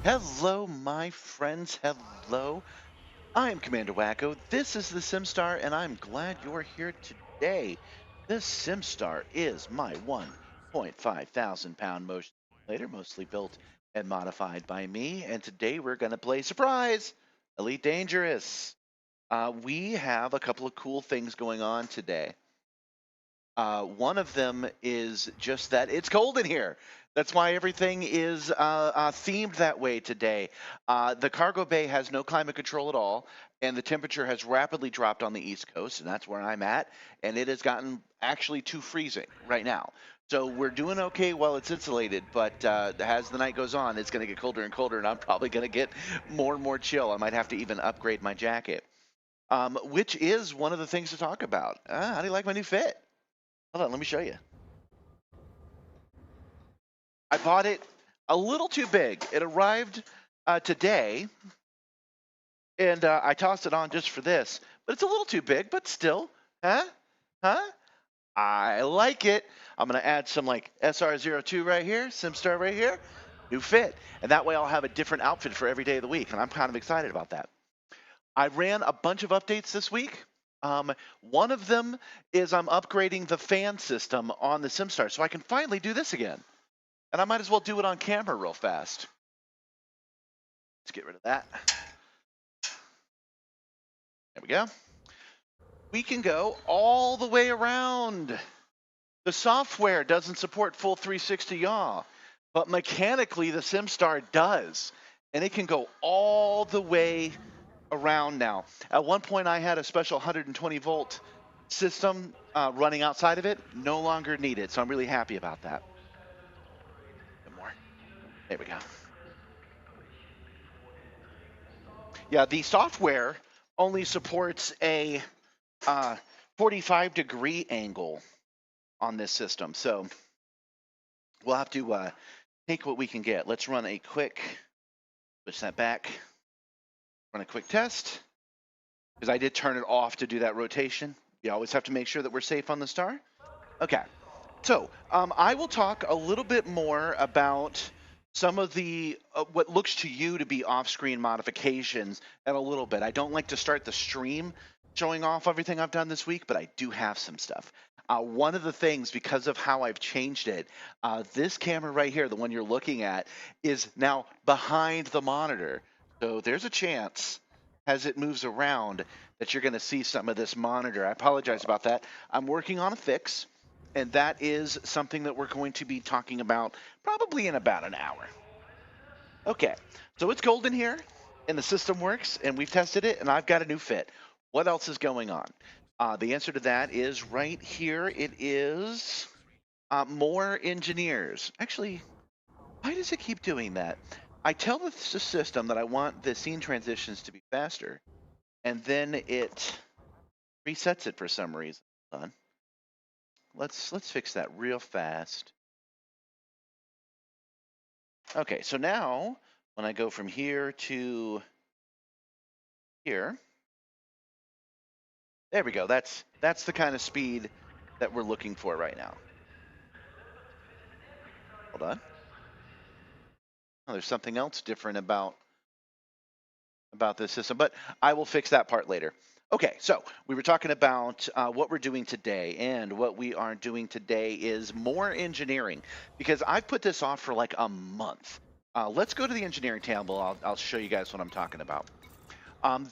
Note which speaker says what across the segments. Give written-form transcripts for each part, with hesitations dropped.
Speaker 1: Hello, my friends. Hello. I'm Commander Wacko. This is the Simstarr, and I'm glad you're here today. This Simstarr is my 1.5 thousand pound motion simulator, mostly built and modified by me. And today we're going to play Surprise Elite Dangerous. We have a couple of cool things going on today. One of them is just that it's cold in here. That's why everything is themed that way today. The cargo bay has no climate control at all, and the temperature has rapidly dropped on the East Coast, and that's where I'm at. And it has gotten actually to freezing right now. So we're doing okay while it's insulated, but as the night goes on, it's going to get colder and colder, and I'm probably going to get more and more chill. I might have to even upgrade my jacket, which is one of the things to talk about. How do you like my new fit? Hold on, let me show you. I bought it a little too big. It arrived today, and I tossed it on just for this. But it's a little too big, but still, huh? Huh? I like it. I'm going to add some like SR02 right here, Simstarr right here, new fit. And that way I'll have a different outfit for every day of the week, and I'm kind of excited about that. I ran a bunch of updates this week. One of them is I'm upgrading the fan system on the Simstarr, so I can finally do this again. And I might as well do it on camera real fast. Let's get rid of that. There we go. We can go all the way around. The software doesn't support full 360 yaw, but mechanically the Simstarr does. And it can go all the way around now. At one point I had a special 120 volt system running outside of it, no longer needed. So I'm really happy about that. One more. There we go. Yeah, the software only supports a 45-degree angle on this system. So we'll have to take what we can get. Let's run a quick, push that back, run a quick test, because I did turn it off to do that rotation. You always have to make sure that we're safe on the star. Okay, so I will talk a little bit more about some of the what looks to you to be off-screen modifications in a little bit. I don't like to start the stream showing off everything I've done this week, but I do have some stuff. One of the things, because of how I've changed it, this camera right here, the one you're looking at, is now behind the monitor. So there's a chance, as it moves around, that you're going to see some of this monitor. I apologize about that. I'm working on a fix, and that is something that we're going to be talking about probably in about an hour. Okay, so it's cold in here, and the system works, and we've tested it, and I've got a new fit. What else is going on? The answer to that is right here. It is more engineers. Actually, why does it keep doing that? I tell the system that I want the scene transitions to be faster, and then it resets it for some reason. Hold on. Let's fix that real fast. Okay, so now when I go from here to here, there we go. That's the kind of speed that we're looking for right now. Hold on. Oh, there's something else different about this system, but I will fix that part later. Okay, so we were talking about what we're doing today, and what we are doing today is more engineering, because I've put this off for like a month. Let's go to the engineering table. I'll show you guys what I'm talking about.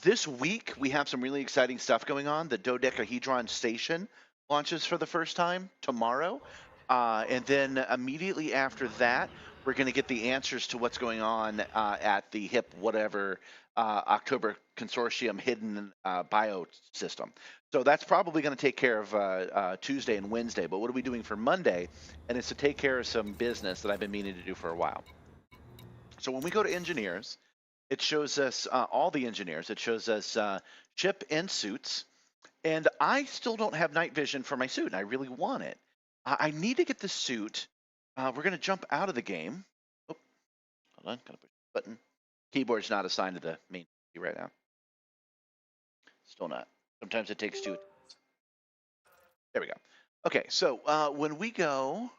Speaker 1: This week, we have some really exciting stuff going on. The dodecahedron station launches for the first time tomorrow. And then immediately after that, we're going to get the answers to what's going on at the HIP whatever October Consortium hidden biosystem. So that's probably going to take care of Tuesday and Wednesday. But what are we doing for Monday? And it's to take care of some business that I've been meaning to do for a while. So when we go to engineers, it shows us all the engineers. It shows us ship and suits. And I still don't have night vision for my suit, and I really want it. I need to get the suit. We're going to jump out of the game. Oh, hold on, gotta push the button. Keyboard's not assigned to the main key right now. Still not. Sometimes it takes two. There we go. Okay, so when we go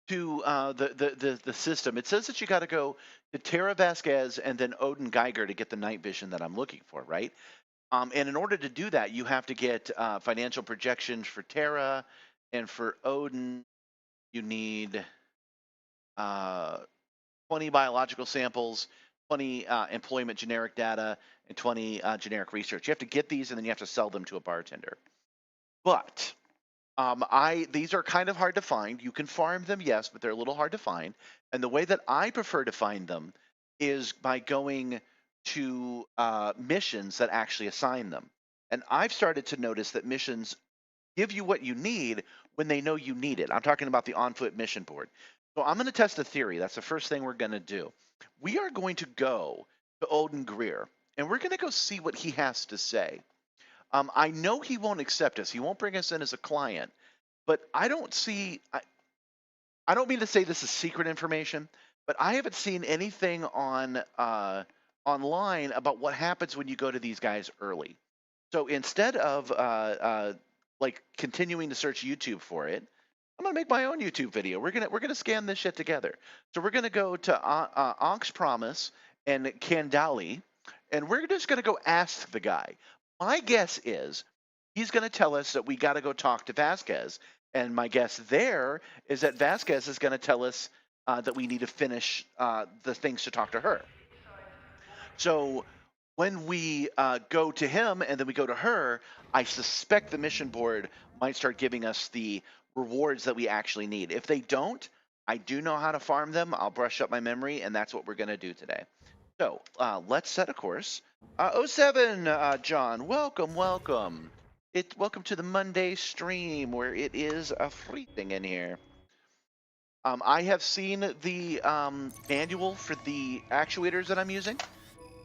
Speaker 1: to the system. It says that you got to go to Tara Vasquez and then Odin Geiger to get the night vision that I'm looking for, right? And in order to do that, you have to get financial projections for Tara, and for Odin, you need 20 biological samples, 20 employment generic data, and 20 generic research. You have to get these, and then you have to sell them to a bartender. But these are kind of hard to find. You can farm them, yes, but they're a little hard to find. And the way that I prefer to find them is by going to missions that actually assign them. And I've started to notice that missions give you what you need when they know you need it. I'm talking about the on-foot mission board. So I'm going to test a theory. That's the first thing we're going to do. We are going to go to Odin Greer, and we're going to go see what he has to say. I know he won't accept us. He won't bring us in as a client, but I don't mean to say this is secret information, but I haven't seen anything on online about what happens when you go to these guys early. So instead of like continuing to search YouTube for it, I'm gonna make my own YouTube video. We're gonna scan this shit together. So we're gonna go to Ox Promise and Kandali, and we're just gonna go ask the guy. My guess is he's gonna tell us that we gotta go talk to Vasquez, and my guess there is that Vasquez is gonna tell us that we need to finish the things to talk to her. So when we go to him and then we go to her, I suspect the mission board might start giving us the rewards that we actually need. If they don't, I do know how to farm them. I'll brush up my memory, and that's what we're going to do today. So let's set a course. 07, John, welcome. Welcome to the Monday stream where it is freezing in here. I have seen the manual for the actuators that I'm using,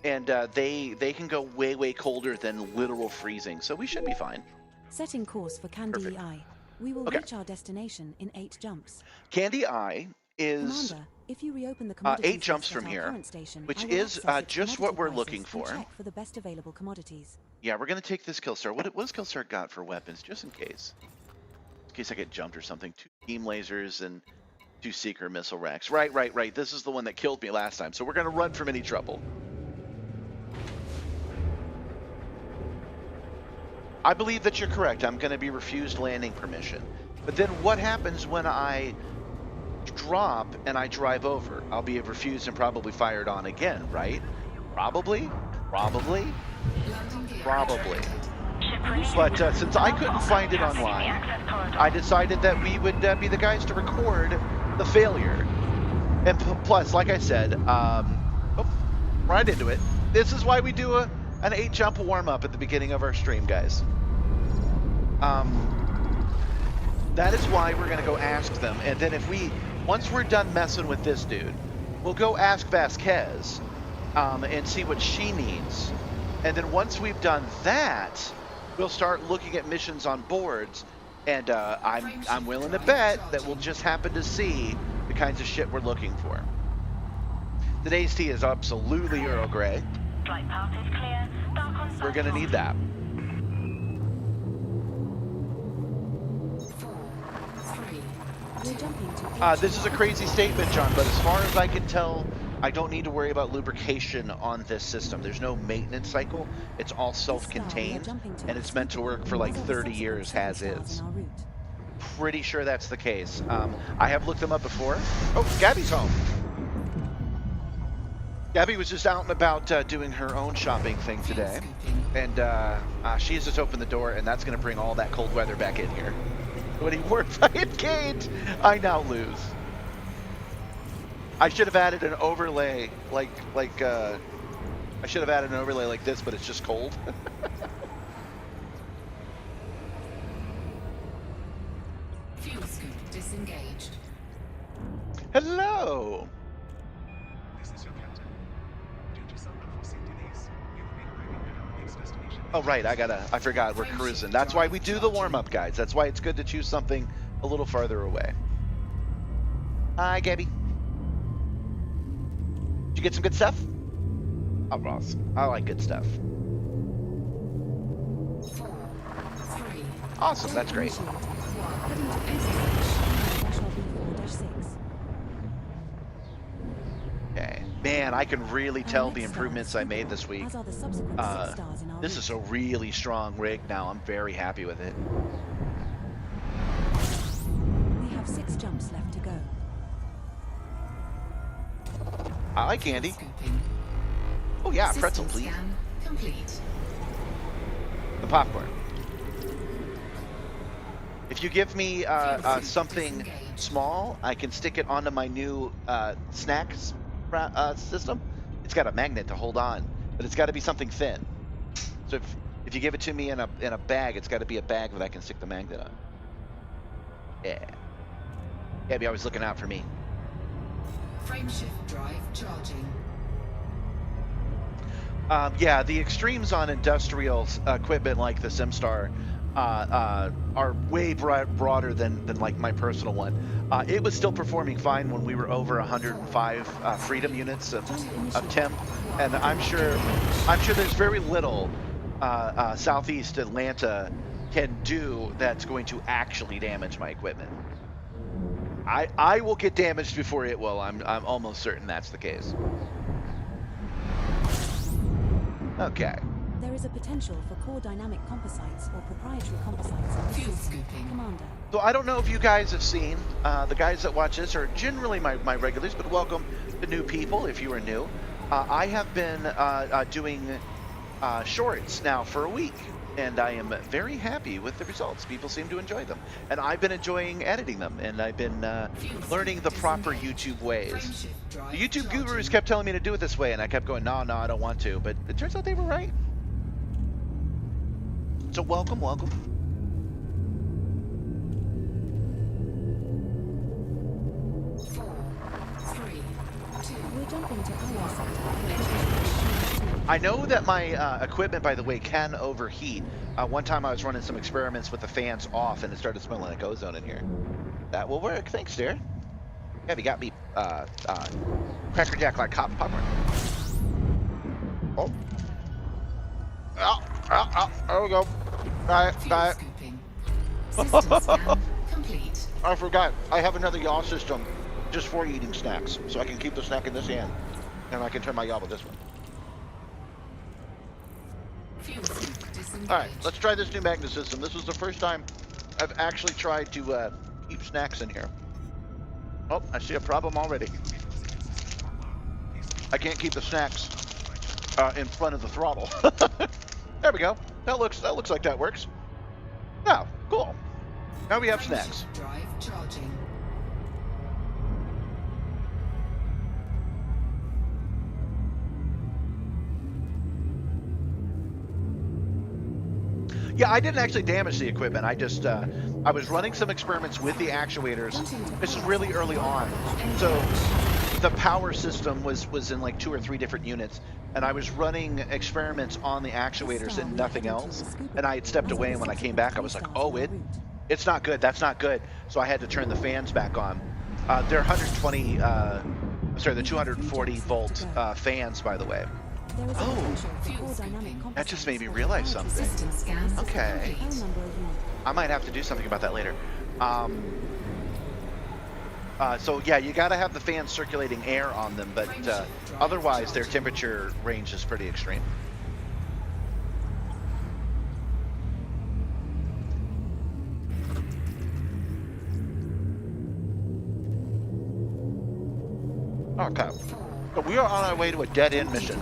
Speaker 1: and they can go way colder than literal freezing, so we should be fine.
Speaker 2: Setting course for Candy Eye. We will reach our destination in 8 jumps.
Speaker 1: Candy Eye is
Speaker 2: Commander, if you reopen the
Speaker 1: 8 jumps from here, which is just what we're looking for.
Speaker 2: Check for the best available commodities.
Speaker 1: Yeah, we're going to take this Killstar. What has Killstar got for weapons, just in case? In case I get jumped or something. 2 beam lasers and 2 Seeker missile racks. Right. This is the one that killed me last time, so we're going to run from any trouble. I believe that you're correct. I'm going to be refused landing permission. But then what happens when I drop and I drive over? I'll be refused and probably fired on again, right? Probably. But since I couldn't find it online, I decided that we would be the guys to record the failure. And plus, like I said, right into it. This is why we do an 8-jump warm-up at the beginning of our stream, guys. That is why we're going to go ask them. And then once we're done messing with this dude, we'll go ask Vasquez and see what she needs. And then once we've done that, we'll start looking at missions on boards. And I'm willing to bet that we'll just happen to see the kinds of shit we're looking for. Today's tea is absolutely Earl Grey. We're going to need that. This is a crazy statement, John, but as far as I can tell, I don't need to worry about lubrication on this system. There's no maintenance cycle. It's all self-contained, and it's meant to work for like 30 years as is. Pretty sure that's the case. I have looked them up before. Oh, Gabby's home. Gabby was just out and about doing her own shopping thing today, and she has just opened the door, and that's going to bring all that cold weather back in here. When he works by a gate, I now lose. I should have added an overlay like I should have added an overlay like this, but it's just cold.
Speaker 3: Fuel scoop disengaged.
Speaker 1: Hello.
Speaker 4: This is your captain. Due to some unforeseen delays, you will be arriving at our next destination.
Speaker 1: Oh right, I forgot we're cruising. That's why we do the warm-up, guys. That's why it's good to choose something a little farther away. Hi, Gabby. Did you get some good stuff? Oh, Ross, I like good stuff.
Speaker 3: 4, 3,
Speaker 1: Awesome, that's great.
Speaker 2: Heading to exit.
Speaker 1: Man, I can really
Speaker 2: Our
Speaker 1: tell
Speaker 2: next
Speaker 1: the
Speaker 2: star is
Speaker 1: improvements I made
Speaker 2: suitable,
Speaker 1: this week.
Speaker 2: As are the subsequent 6 stars in our
Speaker 1: This
Speaker 2: route.
Speaker 1: is a really strong rig now. I'm very happy with it.
Speaker 2: We have 6 jumps left to go.
Speaker 1: I like
Speaker 3: Fuel
Speaker 1: candy.
Speaker 3: scooping.
Speaker 1: Oh yeah,
Speaker 3: System
Speaker 1: pretzel, please.
Speaker 3: scan complete.
Speaker 1: The popcorn. If you give me something
Speaker 3: Disengage.
Speaker 1: small, I can stick it onto my new snacks system. It's got a magnet to hold on, but it's got to be something thin. So if you give it to me in a bag, it's got to be a bag that I can stick the magnet on. Yeah. Gabby always looking out for me.
Speaker 3: Frameshift drive charging.
Speaker 1: Yeah, the extremes on industrial equipment like the Simstarr are way broader than like my personal one. It was still performing fine when we were over 105 freedom units of temp, and I'm sure there's very little Southeast Atlanta can do that's going to actually damage my equipment. I will get damaged before it will. I'm almost certain that's the case. Okay.
Speaker 2: There is a potential for core dynamic composites or proprietary composites in this
Speaker 3: Fuel
Speaker 2: system,
Speaker 3: scooping.
Speaker 2: Commander.
Speaker 1: So I don't know if you guys have seen, the guys that watch this are generally my regulars, but welcome to new people if you are new. I have been doing shorts now for a week, and I am very happy with the results. People seem to enjoy them, and I've been enjoying editing them, and I've been learning the proper YouTube ways.
Speaker 3: Frameshift drive
Speaker 1: The YouTube
Speaker 3: charging.
Speaker 1: gurus kept telling me to do it this way, and I kept going, no, I don't want to, but it turns out they were right. So welcome.
Speaker 3: 4, 3, 2.
Speaker 2: We're jumping to our sector.
Speaker 1: I know that my equipment, by the way, can overheat. One time I was running some experiments with the fans off, and it started smelling like ozone in here. That will work. Thanks, dear. Yeah, you got me Cracker Jack like cotton popcorn. Oh. There we go. Got
Speaker 3: Fuel
Speaker 1: it.
Speaker 3: scooping. System scan complete.
Speaker 1: I forgot. I have another yaw system just for eating snacks. So I can keep the snack in this hand, and I can turn my yaw with this one.
Speaker 3: Fuel scoop disengaged.
Speaker 1: All right, let's try this new magnet system. This was the first time I've actually tried to keep snacks in here. Oh, I see a problem already. I can't keep the snacks in front of the throttle. There we go. That looks like that works. Oh, cool. Now we have snacks.
Speaker 3: Frameshift drive charging.
Speaker 1: Yeah, I didn't actually damage the equipment. I just I was running some experiments with the actuators. This is really early on, so the power system was in like 2 or 3 different units, and I was running experiments on the actuators and nothing else. And I had stepped away, and when I came back, I was like, oh, it's not good. That's not good. So I had to turn the fans back on. They're 120. Sorry, the 240 volt fans, by the way.
Speaker 2: There is a
Speaker 1: Oh.
Speaker 2: potential for core dynamic
Speaker 1: That just made me
Speaker 2: composites or
Speaker 1: realize
Speaker 2: proprietary
Speaker 1: something.
Speaker 3: System scan
Speaker 1: Okay.
Speaker 2: Phone number of unit.
Speaker 1: I might have to do something about that later. So yeah, you got to have the fans circulating air on them, but otherwise their temperature range is pretty extreme. Okay, so we are on our way to a dead-end mission.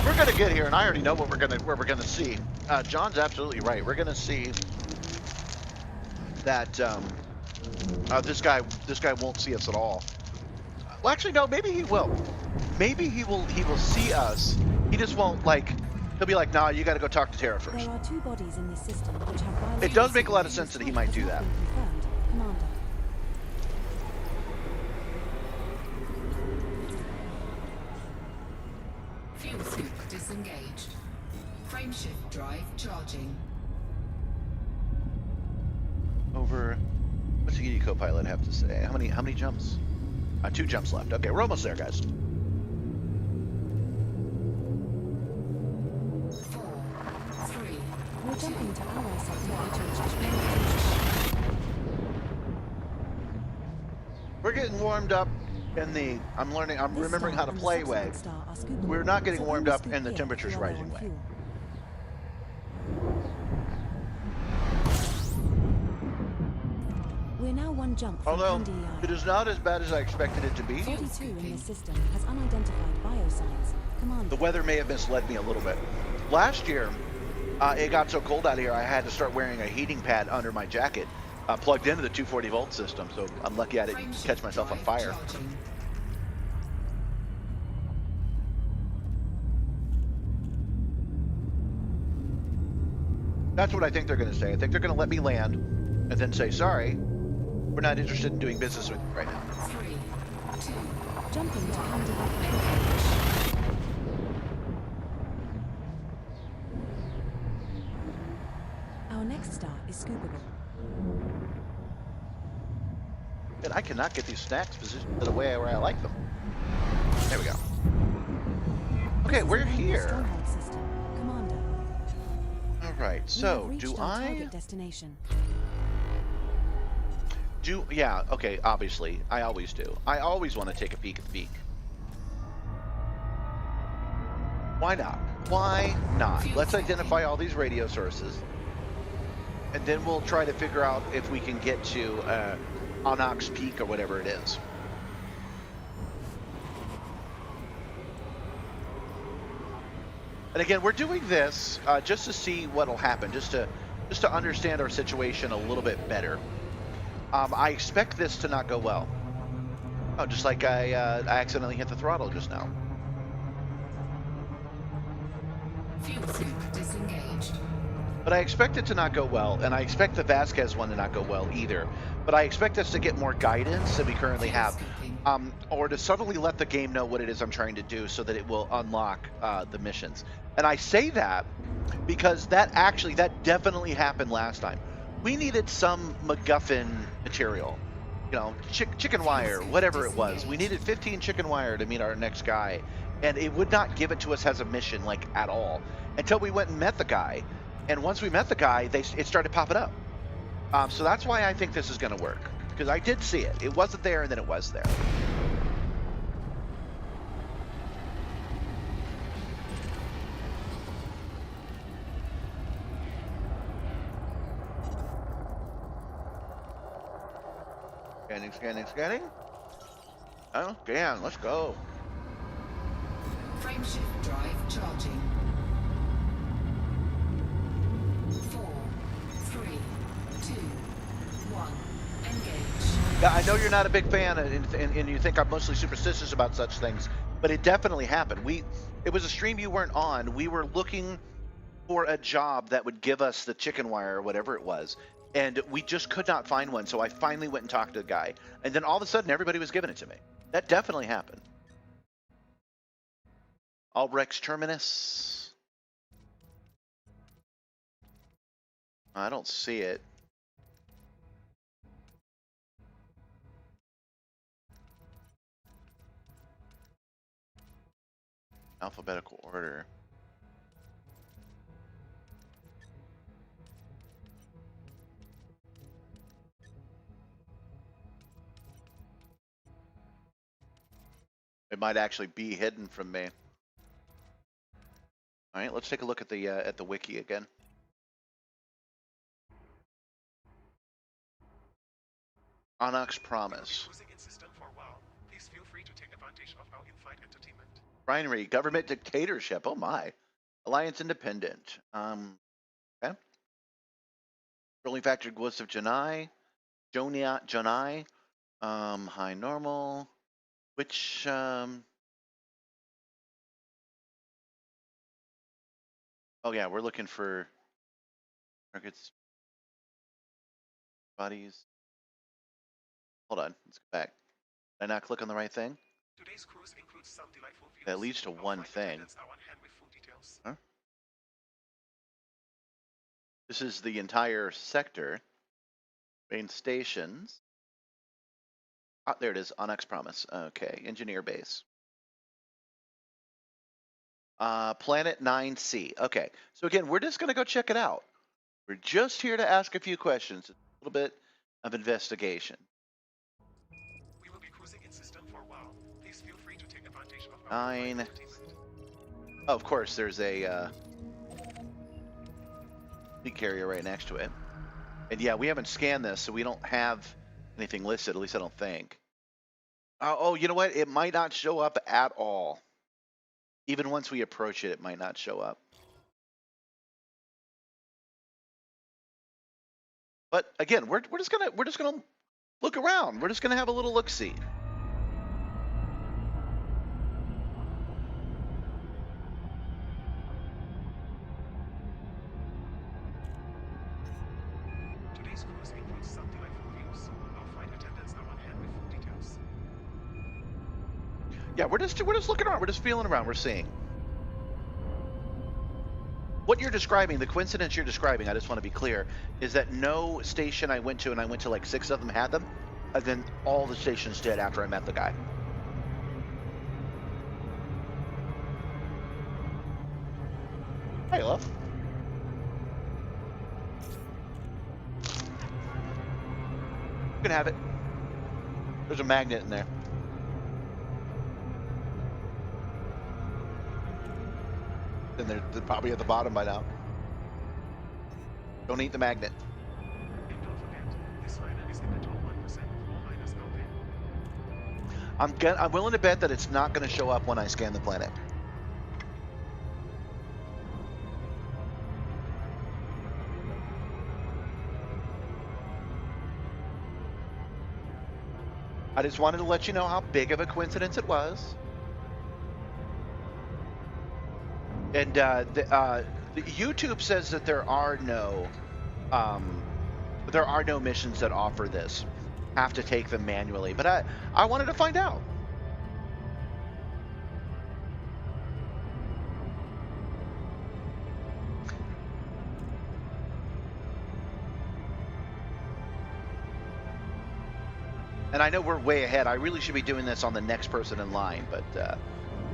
Speaker 1: We're gonna get here, and I already know what we're gonna see. John's absolutely right. We're gonna see that this guy won't see us at all. Well, actually, no. Maybe he will. Maybe he will see us. He just won't like. He'll be like, "Nah, you got to go talk to Terra first."
Speaker 2: There are 2 bodies in this system which have violated.
Speaker 1: It does make a lot of sense that he might do that.
Speaker 2: Confirmed, Commander.
Speaker 3: Fuel scoop disengaged. Frameshift drive charging.
Speaker 1: Over. What's the co-pilot have to say? How many jumps? 2 jumps left. Okay, we're almost there, guys.
Speaker 3: 4, 3,
Speaker 2: We're jumping to our sector HHH.
Speaker 1: We're getting warmed up. I'm learning, I'm
Speaker 2: This
Speaker 1: remembering
Speaker 2: star
Speaker 1: how to
Speaker 2: and the
Speaker 1: play
Speaker 2: subsequent
Speaker 1: way.
Speaker 2: star are scoopable,
Speaker 1: We're not getting
Speaker 2: so
Speaker 1: warmed
Speaker 2: only
Speaker 1: up
Speaker 2: scoop
Speaker 1: and the
Speaker 2: here
Speaker 1: temperature's
Speaker 2: if you are low
Speaker 1: rising
Speaker 2: on
Speaker 1: way.
Speaker 2: fuel. We're now one jump from
Speaker 1: Although,
Speaker 2: Candy
Speaker 1: it
Speaker 2: Eye.
Speaker 1: is not as bad as I expected it to be.
Speaker 2: 42 in this system has unidentified biosigns. Commander.
Speaker 1: The weather may have misled me a little bit. Last year, it got so cold out here, I had to start wearing a heating pad under my jacket, plugged into the 240 volt system, so I'm lucky I didn't catch
Speaker 3: Frameshift
Speaker 1: myself on
Speaker 3: drive
Speaker 1: fire.
Speaker 3: charging.
Speaker 1: That's what I think they're going to say. I think they're going to let me land and then say, sorry, we're not interested in doing business with you right now.
Speaker 3: 3, 2,
Speaker 2: Jumping to Candy Eye.
Speaker 3: engage.
Speaker 2: Our next star is scoopable.
Speaker 1: And I cannot get these snacks positioned the way where I like them. There we go. Okay,
Speaker 2: This is
Speaker 1: we're
Speaker 2: an enemy
Speaker 1: here.
Speaker 2: stronghold system. Commander.
Speaker 1: All right,
Speaker 2: We
Speaker 1: so
Speaker 2: have reached
Speaker 1: do
Speaker 2: our
Speaker 1: I
Speaker 2: target destination.
Speaker 1: do? Yeah, okay, obviously, I always do. I always want to take a peek at the peak. Why not? Why not? Let's identify all these radio sources, and then we'll try to figure out if we can get to Onyx Peak or whatever it is. And again, we're doing this just to see what'll happen, just to understand our situation a little bit better. I expect this to not go well. Oh, just like I accidentally hit the throttle just now.
Speaker 3: Fuel soup disengaged.
Speaker 1: But I expect it to not go well, and I expect the Vasquez one to not go well either. But I expect us to get more guidance than we currently have, or to subtly let the game know what it is I'm trying to do so that it will unlock the missions. And I say that because that definitely happened last time. We needed some MacGuffin material, you know, chicken wire, whatever it was. We needed 15 chicken wire to meet our next guy, and it would not give it to us as a mission, like, at all, until we went and met the guy. And once we met the guy, it started popping up. So that's why I think this is going to work, because I did see it. It wasn't there, and then it was there. Scanning, scanning, scanning. Oh, scan. Let's go.
Speaker 3: Frameshift drive charging. 4, 3, 2, 1. Engage.
Speaker 1: Yeah, I know you're not a big fan, and you think I'm mostly superstitious about such things, but it definitely happened. It was a stream you weren't on. We were looking for a job that would give us the chicken wire or whatever it was, and we just could not find one. So I finally went and talked to the guy, and then all of a sudden everybody was giving it to me. That definitely happened. Albrecht's Terminus. I don't see it. Alphabetical order. It might actually be hidden from me. All right, let's take a look at the wiki again. Onyx Promise.
Speaker 4: Cruising in system for a while. Please feel free to take advantage of our in-flight entertainment.
Speaker 1: Refinery, government dictatorship. Oh my. Alliance Independent. Okay. Rolling Factory Ghost of Janai. Janai. High normal. Which oh yeah, we're looking for targets, bodies. Hold on, let's go back. Did I not click on the right thing?
Speaker 4: Today's cruise includes some delightful views.
Speaker 1: That leads to
Speaker 4: Our
Speaker 1: one
Speaker 4: flight
Speaker 1: thing.
Speaker 4: attendants are on hand with full details.
Speaker 1: Huh? This is the entire sector. Main stations. Ah, there it is. Onyx Promise. Okay, engineer base. Planet 9C. Okay, so again, we're just gonna go check it out. We're just here to ask a few questions, a little bit of investigation.
Speaker 4: We will be cruising in system for a while. free to take advantage of our
Speaker 1: 9.
Speaker 4: facilities.
Speaker 1: Oh, of course, there's a big carrier right next to it. And yeah, we haven't scanned this, so we don't have anything listed, at least I don't think. Oh, you know what? It might not show up at all. Even once we approach it, it might not show up. But again, we're just gonna look around. We're just gonna have a little look-see.
Speaker 4: Today's cruise includes some delightful views. Our flight attendants are on hand with full details.
Speaker 1: Yeah, we're just looking around. We're just feeling around. We're seeing. What you're describing, the coincidence you're describing, I just want to be clear, is that no station I went to, and I went to like 6 of them, had them, and then all the stations did after I met the guy. Hey, love. You can have it. There's a magnet in there. And they're probably at the bottom by now. Don't eat the magnet.
Speaker 4: And don't forget, this liner is in the top 1% of all liners out there.
Speaker 1: I'm willing to bet that it's not going to show up when I scan the planet. I just wanted to let you know how big of a coincidence it was. And the YouTube says that there are no missions that offer this. Have to take them manually, but I wanted to find out. And I know we're way ahead. I really should be doing this on the next person in line, but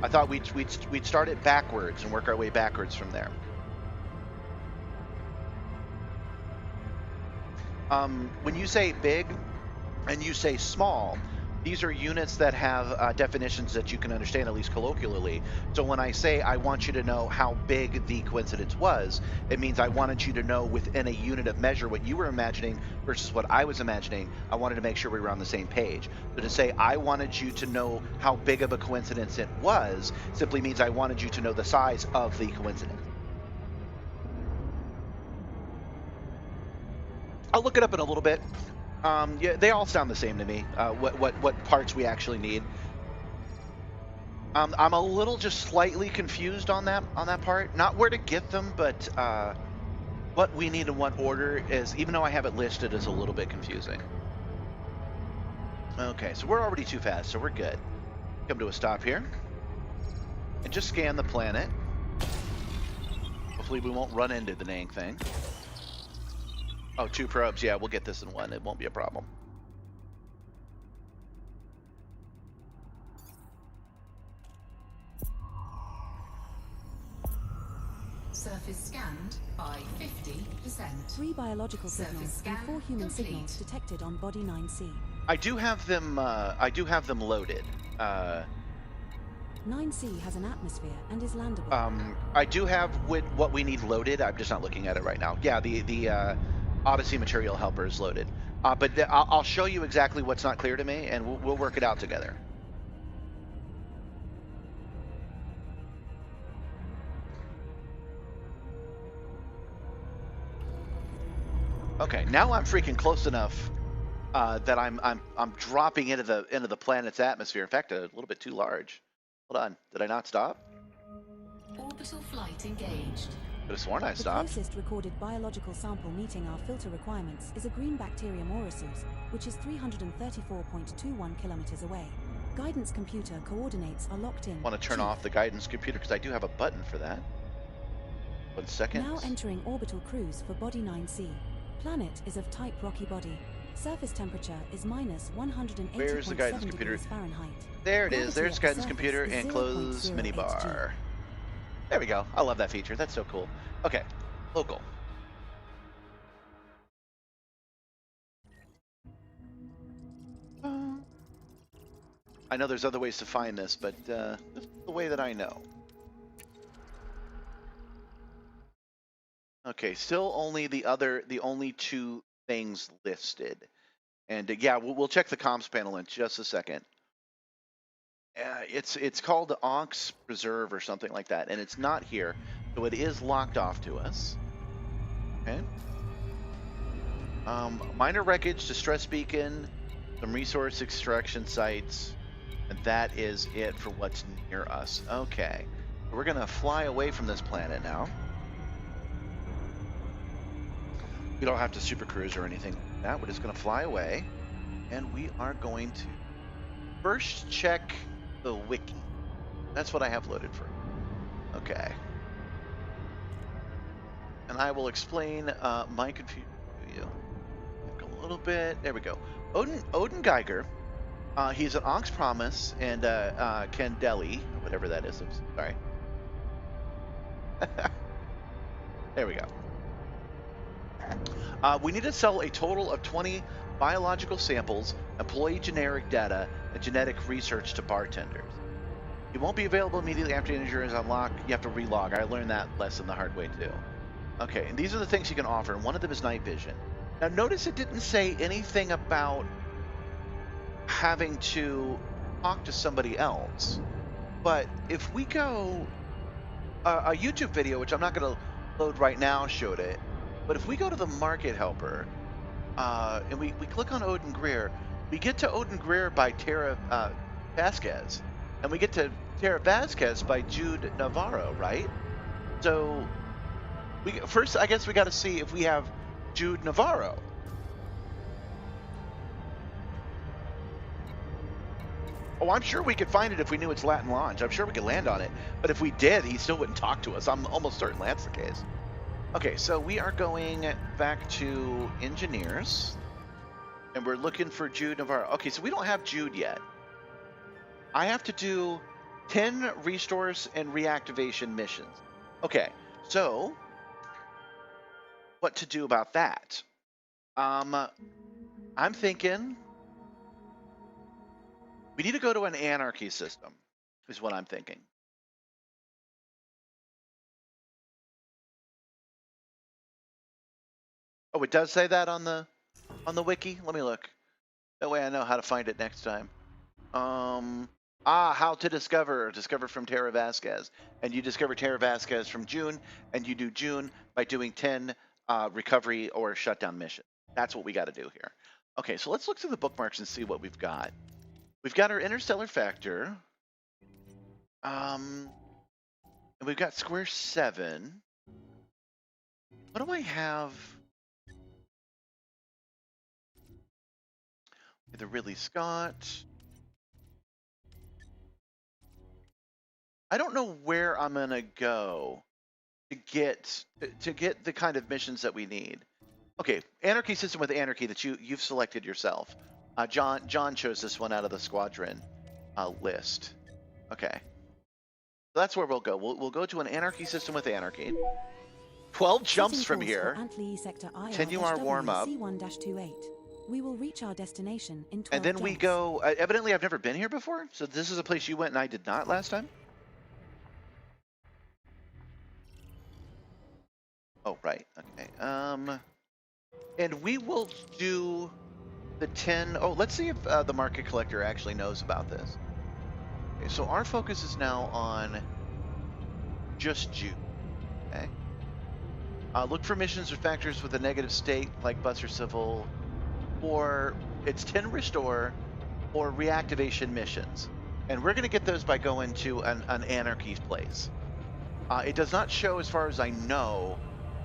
Speaker 1: I thought we'd start it backwards and work our way backwards from there. When you say big and you say small, these are units that have definitions that you can understand, at least colloquially. So when I say I want you to know how big the coincidence was, it means I wanted you to know within a unit of measure what you were imagining versus what I was imagining. I wanted to make sure we were on the same page. So to say I wanted you to know how big of a coincidence it was simply means I wanted you to know the size of the coincidence. I'll look it up in a little bit. Yeah, they all sound the same to me. What parts we actually need. I'm a little just slightly confused on that part. Not where to get them, but what we need in what order is. Even though I have it listed, is a little bit confusing. Okay, so we're already too fast, so we're good. Come to a stop here, and just scan the planet. Hopefully, we won't run into the dang thing. Oh, 2 probes. Yeah, we'll get this in 1. It won't be a problem.
Speaker 3: Surface scanned by 50%.
Speaker 2: 3 biological
Speaker 3: Surface
Speaker 2: signals and
Speaker 3: scan
Speaker 2: 4 human
Speaker 3: complete.
Speaker 2: signals detected on body 9C.
Speaker 1: I do have them loaded.
Speaker 2: 9C has an atmosphere and is landable.
Speaker 1: I do have what we need loaded. I'm just not looking at it right now. Yeah, the Odyssey material helper is loaded. But I'll show you exactly what's not clear to me, and we'll work it out together. Okay, now I'm freaking close enough that I'm dropping into the planet's atmosphere. In fact, a little bit too large. Hold on, did I not stop?
Speaker 3: Orbital flight engaged.
Speaker 1: Could have sworn I
Speaker 2: The
Speaker 1: stopped.
Speaker 2: closest recorded biological sample meeting our filter requirements is a green bacterium Orisu's, which is 334.21 kilometers away. Guidance computer coordinates are locked in.
Speaker 1: Want to turn off the guidance computer because I do have a button for that. 1 second.
Speaker 2: Now entering orbital cruise for body 9C. Planet is of type rocky body. Surface temperature is minus 180.7
Speaker 1: Where's the guidance computer?
Speaker 2: degrees Fahrenheit.
Speaker 1: There it is.
Speaker 2: Gravity
Speaker 1: There's
Speaker 2: at the
Speaker 1: guidance
Speaker 2: surface
Speaker 1: computer
Speaker 2: is
Speaker 1: and close
Speaker 2: 0.08
Speaker 1: minibar. There we go. I love that feature. That's so cool. Okay, local. I know there's other ways to find this, but this is the way that I know. Okay, still only the only two things listed. And yeah, we'll check the comms panel in just a second. It's called the Aux Preserve or something like that, and it's not here, so it is locked off to us. Okay. Minor wreckage, distress beacon, some resource extraction sites, and that is it for what's near us. Okay, we're gonna fly away from this planet now. We don't have to super cruise or anything like that. We're just gonna fly away, and we are going to first check the wiki. That's what I have loaded for. Okay. And I will explain my confusion to you. Back a little bit. There we go. Odin Geiger. He's an Ox Promise and Candeli, whatever that is. I'm sorry. There we go. We need to sell a total of 20 biological samples, employee generic data, and genetic research to bartenders. It won't be available immediately after the injury is unlocked. You have to relog. I learned that lesson the hard way too. Okay, and these are the things you can offer, and one of them is night vision. Now notice it didn't say anything about having to talk to somebody else. But if we go, a YouTube video, which I'm not going to load right now, showed it. But if we go to the market helper, and we click on Odin Greer, we get to Odin Greer by Tara Vasquez, and we get to Tara Vasquez by Jude Navarro, right? So first, I guess we got to see if we have Jude Navarro. Oh, I'm sure we could find it if we knew its Latin launch. I'm sure we could land on it. But if we did, he still wouldn't talk to us. I'm almost certain that's the case. Okay, so we are going back to engineers, and we're looking for Jude Navarro. Okay, so we don't have Jude yet. I have to do 10 restores and reactivation missions. Okay, so what to do about that? I'm thinking we need to go to an anarchy system, is what I'm thinking. Oh, it does say that on the wiki? Let me look. That way I know how to find it next time. How to discover from Tara Vasquez. And you discover Tara Vasquez from June, and you do June by doing 10 recovery or shutdown missions. That's what we got to do here. Okay, so let's look through the bookmarks and see what we've got. We've got our interstellar factor. And we've got square 7. What do I have? The Ridley Scott. I don't know where I'm gonna go to get the kind of missions that we need. Okay, anarchy system with anarchy that you've selected yourself. John chose this one out of the squadron list. Okay, so that's where we'll go. We'll go to an anarchy system with anarchy. 12 jumps from here. Continue our warm up.
Speaker 2: We will reach our destination in 12
Speaker 1: and then
Speaker 2: jumps.
Speaker 1: we go. Evidently, I've never been here before, so this is a place you went and I did not last time. Oh, right. Okay. And we will do the 10. Oh, let's see if the market collector actually knows about this. Okay, so our focus is now on just June. Okay. Look for missions or factors with a negative state, like bus or civil, or it's 10 restore or reactivation missions. And we're going to get those by going to an anarchy place. It does not show, as far as I know,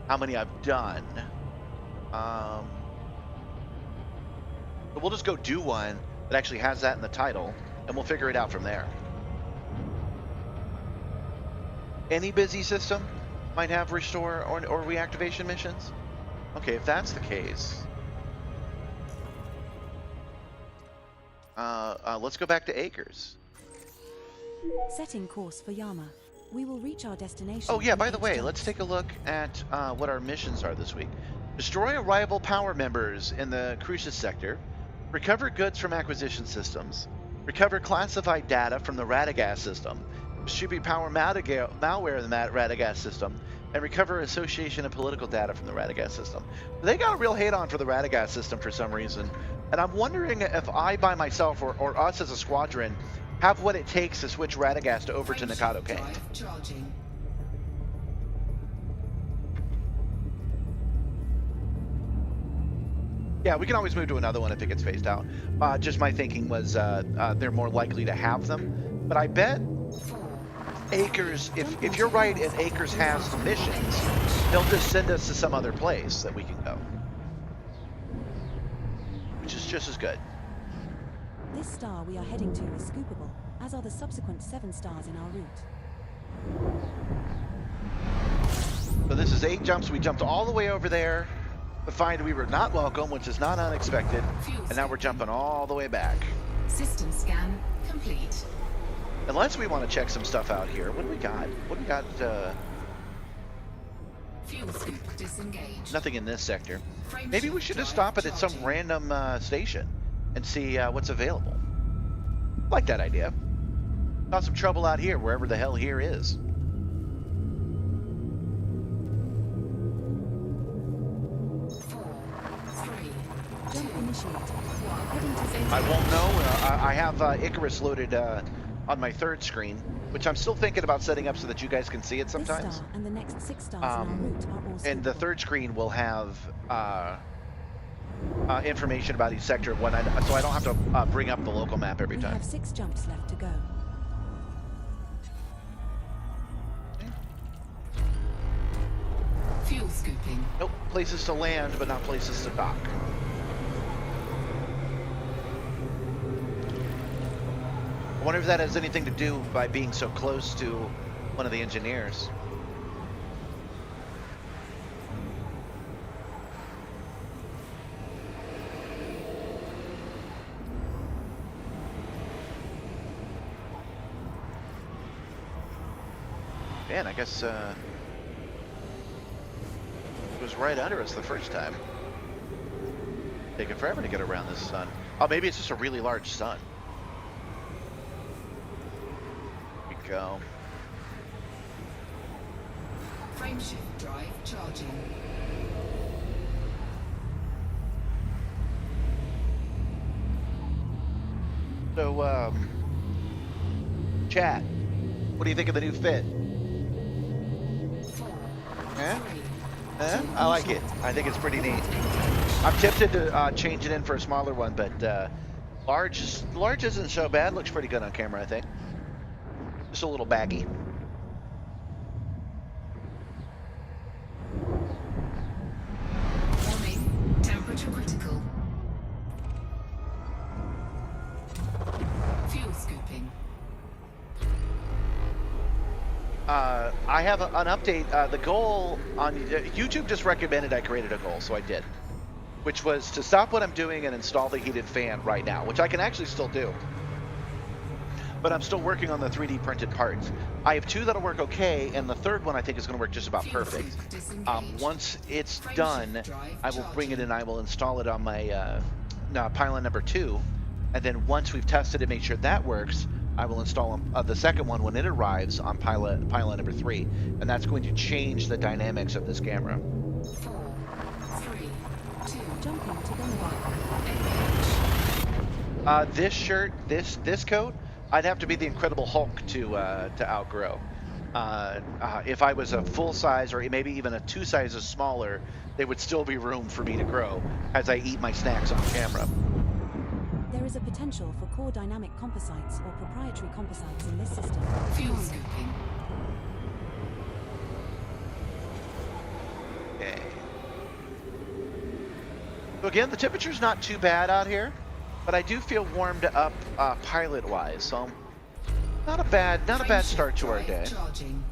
Speaker 1: how many I've done. But we'll just go do one that actually has that in the title, and we'll figure it out from there. Any busy system might have restore or reactivation missions. Okay, if that's the case, let's go back to Acres.
Speaker 2: Setting course for Yama. We will reach our destination.
Speaker 1: Oh yeah,
Speaker 2: in
Speaker 1: by the
Speaker 2: 8
Speaker 1: way,
Speaker 2: jumps.
Speaker 1: let's take a look at what our missions are this week. Destroy arrival power members in the Crucis sector. Recover goods from acquisition systems. Recover classified data from the Radagast system. Distribute malware in the Radagast system. And recover association and political data from the Radagast system. They got a real hate on for the Radagast system for some reason. And I'm wondering if I by myself or us as a squadron have what it takes to switch Radagast over to Nikado Kane.
Speaker 3: Charging.
Speaker 1: Yeah, we can always move to another one if it gets phased out. Just my thinking was they're more likely to have them. But I bet Acres, if you're right and Acres has the missions, they'll just send us to some other place that we can go. Which is just as good.
Speaker 2: This star we are heading to is scoopable, as are the subsequent 7 stars in our route.
Speaker 1: So this is 8 jumps. We jumped all the way over there to find we were not welcome, which is not unexpected. And now we're jumping all the way back.
Speaker 3: System scan complete.
Speaker 1: Unless we want to check some stuff out here. What do we got? What do we got?
Speaker 3: Fuel scoop disengaged.
Speaker 1: Nothing in this sector. Maybe we should just stop it at some random station and see what's available. Like that idea. Got some trouble out here, wherever the hell here is.
Speaker 2: Jump initiated. Heading to Simstarr.
Speaker 1: I won't know. I have Icarus loaded on my 3rd screen, which I'm still thinking about setting up so that you guys can see it
Speaker 2: This
Speaker 1: sometimes.
Speaker 2: star and the next 6 stars in our route are all
Speaker 1: And the
Speaker 2: scoopable.
Speaker 1: 3rd screen will have information about each sector and whatnot, so I don't have to bring up the local map every
Speaker 2: We
Speaker 1: time.
Speaker 2: have 6 jumps left to go.
Speaker 3: Fuel scooping.
Speaker 1: Nope, places to land, but not places to dock. I wonder if that has anything to do by being so close to one of the engineers. Man, I guess it was right under us the first time. Taking forever to get around this sun. Oh, maybe it's just a really large sun. Here we go.
Speaker 3: Frameshift drive charging.
Speaker 1: So, chat, what do you think of the new fit?
Speaker 3: 4,
Speaker 1: Eh?
Speaker 3: 3.
Speaker 1: I like it. I think it's pretty neat. I'm tempted to change it in for a smaller one, but large isn't so bad. Looks pretty good on camera, I think. Just a little baggy.
Speaker 3: Warning. Temperature critical. Fuel scooping.
Speaker 1: I have an update. The goal on YouTube just recommended I created a goal, so I did, which was to stop what I'm doing and install the heated fan right now, which I can actually still do. But I'm still working on the 3D printed parts. I have 2 that'll work okay, and the 3rd one I think is going to work just about perfect. Once it's done, I will bring it in. I will install it on my pylon number 2, and then once we've tested it, make sure that works, I will install the second one when it arrives on pylon number 3, and that's going to change the dynamics of this camera.
Speaker 3: 4, 3, 2.
Speaker 2: Jumping to Gunbar.
Speaker 3: Engage.
Speaker 1: This shirt, this coat, I'd have to be the Incredible Hulk to outgrow. If I was a full size or maybe even a 2 sizes smaller, there would still be room for me to grow as I eat my snacks on camera.
Speaker 2: There is a potential for core dynamic composites or proprietary composites in this system.
Speaker 3: Fuel scooping.
Speaker 1: Okay. So again, the temperature's not too bad out here, but I do feel warmed up pilot-wise, so not a bad start to our day.
Speaker 3: Charging.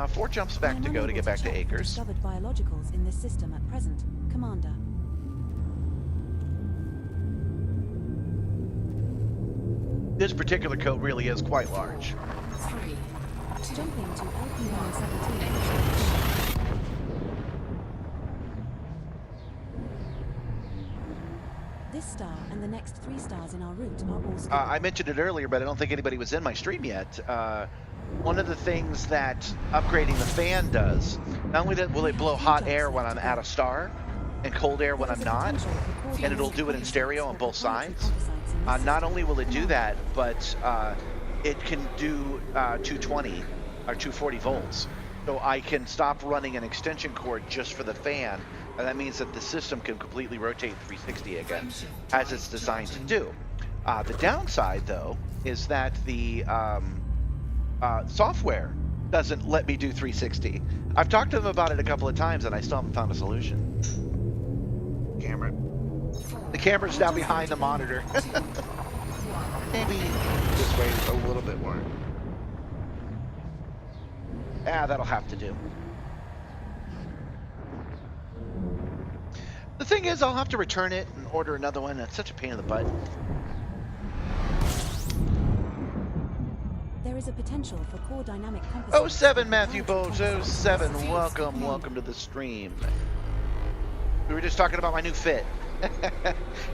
Speaker 1: 4 jumps
Speaker 2: I
Speaker 1: back
Speaker 2: am
Speaker 1: to go to
Speaker 2: unable
Speaker 1: get back to
Speaker 2: check
Speaker 1: Acres.
Speaker 2: discovered biologicals in this system at present, Commander.
Speaker 1: This particular coat really is quite large.
Speaker 3: 3, 2.
Speaker 2: Jumping to LP-117.
Speaker 3: Engage.
Speaker 2: This This star and the next 3 stars in our route are all scoopable.
Speaker 1: I mentioned it earlier, but I don't think anybody was in my stream yet. One of the things that upgrading the fan does, not only that will it blow hot air when I'm at a star and cold air when I'm not, and it'll do it in stereo on both sides. Not only will it do that, but it can do 220 or 240 volts. So I can stop running an extension cord just for the fan, and that means that the system can completely rotate 360 again, as it's designed to do. The downside, though, is that the software doesn't let me do 360. I've talked to them about it a couple of times, and I still haven't found a solution. Camera. The camera's now behind the monitor. Maybe just wait a little bit more. Yeah, that'll have to do. The thing is, I'll have to return it and order another one. That's such a pain in the butt.
Speaker 2: There is a potential for core dynamic composites.
Speaker 1: 07 Matthew Bowles, 07, welcome to the stream. We were just talking about my new fit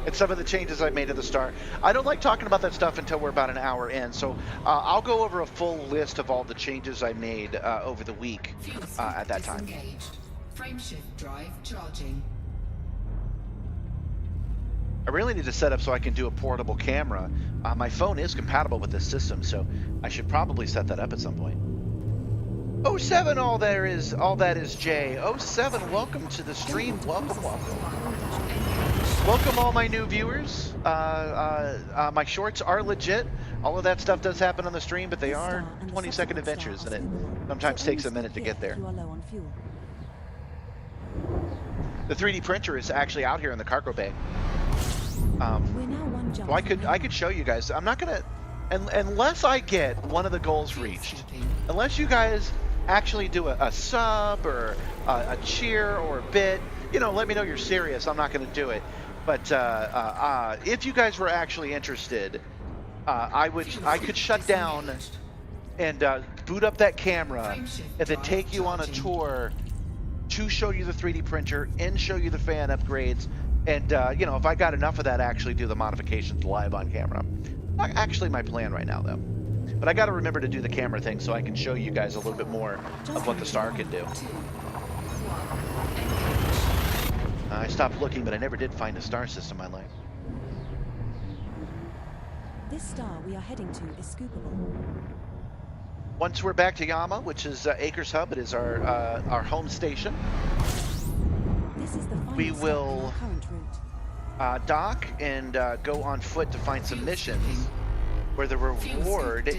Speaker 1: and some of the changes I've made to the Star. I don't like talking about that stuff until we're about an hour in, so I'll go over a full list of all the changes I made over the week at that time.
Speaker 3: Frameshift drive charging.
Speaker 1: I really need to set up so I can do a portable camera. My phone is compatible with this system, so I should probably set that up at some point. 07, all that is Jay. 07, welcome to the stream. Welcome. Welcome all my new viewers. My shorts are legit. All of that stuff does happen on the stream, but they are 20-second adventures, and it sometimes takes a minute to get there. The 3D printer is actually out here in the cargo bay. So I could show you guys. I'm not gonna, unless I get one of the goals reached, unless you guys actually do a sub or a cheer or a bit, you know, let me know you're serious. I'm not gonna do it. But if you guys were actually interested, I could shut down and boot up that camera and then take you on a tour to show you the 3D printer and show you the fan upgrades. And, you know, if I got enough of that, actually do the modifications live on camera. Not actually my plan right now, though. But I got to remember to do the camera thing so I can show you guys a little bit more of what the Star can do. I stopped looking, but I never did find a star system I like.
Speaker 2: This star we are heading to is scoopable.
Speaker 1: Once we're back to Yama, which is Acres Hub, it is our home station.
Speaker 2: This is the final
Speaker 1: We
Speaker 2: stop
Speaker 1: will
Speaker 2: in our current route.
Speaker 1: dock and go on foot to find some missions where the reward,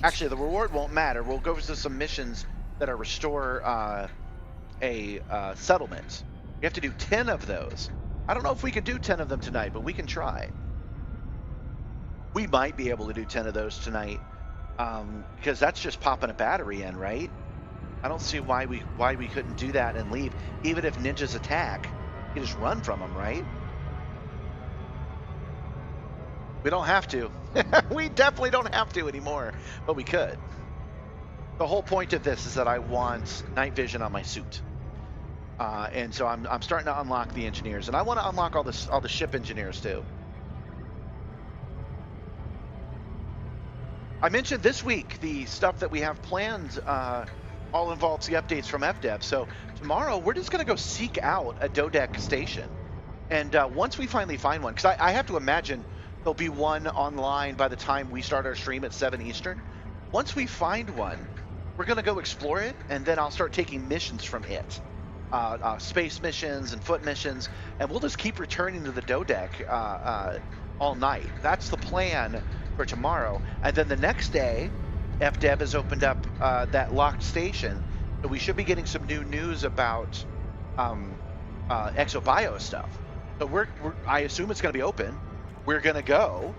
Speaker 1: actually the reward won't matter. We'll go to some missions that are restore a settlement. We have to do 10 of those. I don't know if we can do 10 of them tonight, but we can try. We might be able to do 10 of those tonight because that's just popping a battery in, right? I don't see why we couldn't do that and leave. Even if ninjas attack, you just run from them, right? We don't have to. We definitely don't have to anymore, but we could. The whole point of this is that I want night vision on my suit. And so I'm starting to unlock the engineers, and I want to unlock all the ship engineers too. I mentioned this week the stuff that we have planned all involves the updates from FDev. So tomorrow we're just going to go seek out a Dodec station, and once we finally find one, because I have to imagine there'll be one online by the time we start our stream at 7 Eastern. Once we find one, we're going to go explore it, and then I'll start taking missions from it. Space missions and foot missions, and we'll just keep returning to the Dodec all night. That's the plan for tomorrow. And then the next day, FDev has opened up that locked station, so we should be getting some new news about ExoBio stuff. So I assume it's going to be open. We're going to go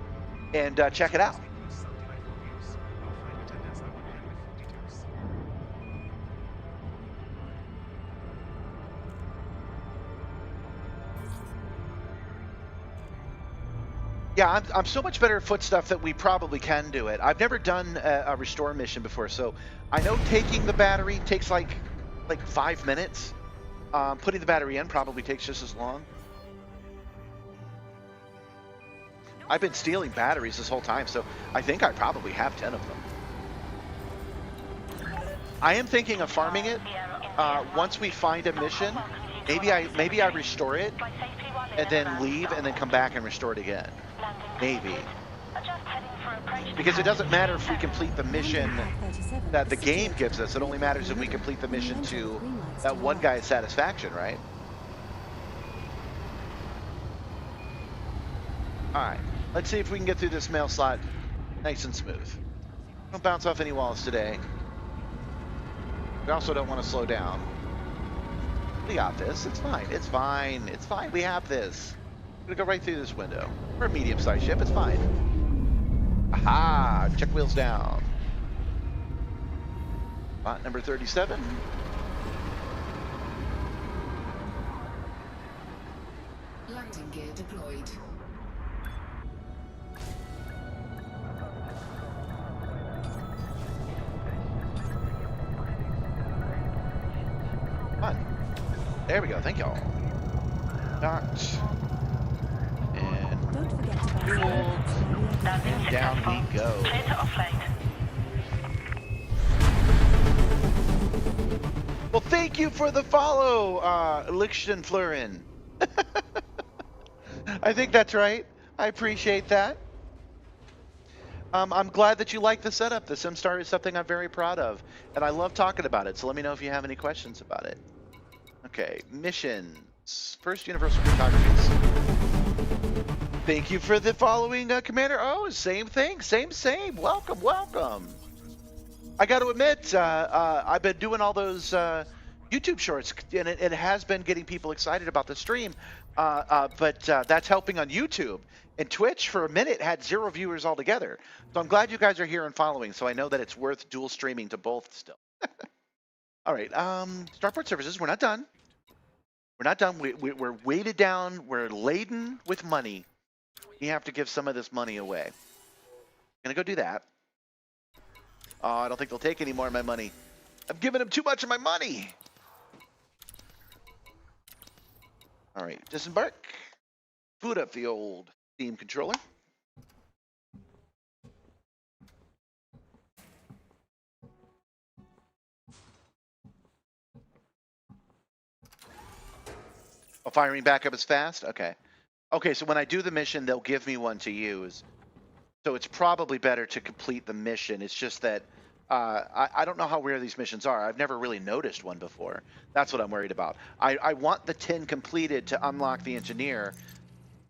Speaker 1: and check it out.
Speaker 4: Some delightful views. Our flight attendants are on hand with full details.
Speaker 1: Yeah, I'm so much better at foot stuff that we probably can do it. I've never done a restore mission before, so I know taking the battery takes like 5 minutes. Putting the battery in probably takes just as long. I've been stealing batteries this whole time, so I think I probably have 10 of them. I am thinking of farming it. Once we find a mission, maybe I restore it and then leave and then come back and restore it again. Maybe. Because it doesn't matter if we complete the mission that the game gives us. It only matters if we complete the mission to that one guy's satisfaction, right? All right, let's see if we can get through this mail slot nice and smooth. Don't bounce off any walls today. We also don't want to slow down. We got this. It's fine. It's fine. It's fine. We have this. We're gonna go right through this window. We're a medium-sized ship. It's fine. Aha! Check wheels down. Bot number 37.
Speaker 3: Landing gear deployed.
Speaker 1: Fun. There we go. Thank y'all. Docked. And
Speaker 2: Don't forget to buy
Speaker 1: fuel. And down we go.
Speaker 5: Clear to offload.
Speaker 1: Well, thank you for the follow, Lichtenfleuren. I think that's right. I appreciate that. I'm glad that you like the setup. The Simstarr is something I'm very proud of, and I love talking about it, so let me know if you have any questions about it. Okay, missions. First, Universal Cryptographies. Thank you for the following, Commander. Oh, same thing. Same. Welcome, welcome. I got to admit, I've been doing all those YouTube shorts, and it has been getting people excited about the stream, but that's helping on YouTube. And Twitch, for a minute, had 0 viewers altogether. So I'm glad you guys are here and following, so I know that it's worth dual streaming to both still. All right, Starport Services, we're not done. We're not done. We're weighted down. We're laden with money. We have to give some of this money away. Gonna go do that. Oh, I don't think they'll take any more of my money. I've given them too much of my money. All right, disembark. Boot up the old Steam controller. Oh, firing back up is fast? Okay. Okay, so when I do the mission, they'll give me one to use. So it's probably better to complete the mission. It's just that I don't know how rare these missions are. I've never really noticed one before. That's what I'm worried about. I want the 10 completed to unlock the engineer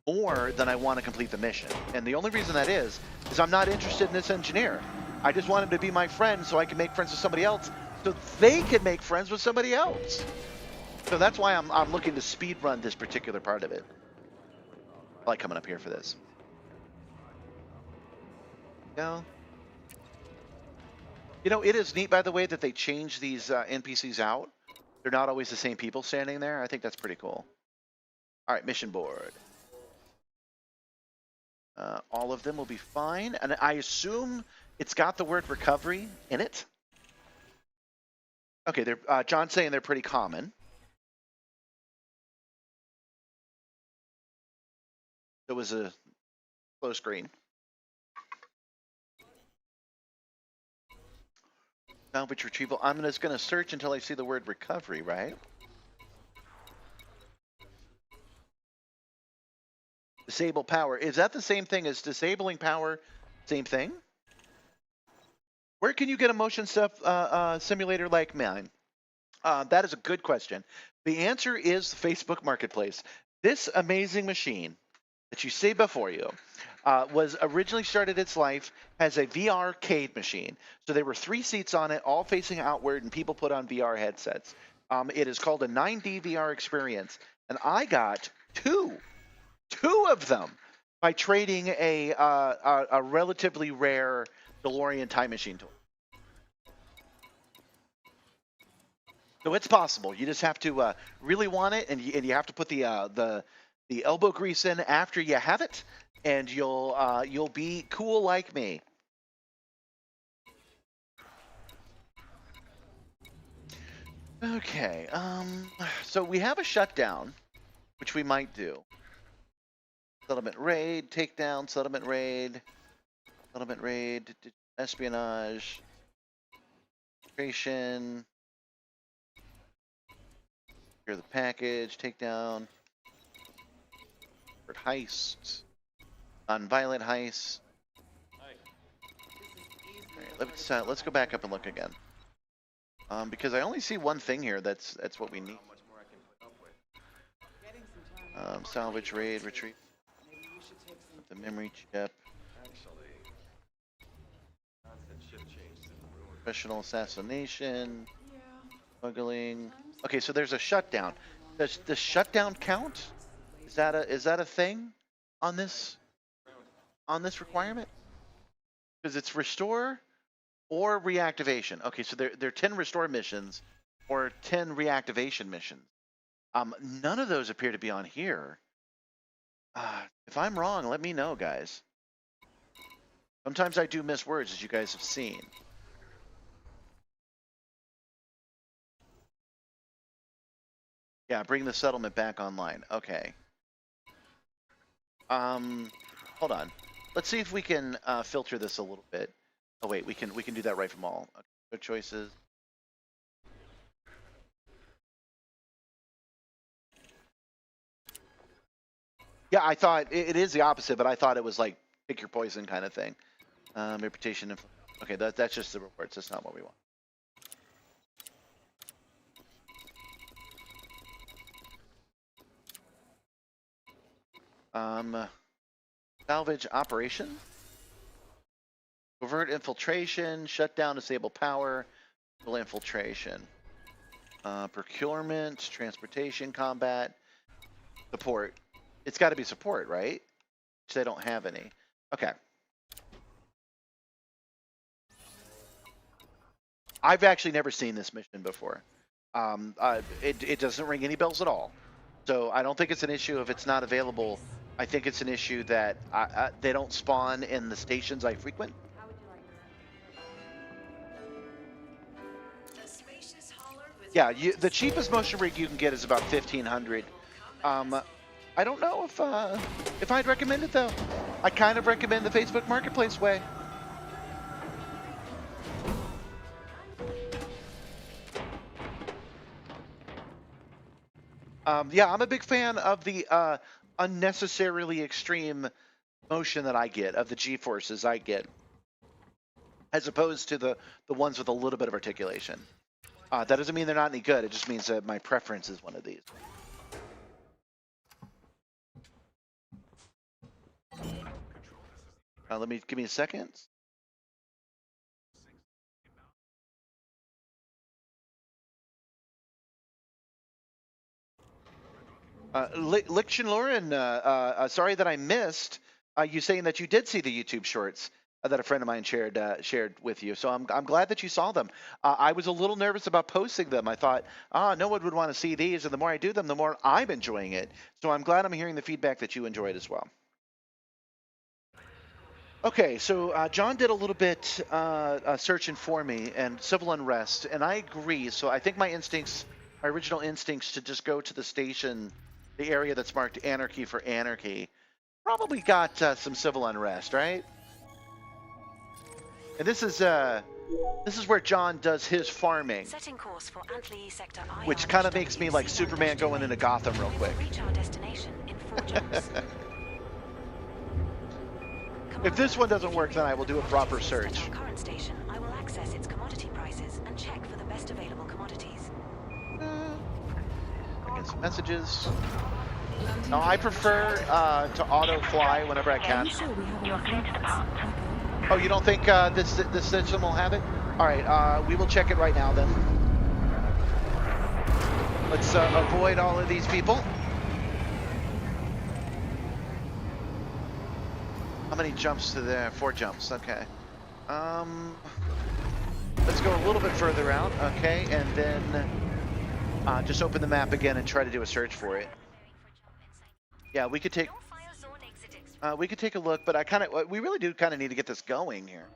Speaker 1: more than I want to complete the mission. And the only reason that is I'm not interested in this engineer. I just want him to be my friend so I can make friends with somebody else so they can make friends with somebody else. So that's why I'm looking to speed run this particular part of it. I like coming up here for this. No. You know, it is neat, by the way, that they change these NPCs out. They're not always the same people standing there. I think that's pretty cool. All right, mission board. All of them will be fine. And I assume it's got the word recovery in it. Okay, they're John's saying they're pretty common. It was a close screen. Salvage retrieval. I'm just going to search until I see the word recovery, right? Disable power. Is that the same thing as disabling power? Same thing? Where can you get a motion stuff simulator like mine? That is a good question. The answer is the Facebook Marketplace. This amazing machine that you see before you was originally started its life as a VR arcade machine. So there were 3 seats on it, all facing outward, and people put on VR headsets. It is called a 9D VR experience, and I got two of them by trading a relatively rare DeLorean time machine toy. So it's possible. You just have to really want it, and you have to put the elbow grease in after you have it, and you'll be cool like me. Okay, so we have a shutdown, which we might do. Settlement raid, takedown, settlement raid, espionage, creation, secure the package, takedown, heist, non-violent heist. All right, let's go back up and look again. Because I only see one thing here. That's what we need. Salvage, raid, retreat. The memory chip. Professional assassination. Smuggling. Okay, so there's a shutdown. Does the shutdown count? Is that a thing on this requirement? Because it's restore or reactivation. Okay, so there are 10 restore missions or 10 reactivation missions. None of those appear to be on here. If I'm wrong, let me know, guys. Sometimes I do miss words, as you guys have seen. Yeah, bring the settlement back online. Okay. Hold on. Let's see if we can filter this a little bit. Oh wait, we can do that right from all. Okay, good choices. Yeah, I thought it is the opposite, but I thought it was like pick your poison kind of thing. Reputation. Okay, that's just the rewards. That's not what we want. Salvage operation. Covert infiltration. Shut down, disable power. Infiltration. Procurement. Transportation. Combat. Support. It's got to be support, right? Which they don't have any. Okay. I've actually never seen this mission before. It doesn't ring any bells at all. So I don't think it's an issue if it's not available. I think it's an issue that they don't spawn in the stations I frequent. Yeah, the cheapest motion rig you can get is about 1,500. I don't know if I'd recommend it though. I kind of recommend the Facebook Marketplace way. Yeah, I'm a big fan of the unnecessarily extreme motion that I get, of the G-forces I get, as opposed to the ones with a little bit of articulation. That doesn't mean they're not any good. It just means that my preference is one of these. Give me a second. Liction Lauren, sorry that I missed you saying that you did see the YouTube shorts that a friend of mine shared with you. So I'm glad that you saw them. I was a little nervous about posting them. I thought, no one would want to see these, and the more I do them, the more I'm enjoying it. So I'm glad I'm hearing the feedback that you enjoyed as well. Okay, so John did a little bit searching for me and civil unrest, and I agree. So I think my original instincts to just go to the station, the area that's marked anarchy for anarchy, probably got some civil unrest, right? And this is where John does his farming,
Speaker 2: Setting course for Antli sector I,
Speaker 1: which kind of makes me like Superman going into Gotham real quick.
Speaker 2: Reach our destination in 4 jumps.
Speaker 1: If this one doesn't work, then I will do a proper search.
Speaker 2: At our current station, I will access its commodity prices and check for the best available commodities.
Speaker 1: Again, some messages. No, I prefer to auto fly whenever I
Speaker 2: Are
Speaker 1: can.
Speaker 2: you sure we have enough rockets?
Speaker 1: Oh, you don't think this system will have it? All right, we will check it right now then. Let's avoid all of these people. How many jumps to there? 4 jumps. Okay. Let's go a little bit further out. Okay, and then just open the map again and try to do a search for it. Yeah, we could take a look, but we really do kind of need to get this going here.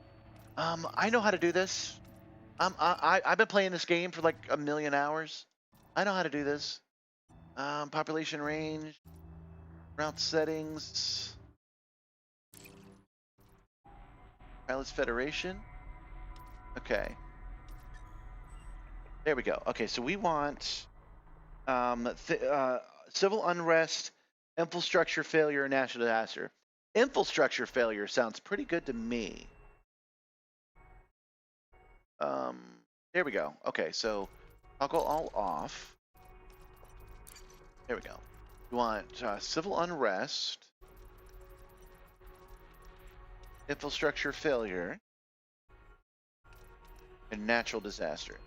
Speaker 1: I know how to do this. I've been playing this game for like 1 million hours. I know how to do this. Population range. Route settings. Pilots Federation. Okay. There we go. Okay, so we want civil unrest, infrastructure failure, and national disaster. Infrastructure failure sounds pretty good to me. There we go. Okay, so I'll go all off. There we go. We want civil unrest, infrastructure failure, and natural disaster.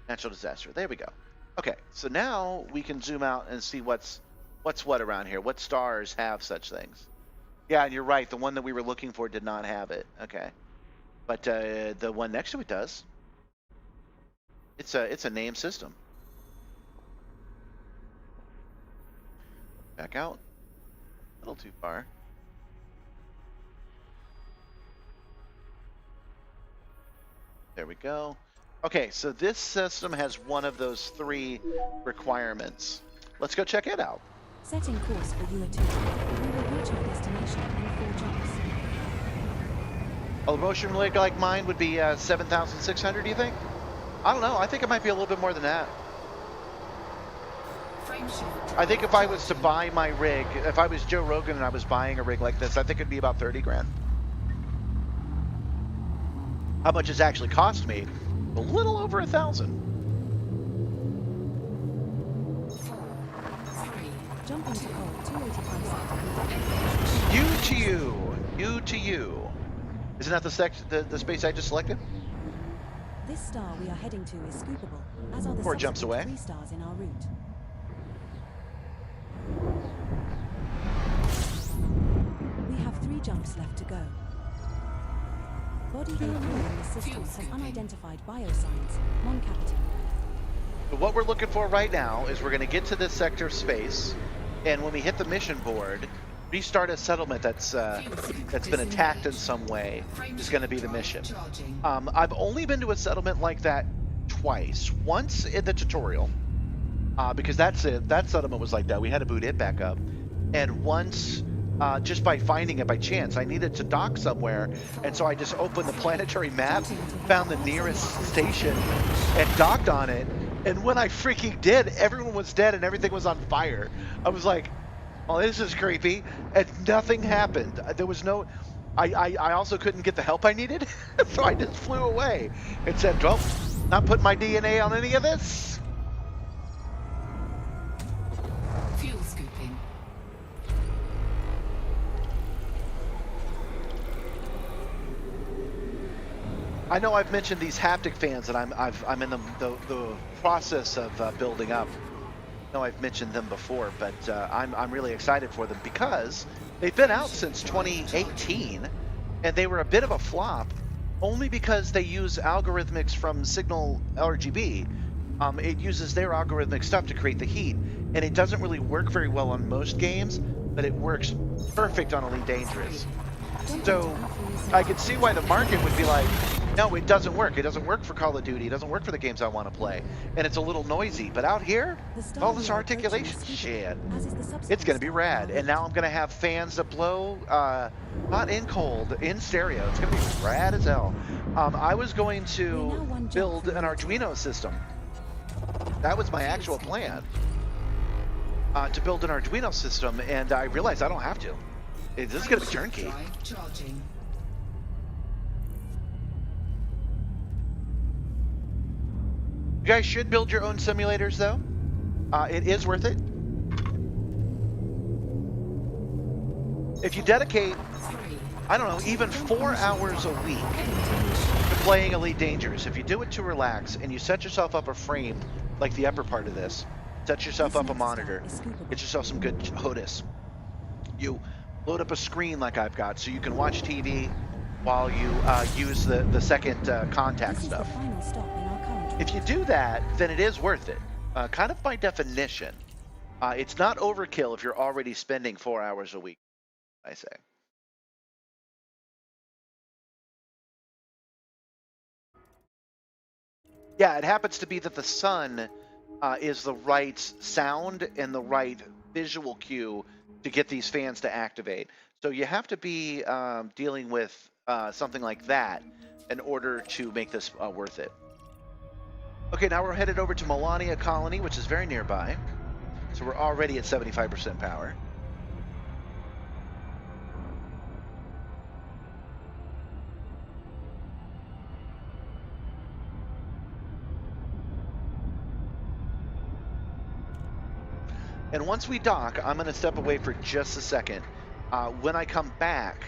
Speaker 1: Natural disaster. There we go. Okay, so now we can zoom out and see what's what around here. What stars have such things? Yeah, and you're right. The one that we were looking for did not have it. Okay, but the one next to it does. It's a named system. Back out. A little too far. There we go. Okay, so this system has one of those 3 requirements. Let's go check it out.
Speaker 2: Setting course for UA 2. We will reach our destination in 4 jumps.
Speaker 1: A motion rig like mine would be 7,600, do you think? I don't know. I think it might be a little bit more than that. I think if I was to buy my rig, if I was Joe Rogan and I was buying a rig like this, I think it'd be about 30 grand. How much it's actually cost me? A little over 1,000.
Speaker 2: Jumping to call 285
Speaker 1: You to you. You to you. Isn't that the space I just selected?
Speaker 2: This star we are heading to is scoopable, as are the
Speaker 1: 4 jumps away.
Speaker 2: 3 stars in our route. We have 3 jumps left to go. Body A in the system has unidentified biosigns, non-capital.
Speaker 1: But what we're looking for right now is we're going to get to this sector of space, and when we hit the mission board, restart a settlement that's been attacked in some way is going to be the mission. I've only been to a settlement like that twice. Once in the tutorial, because that settlement was like that. We had to boot it back up, and once just by finding it by chance. I needed to dock somewhere, and so I just opened the planetary map, found the nearest station, and docked on it. And when I freaking did, everyone was dead and everything was on fire. I was like, oh, this is creepy. And nothing happened. There was no... I also couldn't get the help I needed, so I just flew away and said, well, not putting my DNA on any of this.
Speaker 3: Fuel scooping.
Speaker 1: I know I've mentioned these haptic fans that I'm in the process of building up. I know I've mentioned them before, but I'm really excited for them because they've been out since 2018, and they were a bit of a flop, only because they use algorithmics from Signal RGB. It uses their algorithmic stuff to create the heat, and it doesn't really work very well on most games, but it works perfect on Elite Dangerous. So I could see why the market would be like, no, it doesn't work. It doesn't work for Call of Duty. It doesn't work for the games I want to play. And it's a little noisy. But out here, all this articulation shit, it's going to be rad. And now I'm going to have fans that blow hot and cold in stereo. It's going to be rad as hell. I was going to build an Arduino system. That was my actual plan, to build an Arduino system. And I realized I don't have to. This is going to be turnkey. You guys should build your own simulators, though. It is worth it. If you dedicate, I don't know, even 4 hours a week to playing Elite Dangerous, if you do it to relax and you set yourself up a frame, like the upper part of this, set yourself up a monitor, get yourself some good HOTAS. You load up a screen like I've got so you can watch TV while you use the second contact stuff. If you do that, then it is worth it. Kind of by definition. It's not overkill if you're already spending 4 hours a week, I say. Yeah, it happens to be that the sun is the right sound and the right visual cue to get these fans to activate. So you have to be dealing with something like that in order to make this worth it. Okay, now we're headed over to Melania Colony, which is very nearby. So we're already at 75% power. And once we dock, I'm going to step away for just a second. When I come back,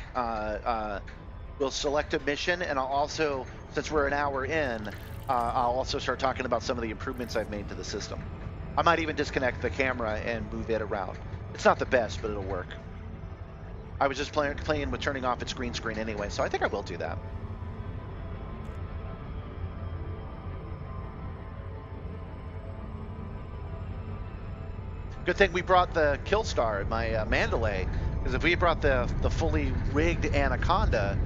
Speaker 1: we'll select a mission, and I'll also, since we're an hour in, I'll also start talking about some of the improvements I've made to the system. I might even disconnect the camera and move it around. It's not the best, but it'll work. I was just playing with turning off its green screen anyway, so I think I will do that. Good thing we brought the Killstar, my Mandalay, because if we brought the fully rigged Anaconda,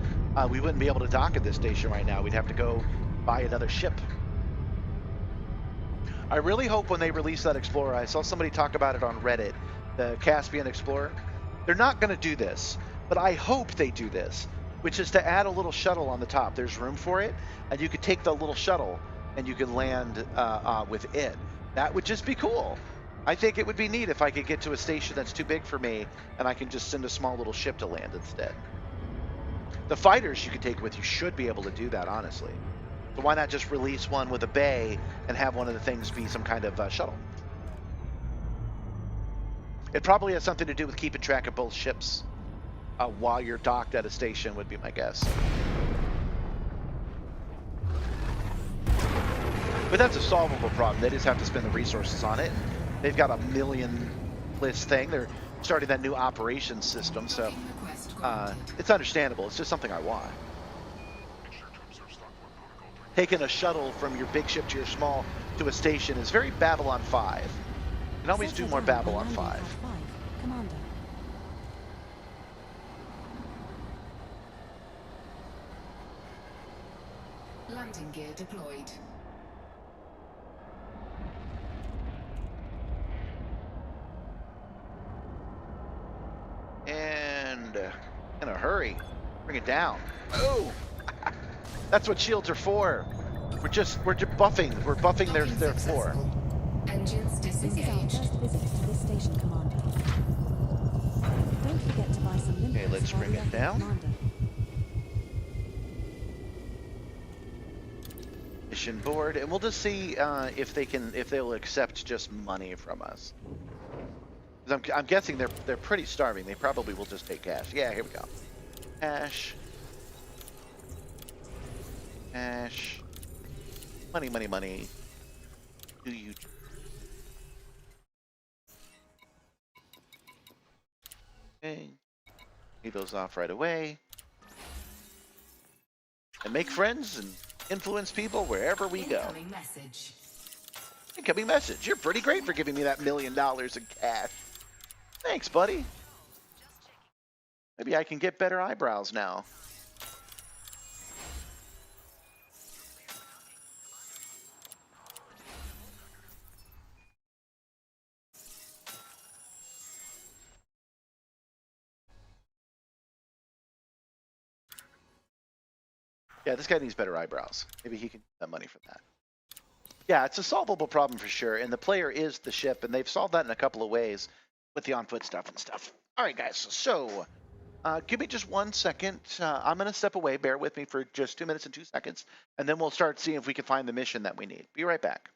Speaker 1: we wouldn't be able to dock at this station right now. We'd have to go buy another ship. I really hope when they release that Explorer, I saw somebody talk about it on Reddit, the Caspian Explorer. They're not going to do this, but I hope they do this, which is to add a little shuttle on the top. There's room for it, and you could take the little shuttle and you could land with it. That would just be cool. I think it would be neat if I could get to a station that's too big for me and I can just send a small little ship to land instead. The fighters you can take with you should be able to do that, honestly. So why not just release one with a bay and have one of the things be some kind of shuttle? It probably has something to do with keeping track of both ships while you're docked at a station would be my guess. But that's a solvable problem. They just have to spend the resources on it. They've got a million list thing. They're starting that new operations system, so it's understandable. It's just something I want. Taking a shuttle from your big ship to your small to a station is very Babylon 5. You can always do more Babylon 5.
Speaker 2: Commander.
Speaker 3: Landing gear deployed.
Speaker 1: And in a hurry, bring it down. Oh, that's what shields are for. We're just buffing. We're buffing their floor.
Speaker 3: Engines
Speaker 2: This is our
Speaker 3: disengaged.
Speaker 2: first visit to this station, Commander. Don't forget to buy some limpets.
Speaker 1: Okay, let's
Speaker 2: while
Speaker 1: bring
Speaker 2: we
Speaker 1: it
Speaker 2: are here,
Speaker 1: down.
Speaker 2: Commander.
Speaker 1: Mission board, and we'll just see if they'll accept just money from us. 'Cause I'm guessing they're pretty starving. They probably will just take cash. Yeah, here we go. Cash. Cash. Money, money, money. Do you? Okay. Leave those off right away. And make friends and influence people wherever we go.
Speaker 3: Incoming message.
Speaker 1: Incoming message. You're pretty great for giving me that $1 million in cash. Thanks, buddy. Maybe I can get better eyebrows now. Yeah, this guy needs better eyebrows. Maybe he can get that money for that. Yeah, it's a solvable problem for sure, and the player is the ship, and they've solved that in a couple of ways with the on-foot stuff and stuff. All right, guys, so give me just 1 second. I'm going to step away. Bear with me for just 2 minutes and 2 seconds, and then we'll start seeing if we can find the mission that we need. Be right back.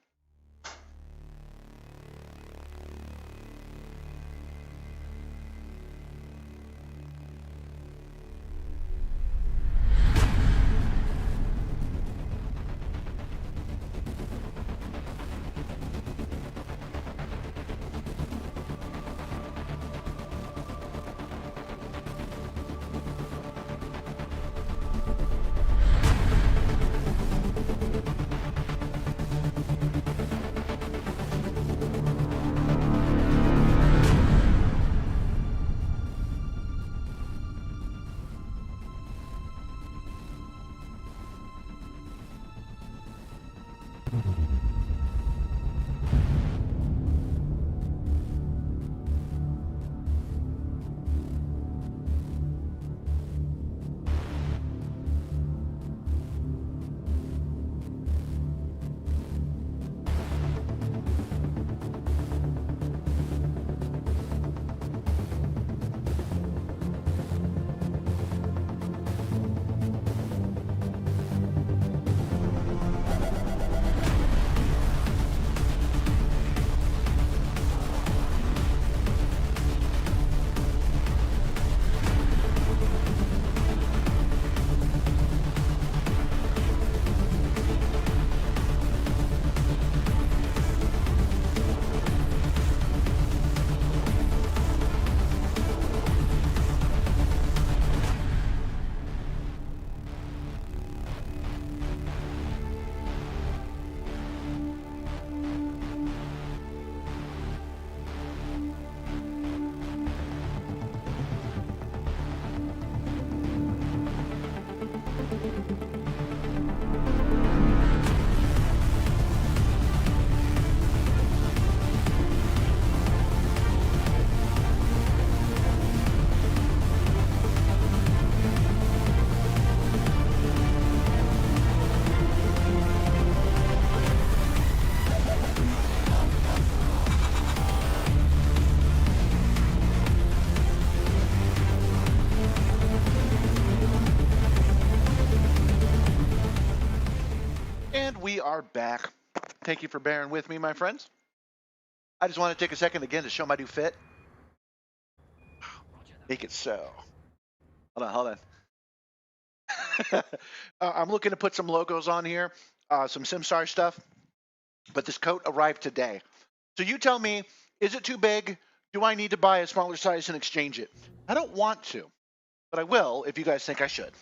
Speaker 1: are back. Thank you for bearing with me, my friends. I just want to take a second again to show my new fit. Make it so. Hold on. I'm looking to put some logos on here, some Simstarr stuff, but this coat arrived today. So you tell me, is it too big? Do I need to buy a smaller size and exchange it? I don't want to, but I will if you guys think I should.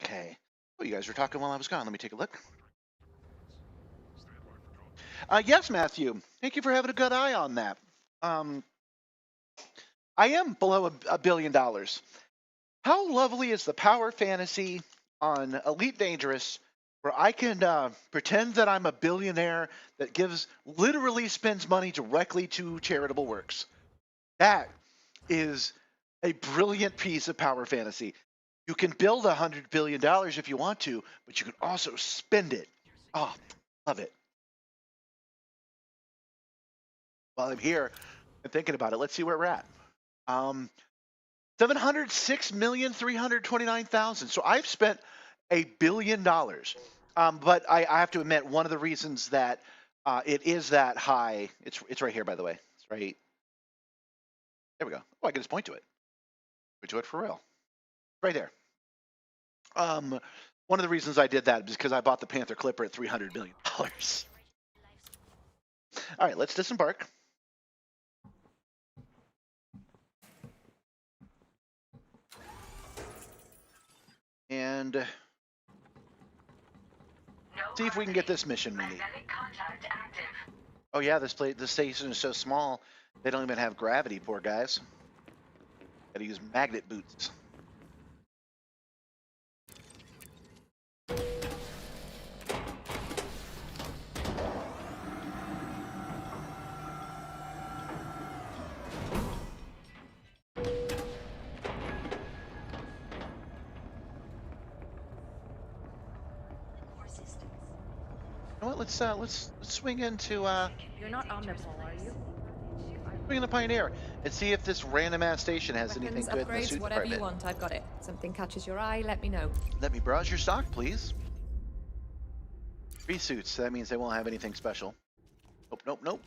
Speaker 1: Okay. Oh, you guys were talking while I was gone. Let me take a look. Yes, Matthew. Thank you for having a good eye on that. I am below $1 billion. How lovely is the power fantasy on Elite Dangerous where I can pretend that I'm a billionaire that literally spends money directly to charitable works? That is a brilliant piece of power fantasy. You can build $100 billion if you want to, but you can also spend it. Oh, love it. While I'm here and thinking about it, let's see where we're at. 706,329,000. So I've spent $1 billion. But I have to admit, one of the reasons that it is that high, it's right here, by the way. It's right. There we go. Oh, I can just point to it. Point to it for real. Right there. One of the reasons I did that is because I bought the Panther Clipper at $300 million. All right, let's disembark. And see if we can get this mission we need. Oh yeah, this station is so small, they don't even have gravity, poor guys. Gotta use magnet boots. You know what? Let's swing into
Speaker 5: You're not on Nepal, are you?
Speaker 1: swing in the Pioneer and see if this random ass station has anything
Speaker 5: Weapons,
Speaker 1: good in the
Speaker 5: upgrades,
Speaker 1: suit
Speaker 5: whatever you
Speaker 1: department.
Speaker 5: want, I've got it. Something catches your eye, let me know.
Speaker 1: Let me browse your stock, please. 3 suits. That means they won't have anything special. Nope, nope, nope.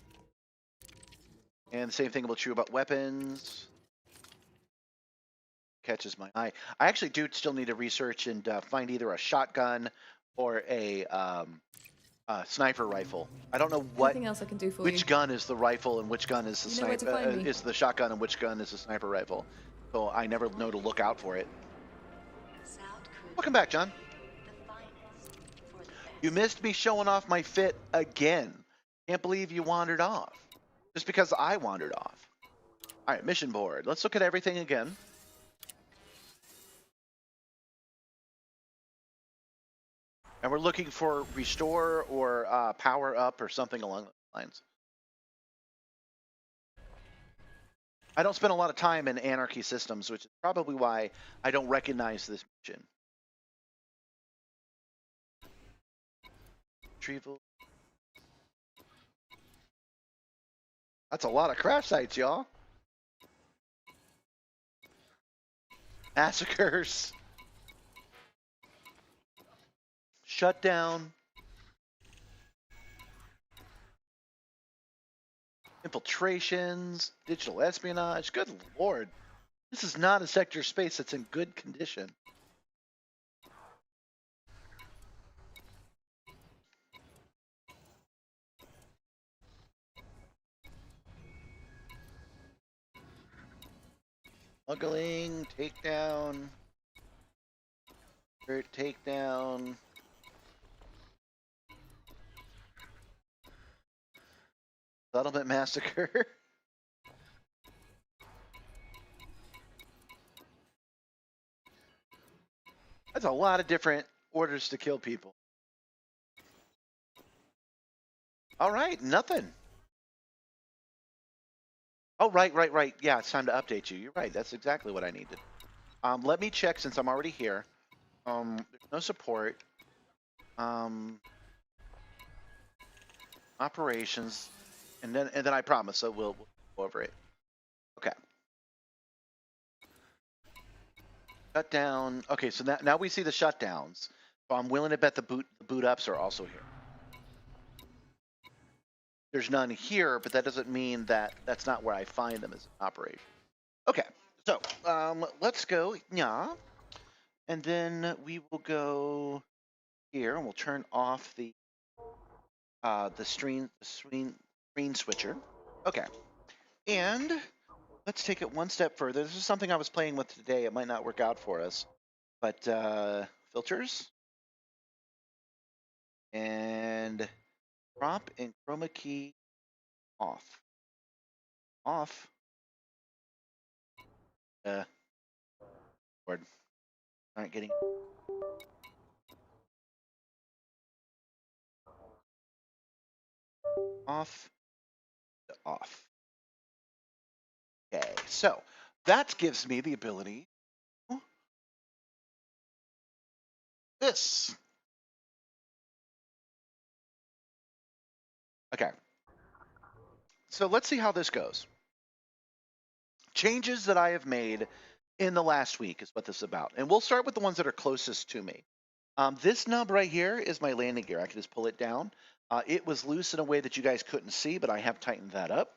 Speaker 1: And the same thing will be true about weapons. Catches my eye. I actually do still need to research and find either a shotgun or a sniper rifle. I don't know
Speaker 5: Anything else I can do for
Speaker 1: which
Speaker 5: you?
Speaker 1: gun is the rifle and which gun is the
Speaker 5: You know where to find me.
Speaker 1: is the shotgun and which gun is the sniper rifle. So I never know to look out for it. Welcome back, John. You missed me showing off my fit again. Can't believe you wandered off. Just because I wandered off. All right, mission board. Let's look at everything again. And we're looking for restore or power up or something along those lines. I don't spend a lot of time in Anarchy systems, which is probably why I don't recognize this mission. Retrieval. That's a lot of crash sites, y'all. Massacres. Shutdown. Infiltrations. Digital espionage. Good lord. This is not a sector space that's in good condition. Smuggling, takedown, takedown. Settlement massacre. That's a lot of different orders to kill people. All right, nothing. Oh, right. Yeah, it's time to update you. You're right. That's exactly what I needed. Let me check since I'm already here. There's no support. Operations, and then I promise so we'll go over it. Okay. Shut down. Okay, so now we see the shutdowns. So I'm willing to bet the boot ups are also here. There's none here, but that doesn't mean that that's not where I find them as an operation. Okay, so let's go, yeah, and then we will go here, and we'll turn off the screen switcher. Okay, and let's take it one step further. This is something I was playing with today. It might not work out for us, but filters and crop and chroma key off. Off. Word. Aren't getting. Off. Off. Okay, so that gives me the ability. This. Okay. So let's see how this goes. Changes that I have made in the last week is what this is about. And we'll start with the ones that are closest to me. This nub right here is my landing gear. I can just pull it down. It was loose in a way that you guys couldn't see, but I have tightened that up.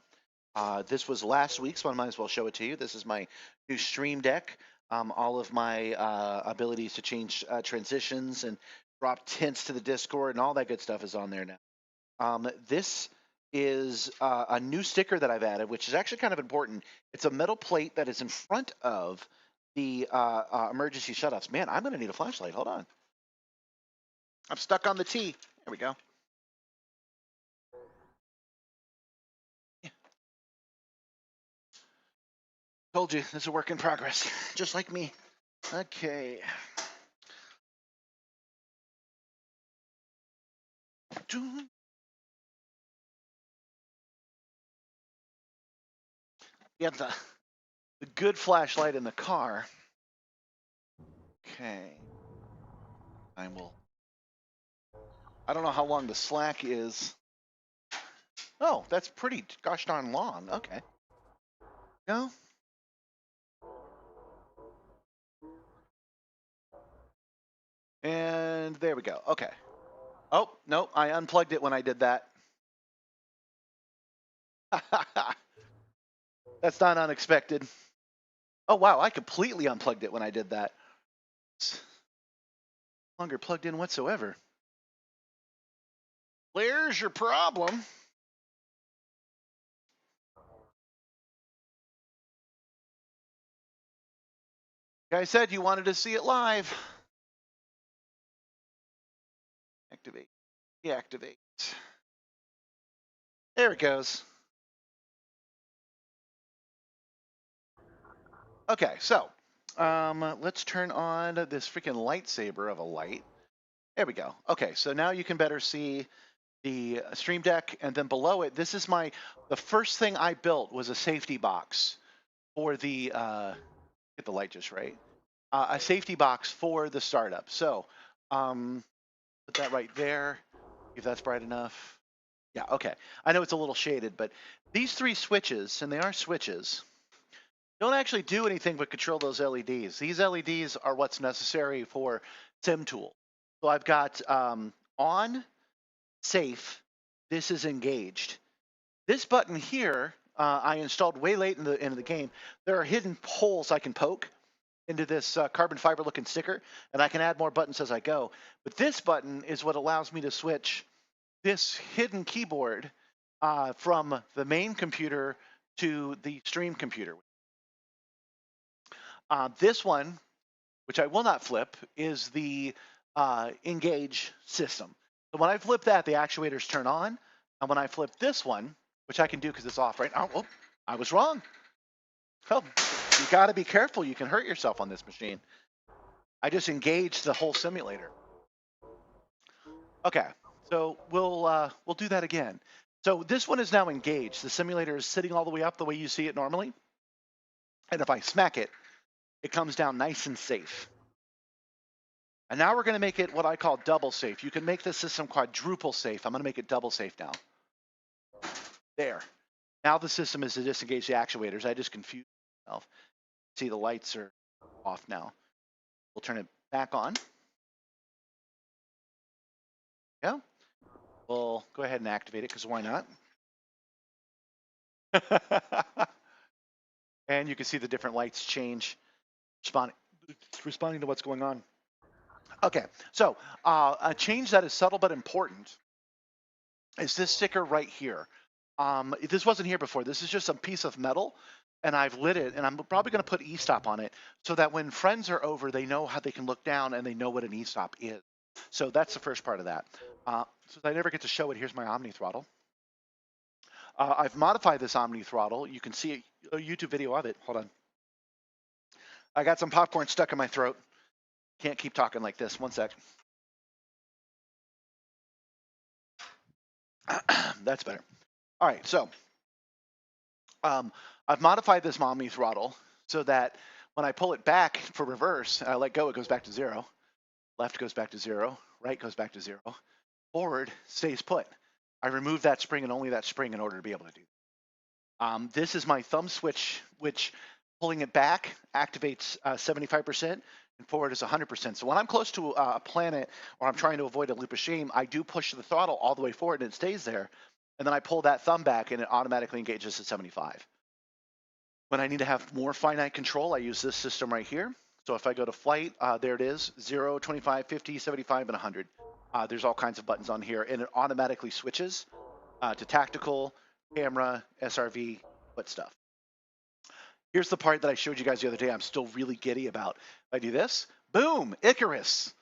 Speaker 1: This was last week, so I might as well show it to you. This is my new stream deck. All of my abilities to change transitions and drop tints to the Discord and all that good stuff is on there now. This is a new sticker that I've added, which is actually kind of important. It's a metal plate that is in front of the emergency shutoffs. Man, I'm going to need a flashlight. Hold on. I'm stuck on the T. There we go. Yeah. Told you, this is a work in progress, just like me. Okay. You have the good flashlight in the car. Okay. I don't know how long the slack is. Oh, that's pretty gosh darn long. Okay. No? And there we go. Okay. Oh, no, I unplugged it when I did that. That's not unexpected. Oh, wow, I completely unplugged it when I did that. It's no longer plugged in whatsoever. Where's your problem? You guys said you wanted to see it live. Activate. Deactivate. There it goes. Okay, so let's turn on this freaking lightsaber of a light. There we go. Okay, so now you can better see the stream deck, and then below it, this is the first thing I built was a safety box for the get the light just right. A safety box for the startup. So put that right there, if that's bright enough. Yeah, okay. I know it's a little shaded, but these three switches, and they are switches, don't actually do anything but control those LEDs. These LEDs are what's necessary for SimTool. So I've got on, safe, this is engaged. This button here, I installed way late into the game. There are hidden holes I can poke into this carbon fiber looking sticker, and I can add more buttons as I go. But this button is what allows me to switch this hidden keyboard from the main computer to the stream computer. This one, which I will not flip, is the engage system. So when I flip that, the actuators turn on. And when I flip this one, which I can do because it's off, right? Oh, I was wrong. Oh, you got to be careful. You can hurt yourself on this machine. I just engaged the whole simulator. Okay, so we'll do that again. So this one is now engaged. The simulator is sitting all the way up the way you see it normally. And if I smack it, it comes down nice and safe. And now we're going to make it what I call double safe. You can make the system quadruple safe. I'm going to make it double safe now. There. Now the system is to disengage the actuators. I just confused myself. See, the lights are off now. We'll turn it back on. Yeah. We'll go ahead and activate it because why not? And you can see the different lights change, responding to what's going on. Okay, so a change that is subtle but important is this sticker right here. This wasn't here before. This is just a piece of metal, and I've lit it, and I'm probably going to put e-stop on it so that when friends are over, they know how they can look down and they know what an e-stop is. So that's the first part of that. Since I never get to show it, here's my Omni throttle. I've modified this Omni throttle. You can see a YouTube video of it. Hold on. I got some popcorn stuck in my throat. Can't keep talking like this. One sec. That's better. All right, so I've modified this Omni throttle so that when I pull it back for reverse and I let go, it goes back to 0. Left goes back to 0. Right goes back to 0. Forward stays put. I remove that spring and only that spring in order to be able to do that. This is my thumb switch, which pulling it back activates 75% and forward is 100%. So when I'm close to a planet or I'm trying to avoid a loop of shame, I do push the throttle all the way forward and it stays there. And then I pull that thumb back and it automatically engages at 75. When I need to have more finite control, I use this system right here. So if I go to flight, there it is, 0, 25, 50, 75, and 100. There's all kinds of buttons on here, and it automatically switches to tactical, camera, SRV, foot stuff. Here's the part that I showed you guys the other day I'm still really giddy about. If I do this, boom, Icarus.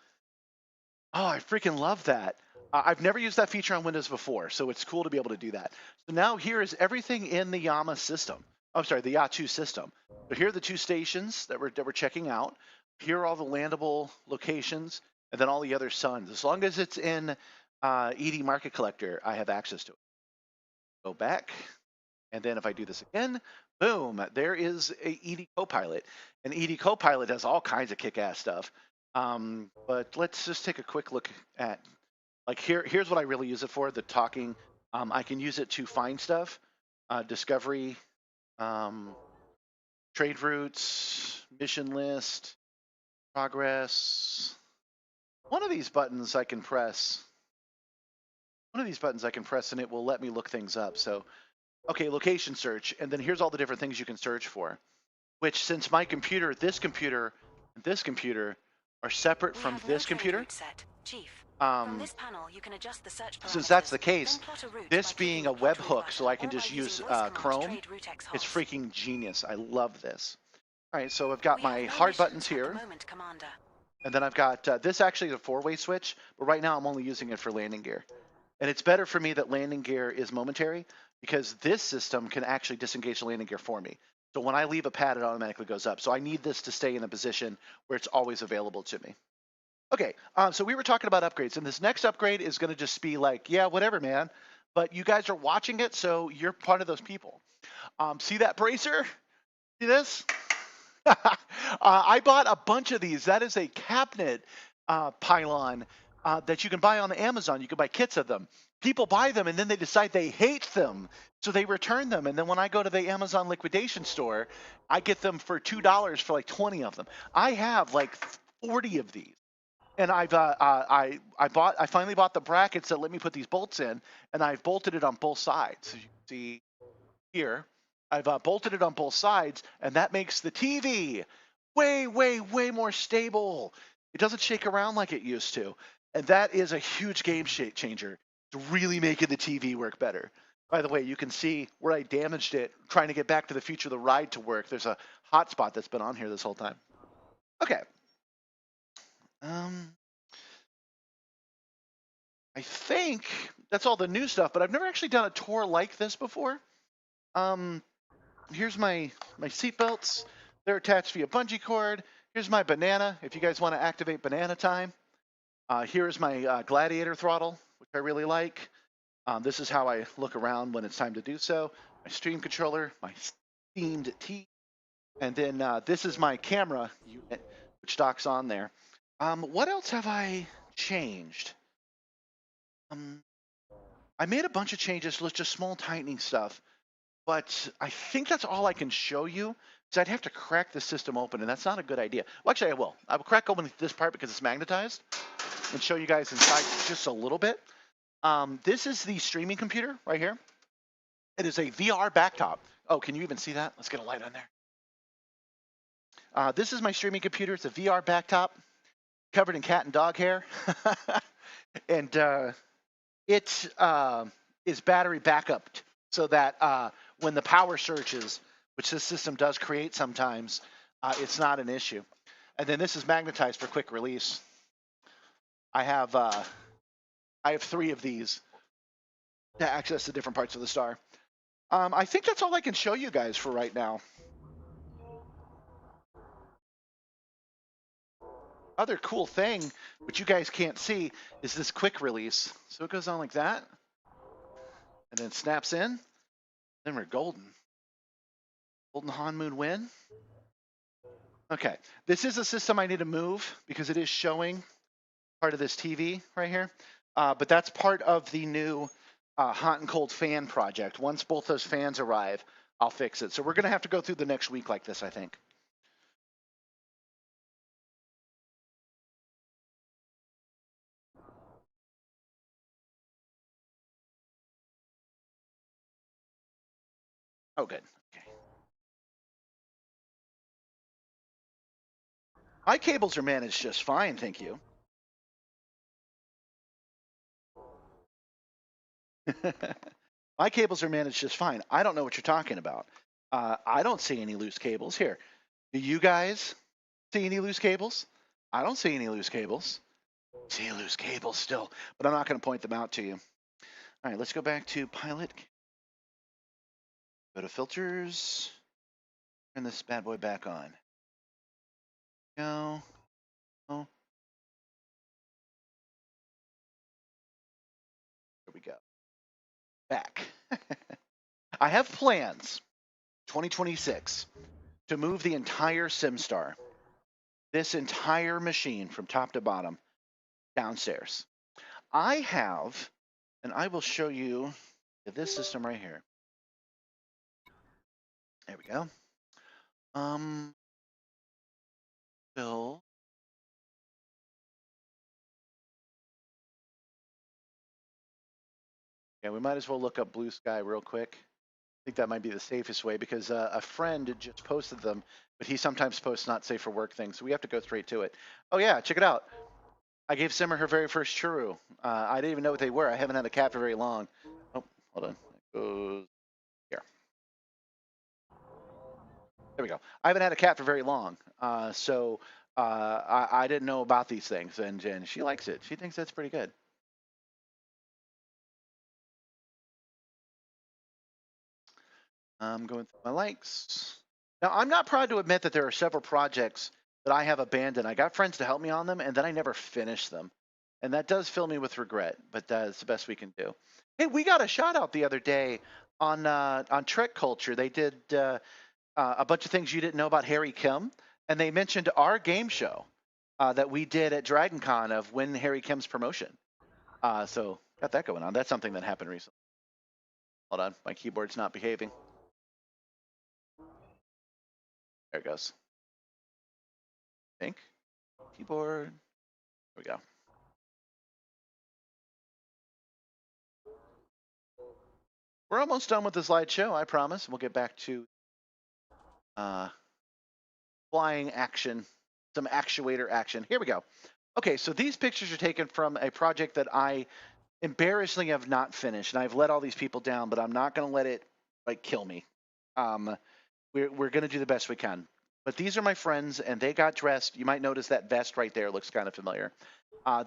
Speaker 1: Oh, I freaking love that. I've never used that feature on Windows before, so it's cool to be able to do that. So now here is everything in the Yama system. I'm sorry, the Yachu system. So here are the 2 stations that we're checking out. Here are all the landable locations, and then all the other suns. As long as it's in ED Market Collector, I have access to it. Go back, and then if I do this again, boom, there is a ED Copilot. And ED Copilot does all kinds of kick-ass stuff. But let's just take a quick look at, like here's what I really use it for, the talking. I can use it to find stuff, discovery, trade routes, mission list, progress. One of these buttons I can press. And it will let me look things up. So, okay, location search. And then here's all the different things you can search for, which since my computer, this computer, and this computer are separate from this computer.
Speaker 2: From this panel, you can adjust the search
Speaker 1: Since that's the
Speaker 2: parameters,
Speaker 1: case,
Speaker 2: then plot a route
Speaker 1: this
Speaker 2: by
Speaker 1: being
Speaker 2: clicking
Speaker 1: a
Speaker 2: the plot
Speaker 1: webhook,
Speaker 2: route
Speaker 1: so I can
Speaker 2: button,
Speaker 1: just
Speaker 2: or by
Speaker 1: use
Speaker 2: using voice command
Speaker 1: Chrome,
Speaker 2: trade route X
Speaker 1: it's
Speaker 2: host.
Speaker 1: freaking genius. I love this. All right, so I've got
Speaker 2: We
Speaker 1: my
Speaker 2: have no
Speaker 1: hard
Speaker 2: missions
Speaker 1: buttons
Speaker 2: at the
Speaker 1: here,
Speaker 2: moment, Commander.
Speaker 1: and then I've got this actually is a 4-way switch, but right now I'm only using it for landing gear. And it's better for me that landing gear is momentary because this system can actually disengage the landing gear for me. So when I leave a pad, it automatically goes up. So I need this to stay in a position where it's always available to me. Okay, so we were talking about upgrades, and this next upgrade is going to just be like, yeah, whatever, man. But you guys are watching it, so you're part of those people. See that bracer? See this? I bought a bunch of these. That is a cabinet pylon that you can buy on Amazon. You can buy kits of them. People buy them, and then they decide they hate them, so they return them. And then when I go to the Amazon liquidation store, I get them for $2 for like 20 of them. I have like 40 of these. And I finally bought the brackets that let me put these bolts in, and I've bolted it on both sides. As you can see here, I've bolted it on both sides, and that makes the TV way, way, way more stable. It doesn't shake around like it used to, and that is a huge game changer to really making the TV work better. By the way, you can see where I damaged it trying to get Back to the Future the ride to work. There's a hotspot that's been on here this whole time. Okay. I think that's all the new stuff, but I've never actually done a tour like this before. Here's my seat belts. They're attached via bungee cord. Here's my banana, if you guys want to activate banana time. Here's my gladiator throttle, which I really like. This is how I look around when it's time to do so. My stream controller, my steamed tea, and then this is my camera unit, which docks on there. What else have I changed? I made a bunch of changes, just small tightening stuff. But I think that's all I can show you. So I'd have to crack the system open, and that's not a good idea. Well, actually, I will. I will crack open this part because it's magnetized and show you guys inside just a little bit. This is the streaming computer right here. It is a VR backtop. Oh, can you even see that? Let's get a light on there. This is my streaming computer. It's a VR backtop covered in cat and dog hair. And it is battery backup so that when the power surges, which this system does create sometimes, it's not an issue. And then this is magnetized for quick release. I have 3 of these to access the different parts of the star. I think that's all I can show you guys for right now. Other cool thing, which you guys can't see, is this quick release. So it goes on like that, and then snaps in. Then we're golden. Golden Hanmoon win. Okay, this is a system I need to move because it is showing part of this TV right here. But that's part of the new hot and cold fan project. Once both those fans arrive, I'll fix it. So we're going to have to go through the next week like this, I think. Oh, good. Okay. My cables are managed just fine, thank you. My cables are managed just fine. I don't know what you're talking about. I don't see any loose cables here. Do you guys see any loose cables? I don't see any loose cables. See loose cables still, but I'm not going to point them out to you. All right, let's go back to pilot. Go to filters. Turn this bad boy back on. Go. Oh. There we go. Back. I have plans, 2026, to move the entire Simstarr, this entire machine from top to bottom, downstairs. I have, and I will show you this system right here. There we go. Bill. Yeah, we might as well look up Blue Sky real quick. I think that might be the safest way because a friend just posted them, but he sometimes posts not safe for work things, so we have to go straight to it. Oh yeah, check it out. I gave Simmer her very first churro. I didn't even know what they were. I haven't had a cat for very long. Oh, hold on. It goes here. There we go. I haven't had a cat for very long, so I didn't know about these things, and she likes it. She thinks that's pretty good. I'm going through my likes. Now, I'm not proud to admit that there are several projects that I have abandoned. I got friends to help me on them, and then I never finished them. And that does fill me with regret, but that's the best we can do. Hey, we got a shout out the other day on Trek Culture. They did a bunch of things you didn't know about Harry Kim, and they mentioned our game show that we did at DragonCon of Win Harry Kim's promotion. So got that going on. That's something that happened recently. Hold on, my keyboard's not behaving. There it goes. I think. Keyboard. There we go. We're almost done with the slideshow, I promise. We'll get back to flying action, some actuator action. Here we go. Okay, so these pictures are taken from a project that I embarrassingly have not finished, and I've let all these people down, but I'm not going to let it like kill me. We're going to do the best we can. But these are my friends, and they got dressed. You might notice that vest right there looks kind of familiar.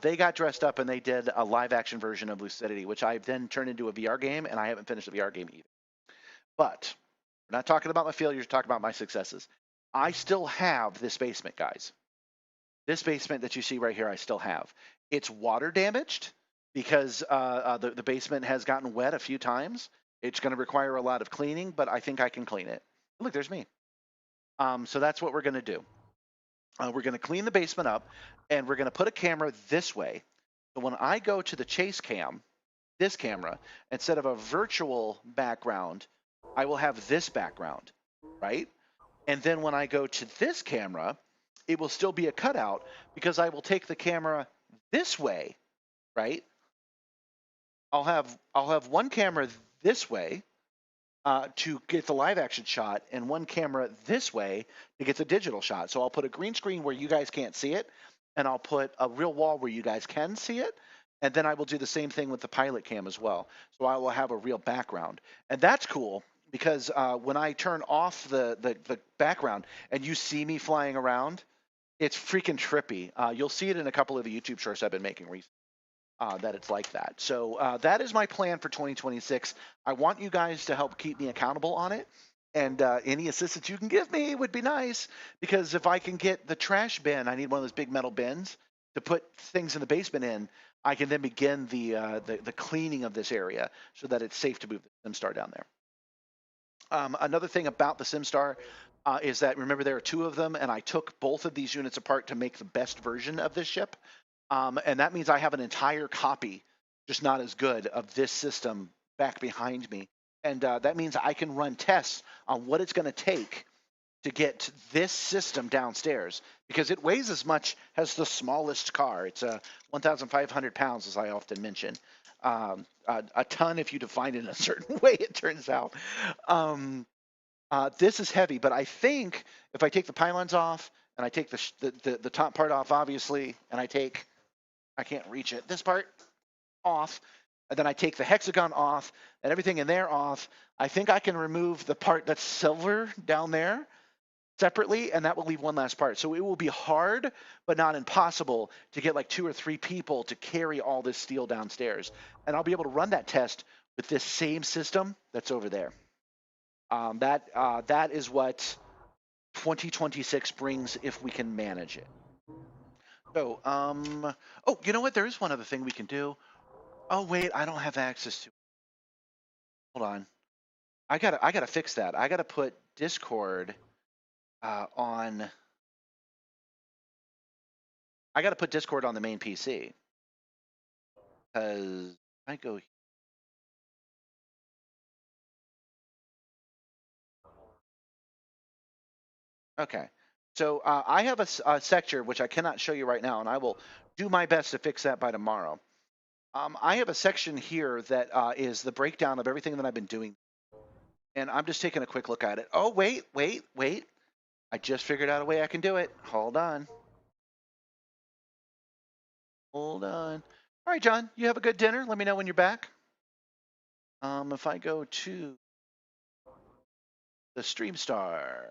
Speaker 1: They got dressed up, and they did a live-action version of Lucidity, which I've then turned into a VR game, and I haven't finished the VR game either. But we're not talking about my failures, we're talking about my successes. I still have this basement, guys. This basement that you see right here, I still have. It's water damaged because the basement has gotten wet a few times. It's going to require a lot of cleaning, but I think I can clean it. Look, there's me. So that's what we're going to do. We're going to clean the basement up, and we're going to put a camera this way. So when I go to the chase cam, this camera, instead of a virtual background I will have this background, right? And then when I go to this camera, it will still be a cutout because I will take the camera this way, right? I'll have one camera this way to get the live action shot and one camera this way to get the digital shot. So I'll put a green screen where you guys can't see it, and I'll put a real wall where you guys can see it. And then I will do the same thing with the pilot cam as well. So I will have a real background. And that's cool because when I turn off the background and you see me flying around, it's freaking trippy. You'll see it in a couple of the YouTube shorts I've been making recently. That it's like that. So that is my plan for 2026. I want you guys to help keep me accountable on it. And any assistance you can give me would be nice, because if I can get the trash bin, I need one of those big metal bins to put things in the basement in. I can then begin the cleaning of this area so that it's safe to move the Simstarr down there. Another thing about the Simstarr is that, remember, there are two of them, and I took both of these units apart to make the best version of this ship. And that means I have an entire copy, just not as good, of this system back behind me. And that means I can run tests on what it's going to take to get this system downstairs, because it weighs as much as the smallest car. It's 1,500 pounds, as I often mention. A ton if you define it in a certain way, it turns out. This is heavy, but I think if I take the pylons off, and I take the top part off, obviously, and I can't reach it, this part off, and then I take the hexagon off and everything in there off, I think I can remove the part that's silver down there separately, and that will leave one last part. So it will be hard, but not impossible, to get like 2 or 3 people to carry all this steel downstairs. And I'll be able to run that test with this same system that's over there. That is what 2026 brings if we can manage it. So, oh, you know what? There is one other thing we can do. Oh, wait, I don't have access to it. Hold on. I gotta fix that. I gotta put Discord on. I gotta put Discord on the main PC. Because I go. Okay. So I have a sector which I cannot show you right now, and I will do my best to fix that by tomorrow. I have a section here that is the breakdown of everything that I've been doing. And I'm just taking a quick look at it. Oh, wait. I just figured out a way I can do it. Hold on. All right, John, you have a good dinner. Let me know when you're back. If I go to the Simstarr.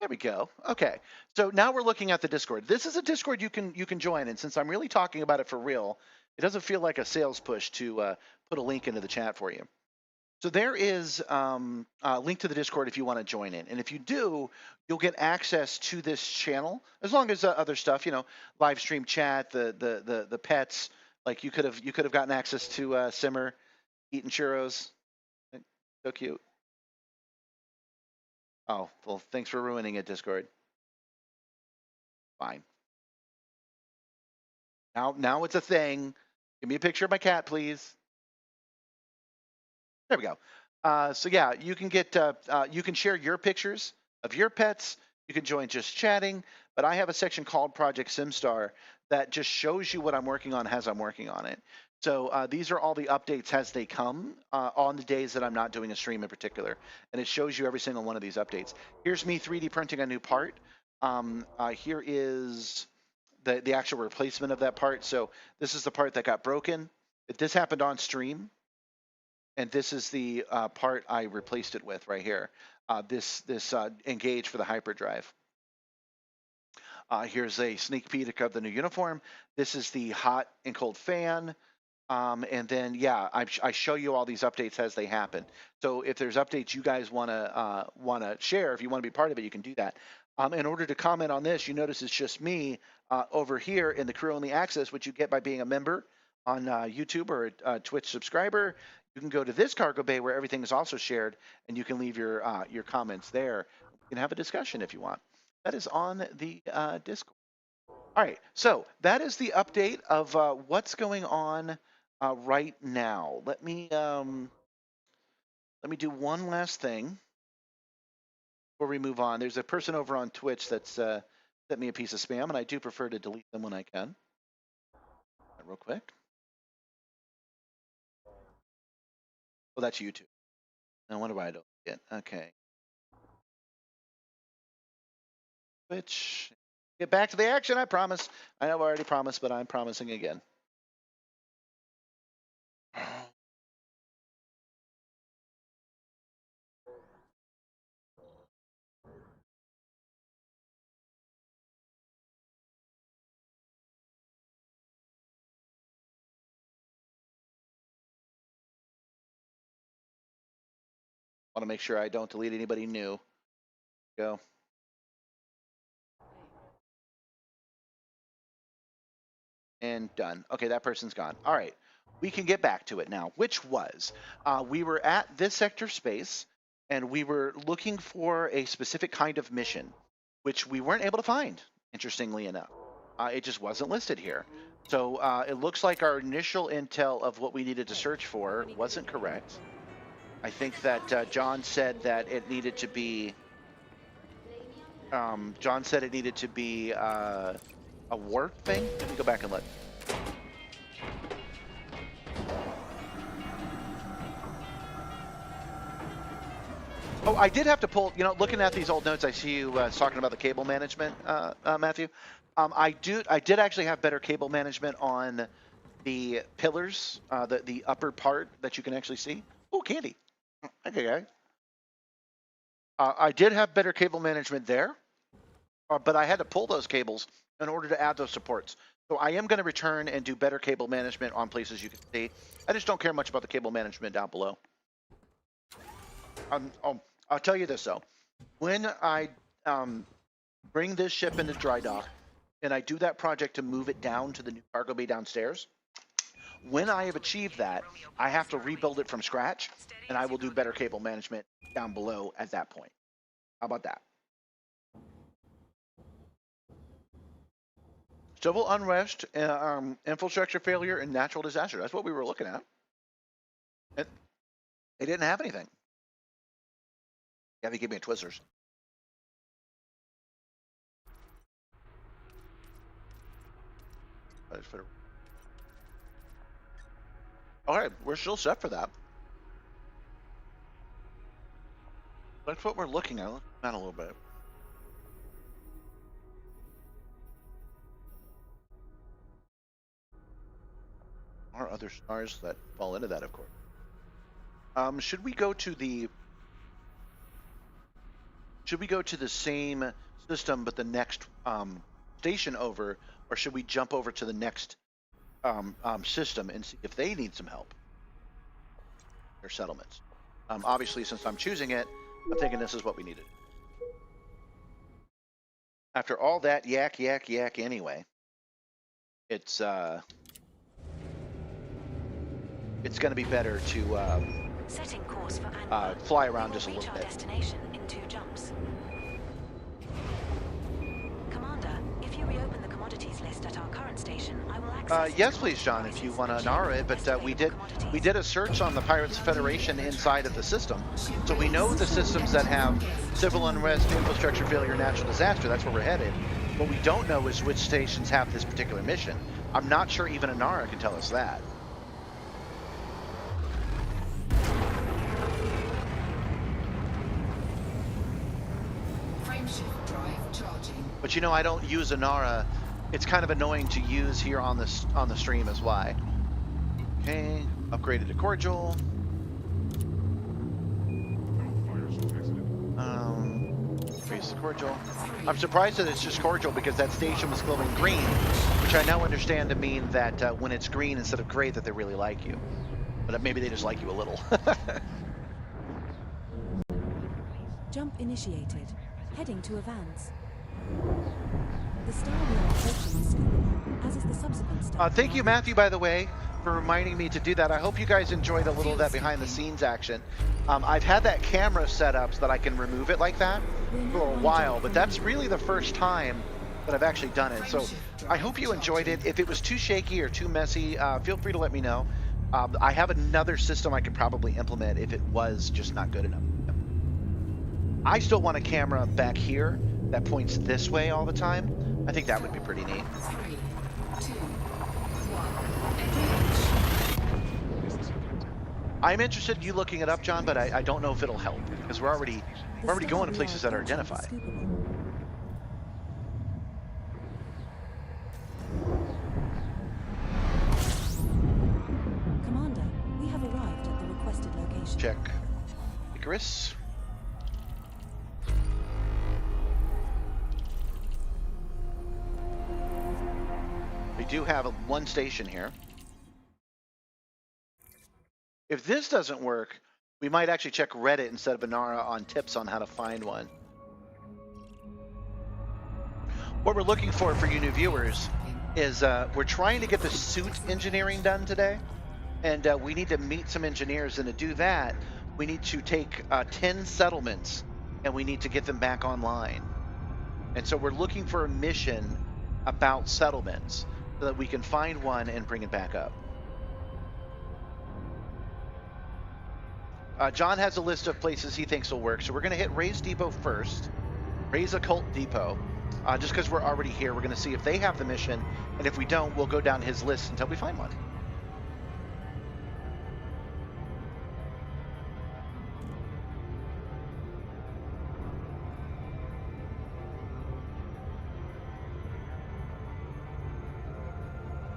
Speaker 1: There we go. Okay, so now we're looking at the Discord. This is a Discord you can join, and since I'm really talking about it for real, it doesn't feel like a sales push to put a link into the chat for you. So there is a link to the Discord if you want to join in, and if you do, you'll get access to this channel as long as other stuff, live stream chat, the pets. Like you could have gotten access to Simmer eating churros. So cute. Oh, well, thanks for ruining it, Discord. Fine. Now it's a thing. Give me a picture of my cat, please. There we go. So yeah, you can get you can share your pictures of your pets. You can join just chatting. But I have a section called Project Simstarr that just shows you what I'm working on as I'm working on it. So these are all the updates as they come on the days that I'm not doing a stream in particular. And it shows you every single one of these updates. Here's me 3D printing a new part. Here is the actual replacement of that part. So this is the part that got broken. This happened on stream. And this is the part I replaced it with right here. This engage for the hyperdrive. Here's a sneak peek of the new uniform. This is the hot and cold fan. And then, yeah, I show you all these updates as they happen. So if there's updates you guys wanna share, if you wanna be part of it, you can do that. In order to comment on this, you notice it's just me over here in the crew only access, which you get by being a member on YouTube or a Twitch subscriber. You can go to this cargo bay where everything is also shared, and you can leave your comments there. You can have a discussion if you want. That is on the Discord. All right, so that is the update of what's going on right now. Let me do one last thing before we move on. There's a person over on Twitch that's sent me a piece of spam, and I do prefer to delete them when I can. Real quick. Oh, that's YouTube. No wonder why I don't get. Okay. Twitch. Get back to the action, I promise. I know I already promised, but I'm promising again. Want to make sure I don't delete anybody new. Go. And done. Okay, that person's gone. All right, we can get back to it now, which was we were at this sector space and we were looking for a specific kind of mission, which we weren't able to find, interestingly enough. It just wasn't listed here. So it looks like our initial intel of what we needed to search for wasn't correct. I think that John said that it needed to be a warp thing. Let me go back and look. Oh, I did have to pull, looking at these old notes, I see you talking about the cable management, Matthew. I did actually have better cable management on the pillars, the upper part that you can actually see. Oh, candy. Okay, guys. I did have better cable management there, but I had to pull those cables in order to add those supports. So I am going to return and do better cable management on places you can see. I just don't care much about the cable management down below. I'll tell you this though. When I bring this ship into dry dock and I do that project to move it down to the new cargo bay downstairs, when I have achieved that, I have to rebuild it from scratch, and I will do better cable management down below at that point. How about that? Civil unrest, infrastructure failure, and natural disaster. That's what we were looking at. They didn't have anything. Yeah, they gave me a Twizzlers. All right, we're still set for that. That's what we're looking at. Let's down a little bit. Or other stars that fall into that, of course. Should we go to the same system but the next station over, or should we jump over to the next system and see if they need some help? Their settlements. Obviously, since I'm choosing it, I'm thinking this is what we needed. After all that yak anyway, it's going to be better to
Speaker 2: Setting course for
Speaker 1: fly around just a little bit.
Speaker 2: Destination in 2 jumps. Commander, if you reopen the commodities list at our current station, I will access.
Speaker 1: Yes, please, John, if you want to Nara it, but we did a search on the Pirates Federation inside of the system, so we know the systems that have civil unrest, infrastructure failure, natural disaster. That's where we're headed. What we don't know is which stations have this particular mission. I'm not sure even Anara can tell us that.
Speaker 3: Frameshift drive charging.
Speaker 1: But I don't use Anara. It's kind of annoying to use here on the stream is why. Okay, upgraded to cordial. Increase the cordial. I'm surprised that it's just cordial because that station was glowing green, which I now understand to mean that when it's green instead of gray that they really like you. But maybe they just like you a little.
Speaker 2: Jump initiated. Heading to Avance. The star we are approaching is scoopable, as is the subsequent star.
Speaker 1: Thank you, Matthew, by the way, for reminding me to do that. I hope you guys enjoyed a little of that behind the scenes action. I've had that camera set up so that I can remove it like that for a while, but that's really the first time but I've actually done it. So I hope you enjoyed it. If it was too shaky or too messy, feel free to let me know. I have another system I could probably implement if it was just not good enough. I still want a camera back here that points this way all the time. I think that would be pretty neat.
Speaker 3: 3, 2, 1, engage.
Speaker 4: Is this your captain?
Speaker 1: I'm interested in you looking it up, John, but I don't know if it'll help because we're already going to places that are identified.
Speaker 2: Commander, we have arrived at the requested location.
Speaker 1: Check. Icarus. We do have one station here. If this doesn't work, we might actually check Reddit instead of Inara on tips on how to find one. What we're looking for you new viewers is we're trying to get the suit engineering done today, and we need to meet some engineers, and to do that we need to take 10 settlements and we need to get them back online. And so we're looking for a mission about settlements so that we can find one and bring it back up. John has a list of places he thinks will work, so we're going to hit Ray's Depot first. Ray's Occult Depot. Just because we're already here, we're going to see if they have the mission, and if we don't, we'll go down his list until we find one.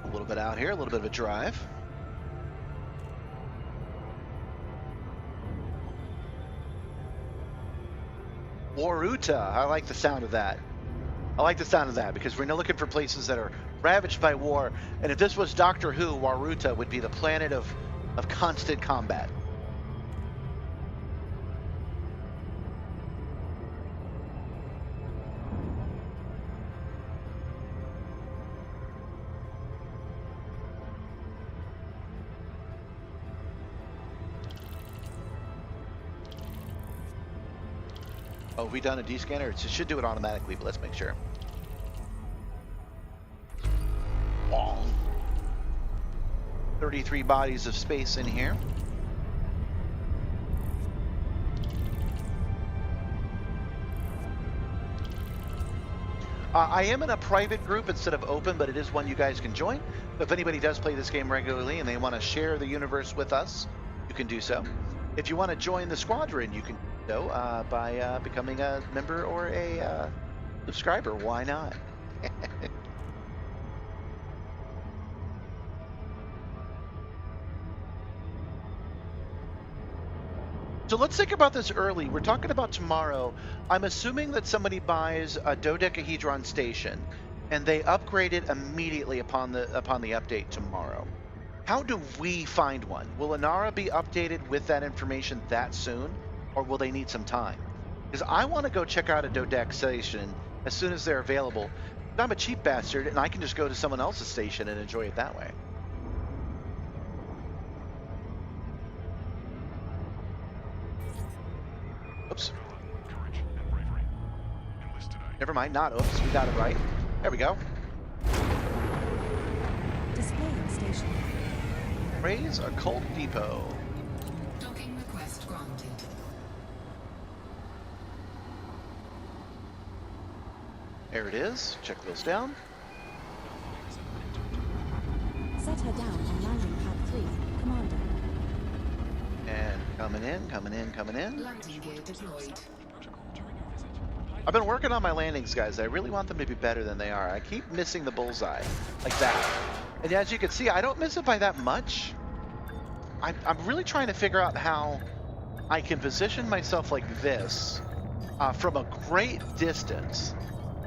Speaker 1: A little bit out here, a little bit of a drive. Waruta, I like the sound of that. I like the sound of that because we're now looking for places that are ravaged by war. And if this was Doctor Who, Waruta would be the planet of constant combat. Oh, have we done a D-scanner? It should do it automatically, but let's make sure. Oh. 33 bodies of space in here. I am in a private group instead of open, but it is one you guys can join. If anybody does play this game regularly and they want to share the universe with us, you can do so. If you want to join the squadron, you can do so by becoming a member or a subscriber. Why not? So let's think about this early. We're talking about tomorrow. I'm assuming that somebody buys a dodecahedron station and they upgrade it immediately upon the update tomorrow. How do we find one? Will Inara be updated with that information that soon, or will they need some time? Because I want to go check out a dodec station as soon as they're available. I'm a cheap bastard and I can just go to someone else's station and enjoy it that way. Oops.
Speaker 4: Courage and bravery. Enlist today.
Speaker 1: Never mind, not oops, we got it right. There we go.
Speaker 2: Displaying station.
Speaker 1: Ray's Occult Depot.
Speaker 3: Docking request granted.
Speaker 1: There it is. Check those down.
Speaker 2: Set her down on landing pad 3, Commander.
Speaker 1: And coming in, coming in, coming in.
Speaker 3: Landing gear deployed.
Speaker 1: I've been working on my landings, guys. I really want them to be better than they are. I keep missing the bullseye, like that. And as you can see, I don't miss it by that much. I'm really trying to figure out how I can position myself like this from a great distance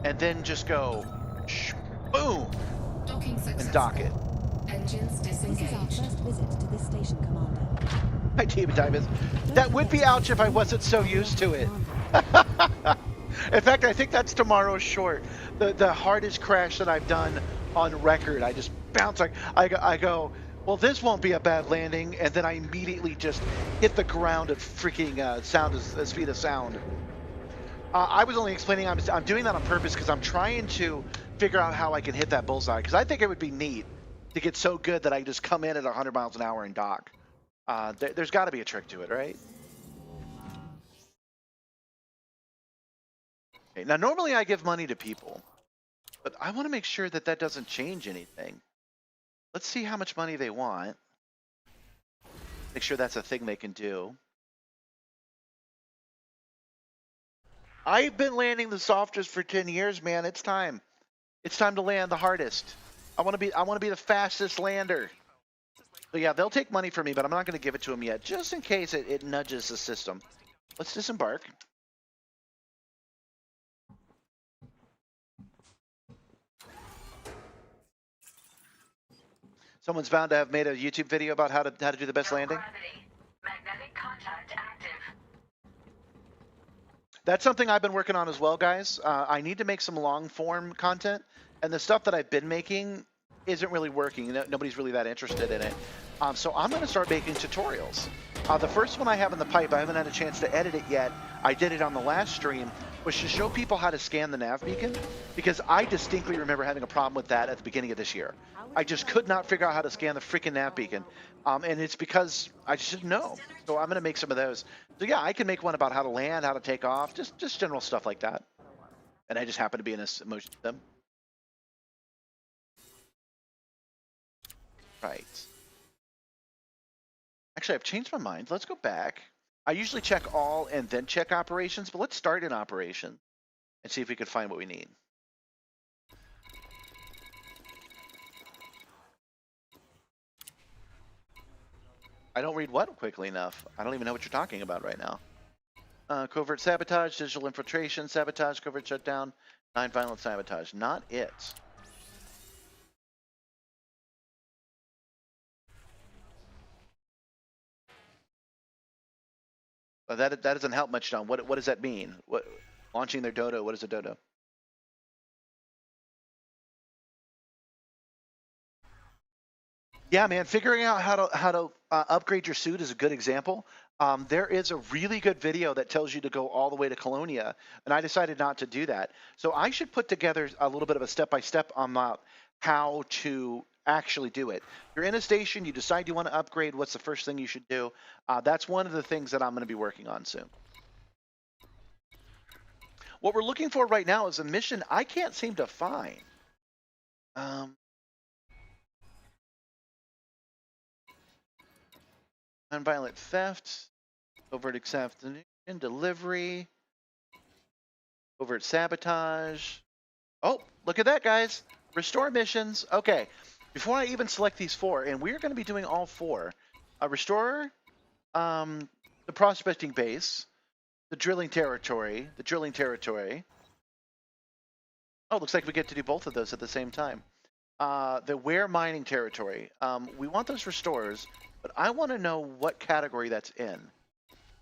Speaker 1: and then just go boom
Speaker 3: Docking successful.
Speaker 1: and dock it.
Speaker 3: Engines
Speaker 2: This is our
Speaker 3: disengaged.
Speaker 2: first visit to this station, Commander.
Speaker 1: Hi, David Diamond. That would be ouch if I wasn't so used to it. In fact, I think that's tomorrow's short. The hardest crash that I've done on record. I just bounce like I go, well, this won't be a bad landing, and then I immediately just hit the ground at freaking sound as speed of sound. I was only explaining I'm doing that on purpose because I'm trying to figure out how I can hit that bullseye. Because I think it would be neat to get so good that I just come in at 100 miles an hour and dock. There's got to be a trick to it, right? Okay, now, normally I give money to people, but I want to make sure that that doesn't change anything. Let's see how much money they want. Make sure that's a thing they can do. I've been landing the softest for 10 years, man. It's time. It's time to land the hardest. I want to be the fastest lander. So yeah, they'll take money from me, but I'm not going to give it to them yet, just in case it nudges the system. Let's disembark. Someone's bound to have made a YouTube video about how to do the best landing.
Speaker 6: Magnetic contact active.
Speaker 1: That's something I've been working on as well, guys. I need to make some long form content, and the stuff that I've been making isn't really working. Nobody's really that interested in it. So I'm going to start making tutorials. The first one I have in the pipe, I haven't had a chance to edit it yet. I did it on the last stream, was to show people how to scan the nav beacon, because I distinctly remember having a problem with that at the beginning of this year. I just could not figure out how to scan the freaking nav beacon, and it's because I just didn't know. So I'm going to make some of those. So yeah, I can make one about how to land, how to take off, just general stuff like that. And I just happen to be in this emotion with them. Right. Actually, I've changed my mind. Let's go back. I usually check all and then check operations, but let's start in operation and see if we can find what we need. I don't read what quickly enough. I don't even know what you're talking about right now. Covert sabotage, digital infiltration, sabotage, covert shutdown, non-violent sabotage. Not it. That doesn't help much, John. What does that mean? What launching their dodo? What is a dodo? Yeah, man. Figuring out how to upgrade your suit is a good example. There is a really good video that tells you to go all the way to Colonia, and I decided not to do that. So I should put together a little bit of a step-by-step on how to actually do it. You're in a station, you decide you want to upgrade, what's the first thing you should do? That's one of the things that I'm going to be working on soon. What we're looking for right now is a mission I can't seem to find. Nonviolent theft, overt acceptance, delivery, overt sabotage. Oh, look at that, guys. Restore missions. Okay, before I even select these 4, and we're going to be doing all 4. Restore the prospecting base, the drilling territory. Oh, looks like we get to do both of those at the same time. The where mining territory. We want those restores, but I want to know what category that's in.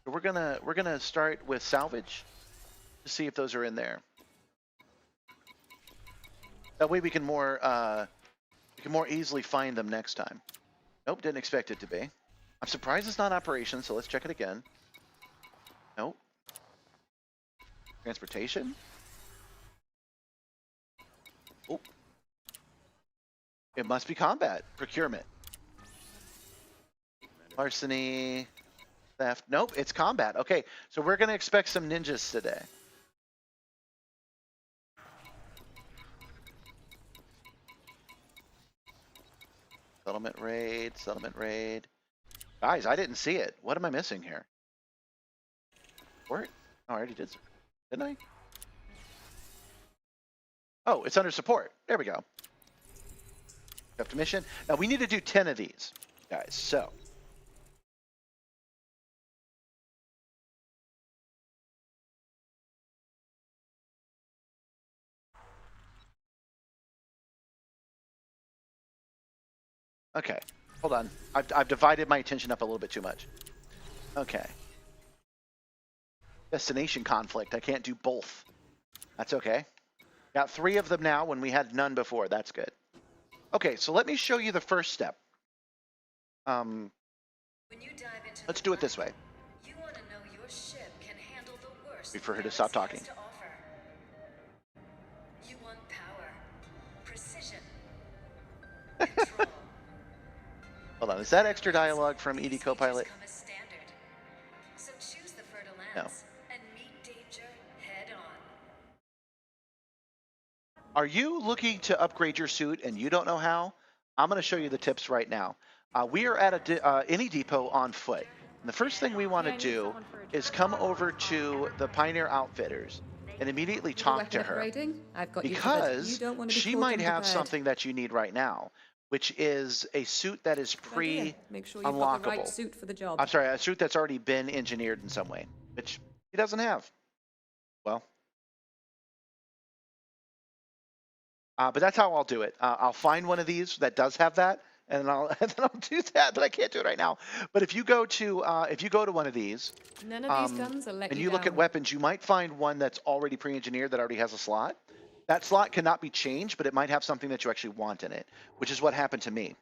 Speaker 1: So we're gonna start with salvage to see if those are in there. That way we can more easily find them next time. Nope, didn't expect it to be. I'm surprised it's not operations, so let's check it again. Nope. Transportation. Oh. It must be combat. Procurement. Larceny. Theft. Nope, it's combat. Okay, so we're going to expect some ninjas today. Settlement raid, settlement raid. Guys, I didn't see it. What am I missing here? Where? Oh, I already did. Didn't I? Oh, it's under support. There we go. Left mission. Now we need to do 10 of these, guys. So. Okay, hold on. I've divided my attention up a little bit too much. Okay. Destination conflict. I can't do both. That's okay. Got 3 of them now when we had none before. That's good. Okay, so let me show you the first step. Let's do it this way.
Speaker 7: You want to know your ship can handle the
Speaker 1: Wait for her to stop talking.
Speaker 6: You want power, precision, control.
Speaker 1: Hold on, is that extra dialogue from ED Copilot?
Speaker 6: Come as standard. So choose the fertile
Speaker 1: No.
Speaker 6: lands and meet danger head on.
Speaker 1: Are you looking to upgrade your suit and you don't know how? I'm going to show you the tips right now. We are at any depot on foot. And the first thing we want to do is come over to the Pioneer Outfitters and immediately talk to her,
Speaker 5: I've got you covered. You
Speaker 1: because
Speaker 5: don't want to be
Speaker 1: she
Speaker 5: caught
Speaker 1: might have
Speaker 5: unprepared.
Speaker 1: something that you need right now, which is a suit that is
Speaker 5: Good idea. Make sure you've got the right
Speaker 1: pre-unlockable.
Speaker 5: suit for the job.
Speaker 1: I'm sorry, a suit that's already been engineered in some way, which he doesn't have. Well, but that's how I'll do it. I'll find one of these that does have that, and then I'll do that. But I can't do it right now. But if you go to one of these,
Speaker 5: None of these guns will let
Speaker 1: and
Speaker 5: you
Speaker 1: you look at
Speaker 5: down.
Speaker 1: weapons, you might find one that's already pre-engineered that already has a slot. That slot cannot be changed, but it might have something that you actually want in it, which is what happened to me.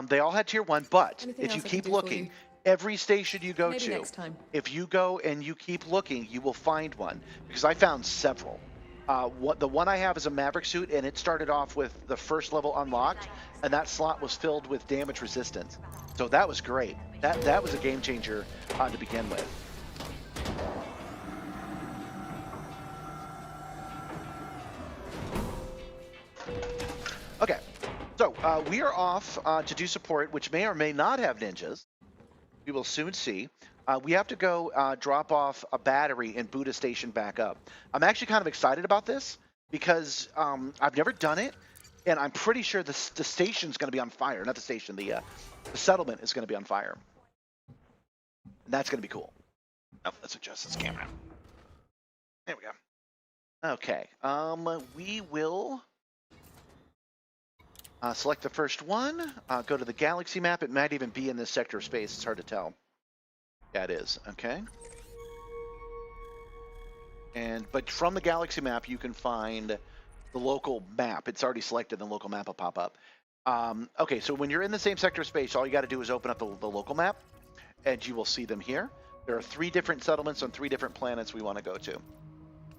Speaker 1: They all had tier 1, but
Speaker 5: Anything
Speaker 1: if you
Speaker 5: else I can
Speaker 1: keep
Speaker 5: do for
Speaker 1: looking,
Speaker 5: you?
Speaker 1: every station you go
Speaker 5: Maybe
Speaker 1: to,
Speaker 5: next time.
Speaker 1: if you go and you keep looking, you will find one, because I found several. The one I have is a Maverick suit, and it started off with the first level unlocked, and that slot was filled with damage resistance. So that was great. That was a game changer to begin with. Okay, so we are off to do support, which may or may not have ninjas. We will soon see. We have to go drop off a battery and boot a station back up. I'm actually kind of excited about this because I've never done it, and I'm pretty sure the station's going to be on fire. Not the station, the settlement is going to be on fire. And that's going to be cool. Oh, let's adjust this camera. There we go. Okay, we will select the first one, go to the galaxy map. It might even be in this sector of space. It's hard to tell. Yeah, it is. Okay. But from the galaxy map, you can find the local map. It's already selected, the local map will pop up. Okay, so when you're in the same sector of space, all you got to do is open up the local map, and you will see them here. There are 3 different settlements on 3 different planets we want to go to.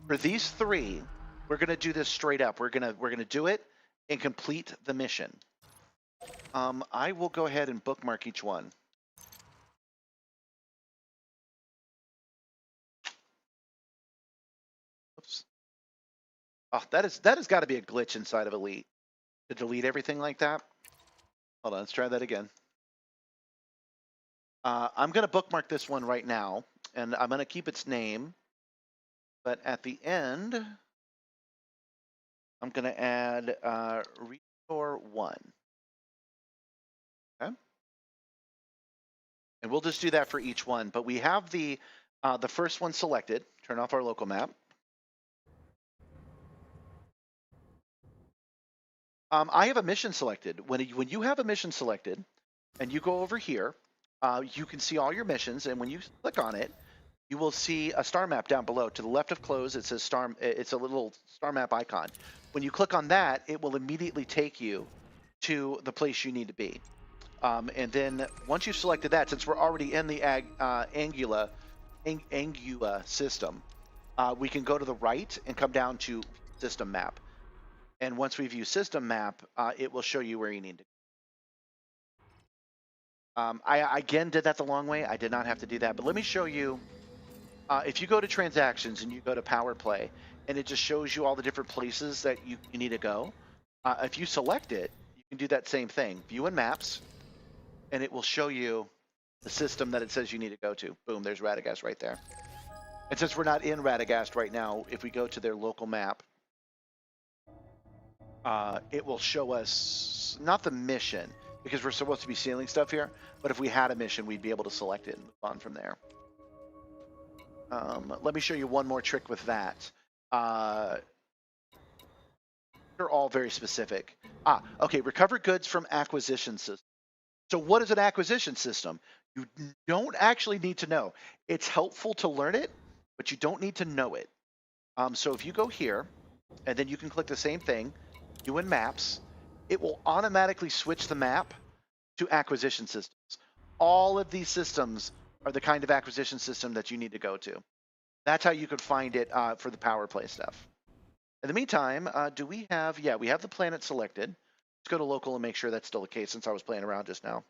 Speaker 1: For these 3, we're going to do this straight up. We're gonna do it and complete the mission. I will go ahead and bookmark each one. Oops. Oh, that has got to be a glitch inside of Elite to delete everything like that. Hold on, let's try that again. I'm going to bookmark this one right now, and I'm going to keep its name. But at the end, I'm going to add Restore 1. Okay. And we'll just do that for each one. But we have the first one selected. Turn off our local map. I have a mission selected. When you have a mission selected, and you go over here, you can see all your missions. And when you click on it, you will see a star map down below. To the left of close, it says star. It's a little star map icon. When you click on that, it will immediately take you to the place you need to be. And then once you've selected that, since we're already in the Angula system, we can go to the right and come down to system map. And once we view system map, it will show you where you need to go. I again did that the long way. I did not have to do that, but let me show you. If you go to transactions and you go to power play, and it just shows you all the different places that you need to go. If you select it, you can do that same thing. View and maps, and it will show you the system that it says you need to go to. Boom, there's Radagast right there. And since we're not in Radagast right now, if we go to their local map, it will show us, not the mission, because we're supposed to be sealing stuff here, but if we had a mission, we'd be able to select it and move on from there. Let me show you one more trick with that. They're all very specific. Okay, recover goods from acquisition system. So what is an acquisition system? You don't actually need to know. It's helpful to learn it, but you don't need to know it. So if you go here, and then you can click the same thing, you in maps, it will automatically switch the map to acquisition systems. All of these systems are the kind of acquisition system that you need to go to. That's how you could find it for the power play stuff. In the meantime, do we have, yeah, we have the planet selected. Let's go to local and make sure that's still the case since I was playing around just now.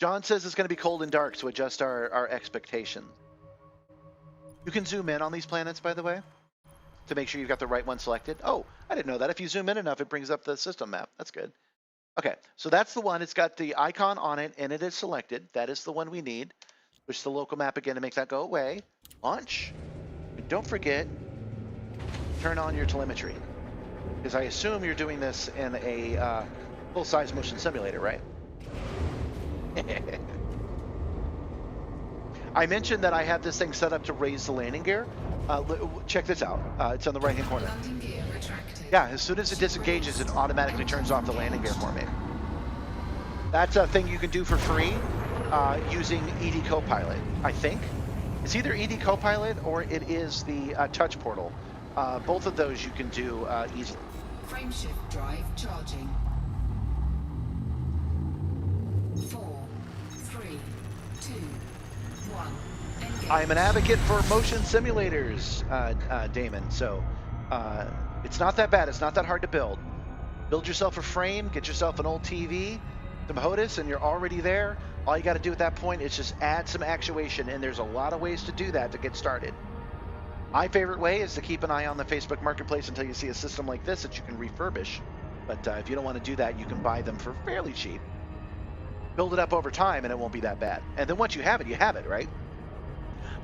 Speaker 1: John says it's going to be cold and dark, so adjust our expectations. You can zoom in on these planets, by the way, to make sure you've got the right one selected. Oh, I didn't know that. If you zoom in enough, it brings up the system map. That's good. Okay, so that's the one. It's got the icon on it, and it is selected. That is the one we need. Push the local map again to make that go away. Launch. And don't forget, turn on your telemetry. Because I assume you're doing this in a full-size motion simulator, right? I mentioned that I have this thing set up to raise the landing gear. Check this out. It's on the right-hand corner.
Speaker 3: Landing gear retracted.
Speaker 1: Yeah, as soon as it disengages, it automatically turns off the landing gear for me. That's a thing you can do for free using ED Copilot, I think. It's either ED Copilot or it is the touch portal. Both of those you can do easily.
Speaker 3: Frameshift drive charging. 4, 3, 2, 1. Engage.
Speaker 1: I am an advocate for motion simulators, Damon, so it's not that bad. It's not that hard to build. Build yourself a frame, get yourself an old TV, some HOTAS, and you're already there. All you got to do at that point is just add some actuation, and there's a lot of ways to do that to get started. My favorite way is to keep an eye on the Facebook Marketplace until you see a system like this that you can refurbish. But if you don't want to do that, you can buy them for fairly cheap. Build it up over time, and it won't be that bad. And then once you have it, right?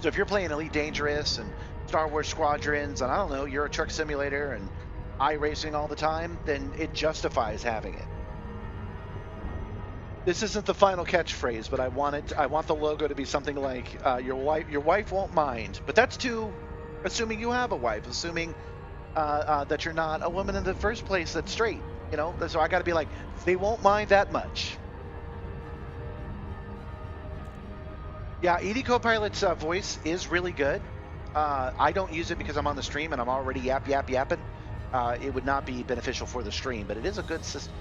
Speaker 1: So if you're playing Elite Dangerous and Star Wars Squadrons, and I don't know, you're a truck simulator and iRacing all the time, then it justifies having it. This isn't the final catchphrase, but I want the logo to be something like your wife won't mind. But that's too, assuming you have a wife, assuming that you're not a woman in the first place that's straight, you know. So I got to be like, they won't mind that much. Yeah, ED Copilot's voice is really good. I don't use it because I'm on the stream and I'm already yapping. It would not be beneficial for the stream, but it is a good system.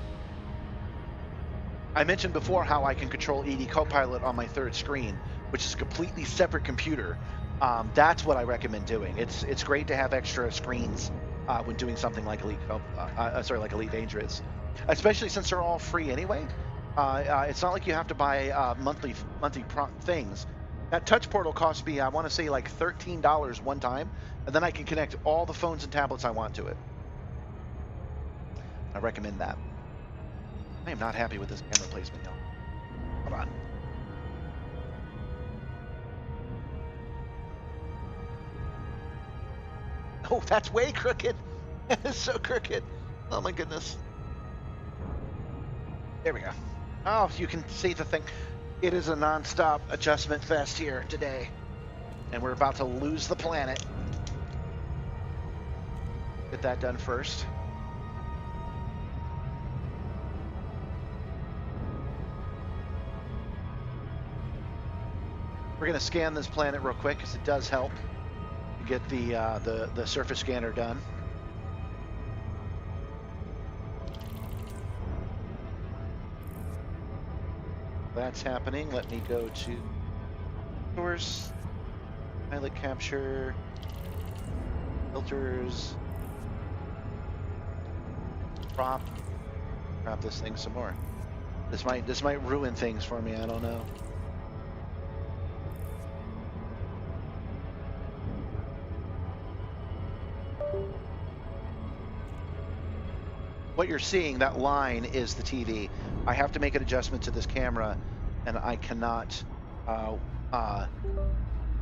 Speaker 1: I mentioned before how I can control ED Copilot on my third screen, which is a completely separate computer. That's what I recommend doing. It's great to have extra screens when doing something like Elite Dangerous, especially since they're all free anyway. It's not like you have to buy monthly things. That touch portal cost me, I want to say, like $13 one time, and then I can connect all the phones and tablets I want to it. I recommend that. I am not happy with this camera placement, y'all. Hold on. Oh, that's way crooked. It's so crooked. Oh my goodness. There we go. Oh, you can see the thing. It is a non-stop adjustment fest here today. And we're about to lose the planet. Get that done first. We're going to scan this planet real quick because it does help to get the surface scanner done. That's happening. Let me go to source, pilot capture, filters, crop this thing some more. This might ruin things for me. I don't know. What you're seeing, that line, is the TV. I have to make an adjustment to this camera, and I cannot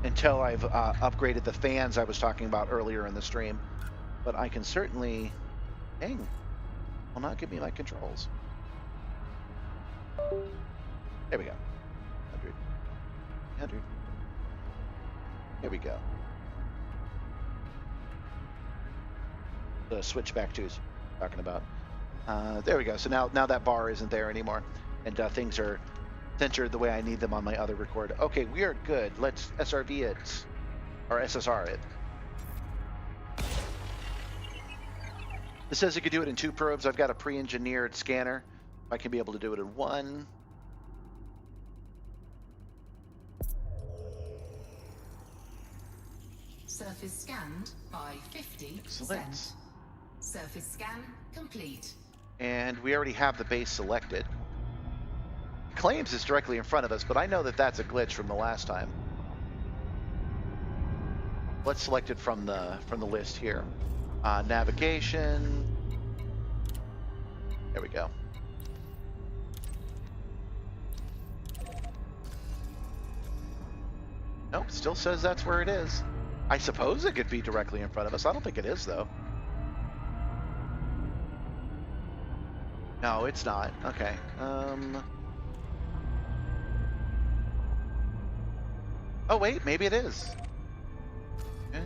Speaker 1: until I've upgraded the fans I was talking about earlier in the stream. But I can certainly, dang, will not give me my controls. There we go. 100. There we go. The switchback twos talking about. There we go. So now that bar isn't there anymore, and things are centered the way I need them on my other record. Okay, we are good. Let's SRV it, or SSR it. It says you could do it in 2 probes. I've got a pre-engineered scanner. I can be able to do it in 1.
Speaker 3: Surface scanned by 50%.
Speaker 1: Excellent.
Speaker 3: Surface scan complete.
Speaker 1: And we already have the base selected. Claims is directly in front of us, but I know that that's a glitch from the last time. Let's select it from the list here. Navigation. There we go. Nope, still says that's where it is. I suppose it could be directly in front of us. I don't think it is, though. No, it's not. Okay. Oh, wait, maybe it is. Okay.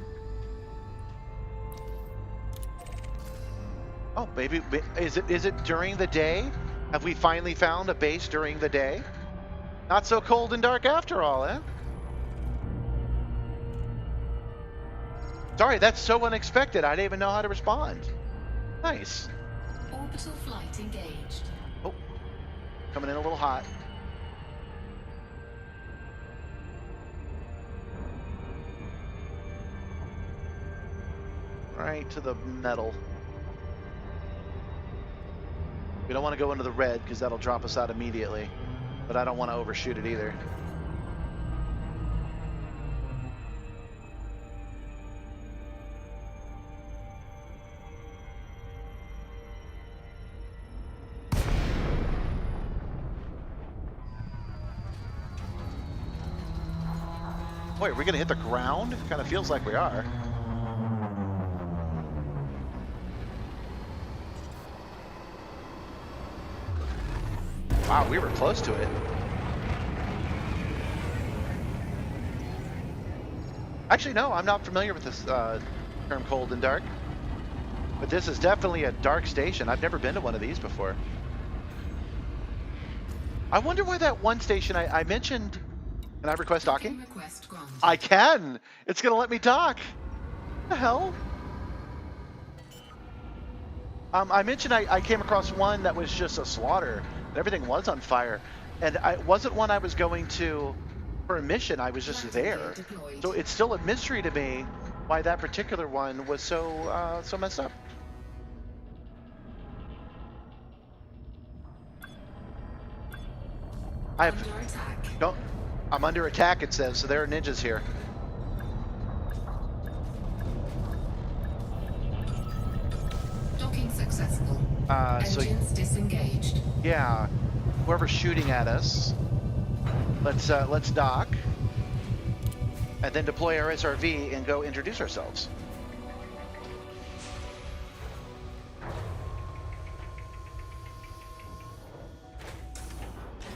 Speaker 1: Oh, maybe is it during the day? Have we finally found a base during the day? Not so cold and dark after all, eh? Sorry, that's so unexpected. I didn't even know how to respond. Nice.
Speaker 3: Orbital flight engaged.
Speaker 1: Oh, coming in a little hot. Right to the metal. We don't want to go into the red because that'll drop us out immediately. But I don't want to overshoot it either. Boy, are we gonna hit the ground? It kind of feels like we are. Wow, we were close to it. Actually, no, I'm not familiar with this term cold and dark. But this is definitely a dark station. I've never been to one of these before. I wonder why that one station I mentioned. Can I request docking?
Speaker 3: Request granted.
Speaker 1: I can! It's gonna let me dock! What the hell? I mentioned I came across one that was just a slaughter. And everything was on fire. And it wasn't one I was going to for a mission, I was just there. So it's still a mystery to me why that particular one was so so messed up.
Speaker 3: Under attack.
Speaker 1: I'm under attack, it says, so there are ninjas here.
Speaker 3: Docking successful.
Speaker 1: So
Speaker 3: Engines disengaged.
Speaker 1: yeah, whoever's shooting at us, let's dock, and then deploy our SRV and go introduce ourselves.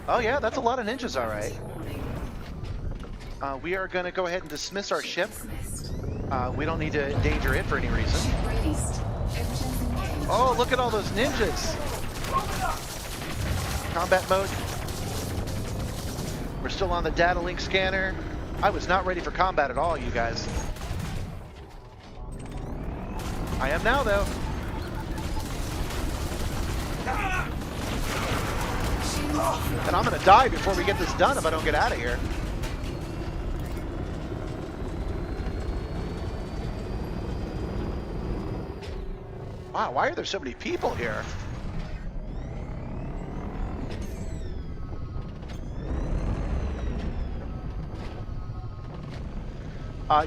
Speaker 1: Oh yeah, that's a lot of ninjas, all right. We are going to go ahead and dismiss our ship. We don't need to endanger it for any reason.
Speaker 3: Released. Engines engaged.
Speaker 1: Oh, look at all those ninjas! Combat mode. We're still on the data link scanner. I was not ready for combat at all, you guys. I am now, though. And I'm gonna die before we get this done if I don't get out of here. Wow, why are there so many people here?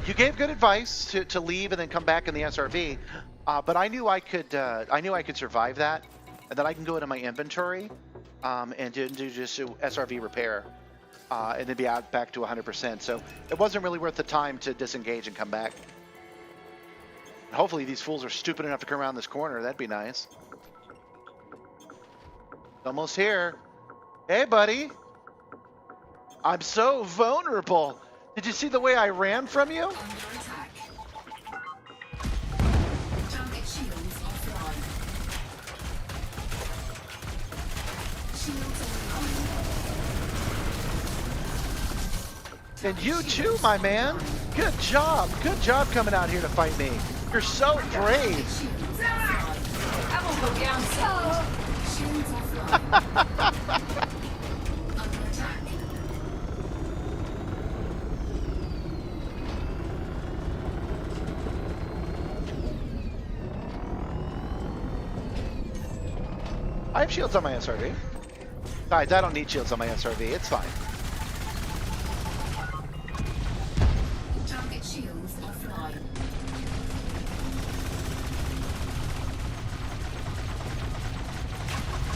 Speaker 1: You gave good advice to leave and then come back in the SRV, but I knew I could survive that, and then I can go into my inventory and do just a SRV repair, and then be out back to 100%. So it wasn't really worth the time to disengage and come back. Hopefully these fools are stupid enough to come around this corner. That'd be nice. Almost here. Hey, buddy. I'm so vulnerable. Did you see the way I ran from you?
Speaker 3: Under attack. Target shields offline. Shields online.
Speaker 1: And you too, my man. Good job. Good job coming out here to fight me. You're so brave.
Speaker 3: Shields offline. Shields offline. Under attack.
Speaker 1: I have shields on my SRV. Guys, I don't need shields on my SRV. It's fine.
Speaker 3: Target shields offline.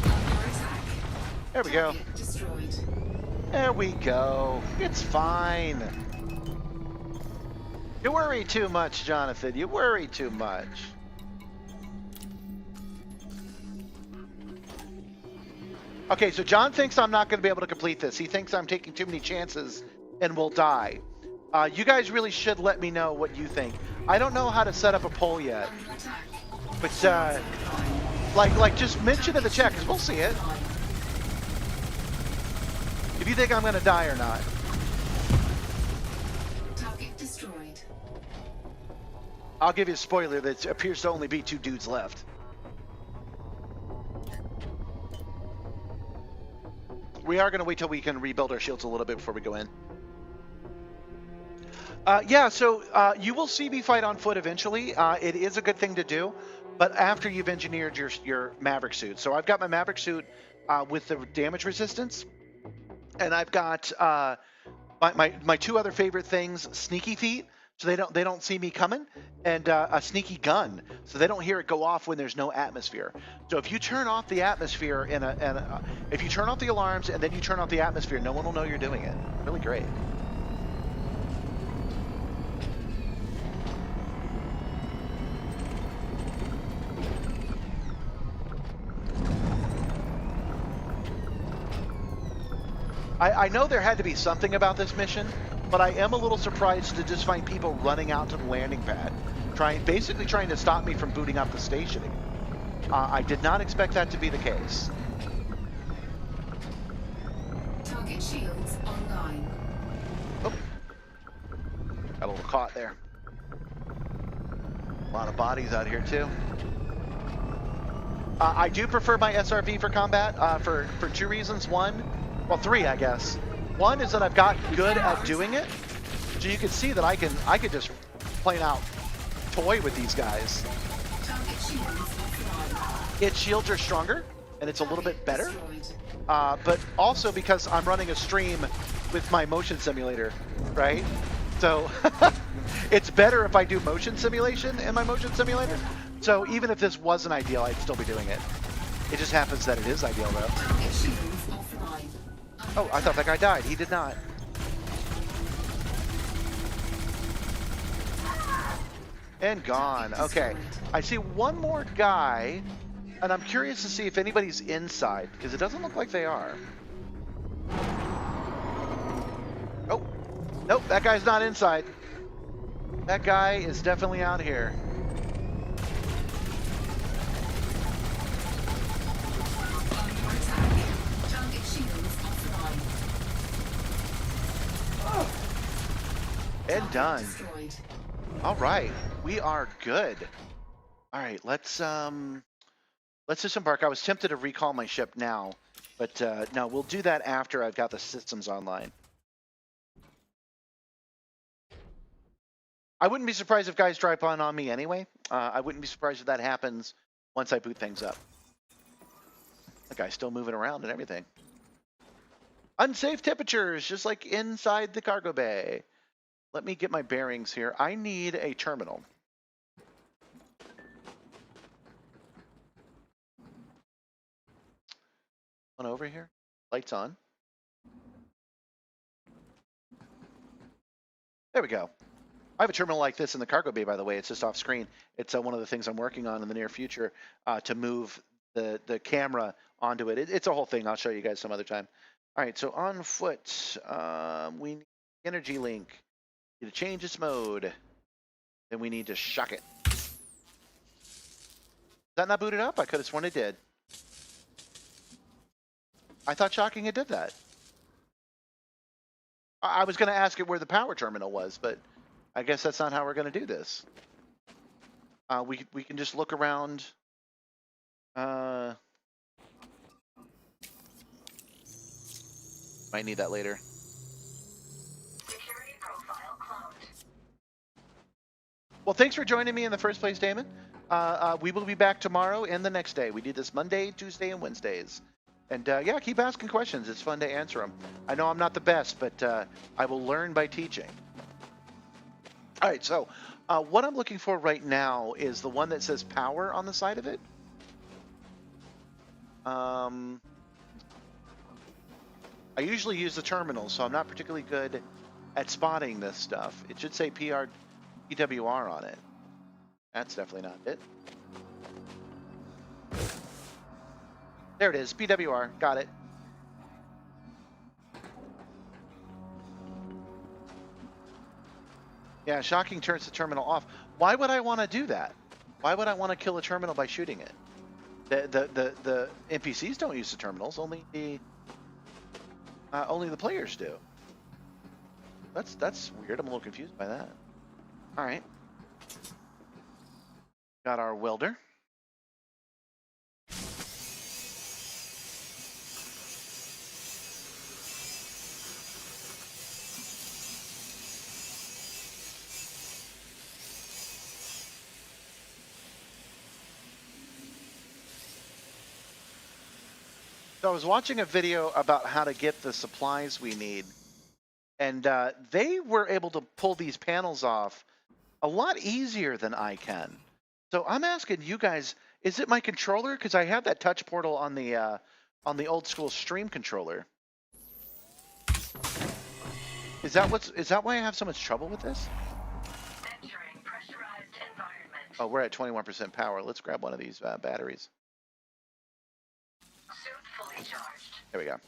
Speaker 3: Under attack.
Speaker 1: There we go.
Speaker 3: Target destroyed.
Speaker 1: There we go. It's fine. You worry too much, Jonathan. You worry too much. Okay, so John thinks I'm not going to be able to complete this. He thinks I'm taking too many chances and will die. You guys really should let me know what you think. I don't know how to set up a poll yet,
Speaker 3: Under attack.
Speaker 1: but like just mention in the chat because we'll see it. If you think I'm going to die or not.
Speaker 3: Target destroyed.
Speaker 1: I'll give you a spoiler that appears to only be 2 dudes left. We are going to wait till we can rebuild our shields a little bit before we go in. Yeah, so you will see me fight on foot eventually. It is a good thing to do, but after you've engineered your Maverick suit. So I've got my Maverick suit with the damage resistance, and I've got my 2 other favorite things: sneaky feet, so they don't see me coming, and a sneaky gun, so they don't hear it go off when there's no atmosphere. So if you turn off the atmosphere if you turn off the alarms and then you turn off the atmosphere, no one will know you're doing it. Really great. I know there had to be something about this mission, but I am a little surprised to just find people running out to the landing pad, basically trying to stop me from booting up the station. I did not expect that to be the case.
Speaker 3: Target shields online.
Speaker 1: Oh, got a little caught there. A lot of bodies out here too. I do prefer my SRV for combat for 2 reasons. Well, 3, I guess. One is that I've got good at doing it, so you can see that I could just plain out toy with these guys.
Speaker 3: Target shields offline.
Speaker 1: Its shields are stronger, and it's a little bit better,
Speaker 3: Destroyed.
Speaker 1: but also because I'm running a stream with my motion simulator, right? So it's better if I do motion simulation in my motion simulator. So even if this wasn't ideal, I'd still be doing it. It just happens that it is ideal, though.
Speaker 3: Target shields offline.
Speaker 1: Oh, I thought that guy died. He did not. And gone. Okay. I see one more guy, and I'm curious to see if anybody's inside, because it doesn't look like they are. Oh. Nope, that guy's not inside. That guy is definitely out here.
Speaker 3: Under attack. Target shields offline.
Speaker 1: And done.
Speaker 3: Destroyed.
Speaker 1: All right, we are good. All right, let's disembark. I was tempted to recall my ship now, but no, we'll do that after I've got the systems online. I wouldn't be surprised if guys drive on me anyway. I wouldn't be surprised if that happens once I boot things up. That guy's still moving around and everything. Unsafe temperatures, just like inside the cargo bay. Let me get my bearings here. I need a terminal. On over here. Lights on. There we go. I have a terminal like this in the cargo bay, by the way. It's just off screen. It's one of the things I'm working on in the near future to move the camera onto it. It's a whole thing. I'll show you guys some other time. All right, so on foot, we need energy link. Need to change its mode. Then we need to shock it. Is that not booted up? I could have sworn it did. I thought shocking it did that. I was going to ask it where the power terminal was, but I guess that's not how we're going to do this. We can just look around Might need that later.
Speaker 6: Security profile cloned.
Speaker 1: Well, thanks for joining me in the first place, Damon. We will be back tomorrow and the next day. We do this Monday, Tuesday, and Wednesdays. And yeah, keep asking questions. It's fun to answer them. I know I'm not the best, but I will learn by teaching. All right, so what I'm looking for right now is the one that says power on the side of it. I usually use the terminal, so I'm not particularly good at spotting this stuff. It should say PWR on it. That's definitely not it. There it is, PWR, got it. Yeah, shocking turns the terminal off. Why would I want to do that? Why would I want to kill a terminal by shooting it? The NPCs don't use the terminals, only the players do. That's weird. I'm a little confused by that. All right. Got our welder. So I was watching a video about how to get the supplies we need, and they were able to pull these panels off a lot easier than I can. So I'm asking you guys, is it my controller? Because I have that touch portal on the old school stream controller. Is that why I have so much trouble with this?
Speaker 6: Entering pressurized environment.
Speaker 1: Oh, we're at 21% power. Let's grab one of these batteries.
Speaker 6: Suit fully charged.
Speaker 1: There we go. And,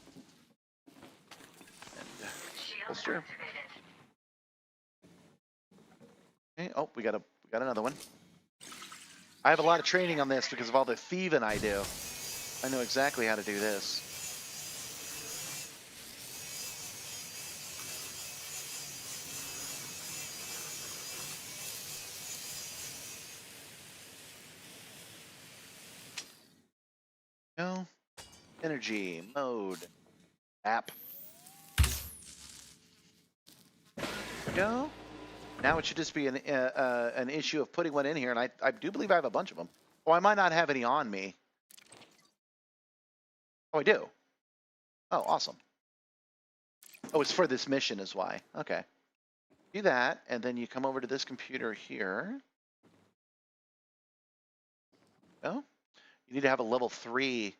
Speaker 6: Shield
Speaker 1: holster.
Speaker 6: activated.
Speaker 1: Okay. Oh, we got another one. I have a lot of training on this because of all the thieving I do. I know exactly how to do this. No. Energy mode. App. There we go. Now it should just be an issue of putting one in here, and I do believe I have a bunch of them. Oh, I might not have any on me. Oh, I do. Oh, awesome. Oh, it's for this mission is why. Okay. Do that, and then you come over to this computer here. Oh, you need to have a level 3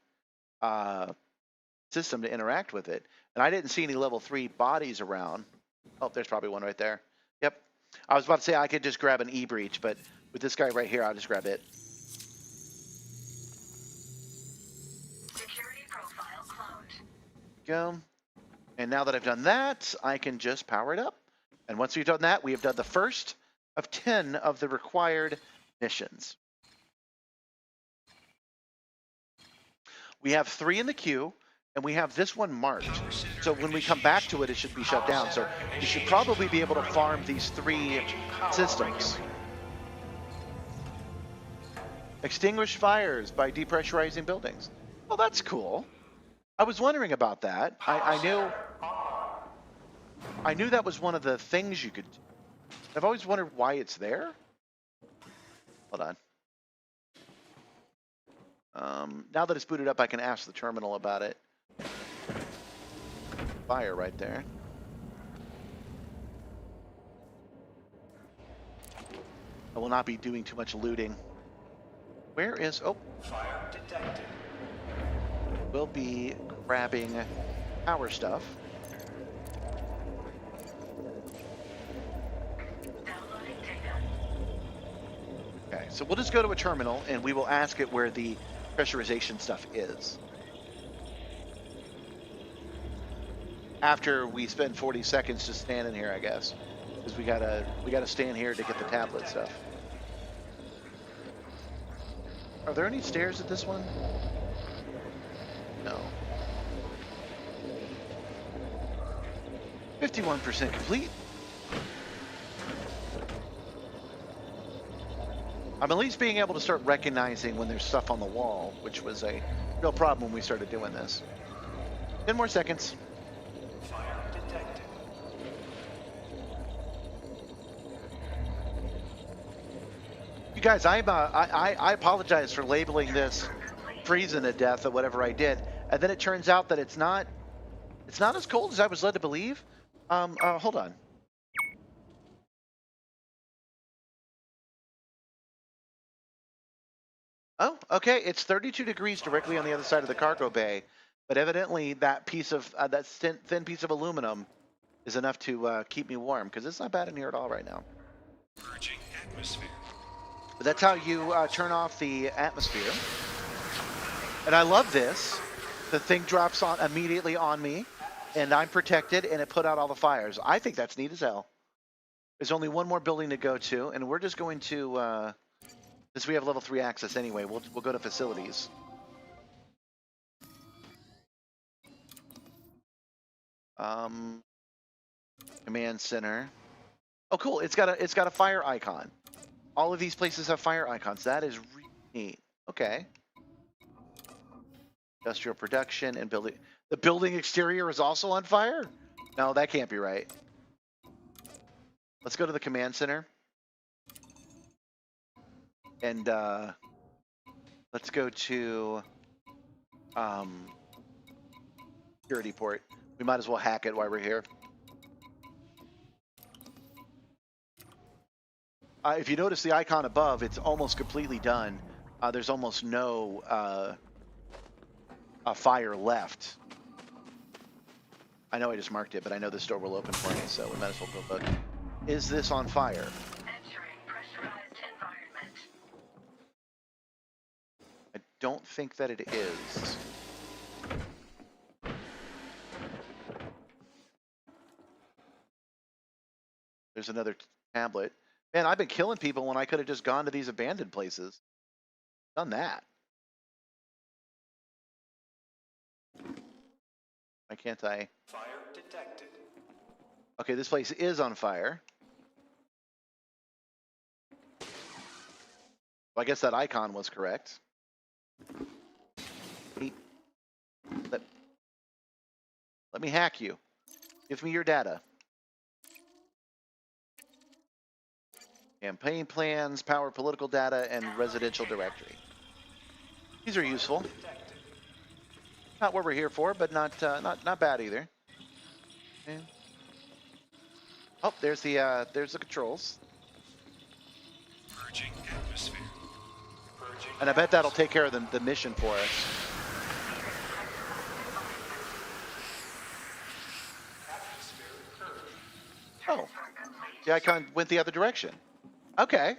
Speaker 1: system to interact with it. And I didn't see any level 3 bodies around. Oh, there's probably one right there. Yep. I was about to say I could just grab an E-breach, but with this guy right here, I'll just grab it.
Speaker 6: Security profile cloned.
Speaker 1: Go. And now that I've done that, I can just power it up. And once we've done that, we have done the first of 10 of the required missions. We have 3 in the queue, and we have this one marked. So when we come back to it, it should be shut down. So you should probably be able to farm these 3 systems. Extinguish fires by depressurizing buildings. Well, that's cool. I was wondering about that. I knew that was one of the things you could do. I've always wondered why it's there. Hold on. Now that it's booted up, I can ask the terminal about it. Fire right there. I will not be doing too much looting. Where is... Oh.
Speaker 4: Fire detected.
Speaker 1: We'll be grabbing power stuff.
Speaker 6: Downloading data.
Speaker 1: Okay, so we'll just go to a terminal and we will ask it where the pressurization stuff is. After we spend 40 seconds just standing here, I guess. Because we gotta stand here to get the tablet stuff. Are there any stairs at this one? No. 51% complete. I'm at least being able to start recognizing when there's stuff on the wall, which was a real problem when we started doing this. 10 more seconds.
Speaker 4: Fire detected.
Speaker 1: You guys, I apologize for labeling this freezing to death or whatever I did, and then it turns out that it's not as cold as I was led to believe. Hold on. Oh, okay. It's 32 degrees directly on the other side of the cargo bay, but evidently that piece of that thin piece of aluminum is enough to keep me warm because it's not bad in here at all right now.
Speaker 4: Purging atmosphere.
Speaker 1: But that's how you turn off the atmosphere. And I love this. The thing drops on immediately on me, and I'm protected, and it put out all the fires. I think that's neat as hell. There's only one more building to go to, and we're just going to. Since we have level 3 access anyway, we'll go to facilities. Command center. Oh, cool! It's got a fire icon. All of these places have fire icons. That is really neat. Okay. Industrial production and building. The building exterior is also on fire? No, that can't be right. Let's go to the command center. And let's go to security port. We might as well hack it while we're here. If you notice the icon above, it's almost completely done. There's almost no fire left. I know I just marked it, but I know this door will open for me, so we might as well go look. Is this on fire?
Speaker 6: Entering pressurized environment.
Speaker 1: I don't think that it is. There's another tablet. Man, I've been killing people when I could have just gone to these abandoned places. Done that. Why can't I?
Speaker 4: Fire detected.
Speaker 1: Okay, this place is on fire. Well, I guess that icon was correct. Let me hack you. Give me your data. Campaign plans, power political data, and residential directory. These are useful. Not what we're here for, but not bad either. Okay. Oh, there's the controls.
Speaker 4: Purging atmosphere. Purging
Speaker 1: And I bet that'll take care of the mission for us. Oh, the icon went the other direction. Okay,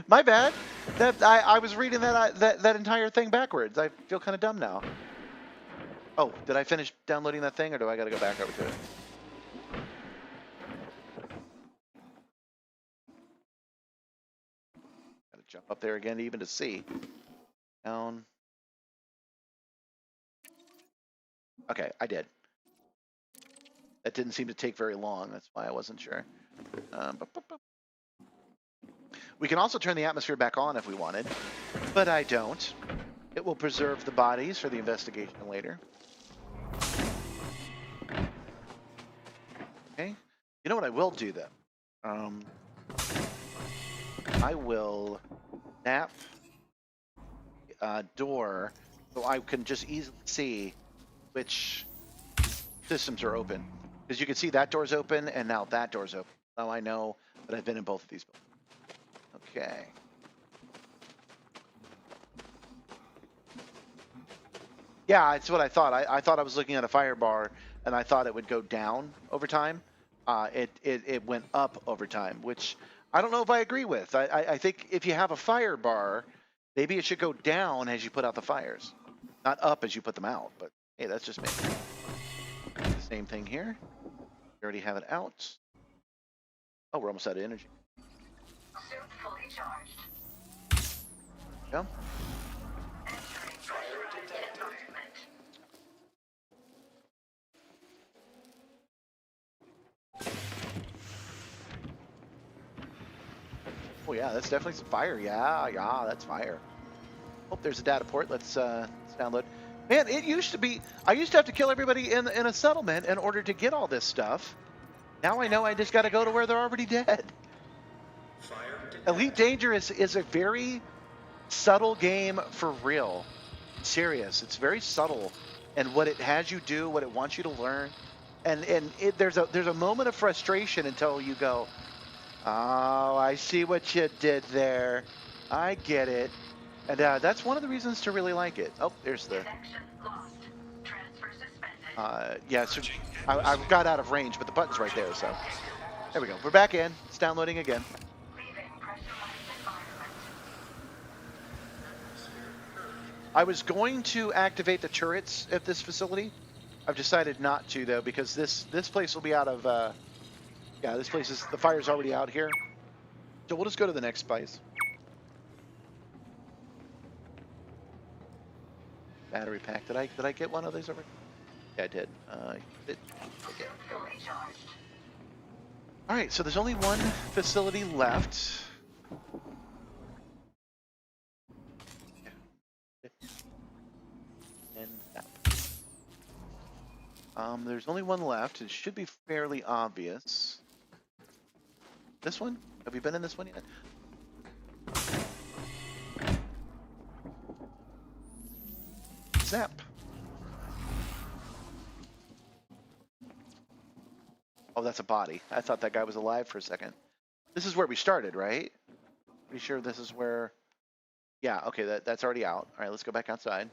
Speaker 1: my bad. That I was reading that entire thing backwards. I feel kind of dumb now. Oh, did I finish downloading that thing, or do I got to go back over to it? Got to jump up there again, even to see. Down. Okay, I did. That didn't seem to take very long. That's why I wasn't sure. We can also turn the atmosphere back on if we wanted, but I don't. It will preserve the bodies for the investigation later. Okay. You know what I will do though? I will snap door so I can just easily see which systems are open. Because you can see that door's open and now that door's open. Now I know that I've been in both of these buildings. Okay. Yeah, it's what I thought. I thought I was looking at a fire bar, and I thought it would go down over time. It went up over time, which I don't know if I agree with. I think if you have a fire bar, maybe it should go down as you put out the fires, not up as you put them out. But hey, that's just me. The same thing here. We already have it out. Oh, we're almost out of energy.
Speaker 6: Suit fully charged.
Speaker 1: Yeah.
Speaker 6: Entering pressurized environment.
Speaker 1: Oh yeah, that's definitely some fire. Yeah, that's fire. Oh, there's a data port. Let's download. Man, it used to be, I used to have to kill everybody in a settlement in order to get all this stuff. Now I know I just got to go to where they're already dead. Elite Dangerous is a very subtle game for real. Serious. It's very subtle, and what it has you do, what it wants you to learn, and there's a moment of frustration until you go, oh, I see what you did there. I get it. And that's one of the reasons to really like it. Oh, there's the.
Speaker 6: Connection lost. Transfer suspended.
Speaker 1: Yeah, so I got out of range, but the button's right there, so. There we go. We're back in. It's downloading again.
Speaker 6: Leaving pressurized environment.
Speaker 1: I was going to activate the turrets at this facility. I've decided not to, though, because this place will be out of. Yeah, this place is. The fire's already out here. So we'll just go to the next spice. Battery pack. Did I get one of these over? Yeah, I did. Okay.
Speaker 6: Fully charged.
Speaker 1: All right, so there's only one facility left. And that. There's only one left. It should be fairly obvious. This one? Have you been in this one yet? Zap. Oh, that's a body. I thought that guy was alive for a second. This is where we started, right? Pretty sure this is where... Yeah, okay, that's already out. All right, let's go back outside.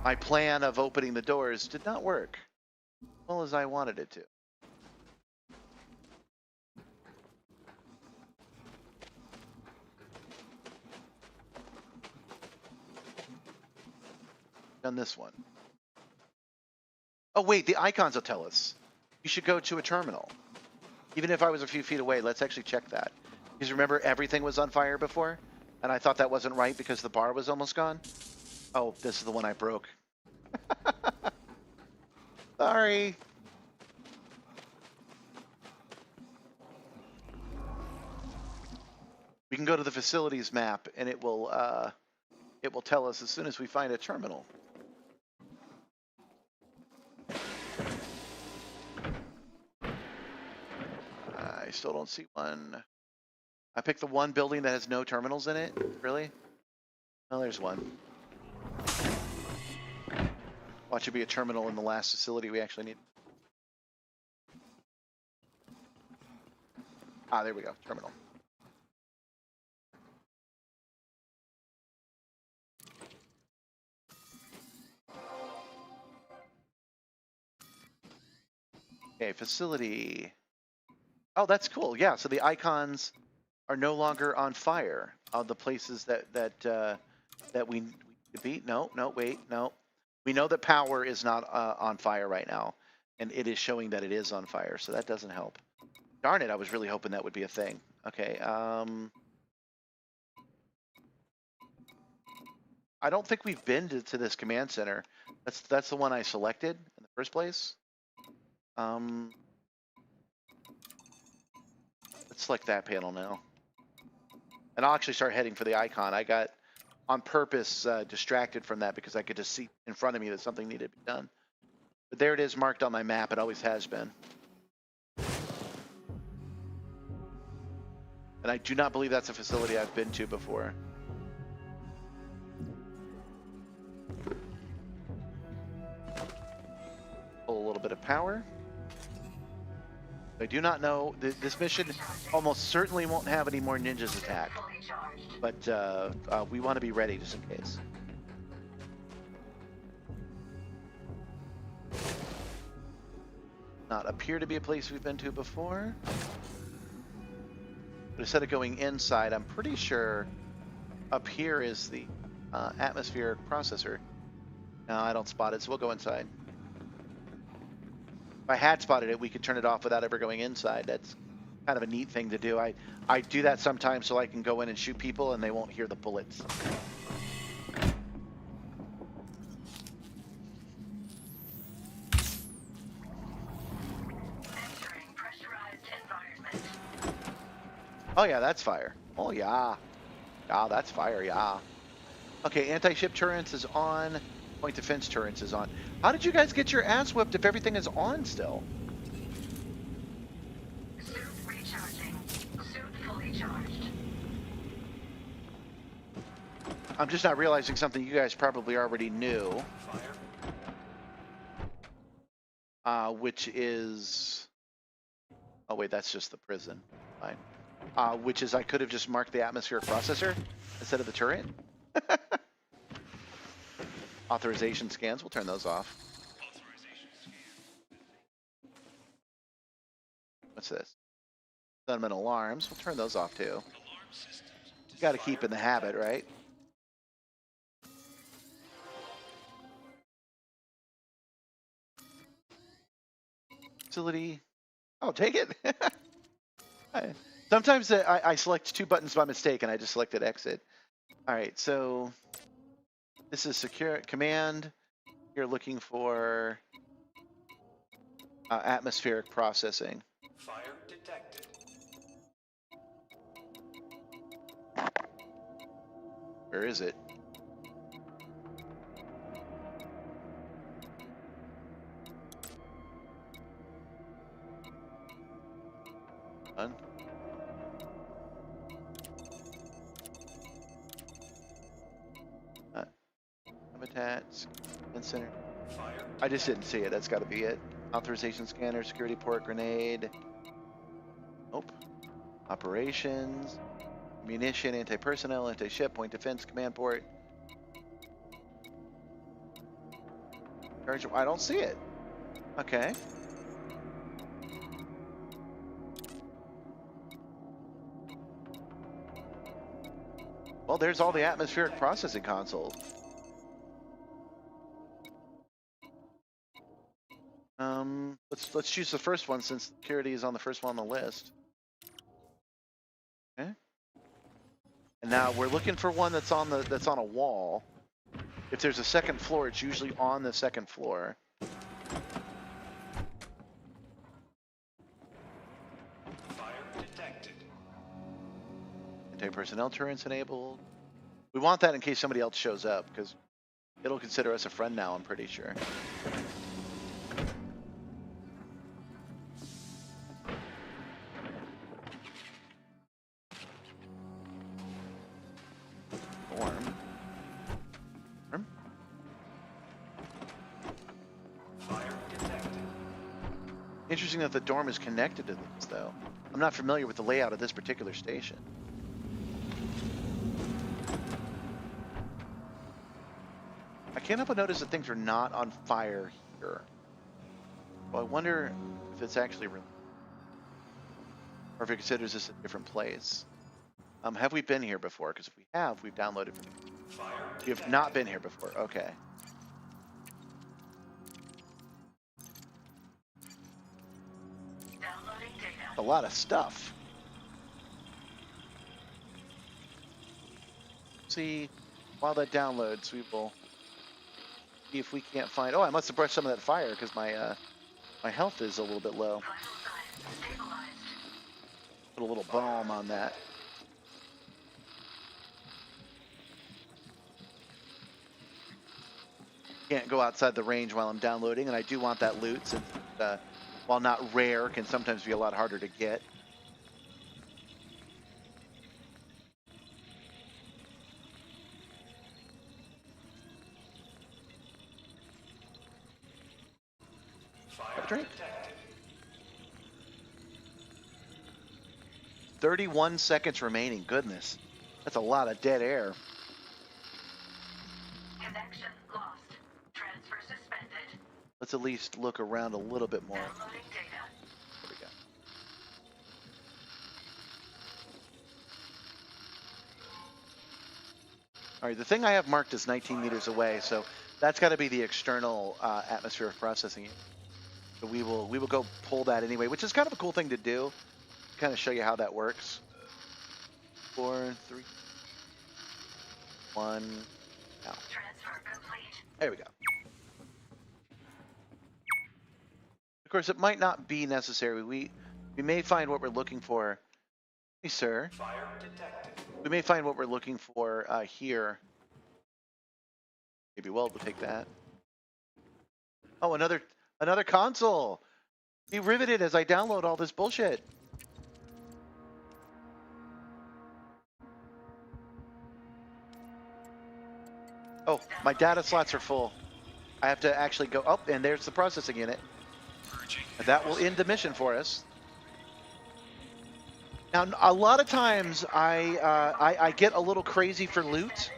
Speaker 1: My plan of opening the doors did not work as well as I wanted it to. Done this one. Oh wait, the icons will tell us. You should go to a terminal. Even if I was a few feet away, let's actually check that. Because remember, everything was on fire before? And I thought that wasn't right because the bar was almost gone? Oh, this is the one I broke. Sorry. We can go to the facilities map and it will tell us as soon as we find a terminal. I still don't see one. I picked the one building that has no terminals in it. Really? Oh, there's one. Watch it be a terminal in the last facility we actually need. Ah, there we go. Terminal. Okay, facility. Oh, that's cool. Yeah, so the icons are no longer on fire. The places that we beat. No, wait, no. We know that power is not on fire right now, and it is showing that it is on fire, so that doesn't help. Darn it, I was really hoping that would be a thing. Okay, I don't think we've been to this command center. That's the one I selected in the first place. Let's select that panel now. And I'll actually start heading for the icon. I got, on purpose, distracted from that because I could just see in front of me that something needed to be done. But there it is marked on my map. It always has been. And I do not believe that's a facility I've been to before. Pull a little bit of power. I do not know. This mission almost certainly won't have any more ninjas attack. But we want to be ready just in case. Not appear to be a place we've been to before. But instead of going inside, I'm pretty sure up here is the atmospheric processor. No, I don't spot it, so we'll go inside. If I had spotted it, we could turn it off without ever going inside. That's kind of a neat thing to do. I do that sometimes so I can go in and shoot people and they won't hear the bullets.
Speaker 6: Entering pressurized environment.
Speaker 1: Oh yeah, that's fire. Oh yeah. Yeah, that's fire, yeah. Okay, anti-ship turrets is on. Point defense turrets is on. How did you guys get your ass whipped if everything is on still?
Speaker 6: Suit recharging. Suit fully charged.
Speaker 1: I'm just not realizing something you guys probably already knew. Which is... Oh wait, that's just the prison. Fine. Which is I could have just marked the atmospheric processor instead of the turret. Authorization scans, we'll turn those off. What's this? Sentiment alarms, we'll turn those off too. Got to keep in the habit, right? Facility. Oh, take it. Sometimes I select two buttons by mistake and I just selected exit. All right, so this is secure command. You're looking for atmospheric processing.
Speaker 7: Fire detected.
Speaker 1: Where is it? Done. Habitats, and center. I just didn't see it. That's got to be it. Authorization scanner, security port, grenade. Nope. Operations, munition, anti-personnel, anti-ship, point defense, command port. Charge. I don't see it. Okay. Well, there's all the atmospheric processing consoles. Let's choose the first one since security is on the first one on the list. Okay. And now we're looking for one that's on a wall. If there's a second floor, it's usually on the second floor.
Speaker 7: Fire detected.
Speaker 1: Anti-personnel turrets enabled. We want that in case somebody else shows up, because it'll consider us a friend now, I'm pretty sure. Interesting that the dorm is connected to this, though. I'm not familiar with the layout of this particular station. I can't help but notice that things are not on fire here. Well, I wonder if it's actually real, or if it considers this a different place. Have we been here before? Because if we have, we've downloaded. You have not been here before. Okay. A lot of stuff. See, while that downloads, we will see if we can't find. Oh, I must have brushed some of that fire because my my health is a little bit low. Put a little balm on that. Can't go outside the range while I'm downloading, and I do want that loot since, while not rare, can sometimes be a lot harder to get. Have a drink. 31 seconds remaining. Goodness, that's a lot of dead air.
Speaker 6: Connection lost. Transfer suspended.
Speaker 1: Let's at least look around a little bit more.
Speaker 6: Downloading data.
Speaker 1: There we go. All right, the thing I have marked is 19 meters away, so that's got to be the external atmospheric processing unit. So we will go pull that anyway, which is kind of a cool thing to do. Kind of show you how that works. 4, 3, 1, now.
Speaker 6: Transfer complete.
Speaker 1: There we go. Of course, it might not be necessary. We may find what we're looking for Hey, sir.
Speaker 7: Fire detected.
Speaker 1: We may find what we're looking for here. Maybe Weld will take that. Oh, another console. Be riveted as I download all this bullshit. Oh, my data slots are full. I have to actually go up, and there's the processing unit. And that will end the mission for us. Now, a lot of times I get a little crazy for loot.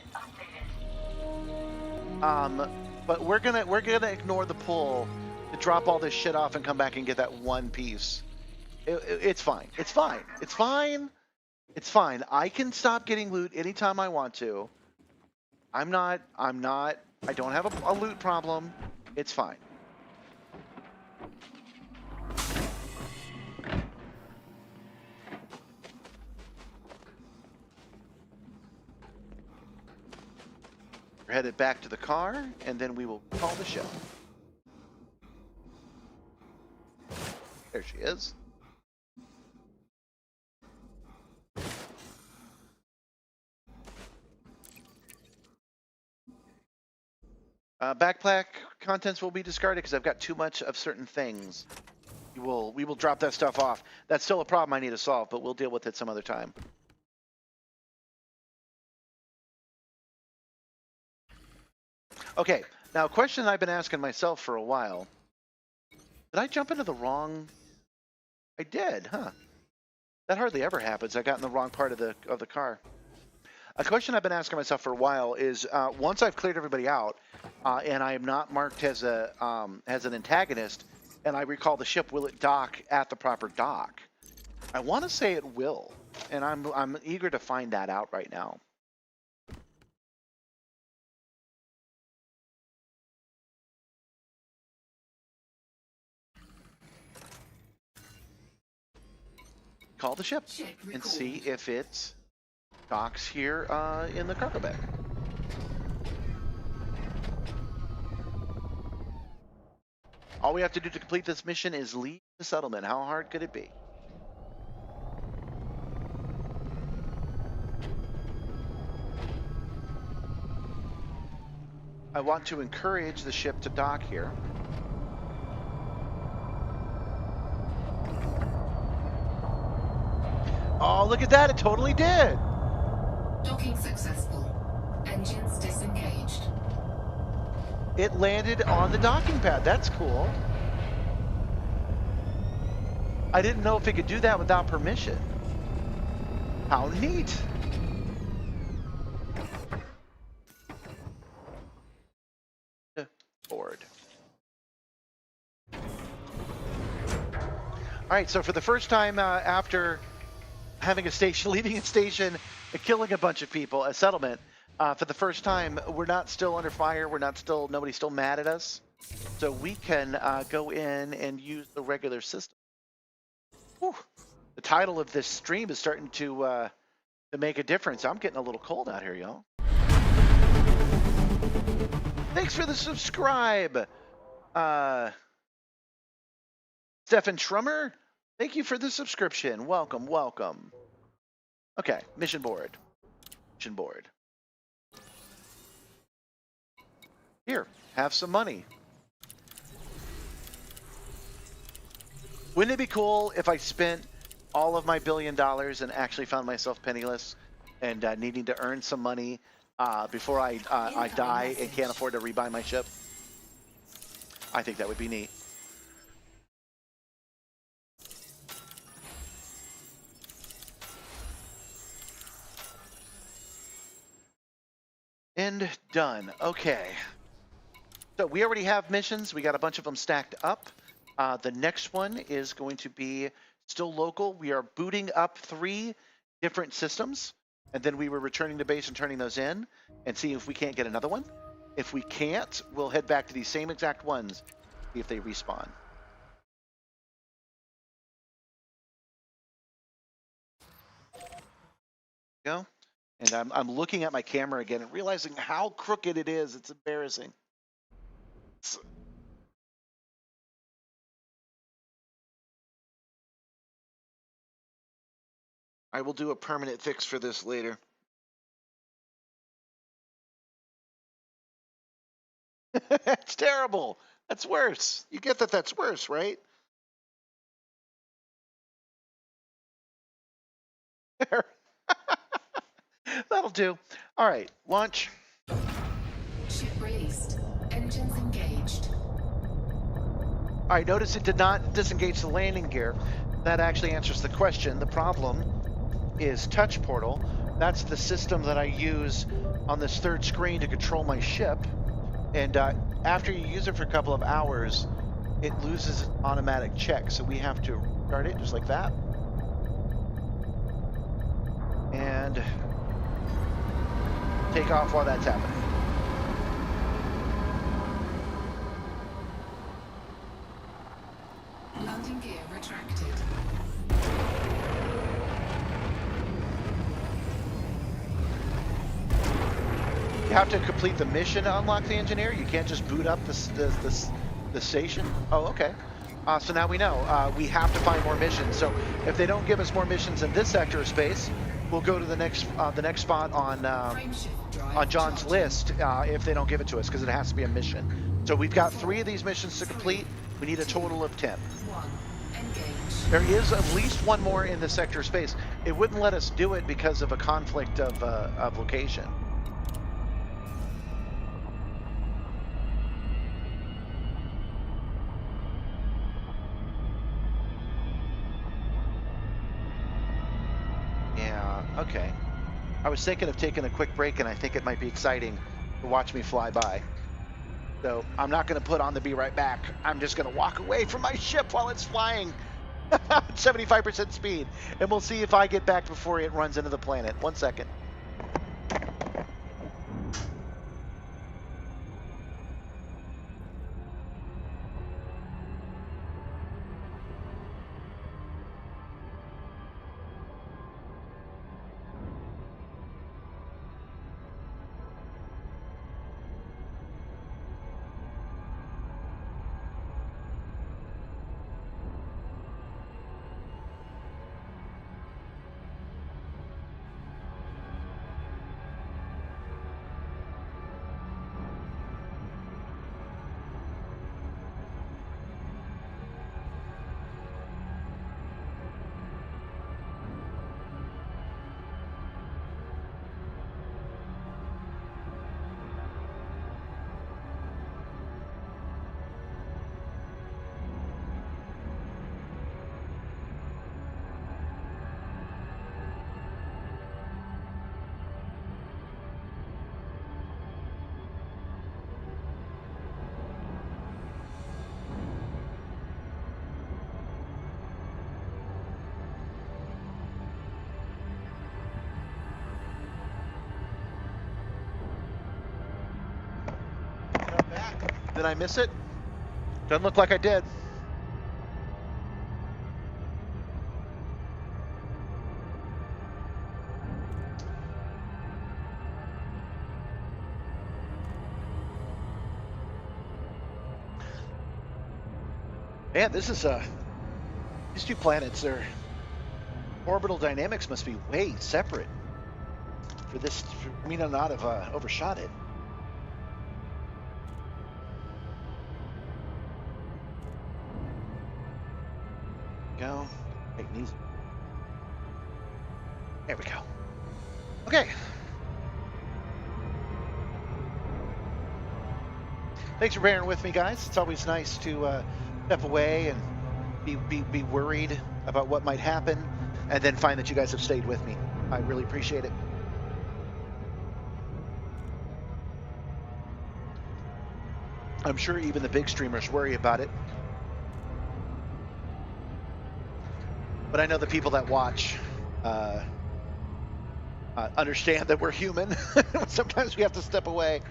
Speaker 1: But we're gonna ignore the pull to drop all this shit off and come back and get that one piece. It's fine. It's fine. It's fine. It's fine. I can stop getting loot anytime I want to. I don't have a loot problem. It's fine. We're headed back to the car, and then we will call the ship. There she is. Backpack contents will be discarded because I've got too much of certain things. We will drop that stuff off. That's still a problem I need to solve, but we'll deal with it some other time. Okay, now a question I've been asking myself for a while. Did I jump into the wrong? I did, huh? That hardly ever happens. I got in the wrong part of the car. A question I've been asking myself for a while is once I've cleared everybody out and I am not marked as an antagonist, and I recall the ship, will it dock at the proper dock? I want to say it will, and I'm eager to find that out right now. Call the ship and see if it docks here in the cargo bay. All we have to do to complete this mission is leave the settlement. How hard could it be? I want to encourage the ship to dock here. Oh, look at that. It totally did.
Speaker 3: Docking successful. Engines disengaged.
Speaker 1: It landed on the docking pad. That's cool. I didn't know if it could do that without permission. How neat. Board. All right, so for the first time after having a station, leaving a station, and killing a bunch of people, a settlement, for the first time, we're not still under fire. Nobody's still mad at us. So we can go in and use the regular system. Whew. The title of this stream is starting to make a difference. I'm getting a little cold out here, y'all. Thanks for the subscribe. Stefan Trummer, thank you for the subscription. Welcome, welcome. Okay, mission board. Mission board. Here, have some money. Wouldn't it be cool if I spent all of my $1 billion and actually found myself penniless and needing to earn some money before I die and can't afford to rebuy my ship? I think that would be neat. And done. Okay. So we already have missions. We got a bunch of them stacked up. The next one is going to be still local. We are booting up 3 different systems, and then we were returning to base and turning those in and see if we can't get another one. If we can't, we'll head back to these same exact ones, see if they respawn. Go. And I'm looking at my camera again and realizing how crooked it is. It's embarrassing. I will do a permanent fix for this later. It's terrible. That's worse. You get that that's worse, right? That'll do. All right, launch.
Speaker 3: Ship released. Engines engaged.
Speaker 1: All right, notice it did not disengage the landing gear. That actually answers the question. The problem is touch portal. That's the system that I use on this third screen to control my ship. And after you use it for a couple of hours, it loses automatic check. So we have to start it just like that. And take off while that's happening.
Speaker 3: Landing gear retracted.
Speaker 1: You have to complete the mission to unlock the engineer. You can't just boot up the station. Oh, okay. So now we know. We have to find more missions. So if they don't give us more missions in this sector of space, we'll go to the next spot on John's list if they don't give it to us, because it has to be a mission. So we've got 3 of these missions to complete. We need a total of 10.
Speaker 3: 1. Engage.
Speaker 1: There is at least 1 more in the sector of space. It wouldn't let us do it because of a conflict of location. Okay. I was thinking of taking a quick break, and I think it might be exciting to watch me fly by. So I'm not going to put on the be right back. I'm just going to walk away from my ship while it's flying at 75% speed. And we'll see if I get back before it runs into the planet. 1 second. Did I miss it? Doesn't look like I did. Man, this is these 2 planets, their orbital dynamics must be way separate for this, for me to not have overshot it. Go. Take these. There we go. Okay. Thanks for bearing with me, guys. It's always nice to step away and be worried about what might happen, and then find that you guys have stayed with me. I really appreciate it. I'm sure even the big streamers worry about it. But I know the people that watch understand that we're human. Sometimes we have to step away.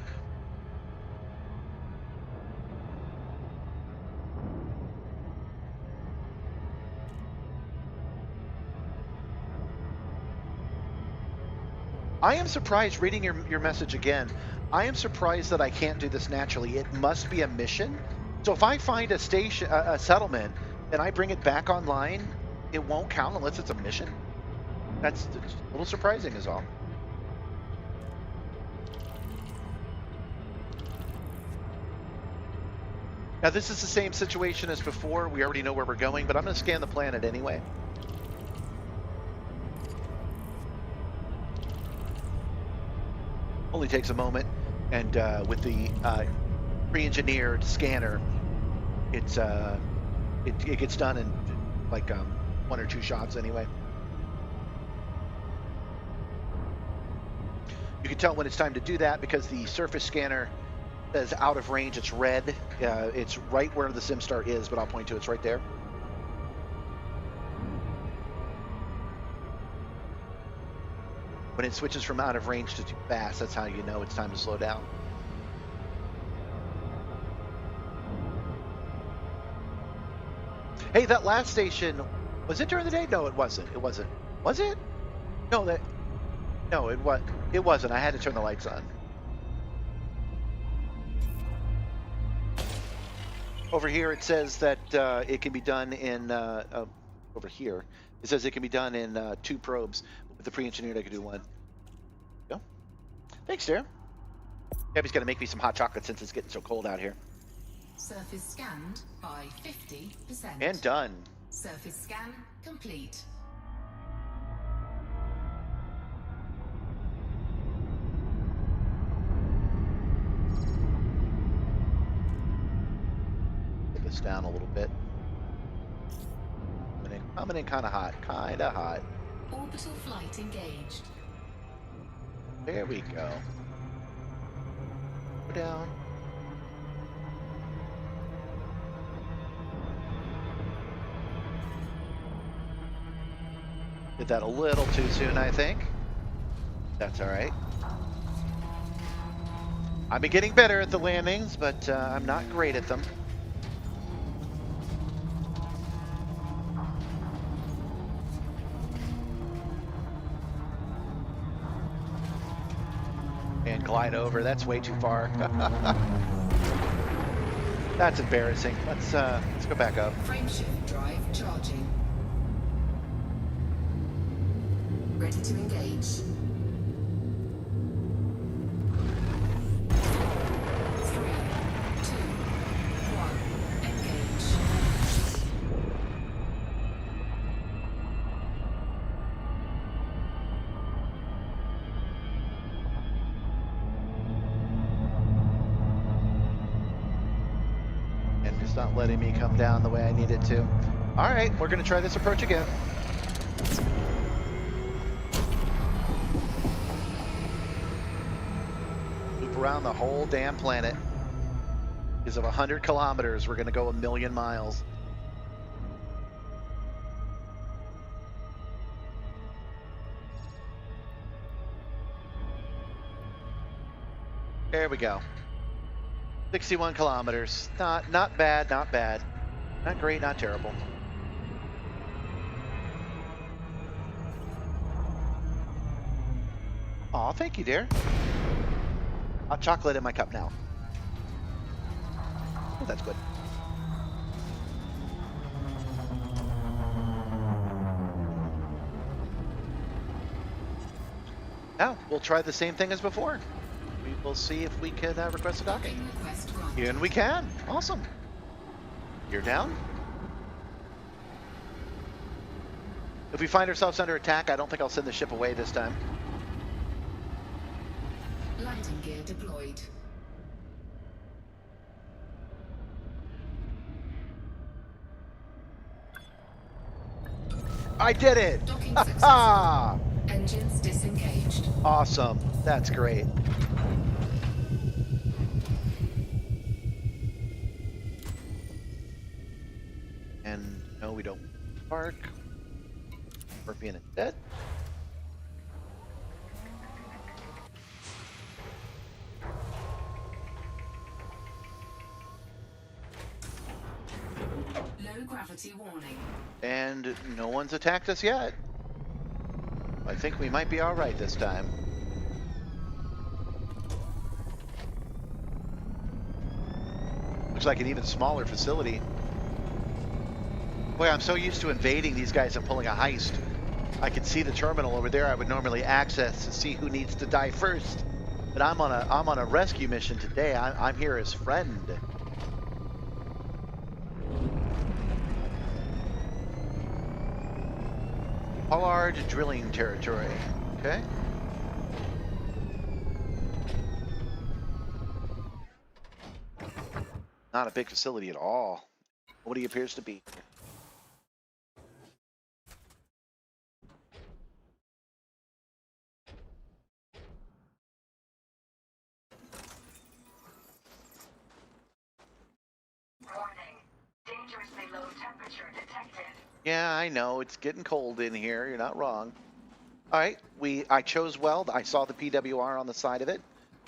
Speaker 1: I am surprised, reading your message again, I am surprised that I can't do this naturally. It must be a mission. So if I find a station, a settlement, and I bring it back online, it won't count unless it's a mission. That's a little surprising is all. Now this is the same situation as before. We already know where we're going, but I'm going to scan the planet anyway. Only takes a moment, and with the pre-engineered scanner, it gets done in like 1 or 2 shots anyway. You can tell when it's time to do that because the surface scanner says out of range. It's red. It's right where the Simstarr is, but I'll point to it's right there. When it switches from out of range to too fast, that's how you know it's time to slow down. Hey, that last station, was it during the day? No, it wasn't. It wasn't. Was it? No, it wasn't. I had to turn the lights on. Over here, it says that it can be done in, over here, it says it can be done in 2 probes. With the pre-engineered, I could do 1. Go. Thanks, dear. Gabby's gonna make me some hot chocolate since it's getting so cold out here.
Speaker 3: Surface scanned by 50%.
Speaker 1: And done.
Speaker 3: Surface scan complete.
Speaker 1: Put this down a little bit. Coming in kind of hot. Kind of hot.
Speaker 3: Orbital flight engaged.
Speaker 1: There we go. Go down. Did that a little too soon, I think. That's all right. I've been getting better at the landings, but I'm not great at them. And glide over. That's way too far. That's embarrassing. Let's go back up.
Speaker 3: Frameshift drive charging. Ready to engage. 3, 2, 1, engage.
Speaker 1: And it's not letting me come down the way I need it to. All right, we're gonna try this approach again. Loop around the whole damn planet. Because of 100 kilometers, we're gonna go 1,000,000 miles. There we go. 61 kilometers. Not bad, not bad. Not great, not terrible. Aw, thank you, dear. Hot chocolate in my cup now. Oh, that's good. Now, we'll try the same thing as before. We will see if we can request a docking.
Speaker 3: Request granted.
Speaker 1: And we can. Awesome. You're down. If we find ourselves under attack, I don't think I'll send the ship away this time.
Speaker 3: Landing gear deployed.
Speaker 1: I did it!
Speaker 3: Docking
Speaker 1: Ha
Speaker 3: successful.
Speaker 1: ha!
Speaker 3: Engines disengaged.
Speaker 1: Awesome. That's great. And no, we don't park. We're being instead.
Speaker 3: Low gravity warning.
Speaker 1: And no one's attacked us yet. I think we might be all right this time. Looks like an even smaller facility. Boy, I'm so used to invading these guys and pulling a heist. I can see the terminal over there I would normally access to see who needs to die first. But I'm on a rescue mission today. I'm here as friend. Pollard drilling territory. Okay. Not a big facility at all. Nobody appears to be.
Speaker 6: Warning. Dangerously low temperature detected.
Speaker 1: Yeah, I know. It's getting cold in here. You're not wrong. All right. I chose well. I saw the PWR on the side of it.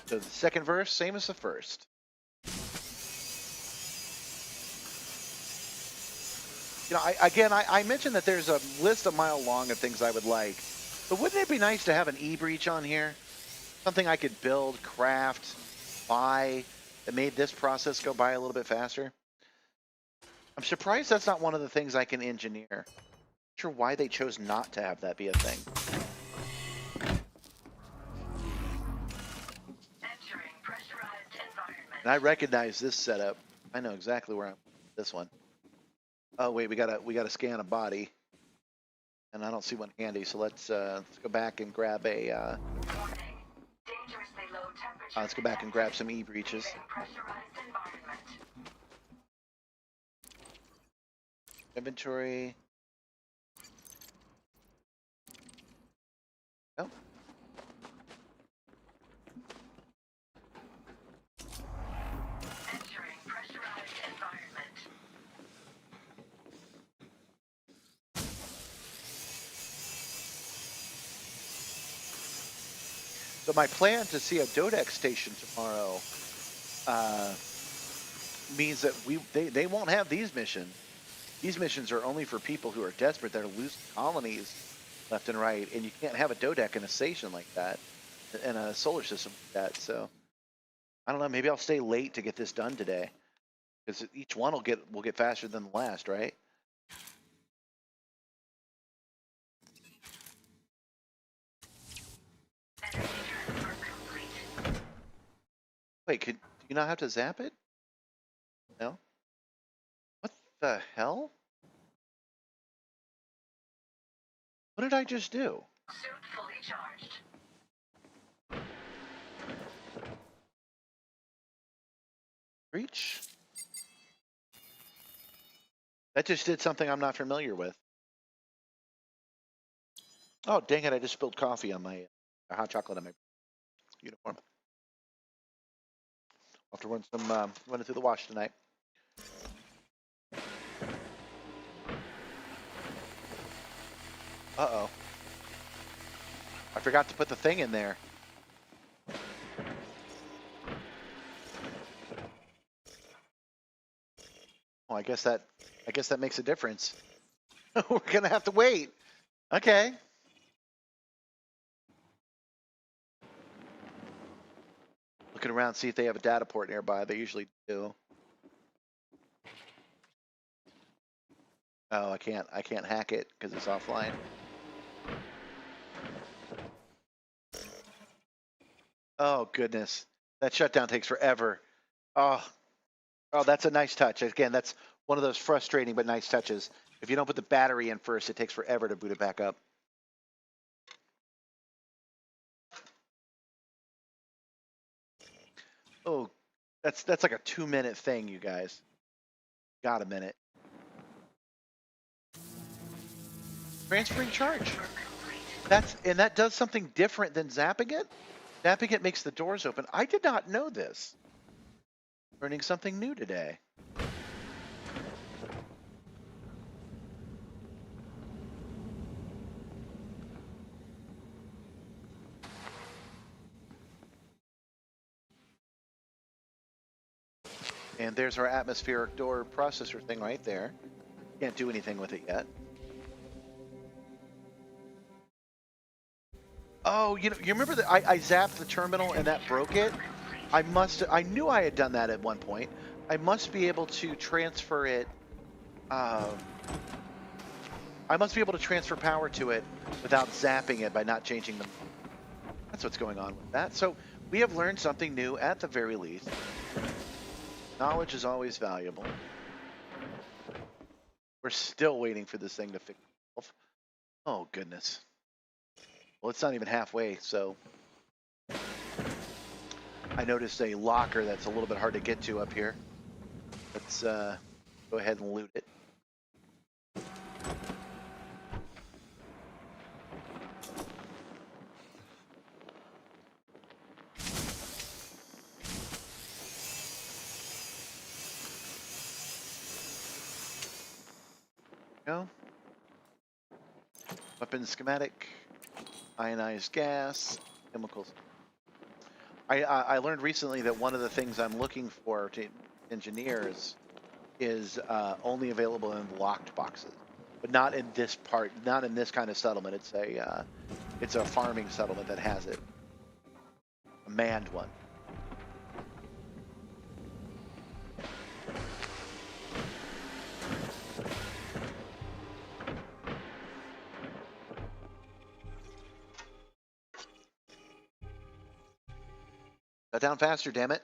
Speaker 1: So the second verse, same as the first. You know, I mentioned that there's a list a mile long of things I would like, but wouldn't it be nice to have an e-breach on here? Something I could build, craft, buy, that made this process go by a little bit faster? I'm surprised that's not one of the things I can engineer. Not sure why they chose not to have that be a thing.
Speaker 6: Entering pressurized environment.
Speaker 1: And I recognize this setup. I know exactly where I'm with this one. Oh wait, we gotta scan a body, and I don't see one handy. So let's go back and grab a.
Speaker 6: Warning. Dangerously low temperature.
Speaker 1: Let's go back and grab some e-breaches.
Speaker 6: Entering pressurized environment.
Speaker 1: Inventory. Oh.
Speaker 6: Entering pressurized environment.
Speaker 1: So my plan to see a Dodex station tomorrow means that they won't have these missions. These missions are only for people who are desperate. They're losing colonies left and right, and you can't have a Dodec in a station like that, in a solar system like that. So I don't know. Maybe I'll stay late to get this done today, because each one will get faster than the last, right?
Speaker 6: Energy transfer complete.
Speaker 1: Wait, do you not have to zap it? No? What the hell? What did I just do?
Speaker 6: Suit fully charged.
Speaker 1: Breach? That just did something I'm not familiar with. Oh, dang it, I just spilled coffee on my hot chocolate on my uniform. I'll have to run some run it through the wash tonight. Uh-oh. I forgot to put the thing in there. Oh, I guess that makes a difference. We're gonna have to wait. Okay. Looking around, see if they have a data port nearby. They usually do. Oh, I can't hack it because it's offline. Oh goodness, that shutdown takes forever. Oh, that's a nice touch. Again, that's one of those frustrating but nice touches. If you don't put the battery in first, it takes forever to boot it back up. Oh, that's like a 2-minute thing, you guys. Got a minute. Transferring charge. That does something different than zapping it. Zapping it makes the doors open. I did not know this. Learning something new today. And there's our atmospheric door processor thing right there. Can't do anything with it yet. Oh, you remember that I zapped the terminal and that broke it? I knew I had done that at one point. I must be able to transfer it. I must be able to transfer power to it without zapping it by not changing the... That's what's going on with that. So we have learned something new at the very least. Knowledge is always valuable. We're still waiting for this thing to fix itself. Oh, goodness. Well, it's not even halfway, so... I noticed a locker that's a little bit hard to get to up here. Let's go ahead and loot it. Go. Weapon schematic, ionized gas, chemicals. I learned recently that one of the things I'm looking for to engineers is only available in locked boxes, but not in this part, not in this kind of settlement. It's a farming settlement that has it, a manned one. Cut down faster, damn it.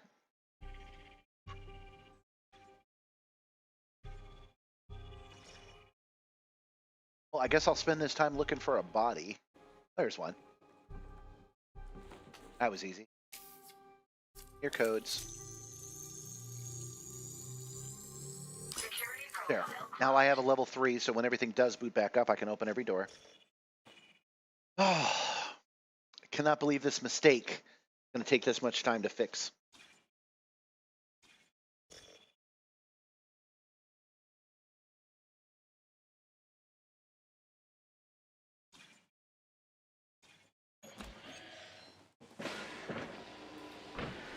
Speaker 1: Well, I guess I'll spend this time looking for a body. There's one. That was easy. Here codes. There. Now I have a level 3, so when everything does boot back up, I can open every door. Oh, I cannot believe this mistake. It's going to take this much time to fix.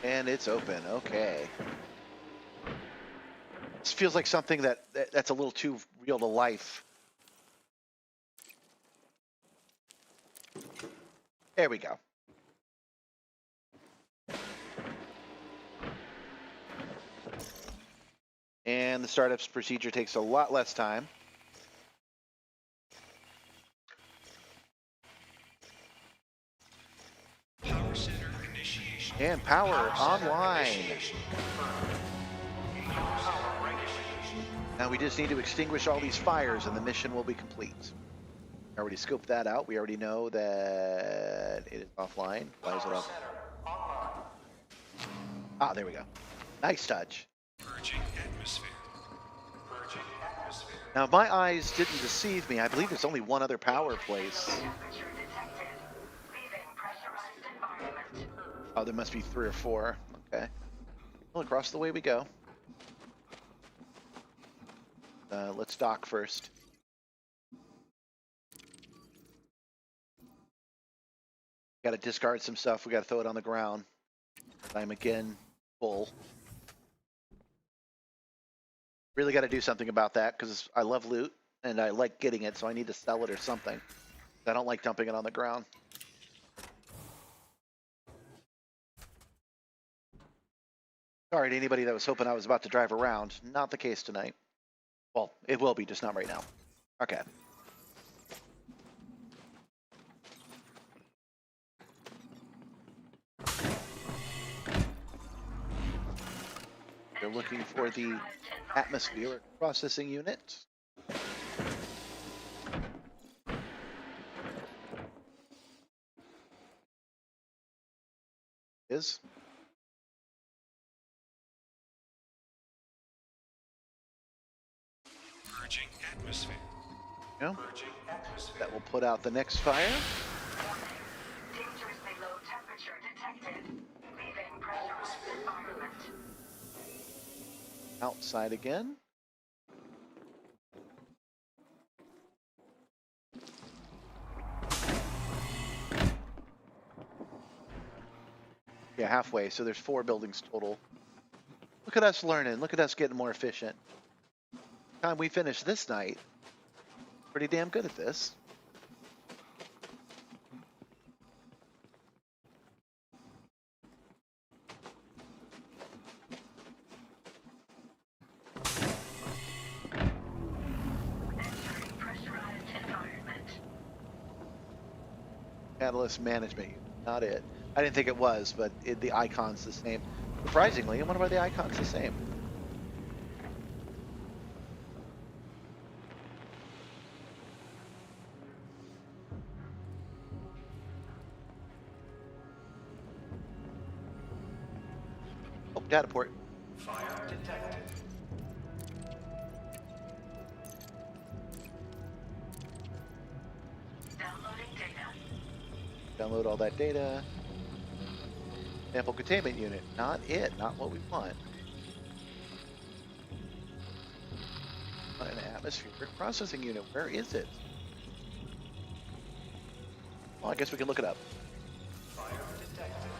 Speaker 1: And it's open. Okay. This feels like something that's a little too real to life. There we go. And the startup's procedure takes a lot less time.
Speaker 7: Power center initiation.
Speaker 1: And power online.
Speaker 7: Initiation confirmed. Power initiation.
Speaker 1: Now we just need to extinguish all these fires and the mission will be complete. I already scoped that out. We already know that it is offline. Why is it off? Ah, there we go. Nice touch.
Speaker 7: Purging atmosphere. Purging atmosphere.
Speaker 1: Now, if my eyes didn't deceive me, I believe there's only one other power place.
Speaker 6: Temperature detected. Leaving pressurized environment.
Speaker 1: Oh, there must be 3 or 4. Okay. Well, across the way we go. Let's dock first. Got to discard some stuff. We got to throw it on the ground. I'm again full. Really got to do something about that because I love loot and I like getting it, so I need to sell it or something. I don't like dumping it on the ground. Sorry to anybody that was hoping I was about to drive around. Not the case tonight. Well, it will be, just not right now. Okay. They're looking for the atmospheric processing unit. Is.
Speaker 7: Purging atmosphere.
Speaker 1: No.
Speaker 7: Purging atmosphere.
Speaker 1: That will put out the next fire.
Speaker 6: Dangerously low temperature detected. Leaving pressurized environment.
Speaker 1: Outside again. Yeah, halfway. So there's 4 buildings total. Look at us learning. Look at us getting more efficient. Time we finish this night, pretty damn good at this.
Speaker 6: Entering pressurized
Speaker 1: Catalyst management unit. Not it. I didn't think it was, but the icon's the same. Surprisingly, I wonder why the icon's the same. Oh, data port.
Speaker 7: Fire detected.
Speaker 6: Downloading data.
Speaker 1: Download all that data. Sample containment unit. Not it. Not what we want. Not an atmospheric processing unit. Where is it? Well, I guess we can look it up.
Speaker 7: Fire detected.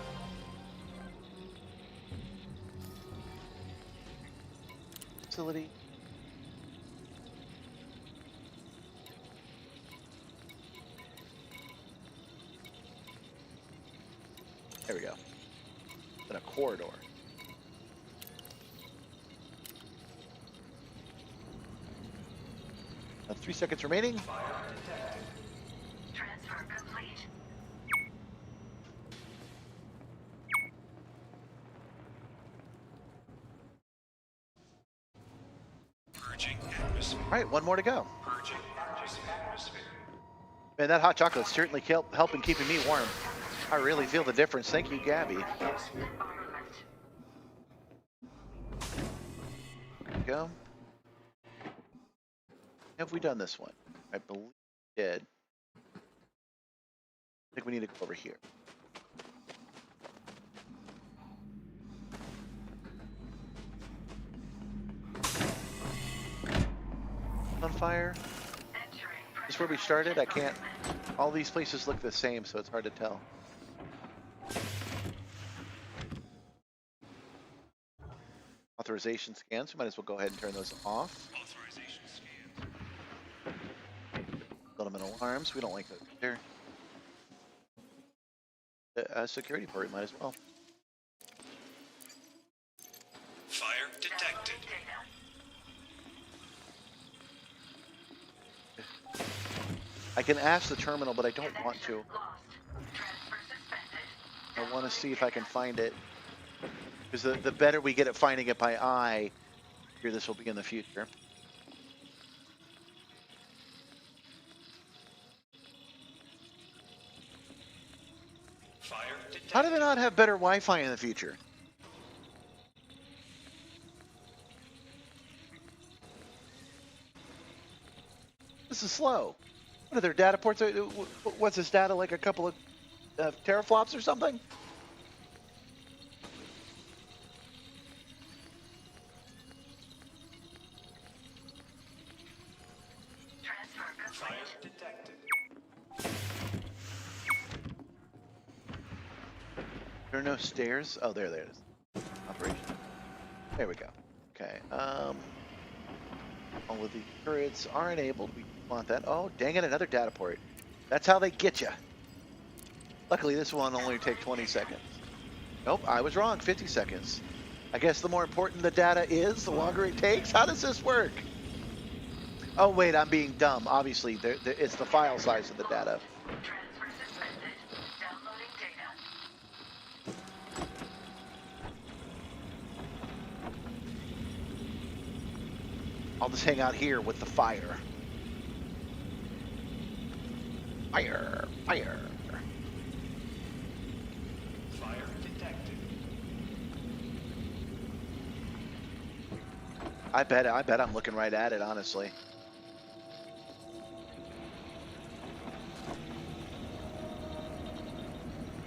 Speaker 1: Facility. There we go. In a corridor. Now 3 seconds remaining.
Speaker 7: Fire detected.
Speaker 6: Transfer complete.
Speaker 7: Purging atmosphere.
Speaker 1: All right, one more to go.
Speaker 7: Purging atmosphere.
Speaker 1: Man, that hot chocolate's certainly helping keeping me warm. I really feel the difference. Thank you, Gabby. There
Speaker 6: Environment.
Speaker 1: we go. Have we done this one? I believe we did. I think we need to go over here. On fire.
Speaker 6: Entering
Speaker 1: This is where we started. I can't. All these places look the same, so it's hard to tell. Authorization scans. We might as well go ahead and turn those off.
Speaker 7: Authorization scans.
Speaker 1: Fundamental alarms. We don't like those either. Security port. Might as well.
Speaker 7: Fire detected.
Speaker 6: data.
Speaker 1: I can ask the terminal, but I don't want to.
Speaker 6: Lost. Transfer suspended.
Speaker 1: I want to see if I can find it. Because the better we get at finding it by eye, here this will be in the future.
Speaker 7: Fire detected.
Speaker 1: How do they not have better Wi-Fi in the future? This is slow. What are their data ports? What's this data, like a couple of teraflops or something?
Speaker 6: Transfer
Speaker 7: Fire
Speaker 6: complete.
Speaker 7: detected.
Speaker 1: There are no stairs. Oh, there it is. Operation. There we go. Okay. All of the turrets are enabled. We want that. Oh, dang it! Another data port. That's how they get you. Luckily, this one only take 20 seconds. Nope, I was wrong. 50 seconds. I guess the more important the data is, the longer it takes. How does this work? Oh wait, I'm being dumb. Obviously, it's the file size of the data.
Speaker 6: Transfer suspended. Downloading data.
Speaker 1: I'll just hang out here with the fire. Fire, fire.
Speaker 7: Fire detected.
Speaker 1: I bet I'm looking right at it, honestly.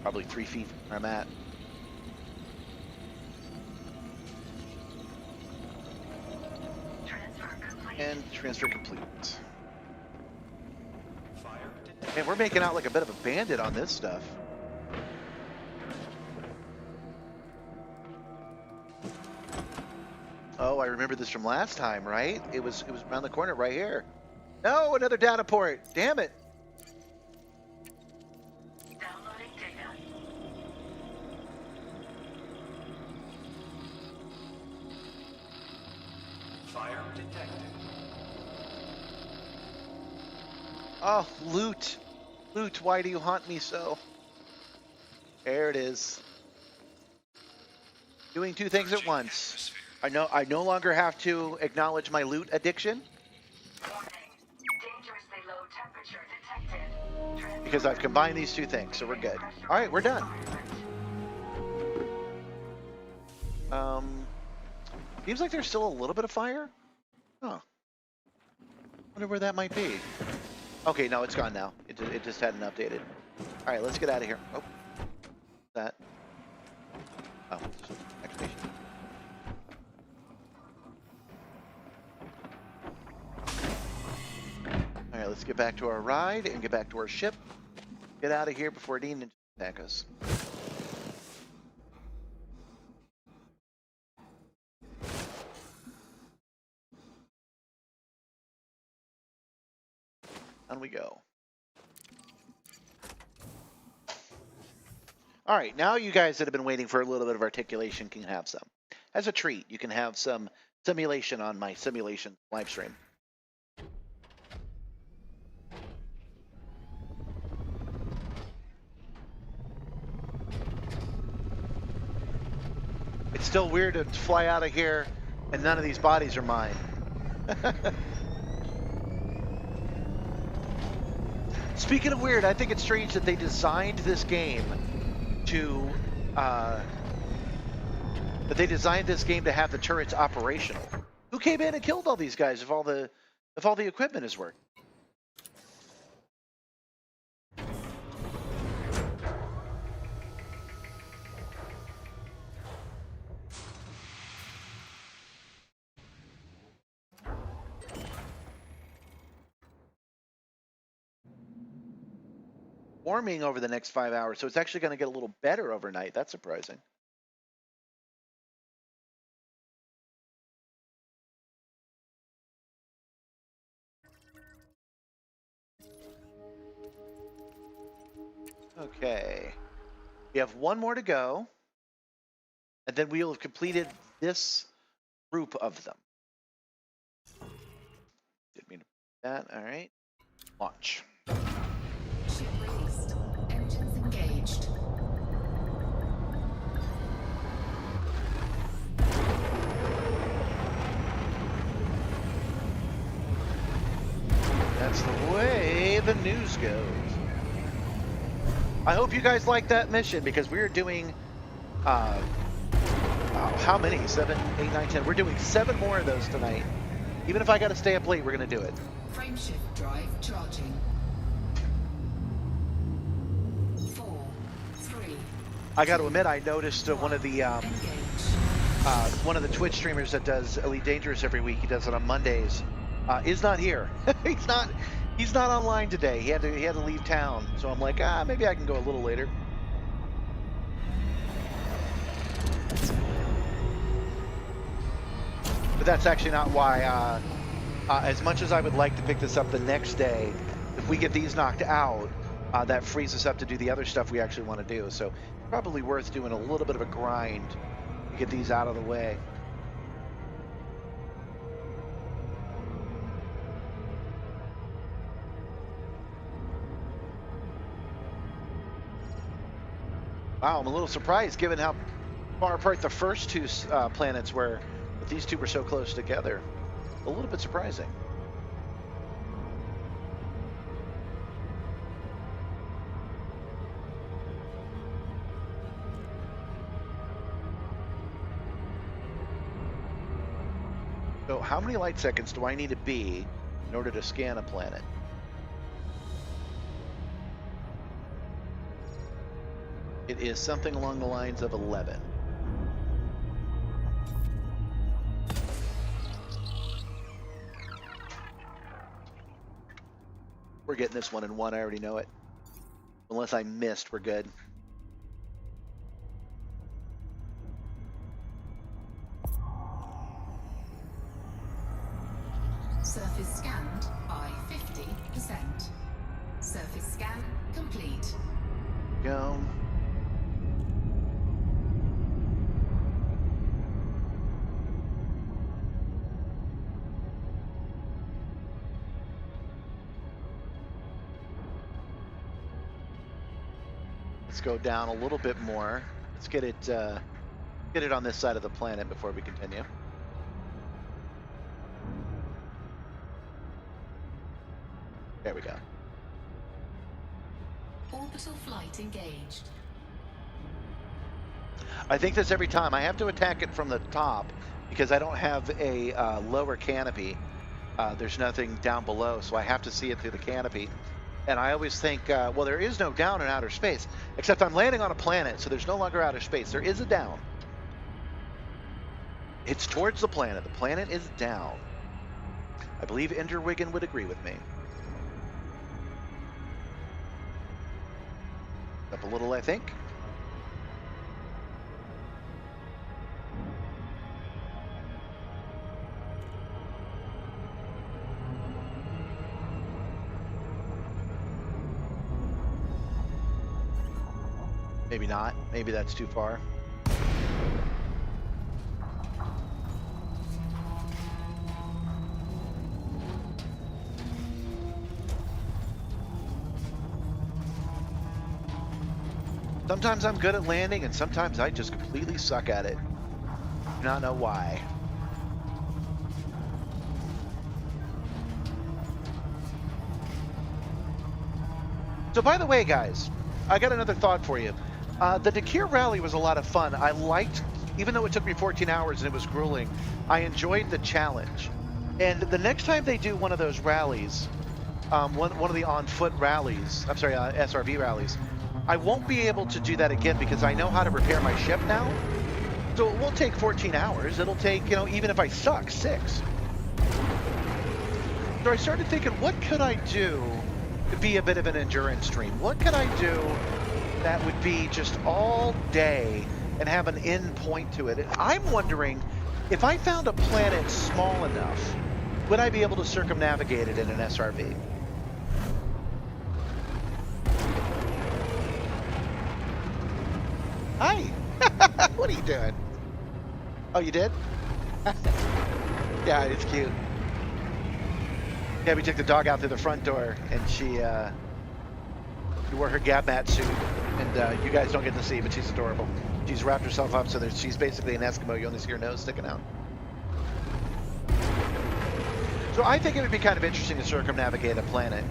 Speaker 1: Probably 3 feet from where I'm at.
Speaker 6: Transfer complete.
Speaker 1: And transfer complete.
Speaker 7: Fire detected.
Speaker 1: Man, we're making out like a bit of a bandit on this stuff. Oh, I remember this from last time, right? It was around the corner right here. No, another data port. Damn it.
Speaker 6: Downloading data.
Speaker 7: Fire detected.
Speaker 1: Oh, loot. Loot, why do you haunt me so? There it is. Doing two things at once. I no longer have to acknowledge my loot addiction
Speaker 6: Warning. Dangerously low temperature detected.
Speaker 1: because I've combined these two things, so we're good. All right, we're done. Seems like there's still a little bit of fire. Huh. Wonder where that might be. Okay, no, it's gone now. It just hadn't updated. All right, let's get out of here. Oh, that. Oh, activation. All right, let's get back to our ride and get back to our ship. Get out of here before Dean and attack us. On we go. All right, now you guys that have been waiting for a little bit of articulation can have some. As a treat, you can have some simulation on my simulation live stream. It's still weird to fly out of here and none of these bodies are mine. Speaking of weird, I think it's strange that they designed this game to have the turrets operational. Who came in and killed all these guys if all the equipment is working? Warming over the next 5 hours, so it's actually going to get a little better overnight. That's surprising. Okay. We have one more to go, and then we'll have completed this group of them. Didn't mean to do that. All right. Launch.
Speaker 3: Ship released. Engines engaged.
Speaker 1: That's the way the news goes. I hope you guys like that mission because we're doing, how many? 7, 8, 9, 10. We're doing 7 more of those tonight. Even if I got to stay up late, we're going to do it.
Speaker 3: Frameshift drive charging. 4, 3.
Speaker 1: I got to admit, I noticed one of the
Speaker 3: Engage.
Speaker 1: one of the Twitch streamers that does Elite Dangerous every week. He does it on Mondays. Is not here. He's not online today. He had to leave town. So I'm like, maybe I can go a little later. But that's actually not why. As much as I would like to pick this up the next day, if we get these knocked out, that frees us up to do the other stuff we actually want to do. So probably worth doing a little bit of a grind to get these out of the way. Wow, I'm a little surprised given how far apart the first two planets were, but these two were so close together. A little bit surprising. So how many light seconds do I need to be in order to scan a planet? It is something along the lines of 11. We're getting this one in 1, I already know it. Unless I missed, we're good.
Speaker 3: Surface scanned by 50%. Surface scan complete.
Speaker 1: Go. Let's go down a little bit more. Let's get it on this side of the planet before we continue. There we go.
Speaker 3: Orbital flight engaged.
Speaker 1: I think this every time. I have to attack it from the top because I don't have a lower canopy. There's nothing down below, so I have to see it through the canopy. And I always think, well, there is no down in outer space, except I'm landing on a planet, so there's no longer outer space. There is a down. It's towards the planet. The planet is down. I believe Enderwigan would agree with me. Up a little, I think. Maybe not. Maybe that's too far. Sometimes I'm good at landing, and sometimes I just completely suck at it. Do not know why. So by the way, guys, I got another thought for you. The Dakir rally was a lot of fun. I liked, even though it took me 14 hours and it was grueling, I enjoyed the challenge. And the next time they do one of those rallies, one of the on-foot rallies, I'm sorry, SRV rallies, I won't be able to do that again because I know how to repair my ship now. So it won't take 14 hours. It'll take, you know, even if I suck, 6. So I started thinking, what could I do to be a bit of an endurance stream? What could I do that would be just all day and have an end point to it? And I'm wondering, if I found a planet small enough, would I be able to circumnavigate it in an SRV? Hi! What are you doing? Oh, you did? Yeah, it's cute. Yeah, we took the dog out through the front door, and she wore her Gabmat suit, and you guys don't get to see, but she's adorable. She's wrapped herself up so that she's basically an Eskimo. You only see her nose sticking out. So I think it would be kind of interesting to circumnavigate a planet.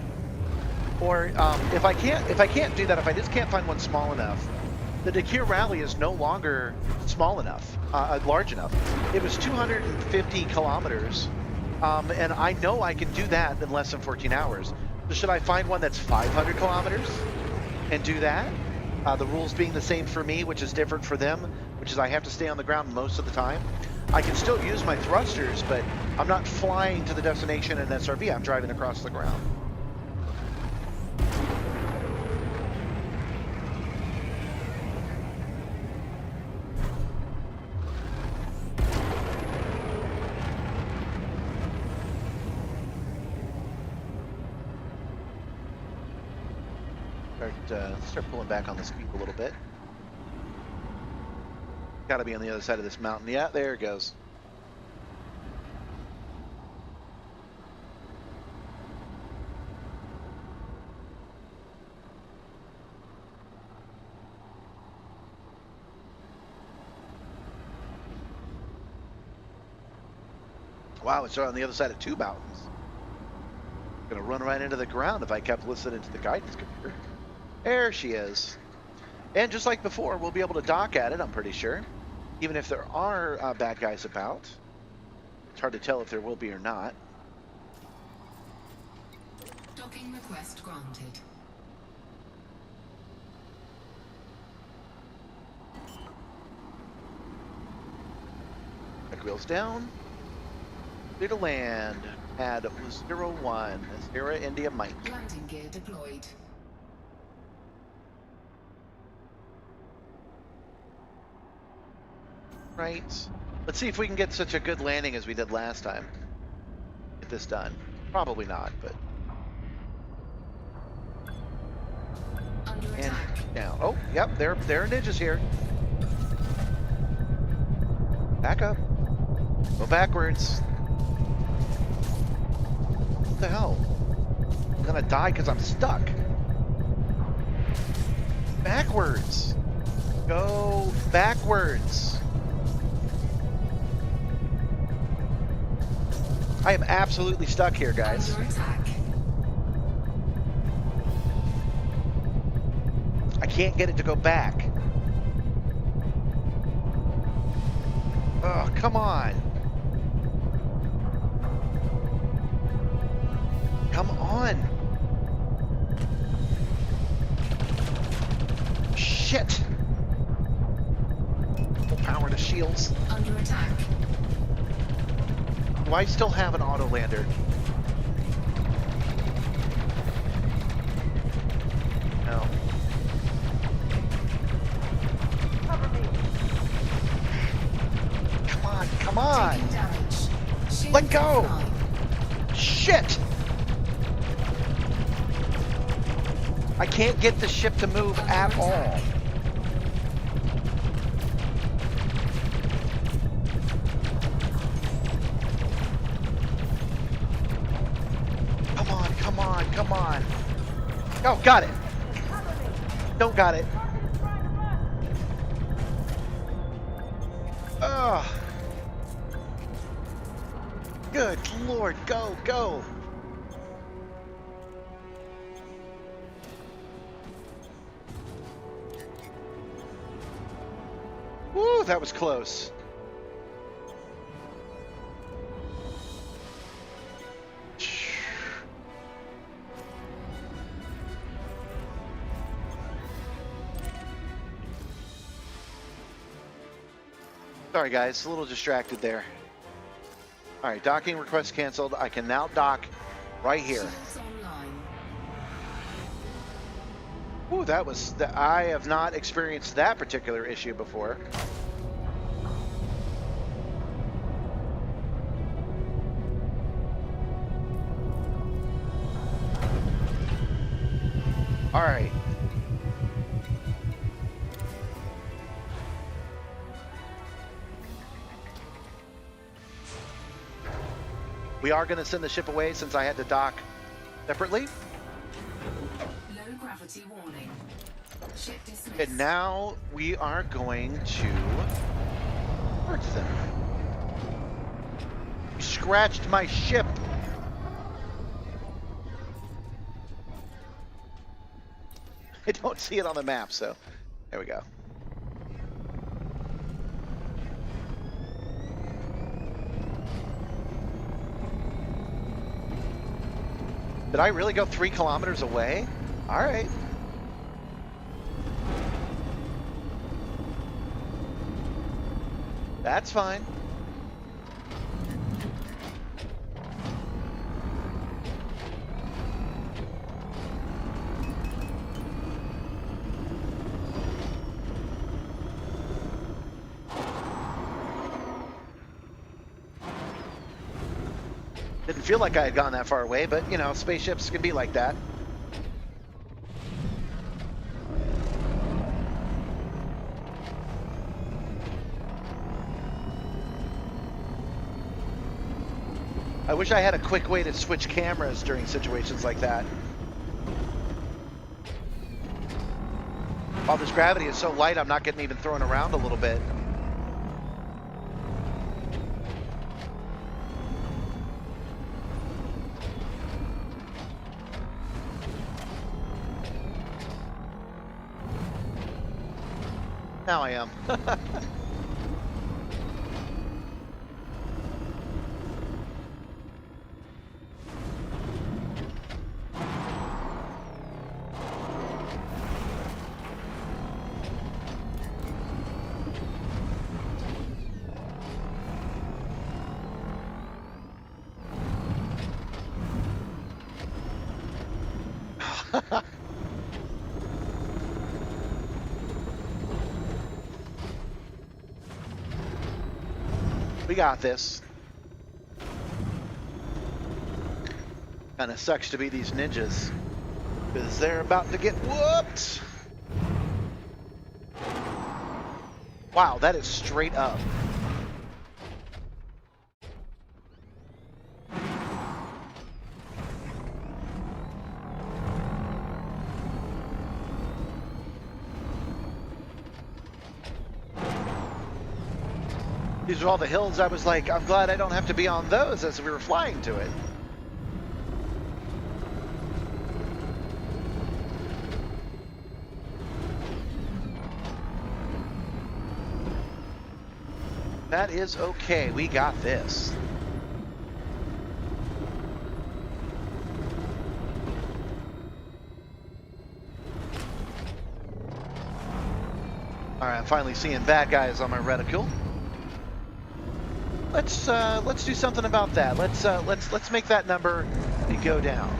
Speaker 1: Or if I can't do that, if I just can't find one small enough, the Dakir Rally is no longer small enough, large enough. It was 250 kilometers. And I know I can do that in less than 14 hours. So should I find one that's 500 kilometers and do that? The rules being the same for me, which is different for them, which is I have to stay on the ground most of the time. I can still use my thrusters, but I'm not flying to the destination in an SRV. I'm driving across the ground. Start pulling back on the speed a little bit. Got to be on the other side of this mountain. Yeah, there it goes. Wow, it's on the other side of 2 mountains. Gonna run right into the ground if I kept listening to the guidance computer. There she is. And just like before, we'll be able to dock at it, I'm pretty sure. Even if there are bad guys about. It's hard to tell if there will be or not.
Speaker 3: Docking request granted.
Speaker 1: Back wheels down. Clear to land. Pad 01. Sierra India Mike.
Speaker 3: Landing gear deployed.
Speaker 1: Right. Let's see if we can get such a good landing as we did last time. Get this done. Probably not, but.
Speaker 3: Under
Speaker 1: And
Speaker 3: attack.
Speaker 1: now. Oh, yep, there are ninjas here. Back up. Go backwards. What the hell? I'm gonna die because I'm stuck. Backwards. Go backwards. I am absolutely stuck here, guys.
Speaker 3: Under attack.
Speaker 1: I can't get it to go back. Oh, come on. Come on. Shit. Full power to shields.
Speaker 3: Under attack.
Speaker 1: Do I still have an auto lander? No. Come on, come on.
Speaker 3: Taking damage. Shield
Speaker 1: Let go.
Speaker 3: offline.
Speaker 1: Shit. I can't get the ship to move at all. Come on, come on, come on. Oh, got it. Don't got it. Oh. Good Lord, go, go. Woo, that was close. Sorry guys, a little distracted there. All right, docking request canceled. I can now dock right here.
Speaker 3: Shields online.
Speaker 1: Ooh, that was, I have not experienced that particular issue before. All right. We are going to send the ship away since I had to dock separately.
Speaker 3: Low gravity warning. Ship dismissed.
Speaker 1: And now we are going to hurt them. You scratched my ship. I don't see it on the map, so there we go. Did I really go 3 kilometers away? All right. That's fine. Didn't feel like I had gone that far away, but you know, spaceships can be like that. I wish I had a quick way to switch cameras during situations like that. While this gravity is so light, I'm not getting even thrown around a little bit. Now I am. We got this. Kind of sucks to be these ninjas, because they're about to get whooped. Wow, that is straight up. These are all the hills. I was like, I'm glad I don't have to be on those as we were flying to it. That is okay. We got this. All right, I'm finally seeing bad guys on my reticle. Let's do something about that. Let's make that number go down.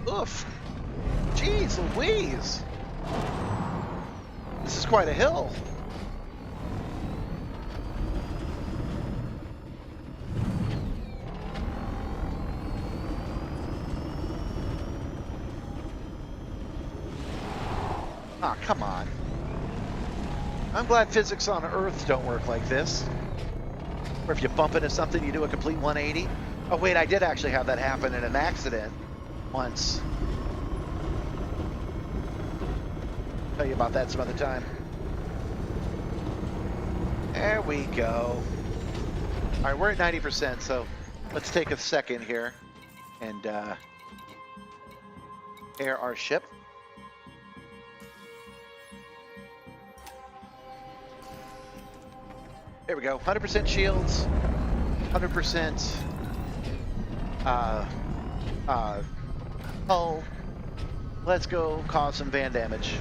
Speaker 1: Oof. Jeez Louise. This is quite a hill. Ah, come on. I'm glad physics on Earth don't work like this. Or if you bump into something, you do a complete 180. Oh wait, I did actually have that happen in an accident once. Tell you about that some other time. There we go. All right, we're at 90%, so let's take a second here and air our ship. There we go. 100% shields, 100% hull. Let's go cause some van damage.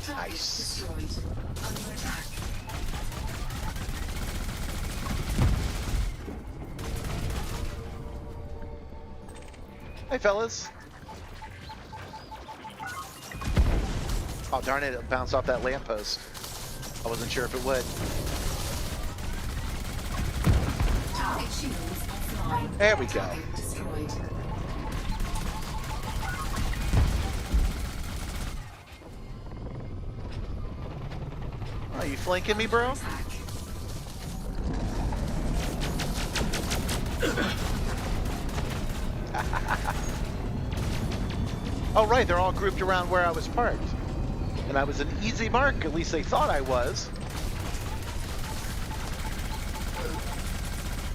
Speaker 1: Nice.
Speaker 3: Destroyed. Under attack.
Speaker 1: Hey, fellas. Oh, darn it, it bounced off that lamppost. I wasn't sure if it would.
Speaker 3: Target shields offline.
Speaker 1: There we go.
Speaker 3: Target destroyed.
Speaker 1: Are you flanking me, bro?
Speaker 3: Attack.
Speaker 1: Oh, right, they're all grouped around where I was parked. And I was an easy mark, at least they thought I was.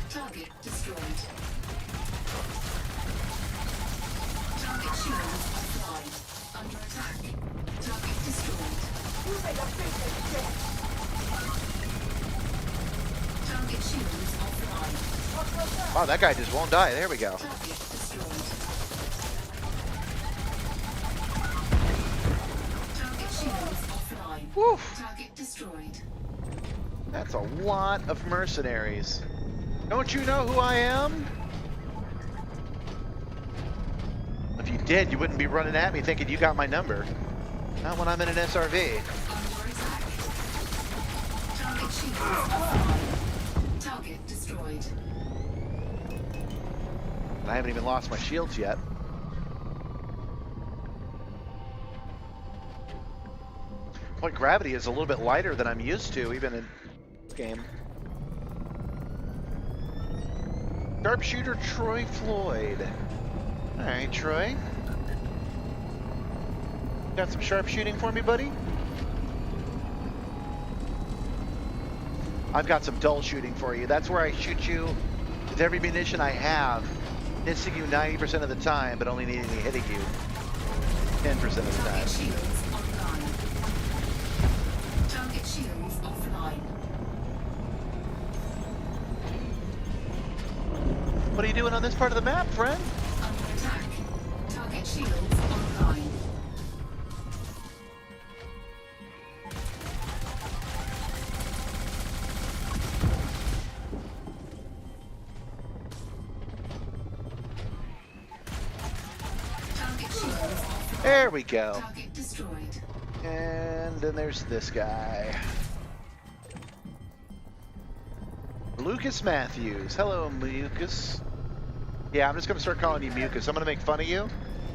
Speaker 3: Target destroyed. Target shields offline. Under attack. Target destroyed. Target shields offline.
Speaker 1: Oh, that guy just won't die. There we go.
Speaker 3: Target destroyed. Target shields offline.
Speaker 1: Woo!
Speaker 3: Target destroyed.
Speaker 1: That's a lot of mercenaries. Don't you know who I am? If you did, you wouldn't be running at me thinking you got my number. Not when I'm in an SRV.
Speaker 3: Under attack. Target shields offline. Target destroyed.
Speaker 1: I haven't even lost my shields yet. Point gravity is a little bit lighter than I'm used to, even in this game. Sharpshooter Troy Floyd. Alright, Troy. Got some sharpshooting for me, buddy? I've got some dull shooting for you. That's where I shoot you with every munition I have, missing you 90% of the time, but only needing to hitting you 10% of the time.
Speaker 3: Target shields online. Target shields offline.
Speaker 1: What are you doing on this part of the map, friend?
Speaker 3: Under attack. Target shields online. Target shields offline.
Speaker 1: There we go.
Speaker 3: Target destroyed.
Speaker 1: And then there's this guy. Lucas Matthews. Hello, Mucus. Yeah, I'm just going to start calling you Mucus. I'm going to make fun of you.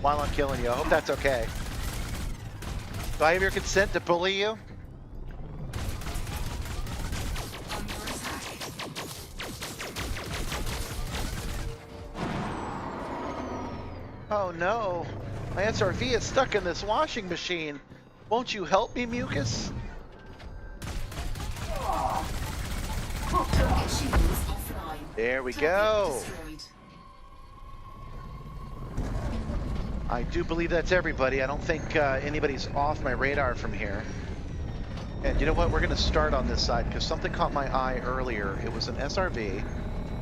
Speaker 1: while I'm killing you. I hope that's okay. Do I have your consent to bully you?
Speaker 3: Under attack.
Speaker 1: Oh no. My SRV is stuck in this washing machine. Won't you help me, Mucus?
Speaker 3: Target shields offline.
Speaker 1: There we
Speaker 3: Target
Speaker 1: go.
Speaker 3: destroyed.
Speaker 1: I do believe that's everybody. I don't think anybody's off my radar from here. And you know what? We're going to start on this side because something caught my eye earlier. It was an SRV.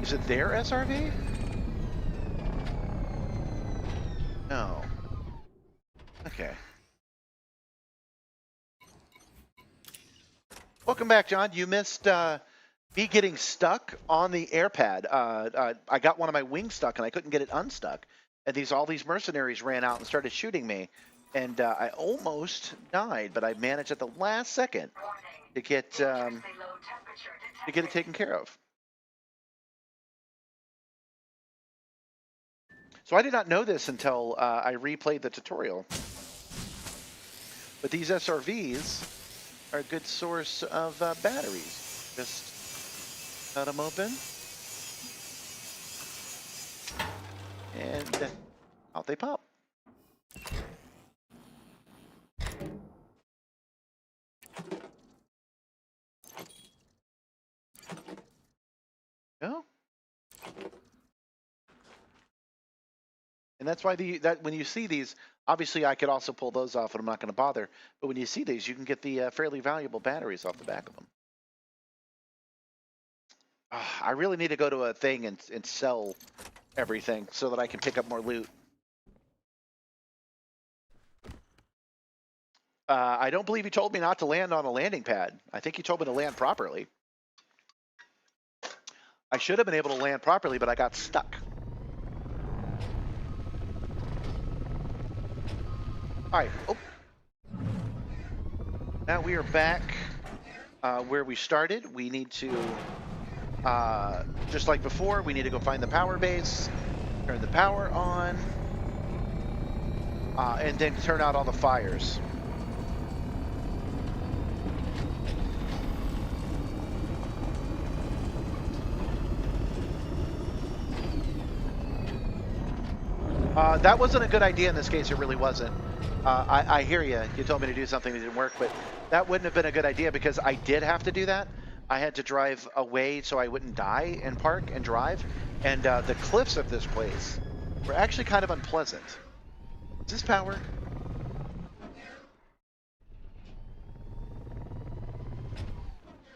Speaker 1: Is it their SRV? No. Okay. Welcome back, John. You missed me getting stuck on the air pad. I got one of my wings stuck and I couldn't get it unstuck. And all these mercenaries ran out and started shooting me. And I almost died, but I managed at the last second to get it taken care of. So I did not know this until I replayed the tutorial. But these SRVs are a good source of batteries. Just cut them open. And out they pop. No? And that's why when you see these, obviously I could also pull those off and I'm not going to bother. But when you see these, you can get the fairly valuable batteries off the back of them. I really need to go to a thing and sell everything so that I can pick up more loot. I don't believe he told me not to land on a landing pad. I think he told me to land properly. I should have been able to land properly, but I got stuck. All right. Oh. Now we are back where we started. We need to, just like before, we need to go find the power base, turn the power on, and then turn out all the fires. That wasn't a good idea in this case. It really wasn't. I hear you. You told me to do something that didn't work, but that wouldn't have been a good idea because I did have to do that. I had to drive away so I wouldn't die and park and drive. And the cliffs of this place were actually kind of unpleasant. Is this power?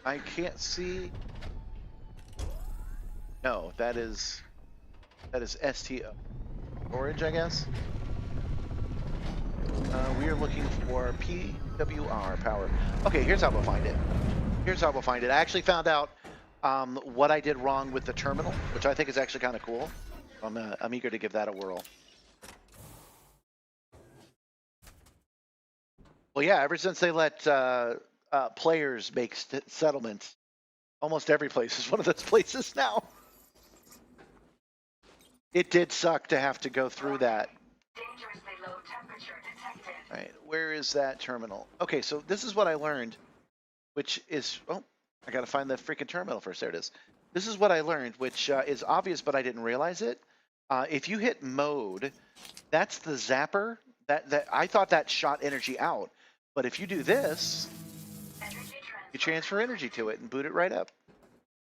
Speaker 1: I can't see. No, that is STO. Storage, I guess. We are looking for PWR power. Okay, here's how we'll find it. Here's how we'll find it. I actually found out what I did wrong with the terminal, which I think is actually kind of cool. I'm eager to give that a whirl. Well, yeah, ever since they let players make settlements, almost every place is one of those places now. It did suck to have to go through that.
Speaker 6: Dangerously low temperature detected.
Speaker 1: All right, where is that terminal? Okay, so this is what I learned, which is, oh, I gotta find the freaking terminal first. There it is. This is what I learned, which is obvious, but I didn't realize it. If you hit mode, that's the zapper. That I thought that shot energy out, but if you do this, you transfer energy to it and boot it right up.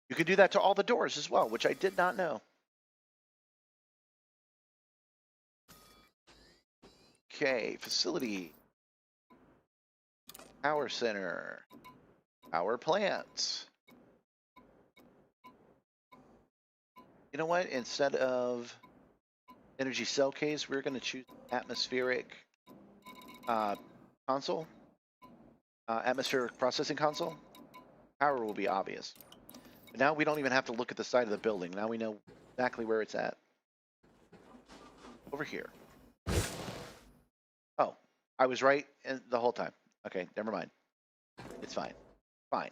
Speaker 1: You can do that to all the doors as well, which I did not know. Okay, facility, power center, power plant. You know what? Instead of energy cell case, we're going to choose atmospheric console, atmospheric processing console. Power will be obvious. But now we don't even have to look at the side of the building. Now we know exactly where it's at. Over here. Oh, I was right the whole time. Okay, never mind. It's fine. Fine.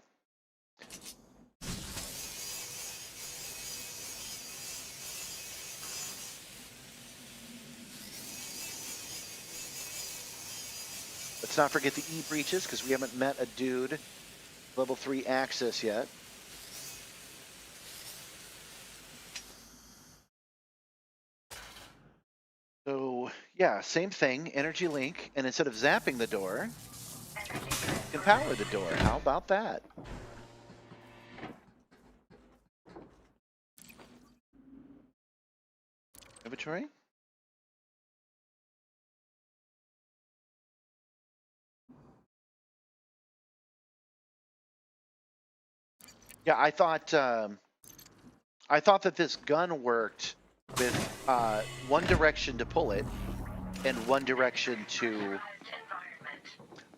Speaker 1: Let's not forget the E-breaches, because we haven't met a dude level 3 access yet. So, yeah, same thing, energy link, and instead of zapping the door, you can power the door. How about that? Inventory? Yeah, I thought that this gun worked with one direction to pull it and one direction to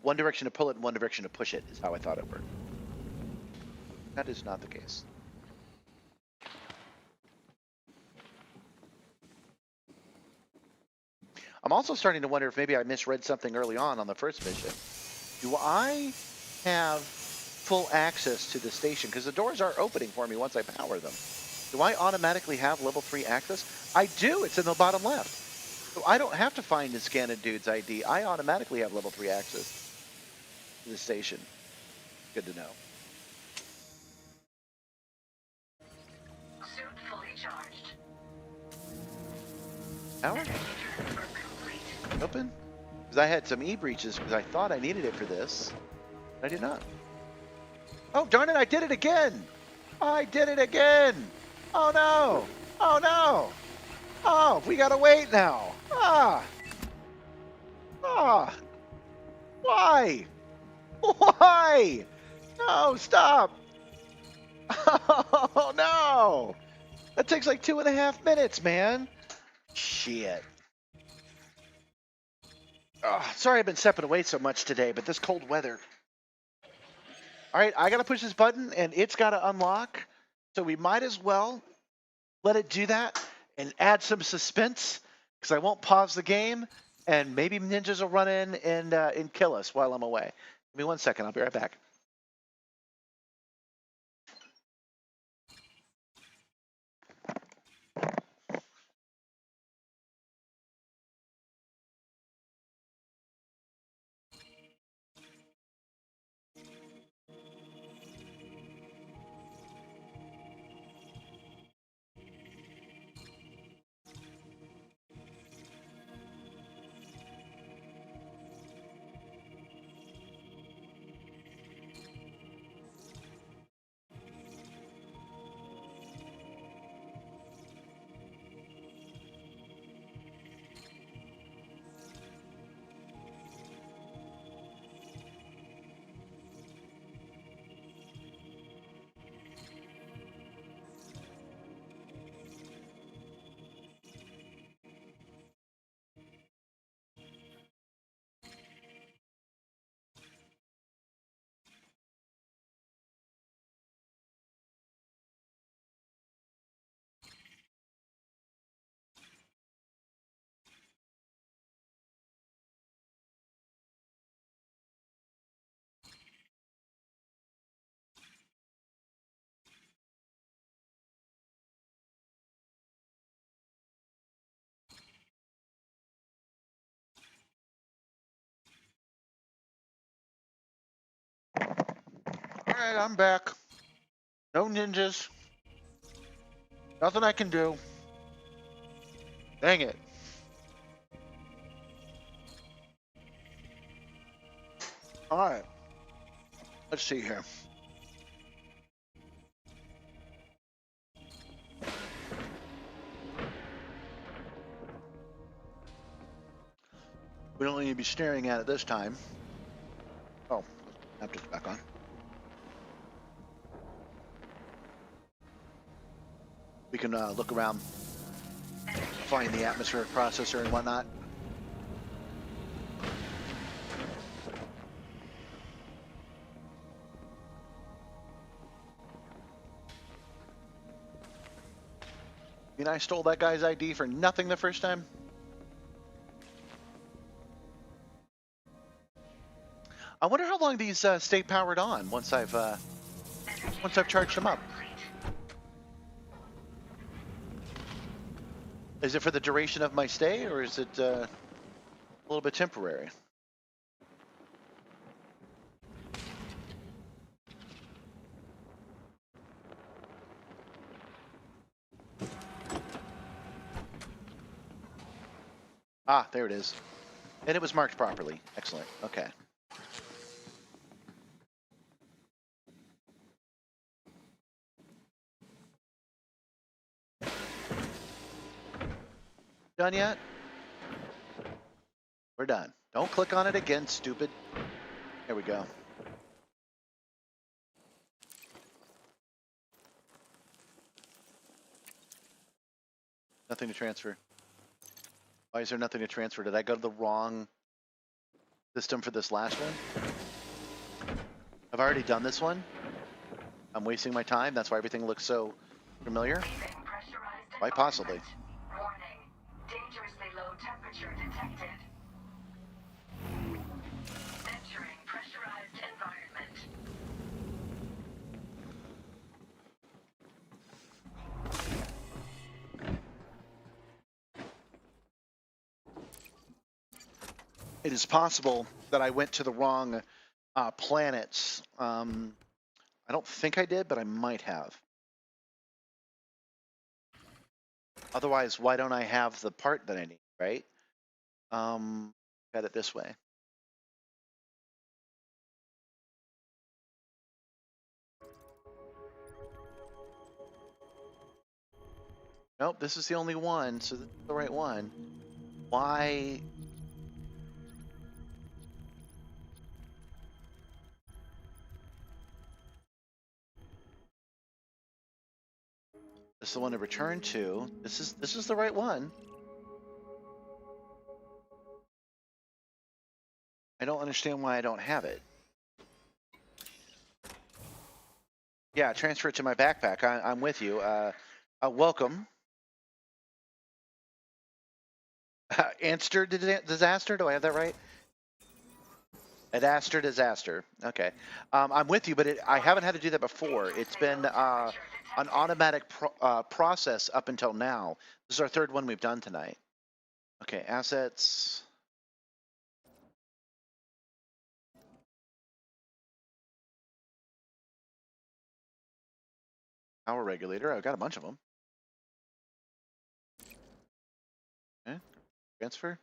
Speaker 1: pull it and one direction to push it is how I thought it worked. That is not the case. I'm also starting to wonder if maybe I misread something early on the first mission. Do I have full access to the station? Because the doors are opening for me once I power them. Do I automatically have level 3 access? I do. It's in the bottom left. So I don't have to find and scan a dude's ID. I automatically have level 3 access to the station. Good to know.
Speaker 6: Suit fully charged.
Speaker 1: Power? Open? Because I had some E-breaches because I thought I needed it for this. I did not. Oh, darn it, I did it again! I did it again! Oh no! Oh no! Oh, we gotta wait now! Ah! Ah! Why? Why? No, stop! Oh no! That takes like 2.5 minutes, man! Shit. Oh, sorry I've been stepping away so much today, but this cold weather. Alright, I gotta push this button and it's gotta unlock. So we might as well let it do that and add some suspense, because I won't pause the game and maybe ninjas will run in and kill us while I'm away. Give me 1 second, I'll be right back. Alright, I'm back. No ninjas. Nothing I can do. Dang it. Alright. Let's see here. We don't need to be staring at it this time. Oh, haptics back on. We can look around, find the atmospheric processor and whatnot. I mean, I stole that guy's ID for nothing the first time. I wonder how long these stay powered on once I've charged them up. Is it for the duration of my stay, or is it a little bit temporary? Ah, there it is. And it was marked properly. Excellent. Okay. Done yet? We're done. Don't click on it again, stupid. There we go. Nothing to transfer. Why is there nothing to transfer? Did I go to the wrong system for this last one? I've already done this one. I'm wasting my time. That's why everything looks so familiar.
Speaker 6: Leaving pressurized
Speaker 1: Quite possibly.
Speaker 6: environment. Warning. Dangerously low temperature detected. Entering pressurized environment.
Speaker 1: It is possible that I went to the wrong planets. I don't think I did, but I might have. Otherwise, why don't I have the part that I need, right? Got it this way. Nope, this is the only one, so this is the right one. Why? This is the one to return to. This is the right one. I don't understand why I don't have it. Yeah, transfer it to my backpack. I'm with you. Welcome. Anster disaster? Do I have that right? Adaster disaster. Okay. I'm with you, but I haven't had to do that before. It's been an automatic process up until now. This is our third one we've done tonight. Okay, assets. Power regulator. I've got a bunch of them. Okay. Transfer.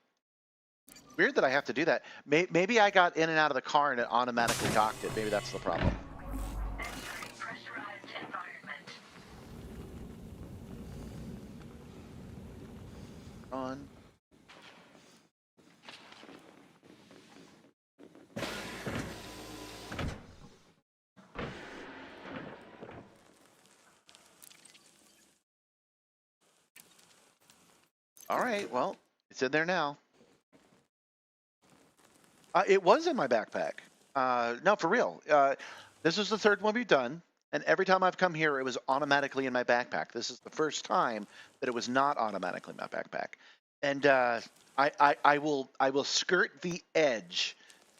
Speaker 1: Weird that I have to do that. Maybe I got in and out of the car and it automatically docked it. Maybe that's the problem.
Speaker 6: Entering pressurized environment.
Speaker 1: On. All right, well, it's in there now. It was in my backpack. No, for real. This is the third one we've done, and every time I've come here, it was automatically in my backpack. This is the first time that it was not automatically in my backpack. And I will skirt the edge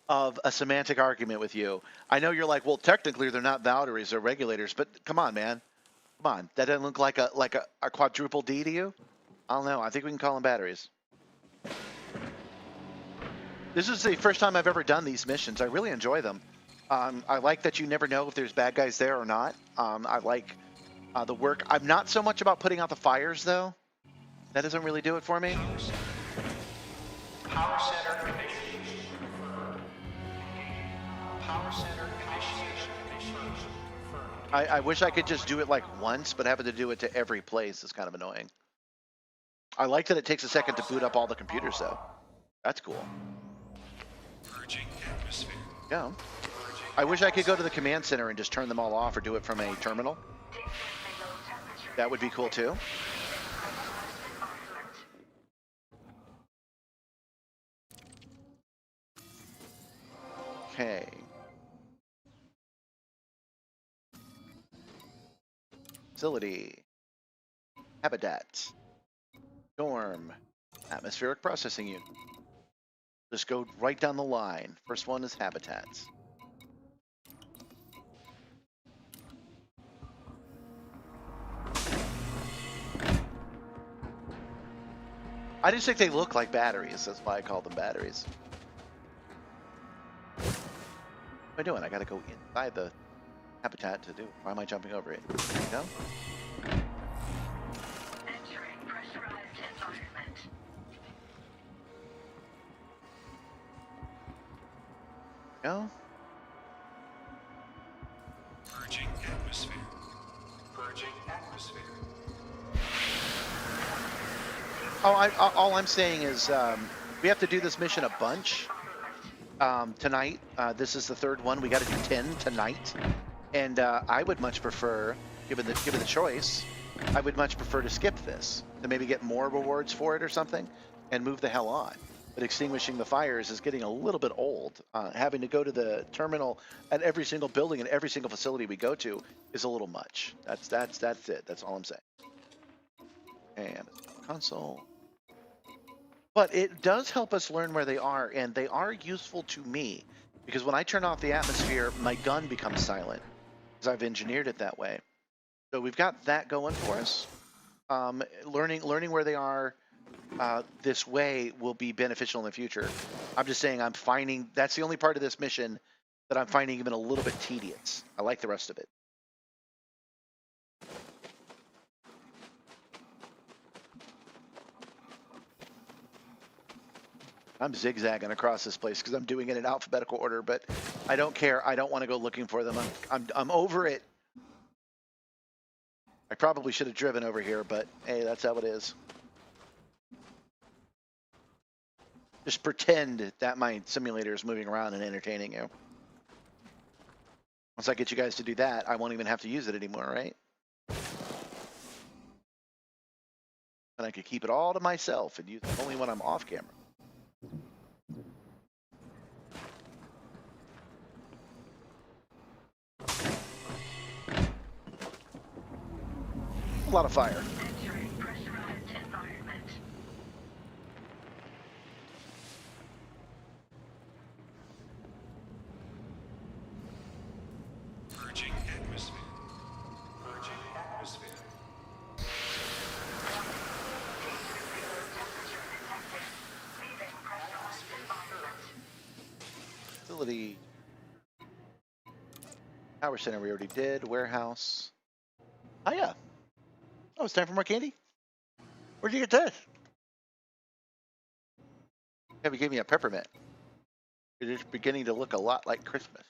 Speaker 1: of a semantic argument with you. I know you're like, well, technically they're not batteries, they're regulators, but come on, man. Come on. That doesn't look like a quadruple D to you? I don't know. I think we can call them batteries. This is the first time I've ever done these missions. I really enjoy them. I like that you never know if there's bad guys there or not. I like the work. I'm not so much about putting out the fires, though. That doesn't really do it for me.
Speaker 7: Power center initiation confirmed. Power center initiation confirmed.
Speaker 1: I wish I could just do it like once, but having to do it to every place is kind of annoying. I like that it takes a second to boot up all the computers, though. That's cool.
Speaker 7: Purging atmosphere.
Speaker 1: Yeah. I wish I could go to the command center and just turn them all off or do it from a terminal.
Speaker 6: Dangerously low temperature.
Speaker 1: That would be cool, too. Okay. Facility. Habitat. Storm. Atmospheric processing unit. Just go right down the line. First one is habitats. I just think they look like batteries. That's why I call them batteries. What am I doing? I gotta go inside the habitat to do it. Why am I jumping over it? There you go.
Speaker 6: Entering pressurized environment.
Speaker 1: Go.
Speaker 7: Purging atmosphere. Purging atmosphere.
Speaker 1: Oh, all I'm saying is we have to do this mission a bunch tonight. This is the third one. We got to do 10 tonight, and I would much prefer, given the choice, I would much prefer to skip this to maybe get more rewards for it or something, and move the hell on. But extinguishing the fires is getting a little bit old. Having to go to the terminal at every single building and every single facility we go to is a little much. That's it. That's all I'm saying. And console. But it does help us learn where they are, and they are useful to me because when I turn off the atmosphere, my gun becomes silent because I've engineered it that way. So we've got that going for us. Learning where they are this way will be beneficial in the future. I'm just saying I'm finding that's the only part of this mission that I'm finding even a little bit tedious. I like the rest of it. I'm zigzagging across this place because I'm doing it in alphabetical order, but I don't care. I don't want to go looking for them. I'm over it. I probably should have driven over here, but hey, that's how it is. Just pretend that my simulator is moving around and entertaining you. Once I get you guys to do that, I won't even have to use it anymore, right? And I could keep it all to myself and use it only when I'm off camera. A lot of fire.
Speaker 6: Entering pressurized environment.
Speaker 7: Purging atmosphere. Purging atmosphere.
Speaker 6: Leaving pressurized environment.
Speaker 1: Facility. Power center we already did. Warehouse. Oh yeah. Oh, it's time for more candy? Where'd you get this? Yeah, you gave me a peppermint. It is beginning to look a lot like Christmas.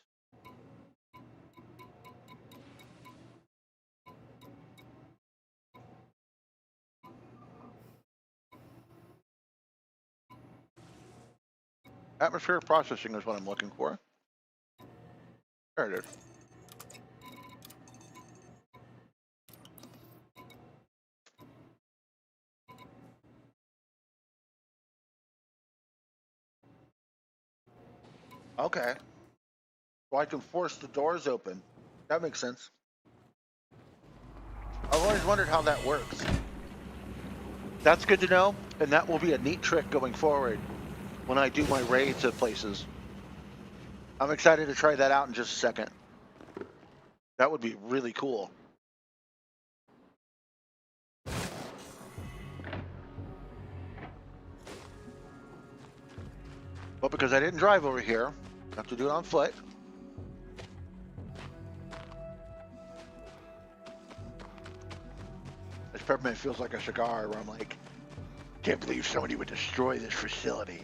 Speaker 1: Atmospheric processing is what I'm looking for. There it is. Okay. So I can force the doors open. That makes sense. I've always wondered how that works. That's good to know, and that will be a neat trick going forward when I do my raids of places. I'm excited to try that out in just a second. That would be really cool. But because I didn't drive over here, I have to do it on foot. This peppermint feels like a cigar where I'm like, can't believe somebody would destroy this facility.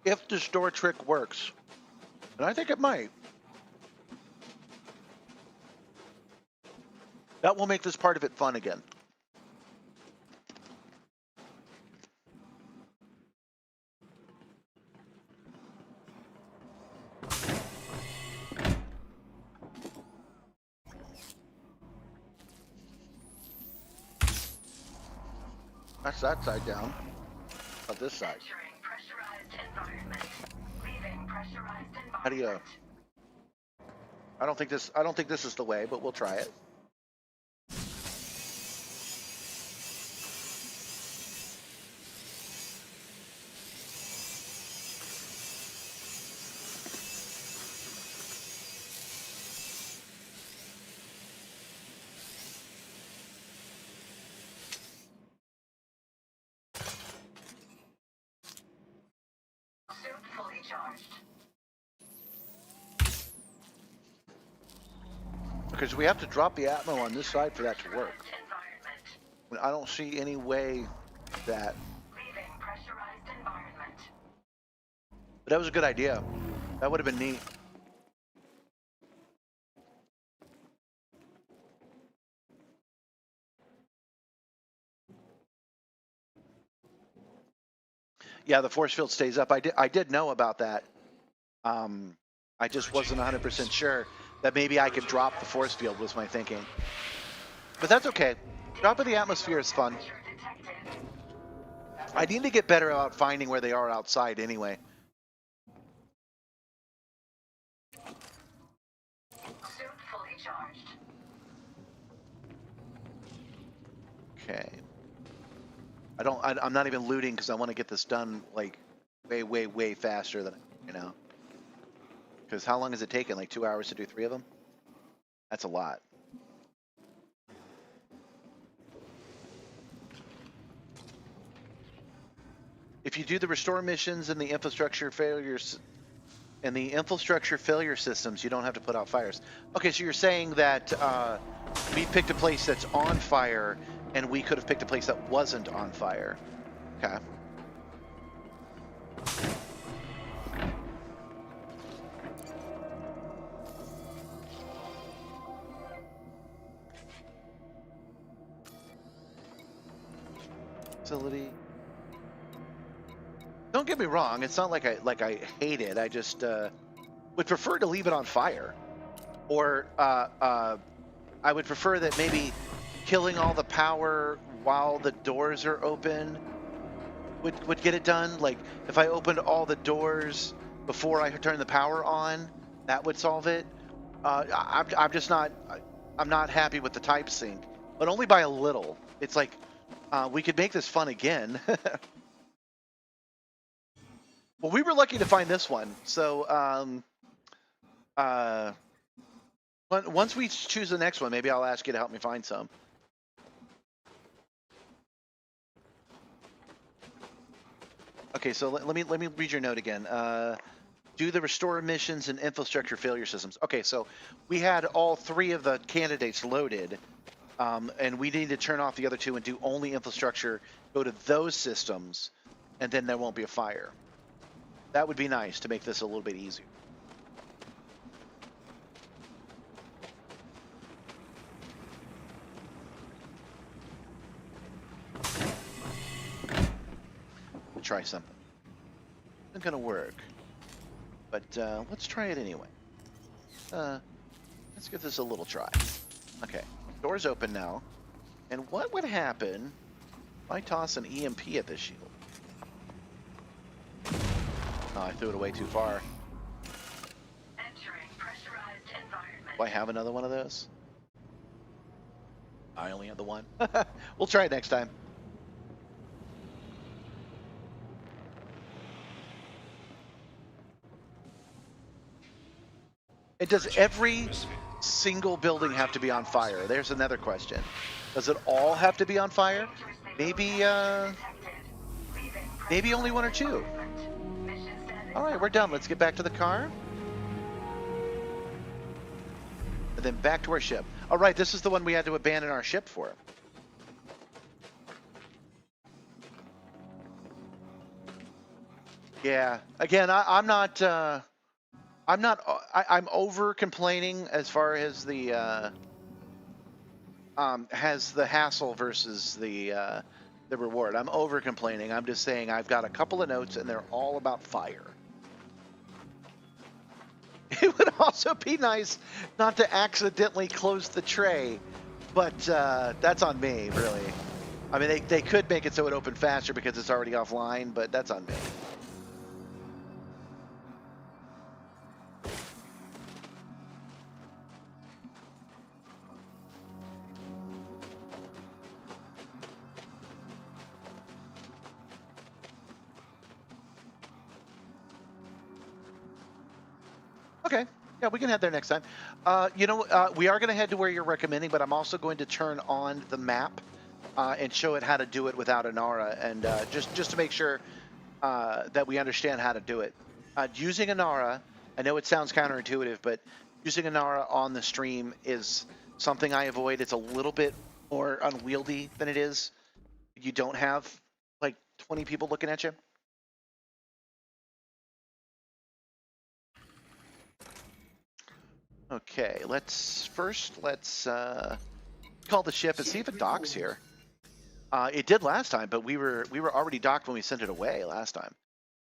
Speaker 1: If the store trick works, and I think it might, that will make this part of it fun again. That's that side down. But this side.
Speaker 6: Entering pressurized environment. Leaving pressurized environment.
Speaker 1: How do you? I don't think this is the way, but we'll try it.
Speaker 6: charged.
Speaker 1: Because we have to drop the atmo on this side for that to work.
Speaker 6: Environment.
Speaker 1: I don't see any way that.
Speaker 6: Leaving pressurized environment.
Speaker 1: But that was a good idea. That would have been neat. Yeah, the force field stays up. I did know about that. I just wasn't 100% sure that maybe I could drop the force field was my thinking. But that's okay. Dropping the atmosphere is fun.
Speaker 6: Pressure detected.
Speaker 1: I need to get better about finding where they are outside anyway.
Speaker 6: Suit fully charged.
Speaker 1: Okay. I'm not even looting because I want to get this done like way faster than, you know. Because how long has it taken? Like 2 hours to do 3 of them? That's a lot. If you do the restore missions and the infrastructure failures and the infrastructure failure systems, you don't have to put out fires. Okay, so you're saying that we picked a place that's on fire and we could have picked a place that wasn't on fire. Okay. Facility. Don't get me wrong, it's not like I hate it. I just would prefer to leave it on fire. Or I would prefer that maybe killing all the power while the doors are open would get it done. Like if I opened all the doors before I turn the power on, that would solve it. I'm just not I'm not happy with the type sync, but only by a little. It's like we could make this fun again. Well, we were lucky to find this one. So once we choose the next one, maybe I'll ask you to help me find some. Okay, so let me read your note again. Do the restore missions and infrastructure failure systems. Okay, so we had all 3 of the candidates loaded, and we need to turn off the other 2 and do only infrastructure. Go to those systems, and then there won't be a fire. That would be nice to make this a little bit easier. We'll try something. Isn't gonna work, but let's try it anyway. Let's give this a little try. Okay, door's open now. And what would happen if I toss an EMP at this shield? Oh, I threw it away too far.
Speaker 6: Entering pressurized environment.
Speaker 1: Do I have another one of those? I only have the one. We'll try it next time. It does every single building have to be on fire? There's another question. Does it all have to be on fire? Maybe maybe only 1 or 2. All right, we're done. Let's get back to the car. And then back to our ship. All right, this is the one we had to abandon our ship for. Yeah. Again, I'm over complaining as far as the has the hassle versus the reward. I'm over complaining. I'm just saying I've got a couple of notes and they're all about fire. It would also be nice not to accidentally close the tray, but that's on me, really. I mean, they could make it so it opened faster because it's already offline, but that's on me. Okay. Yeah, we can head there next time. You know, we are going to head to where you're recommending, but I'm also going to turn on the map and show it how to do it without an aura, and just to make sure that we understand how to do it. Using Inara, I know it sounds counterintuitive, but using Inara on the stream is something I avoid. It's a little bit more unwieldy than it is. You don't have like 20 people looking at you. Okay, let's call the ship and see if it docks here. It did last time, but we were already docked when we sent it away last time.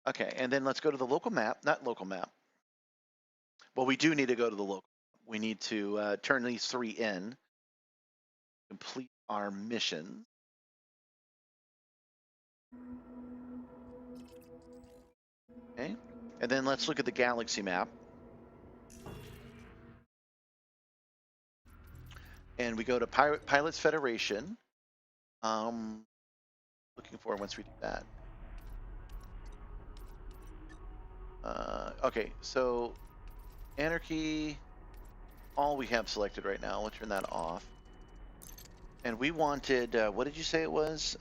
Speaker 1: Okay, and then let's go to the local map, not local map. Well, we do need to go to the local. We need to turn these 3 in, complete our mission. Okay, and then let's look at the galaxy map. And we go to Pilots Federation. Looking for once we do that. Okay, so Anarchy, all we have selected right now. We'll turn that off. And we wanted, what did you say it was?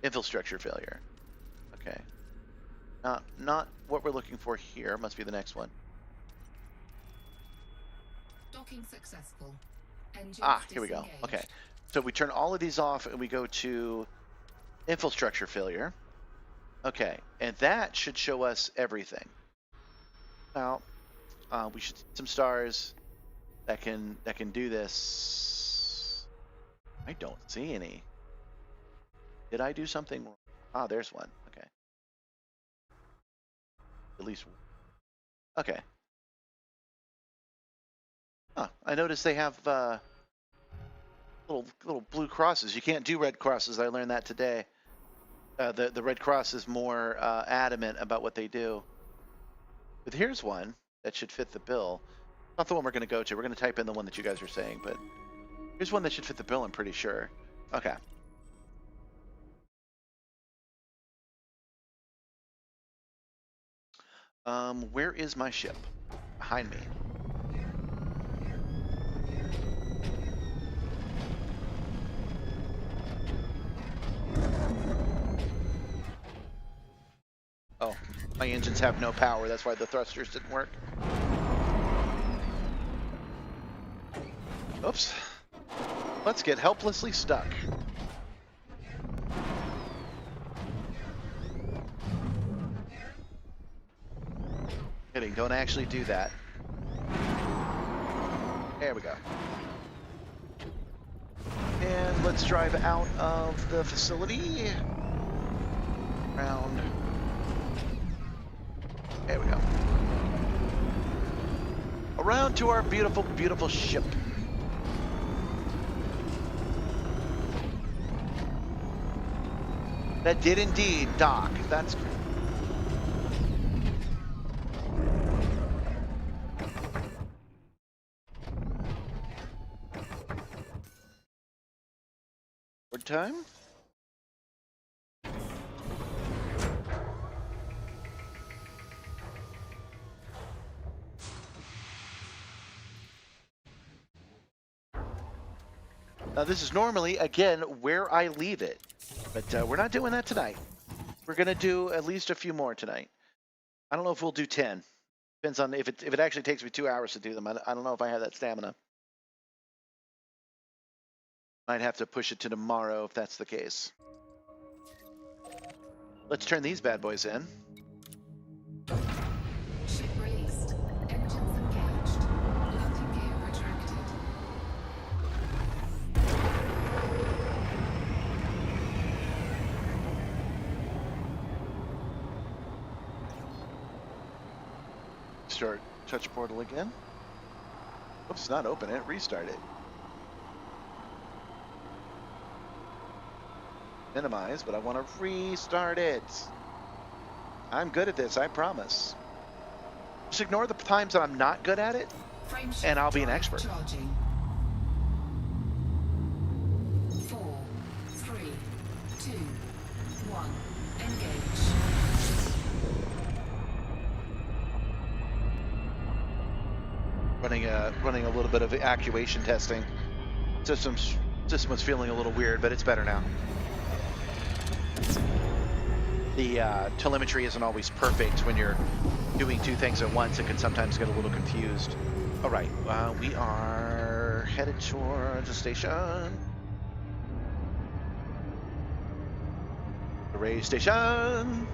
Speaker 1: Infrastructure failure. Okay. Not what we're looking for here. Must be the next one.
Speaker 3: Docking successful. Engines
Speaker 1: Here we go.
Speaker 3: disengaged.
Speaker 1: Okay. So we turn all of these off and we go to infrastructure failure. Okay, and that should show us everything. Now, we should see some stars that can do this. I don't see any. Did I do something wrong? There's one. Okay. At least one. Okay. I noticed they have little blue crosses. You can't do red crosses. I learned that today. The Red Cross is more adamant about what they do. But here's one that should fit the bill. Not the one we're going to go to. We're going to type in the one that you guys are saying, but here's one that should fit the bill, I'm pretty sure. Okay. Where is my ship? Behind me. Oh, my engines have no power. That's why the thrusters didn't work. Oops. Let's get helplessly stuck. Kidding, don't actually do that. There we go. And let's drive out of the facility. Around. There we go. Around to our beautiful, beautiful ship. That did indeed dock. That's great. Word time. Now this is normally, again, where I leave it, but we're not doing that tonight. We're gonna do at least a few more tonight. I don't know if we'll do 10. Depends on if it actually takes me 2 hours to do them. I don't know if I have that stamina. Might have to push it to tomorrow if that's the case. Let's turn these bad boys in.
Speaker 3: Ship released. Engines engaged. Landing gear retracted.
Speaker 1: Start touch portal again. Oops, not open it. Restart it. Minimize, but I want to restart it. I'm good at this, I promise. Just ignore the times that I'm not good at it,
Speaker 3: Frameshift
Speaker 1: and I'll be an
Speaker 3: drive
Speaker 1: expert.
Speaker 3: Charging. 4, 3, 2, 1. Engage.
Speaker 1: Running a little bit of actuation testing. System was feeling a little weird, but it's better now. the telemetry isn't always perfect when you're doing two things at once. It can sometimes get a little confused. All right, we are headed towards the station. Array station.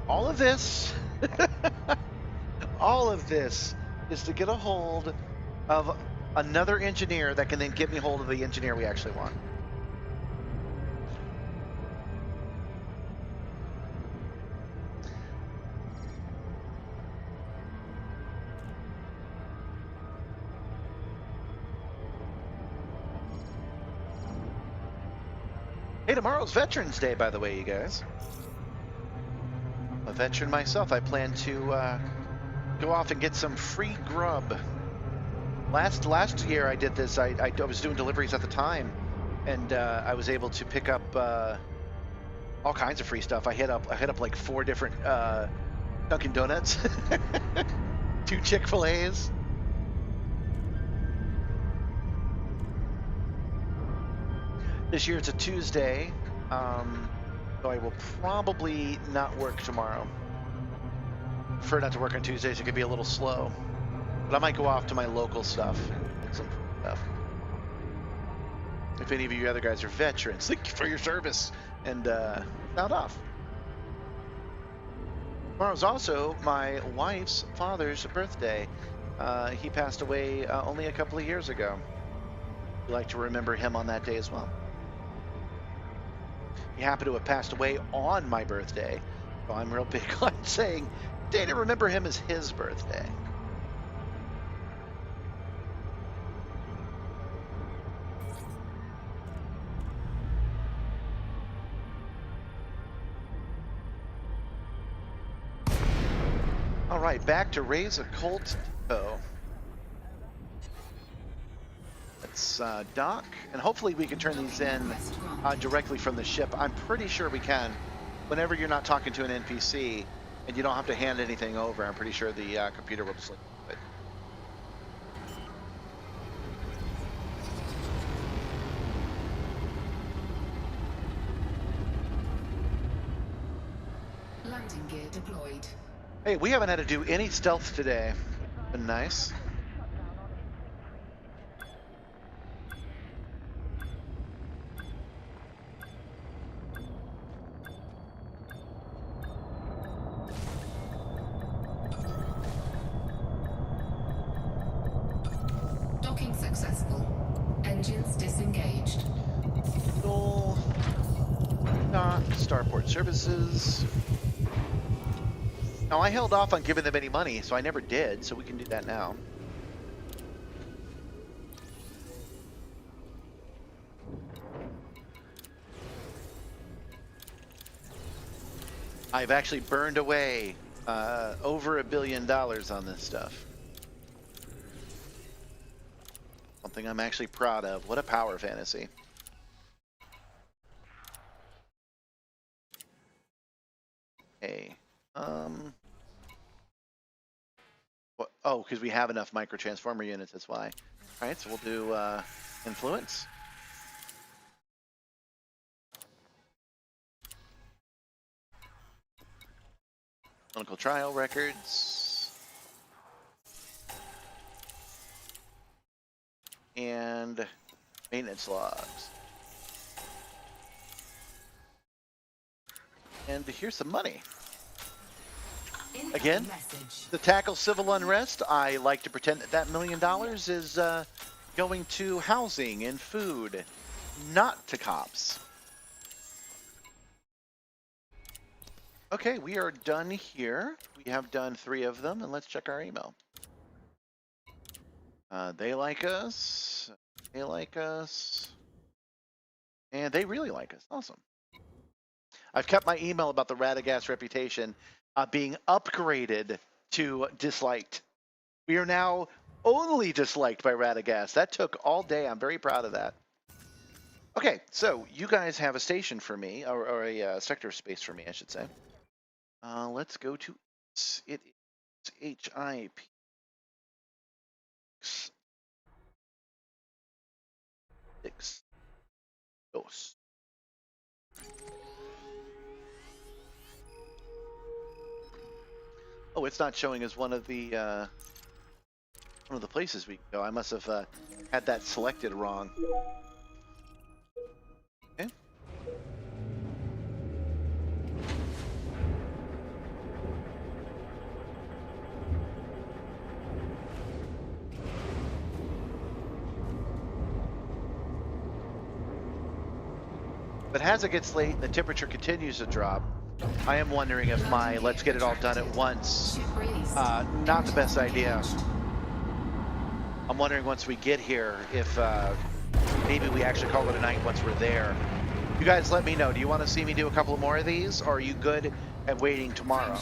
Speaker 1: All of this, all of this is to get a hold of another engineer that can then get me hold of the engineer we actually want. Hey, tomorrow's Veterans Day, by the way, you guys. I'm a veteran myself. I plan to go off and get some free grub. Last year I did this. I was doing deliveries at the time, and I was able to pick up all kinds of free stuff. I hit up like 4 different Dunkin' Donuts, 2 Chick-fil-A's. This year it's a Tuesday, so I will probably not work tomorrow. Prefer not to work on Tuesdays. It could be a little slow, but I might go off to my local stuff and get some stuff. If any of you other guys are veterans, thank you for your service, and sound off. Tomorrow's also my wife's father's birthday. He passed away only a couple of years ago. We like to remember him on that day as well. He happened to have passed away on my birthday, so I'm real big on saying, day to remember him as his birthday. All right, back to raise a Colt Depot. Let's dock, and hopefully we can turn these in directly from the ship. I'm pretty sure we can. Whenever you're not talking to an NPC and you don't have to hand anything over, I'm pretty sure the computer will just like it.
Speaker 3: Landing gear deployed.
Speaker 1: Hey, we haven't had to do any stealth today. Been nice.
Speaker 3: Docking successful. Engines disengaged.
Speaker 1: Fuel, dock, starport services. Now, I held off on giving them any money, so I never did, so we can do that now. I've actually burned away over $1 billion on this stuff. Something I'm actually proud of. What a power fantasy. Hey, what, oh, because we have enough microtransformer units, that's why. All right, so we'll do influence. Clinical trial records. And maintenance logs. And here's some money. Again, to tackle civil unrest, I like to pretend that $1 million is going to housing and food, not to cops. Okay, we are done here. We have done 3 of them, and let's check our email. They like us. They like us. And they really like us. Awesome. I've kept my email about the Radagast reputation being upgraded to disliked. We are now only disliked by Radagast. That took all day. I'm very proud of that. Okay, so you guys have a station for me, or a sector of space for me, I should say. Let's go to it. It's HIP. Six. Dos. Oh, it's not showing as one of the places we can go. I must have had that selected wrong. Okay. But as it gets late and the temperature continues to drop, I am wondering if my let's get it all done at once, not the best idea. I'm wondering once we get here if maybe we actually call it a night once we're there. You guys let me know. Do you want to see me do a couple more of these, or are you good at waiting tomorrow?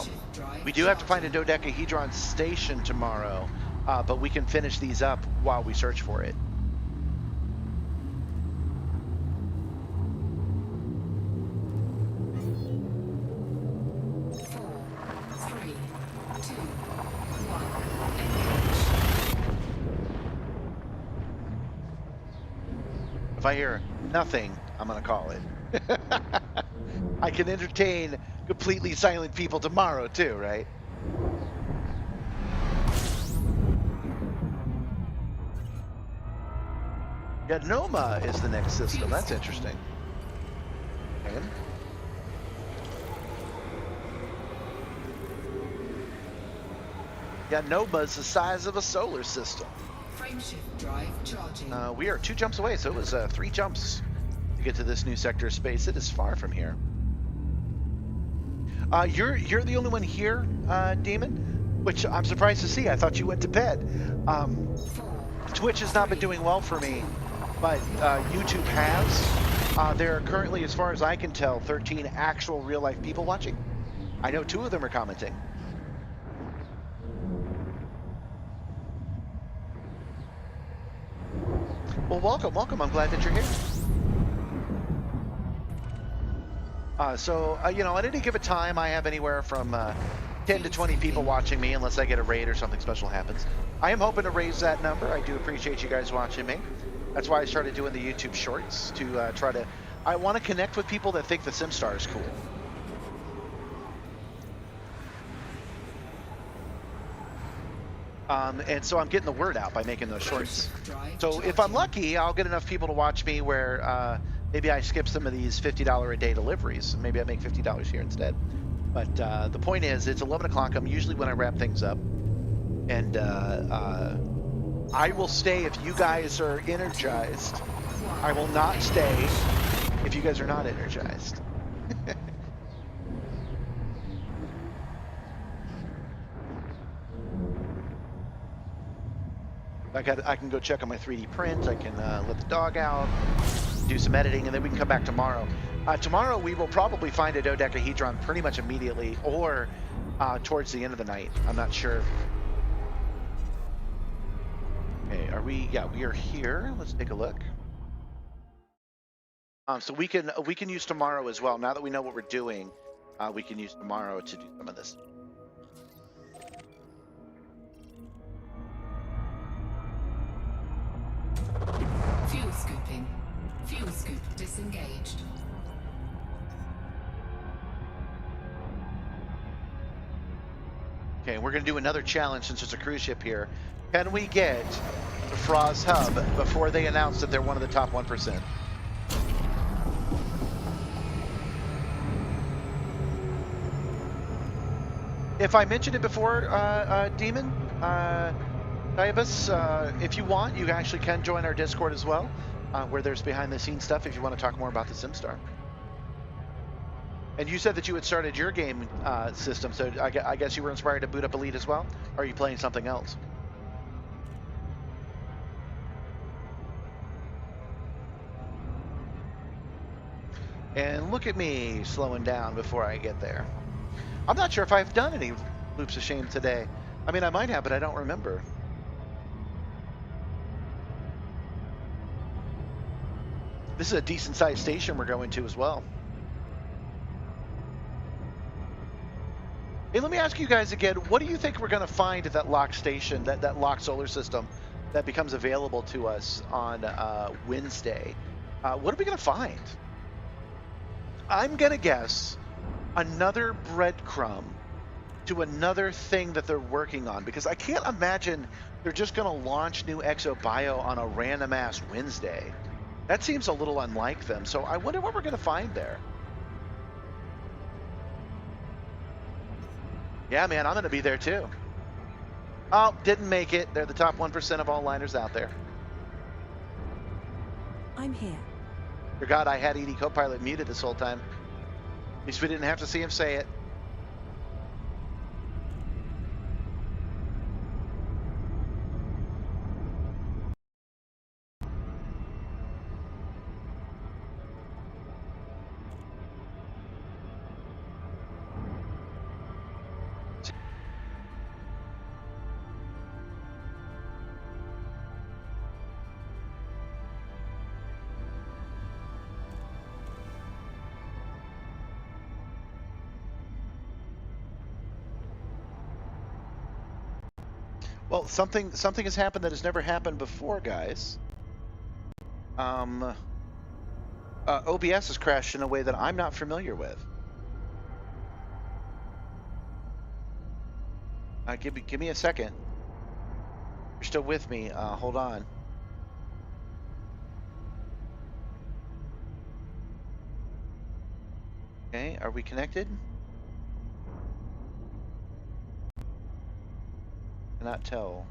Speaker 1: We do have to find a dodecahedron station tomorrow, but we can finish these up while we search for it. If I hear nothing, I'm gonna call it. I can entertain completely silent people tomorrow too, right? Yeah, Noma is the next system. That's interesting. Okay. Yeah, Noma's the size of a solar system.
Speaker 3: Frameshift drive charging.
Speaker 1: We are 2 jumps away, so it was 3 jumps to get to this new sector of space. It is far from here. You're the only one here, Demon, which I'm surprised to see. I thought you went to bed. Twitch has not been doing well for me, but YouTube has. There are currently, as far as I can tell, 13 actual real-life people watching. I know 2 of them are commenting. Well, welcome. I'm glad that you're here. You know, at any given time, I have anywhere from 10 to 20 people watching me, unless I get a raid or something special happens. I am hoping to raise that number. I do appreciate you guys watching me. That's why I started doing the YouTube shorts, to try to... I want to connect with people that think the Simstarr is cool. And so I'm getting the word out by making those shorts. So if I'm lucky, I'll get enough people to watch me where maybe I skip some of these $50 a day deliveries. Maybe I make $50 here instead. But the point is, it's 11 o'clock. I'm usually when I wrap things up. And I will stay if you guys are energized. I will not stay if you guys are not energized. I can go check on my 3D print. I can let the dog out, do some editing, and then we can come back tomorrow. Tomorrow we will probably find a dodecahedron pretty much immediately, or towards the end of the night. I'm not sure. Okay, are we? Yeah, we are here. Let's take a look. So we can use tomorrow as well. Now that we know what we're doing, we can use tomorrow to do some of this.
Speaker 3: Fuel scooping. Fuel scoop disengaged.
Speaker 1: Okay, we're going to do another challenge since there's a cruise ship here. Can we get the Frost Hub before they announce that they're one of the top 1%? If I mentioned it before, Demon, Diabus, if you want, you actually can join our Discord as well, where there's behind-the-scenes stuff if you want to talk more about the Simstarr. And you said that you had started your game system, so I guess you were inspired to boot up Elite as well? Or are you playing something else? And look at me slowing down before I get there. I'm not sure if I've done any loops of shame today. I mean, I might have, but I don't remember. This is a decent sized station we're going to as well. Hey, let me ask you guys again, what do you think we're going to find at that locked station, that locked solar system that becomes available to us on Wednesday? What are we going to find? I'm going to guess another breadcrumb to another thing that they're working on, because I can't imagine they're just going to launch new ExoBio on a random ass Wednesday. That seems a little unlike them. So I wonder what we're going to find there. Yeah, man, I'm going to be there too. Oh, didn't make it. They're the top 1% of all liners out there.
Speaker 2: I'm here.
Speaker 1: Forgot I had ED Copilot muted this whole time. At least we didn't have to see him say it. Well, something has happened that has never happened before, guys. OBS has crashed in a way that I'm not familiar with. Give me a second. You're still with me. Hold on. Okay, are we connected? Cannot tell.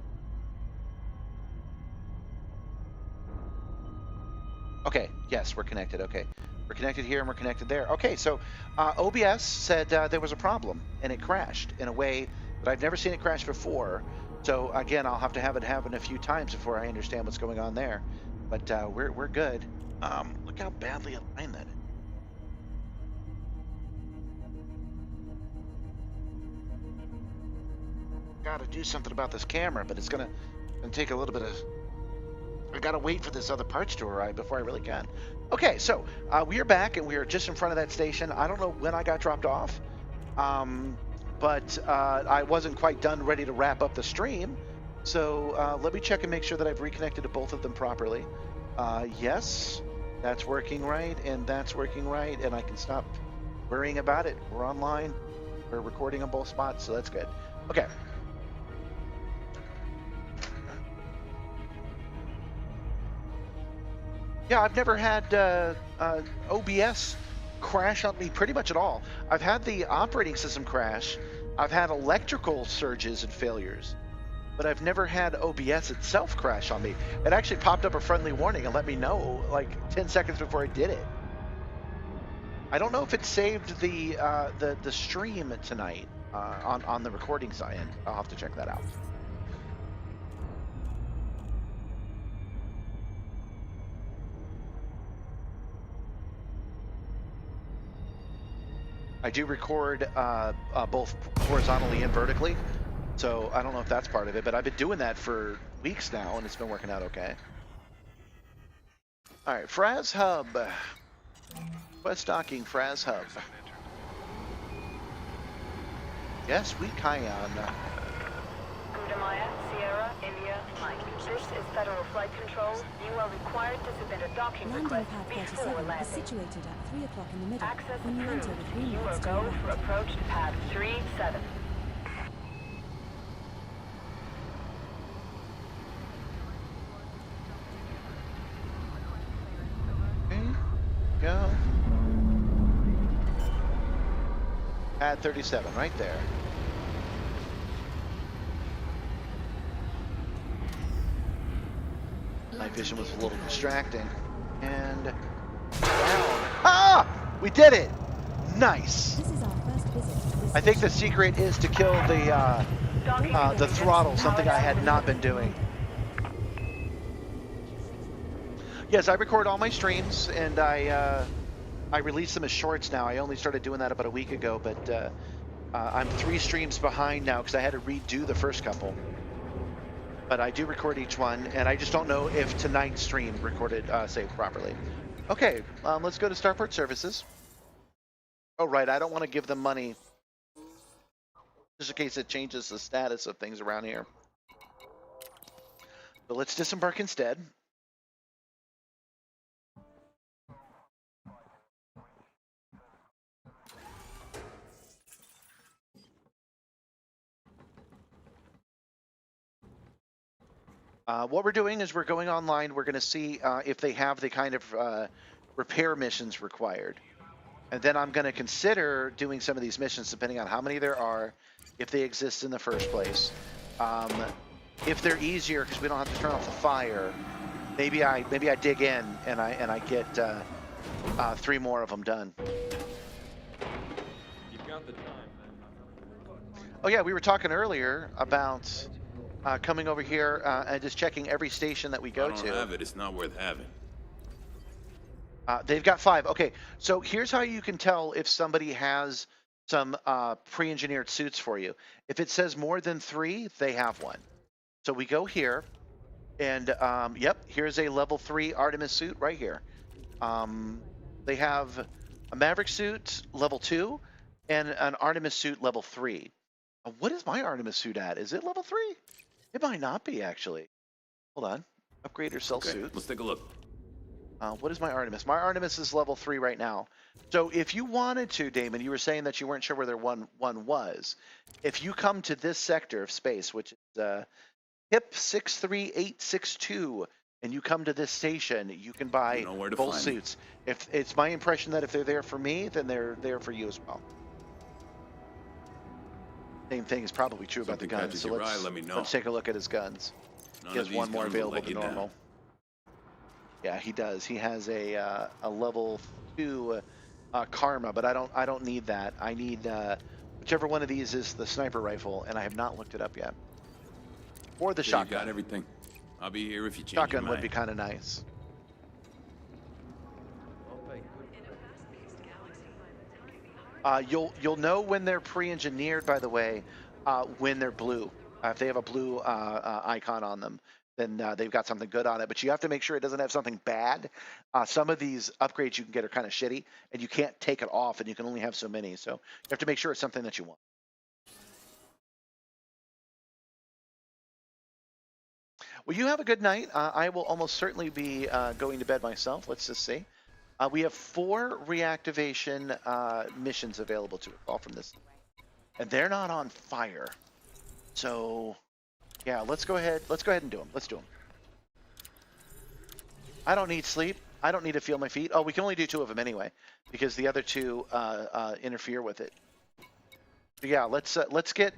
Speaker 1: Okay, yes, we're connected. Okay, we're connected here and we're connected there. Okay, so OBS said there was a problem and it crashed in a way that I've never seen it crash before. So again, I'll have to have it happen a few times before I understand what's going on there. But we're good. Look how badly aligned that is. Got to do something about this camera, but it's gonna take a little bit of. I gotta wait for this other parts to arrive before I really can. Okay, so we are back and we are just in front of that station. I don't know when I got dropped off, but I wasn't quite done, ready to wrap up the stream. So let me check and make sure that I've reconnected to both of them properly. Yes, that's working right, and that's working right, and I can stop worrying about it. We're online. We're recording on both spots, so that's good. Okay. Yeah, I've never had OBS crash on me pretty much at all. I've had the operating system crash. I've had electrical surges and failures, but I've never had OBS itself crash on me. It actually popped up a friendly warning and let me know like 10 seconds before I did it. I don't know if it saved the stream tonight on the recording side. I'll have to check that out. I do record both horizontally and vertically, so I don't know if that's part of it, but I've been doing that for weeks now, and it's been working out okay. All right, Fraz Hub. West docking, Fraz Hub. Yes, we Kion.
Speaker 6: Gudamaya, Sierra, India, Mike. This is Federal Flight Control. You are required to submit a docking
Speaker 2: Landing
Speaker 6: request
Speaker 2: pad
Speaker 6: before
Speaker 2: 37 is
Speaker 6: landing.
Speaker 2: situated at 3 o'clock in the middle
Speaker 6: Access
Speaker 2: when you enter
Speaker 6: approved.
Speaker 2: the green
Speaker 6: You are
Speaker 2: lights to
Speaker 6: go
Speaker 2: your
Speaker 6: for
Speaker 2: right.
Speaker 6: approach to pad 37.
Speaker 1: Okay, go. Pad 37, right there. My vision was a little distracting. And down. Ah! We did it! Nice!
Speaker 2: This is our first visit to this
Speaker 1: I think the
Speaker 2: station.
Speaker 1: secret is to kill the throttle, something I had not been doing. Yes, I record all my streams, and I I release them as shorts now. I only started doing that about a week ago, but I'm 3 streams behind now because I had to redo the first couple. But I do record each one, and I just don't know if tonight's stream recorded saved properly. Okay, let's go to Starport Services. Oh, right, I don't want to give them money just in case it changes the status of things around here. So let's disembark instead. What we're doing is we're going online. We're going to see if they have the kind of repair missions required. And then I'm going to consider doing some of these missions depending on how many there are, if they exist in the first place. If they're easier because we don't have to turn off the fire, maybe I dig in and I get 3 more of them done.
Speaker 8: You've got the time, man.
Speaker 1: Oh yeah, we were talking earlier about coming over here and just checking every station that we go
Speaker 9: If I don't have it, it's not worth having.
Speaker 1: They've got 5. Okay, so here's how you can tell if somebody has some pre-engineered suits for you. If it says more than 3, they have one. So we go here, and yep, here's a level 3 Artemis suit right here. They have a Maverick suit level 2 and an Artemis suit level 3. What is my Artemis suit at? Is it level 3? It might not be, actually. Hold on. Upgrade or sell suit.
Speaker 9: Let's take a look.
Speaker 1: What is my Artemis? My Artemis is level 3 right now. So if you wanted to, Damon, you were saying that you weren't sure where their one was. If you come to this sector of space, which is HIP 63862, and you come to this station, you can buy both suits. If it's my impression that if they're there for me, then they're there for you as well. Same thing is probably true about the guns. So let's take a look at his guns. He has one more available than normal. Yeah, he does. He has a level 2 Karma, but I don't need that. I need whichever one of these is the sniper rifle, and I have not looked it up yet. Or the shotgun.
Speaker 9: You got everything. I'll be here if you change your
Speaker 1: Shotgun
Speaker 9: mind.
Speaker 1: would be kind of nice. You'll know when they're pre-engineered, by the way, when they're blue. If they have a blue icon on them, then they've got something good on it. But you have to make sure it doesn't have something bad. Some of these upgrades you can get are kind of shitty, and you can't take it off, and you can only have so many. So you have to make sure it's something that you want. Well, you have a good night. I will almost certainly be going to bed myself. Let's just see. We have 4 reactivation missions available to us, all from this. And they're not on fire. So, yeah, let's go ahead and do them. Let's do them. I don't need sleep. I don't need to feel my feet. Oh, we can only do 2 of them anyway, because the other 2 interfere with it. But yeah, let's get.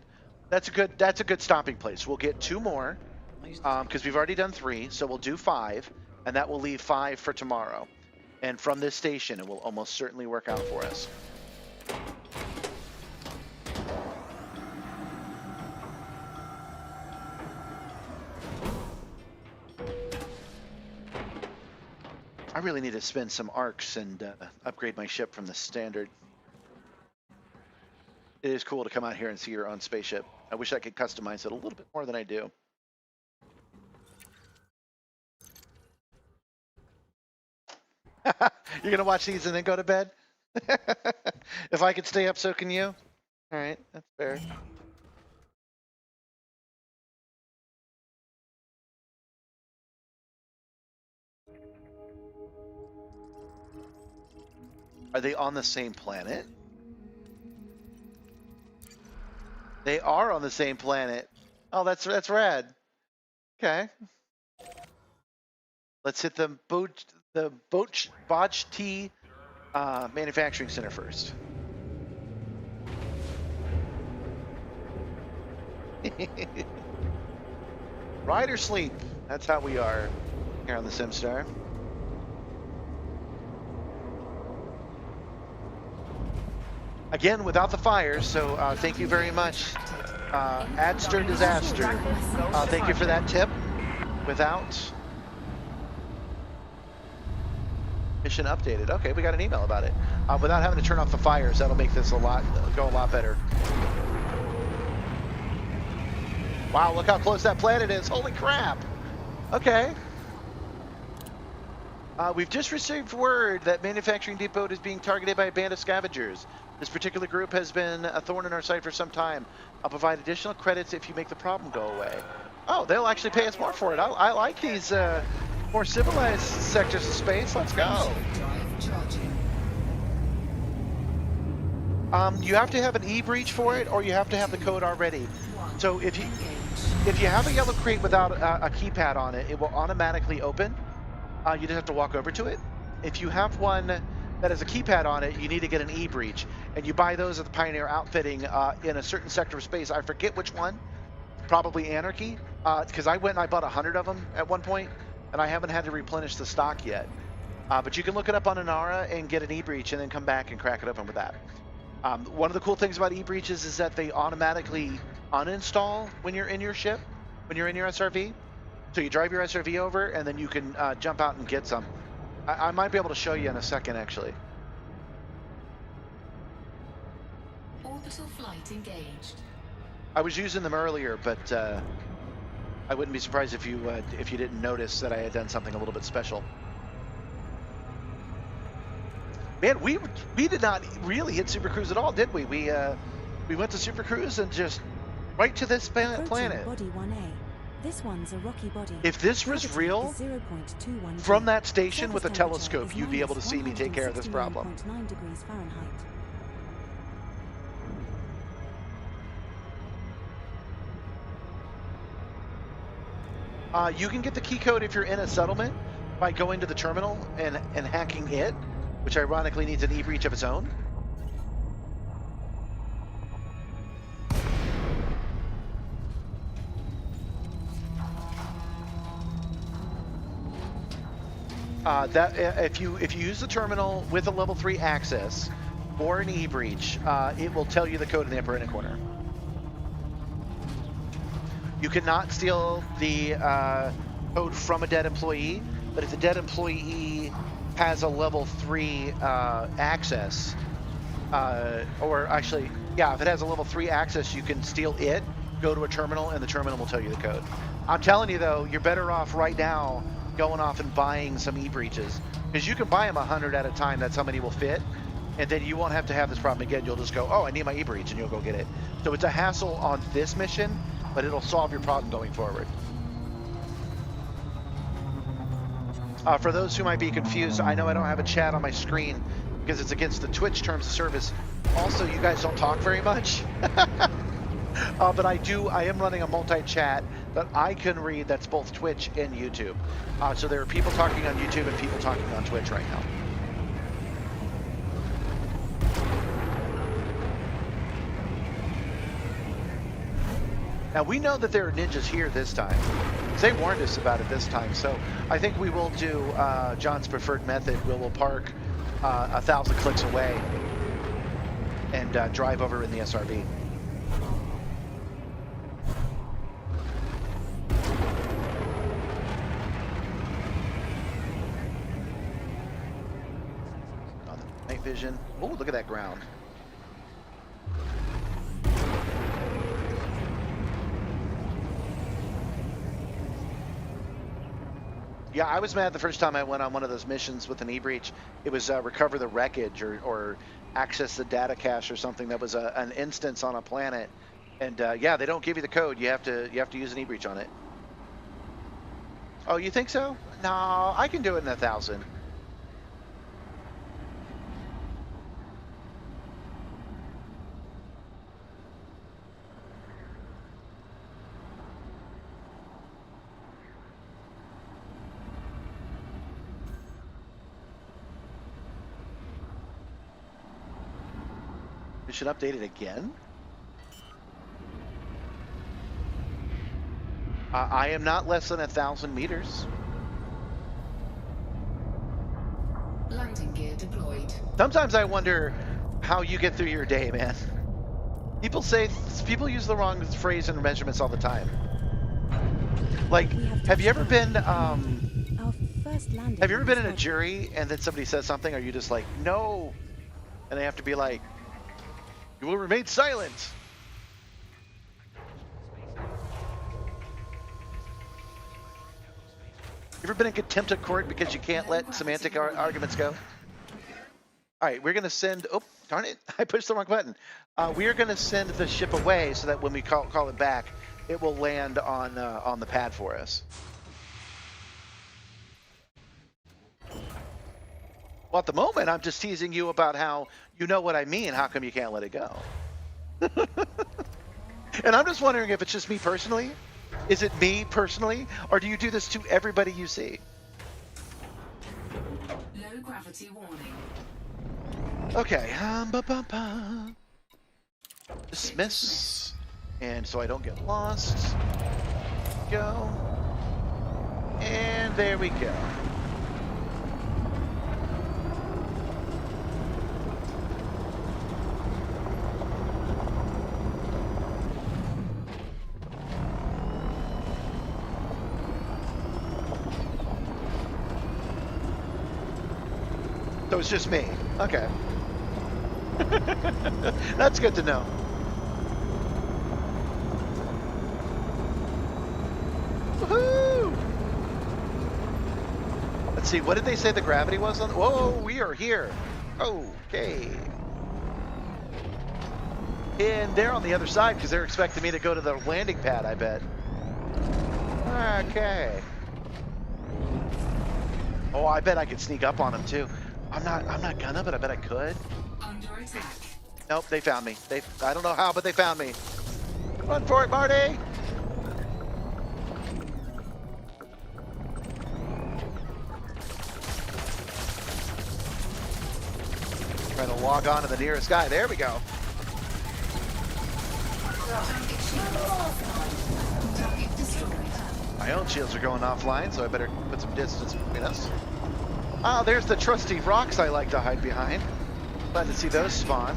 Speaker 1: That's a good stopping place. We'll get 2 more, because we've already done 3, so we'll do 5, and that will leave 5 for tomorrow. And from this station, it will almost certainly work out for us. I really need to spend some arcs and upgrade my ship from the standard. It is cool to come out here and see your own spaceship. I wish I could customize it a little bit more than I do. You're gonna watch these and then go to bed? If I could stay up, so can you? All right, that's fair. Are they on the same planet? They are on the same planet. Oh, that's rad. Okay. Let's hit the Botch-T manufacturing center first. Ride or sleep. That's how we are here on the Simstarr. Again, without the fires, so thank you very much. Adster Disaster. Thank you for that tip. Without. Mission updated. Okay, we got an email about it. Without having to turn off the fires, that'll make this go a lot better. Wow, look how close that planet is. Holy crap. Okay. We've just received word that manufacturing depot is being targeted by a band of scavengers. This particular group has been a thorn in our side for some time. I'll provide additional credits if you make the problem go away. Oh, they'll actually pay us more for it. I like these more civilized sectors of space. Let's go. You have to have an e-breach for it, or you have to have the code already. So if you have a yellow crate without a keypad on it, it will automatically open. You just have to walk over to it. If you have one that has a keypad on it, you need to get an e-breach, and you buy those at the Pioneer Outfitting in a certain sector of space. I forget which one. Probably Anarchy, because I went and I bought 100 of them at one point, and I haven't had to replenish the stock yet. But you can look it up on Inara and get an e-breach, and then come back and crack it open with that. One of the cool things about e-breaches is that they automatically uninstall when you're in your ship, when you're in your SRV. So you drive your SRV over, and then you can jump out and get some. I might be able to show you in a second, actually.
Speaker 3: Orbital flight engaged.
Speaker 1: I was using them earlier, but I wouldn't be surprised if you didn't notice that I had done something a little bit special. Man, we did not really hit Super Cruise at all, did we? We went to Super Cruise and just right to this planet.
Speaker 2: Body 1A. This one's a rocky body.
Speaker 1: If this was real, from that station with a telescope, you'd be able to see me take care of this problem.
Speaker 2: 9 degrees Fahrenheit.
Speaker 1: You can get the key code if you're in a settlement by going to the terminal and hacking it, which ironically needs an e-breach of its own. If you use the terminal with a level 3 access or an e-breach, it will tell you the code in the upper right corner. You cannot steal the code from a dead employee, but if the dead employee has a level 3 access, or actually, yeah, if it has a level 3 access, you can steal it, go to a terminal, and the terminal will tell you the code. I'm telling you though, you're better off right now going off and buying some e-breaches, because you can buy them 100 at a time. That's how many will fit, and then you won't have to have this problem again. You'll just go, oh, I need my e-breach, and you'll go get it. So it's a hassle on this mission, but it'll solve your problem going forward. For those who might be confused, I know I don't have a chat on my screen because it's against the Twitch terms of service. Also, you guys don't talk very much. But I am running a multi-chat that I can read that's both Twitch and YouTube. So there are people talking on YouTube and people talking on Twitch right now. Now we know that there are ninjas here this time. They warned us about it this time, so I think we will do John's preferred method. We'll park 1,000 clicks away and drive over in the SRV. Night vision. Oh, look at that ground. Yeah, I was mad the first time I went on one of those missions with an e-breach. It was recover the wreckage or access the data cache or something that was an instance on a planet. And yeah, they don't give you the code. You have to use an e-breach on it. Oh, you think so? No, I can do it in 1,000. We should update it again. I am not less than 1,000 meters.
Speaker 3: Landing gear deployed.
Speaker 1: Sometimes I wonder how you get through your day, man. People use the wrong phrase and measurements all the time. Like, have you ever been
Speaker 2: Our first landing.
Speaker 1: Have you ever
Speaker 2: on
Speaker 1: been
Speaker 2: this
Speaker 1: in a
Speaker 2: project.
Speaker 1: jury and then somebody says something, are you just like, no? And they have to be like, you will remain silent. You ever been in contempt of court because you can't let semantic arguments go? All right, we're going to send, oh, darn it, I pushed the wrong button. We are going to send the ship away so that when we call it back, it will land on the pad for us. Well, at the moment, I'm just teasing you about how you know what I mean. How come you can't let it go? And I'm just wondering if it's just me personally. Is it me personally? Or do you do this to everybody you see?
Speaker 3: Low gravity warning.
Speaker 1: Okay. Dismiss. And so I don't get lost. Go. And there we go. So it's just me. Okay. That's good to know. Woohoo! Let's see, what did they say the gravity was on? Whoa, we are here. Okay. And they're on the other side because they're expecting me to go to the landing pad, I bet. Okay. Oh, I bet I could sneak up on them too. I'm not gonna, but I bet I could.
Speaker 3: Under attack.
Speaker 1: Nope, they found me. I don't know how, but they found me. Run for it, Marty! Trying to log on to the nearest guy. There we go. My own shields are going offline, so I better put some distance between us. Ah, there's the trusty rocks I like to hide behind. Glad to see those spawn.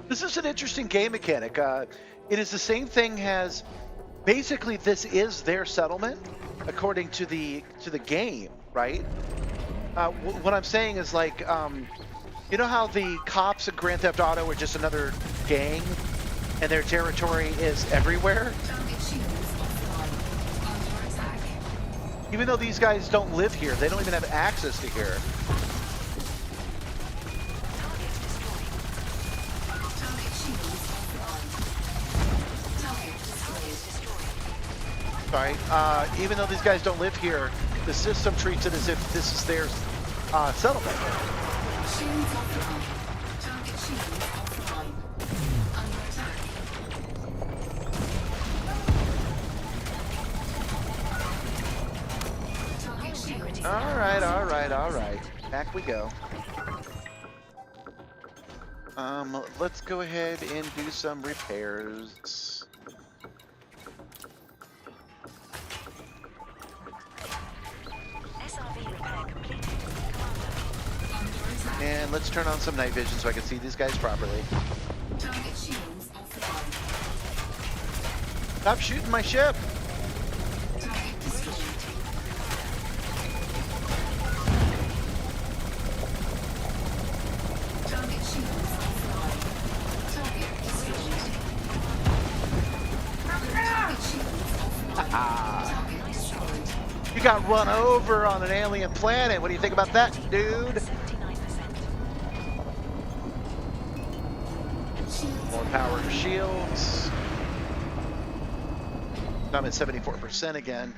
Speaker 1: This is an interesting game mechanic. It is the same thing as basically this is their settlement according to the game, right? What I'm saying is like, you know how the cops in Grand Theft Auto are just another gang, and their territory is everywhere? Even though these guys don't live here, they don't even have access to here. Sorry, even though these guys don't live here, the system treats it as if this is their settlement. All right. Back we go. Let's go ahead and do some repairs.
Speaker 6: SRV repair completed.
Speaker 1: And let's turn on some night vision so I can see these guys properly. Stop shooting my ship! You got run over on an alien planet. What do you think about that, dude? More power to shields. I'm at 74% again.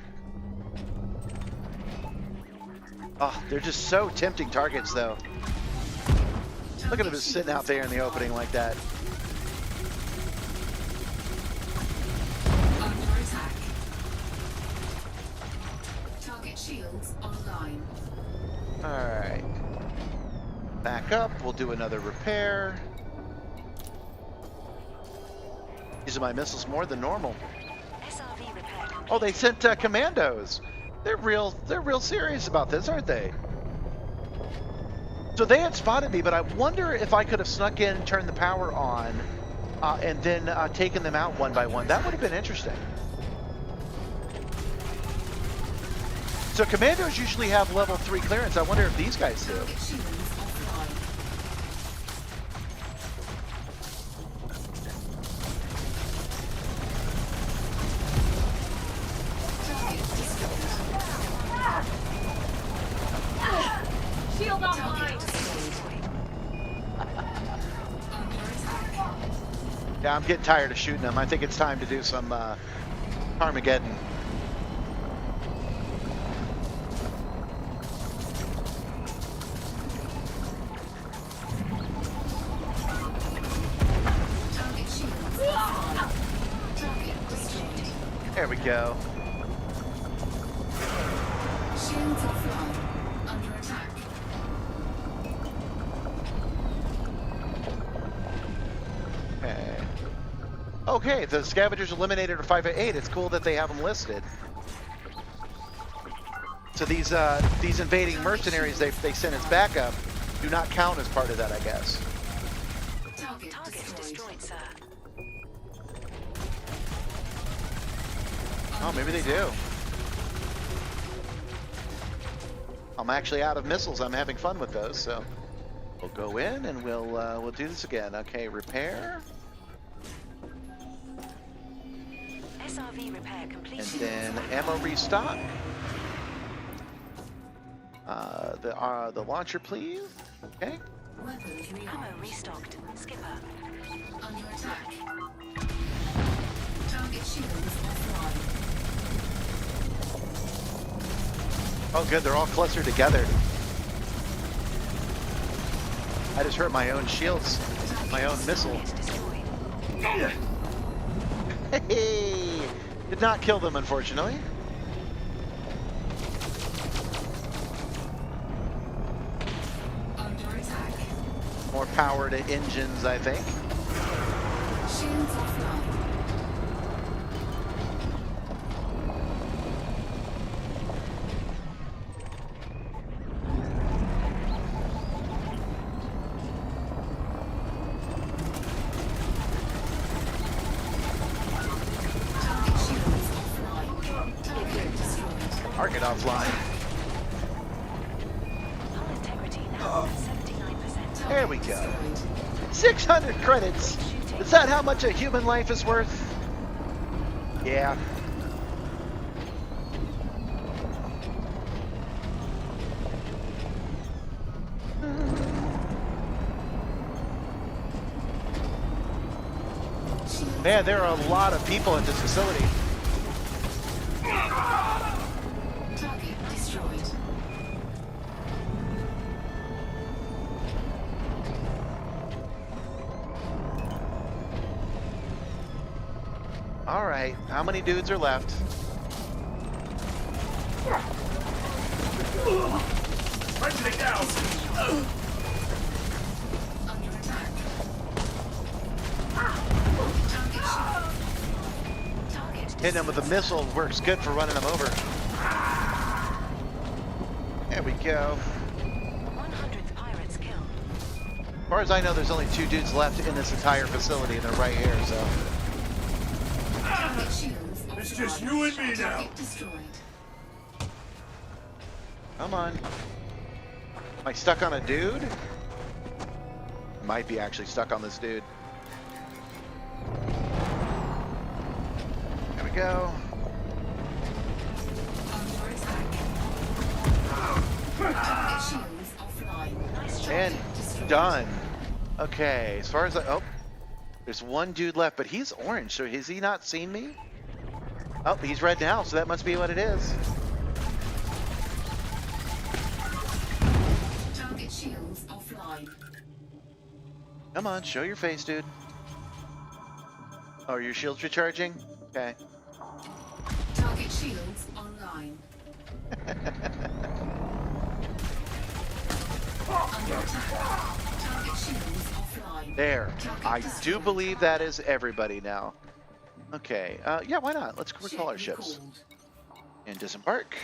Speaker 1: Oh, they're just so tempting targets, though. Look at them just sitting out there in the opening like that. Alright. Back up, we'll do another repair. Using my missiles more than normal.
Speaker 6: SRV repair complete.
Speaker 1: Oh, they sent commandos. They're real serious about this, aren't they? So they had spotted me, but I wonder if I could have snuck in, turned the power on, and then taken them out one by one. That would have been interesting. So commandos usually have level 3 clearance. I wonder if these guys do.
Speaker 3: Target shields offline. Target destroyed.
Speaker 6: Shield
Speaker 3: Target
Speaker 6: offline.
Speaker 3: destroyed. Under attack.
Speaker 1: Yeah, I'm getting tired of shooting them. I think it's time to do some Armageddon.
Speaker 3: Target shields offline. Target destroyed.
Speaker 1: There we go.
Speaker 3: Shields offline. Under attack.
Speaker 1: Okay. Okay, the scavengers eliminated are 5 at 8. It's cool that they have them listed. So these invading mercenaries they sent as backup do not count as part of that, I guess.
Speaker 3: Target destroyed.
Speaker 6: sir.
Speaker 1: Oh, maybe they do. I'm actually out of missiles. I'm having fun with those, so we'll go in and we'll do this again. Okay, repair,
Speaker 2: SRV repair
Speaker 1: and
Speaker 2: complete.
Speaker 1: then ammo restock. The launcher, please. Okay.
Speaker 3: Weapons
Speaker 2: Ammo
Speaker 3: rearmed.
Speaker 2: restocked. Skipper.
Speaker 3: Under attack. Target shields offline.
Speaker 1: Oh, good. They're all clustered together. I just hurt my own shields, my own missile.
Speaker 2: Target destroyed.
Speaker 1: Hey! Did not kill them, unfortunately.
Speaker 3: Under attack.
Speaker 1: More power to engines, I think.
Speaker 3: Shields offline. Target shields offline. Target destroyed.
Speaker 1: Target offline.
Speaker 2: Hull integrity now at 79%.
Speaker 1: There we go.
Speaker 3: Destroyed.
Speaker 1: 600 credits. Is that how much a human life is worth? Yeah.
Speaker 3: Shields
Speaker 1: Man, there are a lot of people at this facility.
Speaker 3: target destroyed.
Speaker 1: All right, how many dudes are left?
Speaker 3: Under attack. Target shield.
Speaker 2: Target
Speaker 1: Hitting them with a missile works good for running them over. There we go.
Speaker 2: 100th pirates killed.
Speaker 1: As far as I know, there's only 2 dudes left in this entire facility, and they're right here, so.
Speaker 3: Target shields. It's just you and me now. Target destroyed.
Speaker 1: Come on. Am I stuck on a dude? Might be actually stuck on this dude. There we go.
Speaker 3: Under attack. Target shields offline.
Speaker 2: Nice job.
Speaker 1: And
Speaker 3: Destroyed.
Speaker 1: done. Okay, as far as I... Oh, there's one dude left, but he's orange, so has he not seen me? Oh, he's red now, so that must be what it is.
Speaker 3: Target shields offline.
Speaker 1: Come on, show your face, dude. Oh, are your shields recharging? Okay.
Speaker 3: Target shields online. Under attack. Target shields offline.
Speaker 1: There.
Speaker 3: Target
Speaker 1: I do
Speaker 3: destroyed.
Speaker 1: believe that is everybody now. Okay. Yeah, why not? Let's recall our
Speaker 3: Ship
Speaker 1: ships.
Speaker 3: recalled.
Speaker 1: And disembark.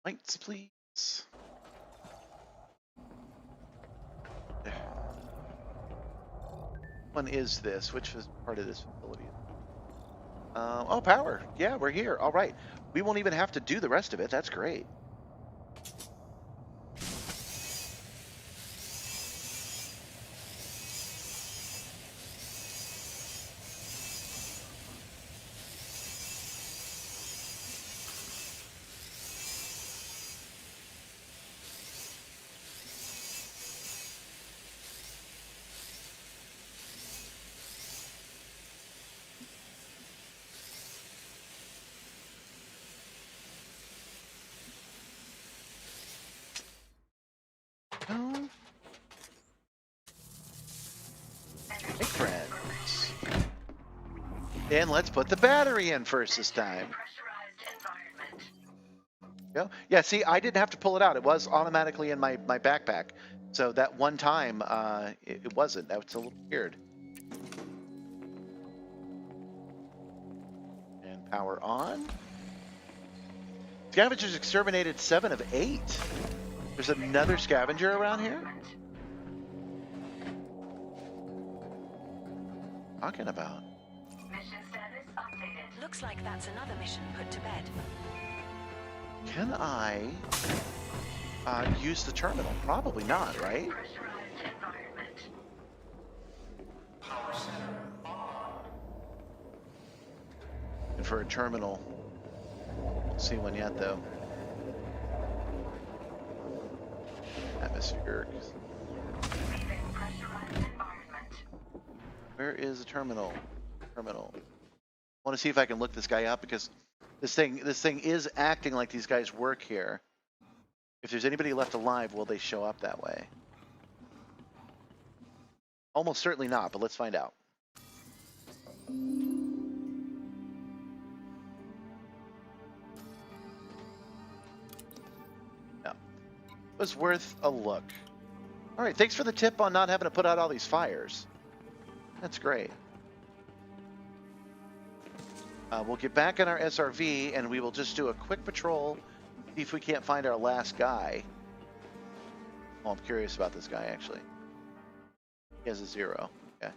Speaker 1: Lights, please. One is this? Which is part of this facility? Oh, power. Yeah, we're here. All right. We won't even have to do the rest of it. That's great. Oh. Hey, friends. And let's put the battery in first this time. Go. Yeah, see, I didn't have to pull it out. It was automatically in my backpack. So that one time, it wasn't. That was a little weird. And power on. Scavengers exterminated 7 of 8. There's another scavenger around here? Talking about.
Speaker 6: Mission status updated. Looks like that's another mission put to bed.
Speaker 1: Can I use the terminal? Probably not, right?
Speaker 6: Pressurized environment.
Speaker 7: Power center on.
Speaker 1: And for a terminal, see one yet though. Atmospheric.
Speaker 6: Leaving pressurized environment.
Speaker 1: Where is the terminal? Terminal. I want to see if I can look this guy up because this thing is acting like these guys work here. If there's anybody left alive, will they show up that way? Almost certainly not, but let's find out. No. It was worth a look. All right, thanks for the tip on not having to put out all these fires. That's great. We'll get back in our SRV and we will just do a quick patrol, see if we can't find our last guy. Oh, I'm curious about this guy actually. He has a 0. Okay.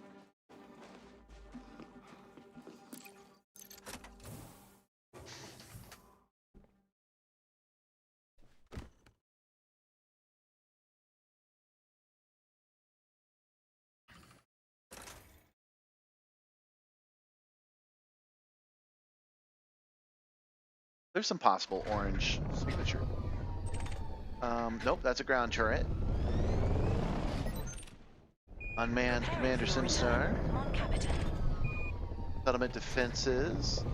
Speaker 1: There's some possible orange signature. Nope, that's a ground turret. Unmanned Commander Simstarr. Settlement defenses.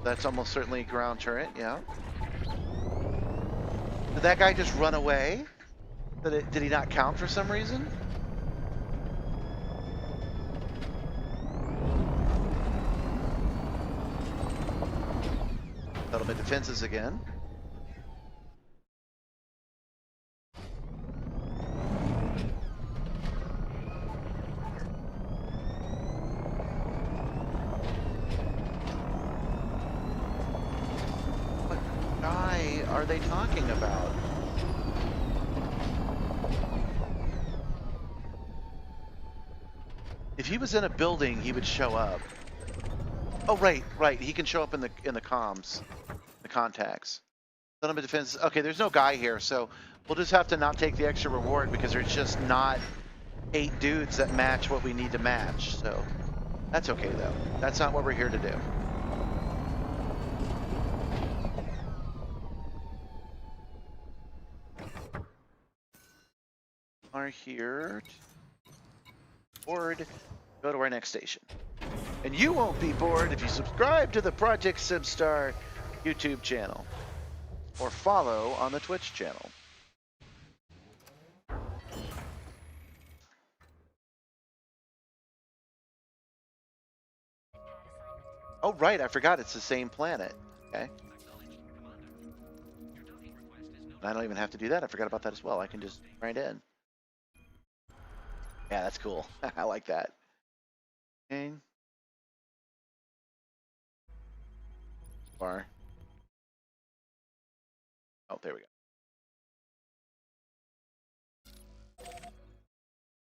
Speaker 1: That's almost certainly a ground turret, yeah. Did that guy just run away? Did he not count for some reason? Settlement defenses again. What guy are they talking about? If he was in a building, he would show up. Oh, right. He can show up in the comms, the contacts. Settlement defense. Okay, there's no guy here, so we'll just have to not take the extra reward because there's just not 8 dudes that match what we need to match. So that's okay though. That's not what we're here to do. Are here. Board. Go to our next station. And you won't be bored if you subscribe to the Project Simstarr YouTube channel or follow on the Twitch channel. Oh, right, I forgot it's the same planet. Okay. I don't even have to do that. I forgot about that as well. I can just grind in. Yeah, that's cool. I like that. Okay. Bar. Oh, there we go.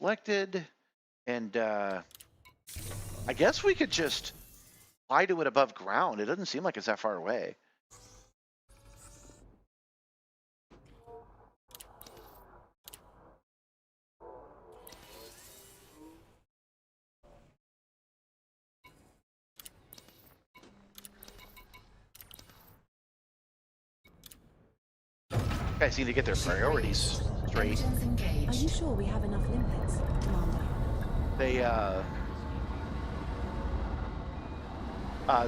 Speaker 1: Selected, and I guess we could just fly to it above ground. It doesn't seem like it's that far away. Guys need to get their priorities straight.
Speaker 3: Engines engaged.
Speaker 2: Are you sure we have enough limpets, Commander?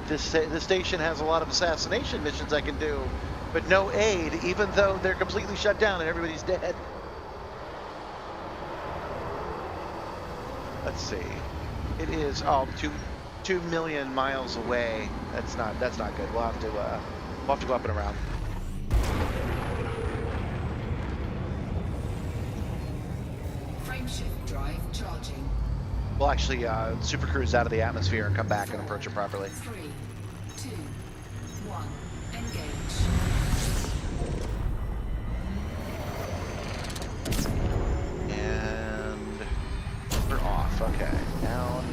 Speaker 1: This station has a lot of assassination missions I can do, but no aid, even though they're completely shut down and everybody's dead. Let's see. It is 2 million miles away. That's not good. We'll have to go up and around.
Speaker 3: Frameshift drive charging.
Speaker 1: We'll actually super cruise out of the atmosphere and come back and approach it properly.
Speaker 3: 3, 2, 1. Engage.
Speaker 1: And we're off. Okay. Down.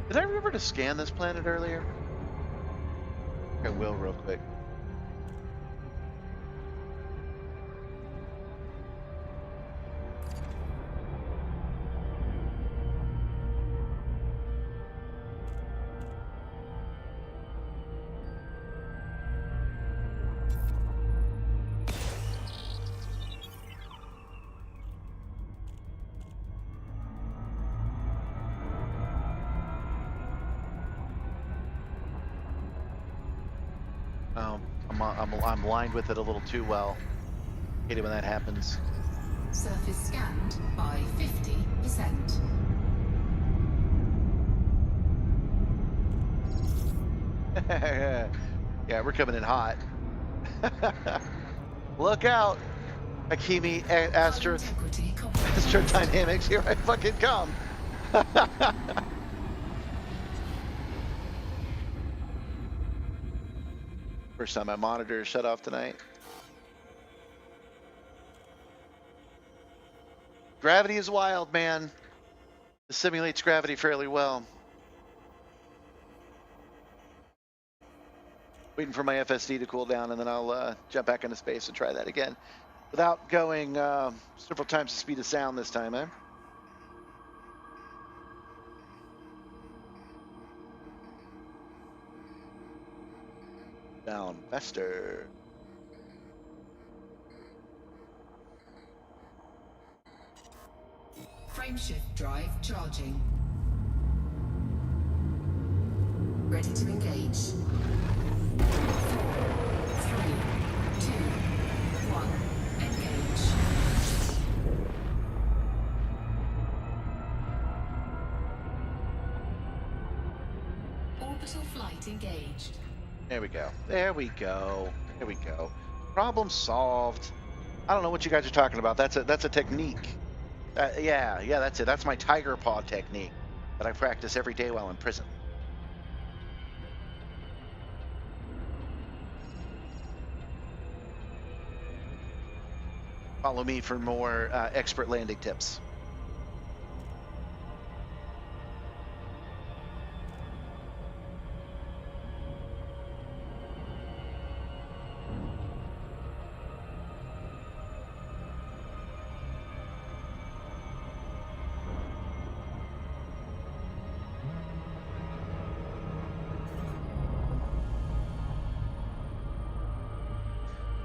Speaker 1: Did I remember to scan this planet earlier? I will real quick. I'm aligned with it a little too well. Hate it when that happens.
Speaker 3: Surface scanned by 50%.
Speaker 1: Yeah, we're coming in hot. Look out, Akimi Astrodynamics. Here I fucking come. First time my monitor is shut off tonight. Gravity is wild, man. It simulates gravity fairly well. Waiting for my FSD to cool down, and then I'll jump back into space and try that again. Without going several times the speed of sound this time, eh? Down faster.
Speaker 3: Frameshift drive charging. Ready to engage. 4, 3, 2, 1. Engage. Orbital flight engaged.
Speaker 1: There we go. There we go. There we go. Problem solved. I don't know what you guys are talking about. That's a technique. Yeah, that's it. That's my tiger paw technique that I practice every day while in prison. Follow me for more expert landing tips.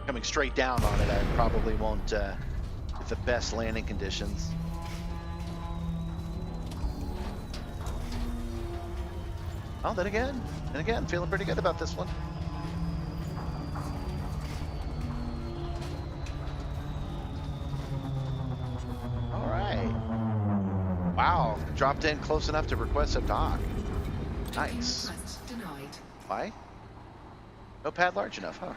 Speaker 1: Coming straight down on it, I probably won't get the best landing conditions. Oh, then again, feeling pretty good about this one. wow, dropped in close enough to request a dock. Nice.
Speaker 3: Request denied.
Speaker 1: Why? No pad large enough, huh?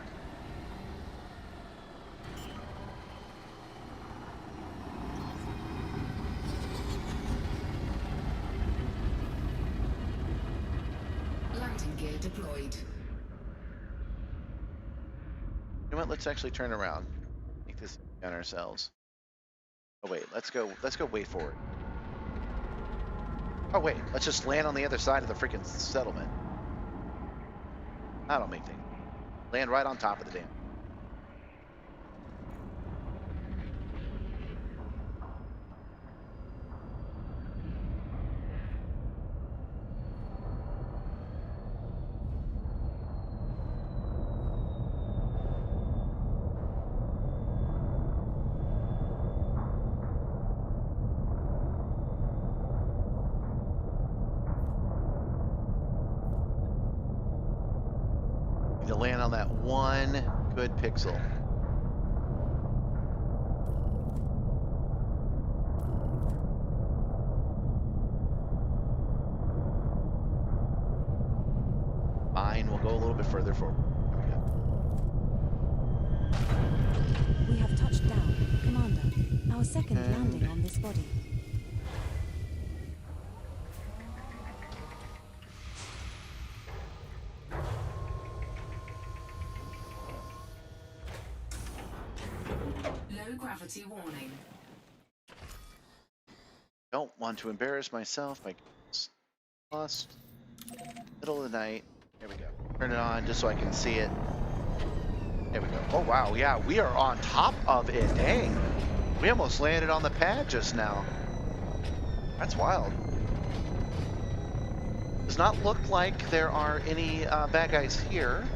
Speaker 3: Landing gear deployed.
Speaker 1: You know what? Let's actually turn around. Make this on ourselves. Oh wait, let's go way forward. Oh wait, let's just land on the other side of the freaking settlement. That'll make things. Land right on top of the dam. Need to land on that one good pixel. Fine, we'll go a little bit further forward. There we go.
Speaker 2: We have touched down, Commander. Our second landing on this body.
Speaker 3: Low gravity warning.
Speaker 1: Don't want to embarrass myself by lost. Middle of the night. There we go. Turn it on just so I can see it. There we go. Oh wow, yeah, we are on top of it. Dang. We almost landed on the pad just now. That's wild. Does not look like there are any bad guys here.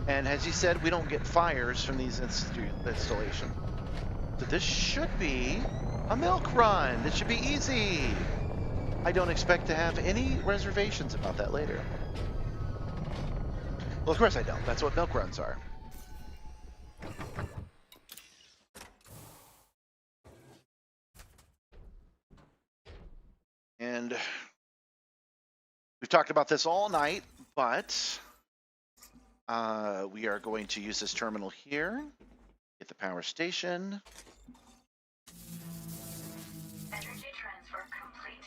Speaker 1: And as he said, we don't get fires from these installations. So this should be a milk run. This should be easy. I don't expect to have any reservations about that later. Well, of course I don't. That's what milk runs are. And we've talked about this all night, but we are going to use this terminal here. Get the power station.
Speaker 6: Energy transfer complete.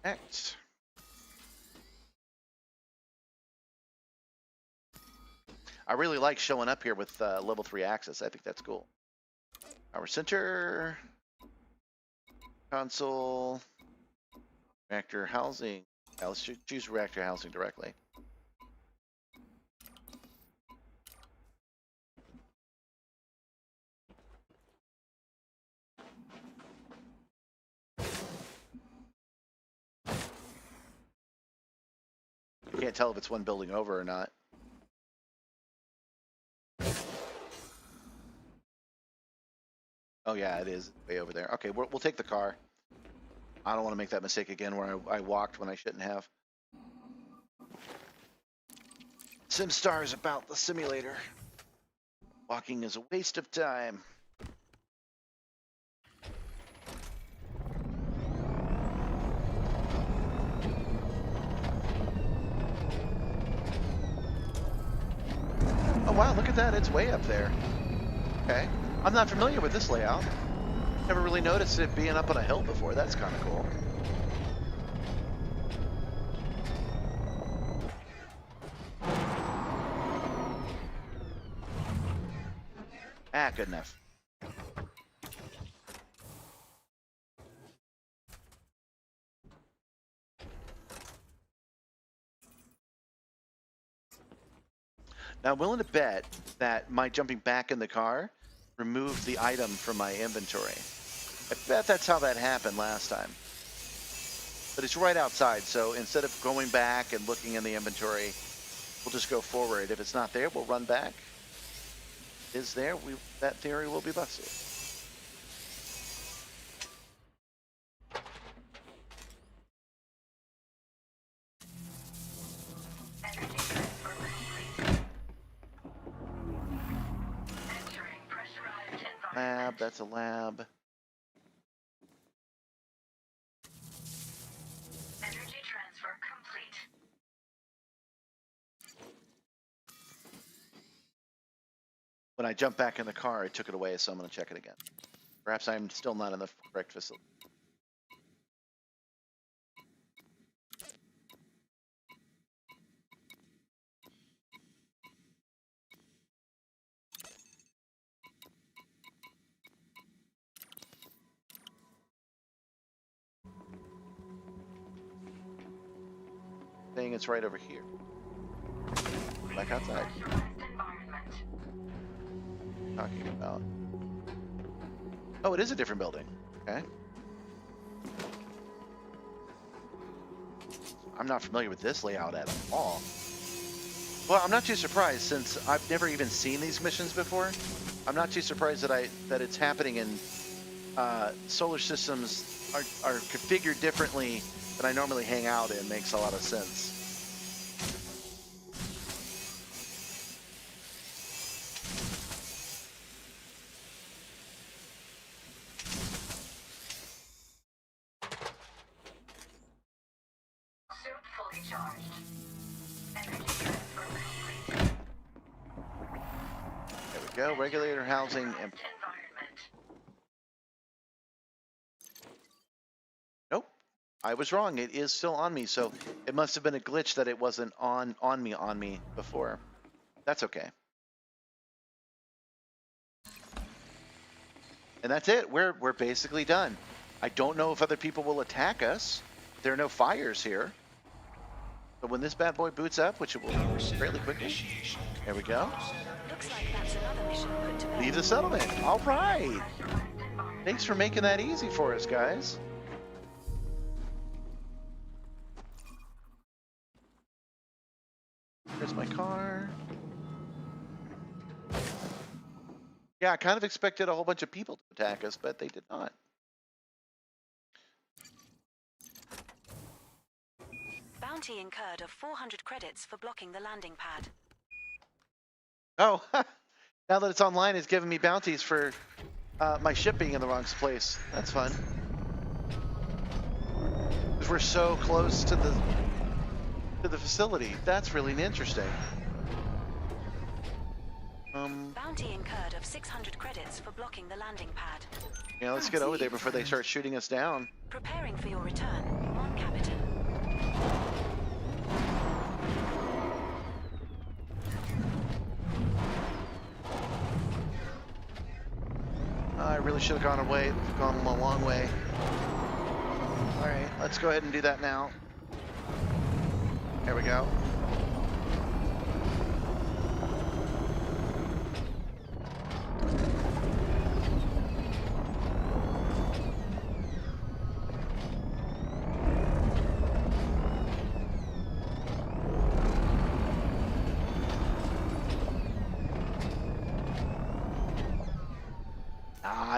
Speaker 1: Connect. I really like showing up here with level 3 access. I think that's cool. Power center. Console. Reactor housing. Yeah, let's choose reactor housing directly. You can't tell if it's one building over or not. Oh yeah, it is way over there. Okay, we'll take the car. I don't want to make that mistake again where I walked when I shouldn't have. Simstarr is about the simulator. Walking is a waste of time. Oh wow, look at that, it's way up there. Okay, I'm not familiar with this layout. Never really noticed it being up on a hill before. That's kind of cool. Ah, good enough. Now, I'm willing to bet that my jumping back in the car removed the item from my inventory. I bet that's how that happened last time. But it's right outside, so instead of going back and looking in the inventory, we'll just go forward. If it's not there, we'll run back. If it is there, that theory will be busted.
Speaker 6: Energy transfer complete. Entering pressurized environment.
Speaker 1: Lab, that's a lab. when I jumped back in the car, it took it away, so I'm going to check it again. Perhaps I'm still not in the correct facility. Saying it's right over here. Back outside. Talking about. Oh, it is a different building. Okay. I'm not familiar with this layout at all. Well, I'm not too surprised since I've never even seen these missions before. I'm not too surprised that it's happening in solar systems are configured differently than I normally hang out in. Makes a lot of sense. There we go. Regulator housing and. Nope. I was wrong. It is still on me, so it must have been a glitch that it wasn't on me before. That's okay. And that's it. We're basically done. I don't know if other people will attack us. There are no fires here. But when this bad boy boots up, which it will fairly quickly, there we go.
Speaker 2: Looks like that's another mission put to bed.
Speaker 1: Leave the settlement. All right. Thanks for making that easy for us, guys. There's my car. Yeah, I kind of expected a whole bunch of people to attack us, but they did not.
Speaker 2: Bounty incurred of 400 credits for blocking the landing pad.
Speaker 1: Oh, now that it's online, it's giving me bounties for my ship being in the wrong place. That's fun. Because we're so close to the facility. That's really interesting.
Speaker 2: Bounty incurred of 600 credits for blocking the landing pad.
Speaker 1: Yeah, let's get over there before they start shooting us down.
Speaker 2: Preparing for your return, on Captain.
Speaker 1: I really should have gone a long way. All right, let's go ahead and do that now. There we go.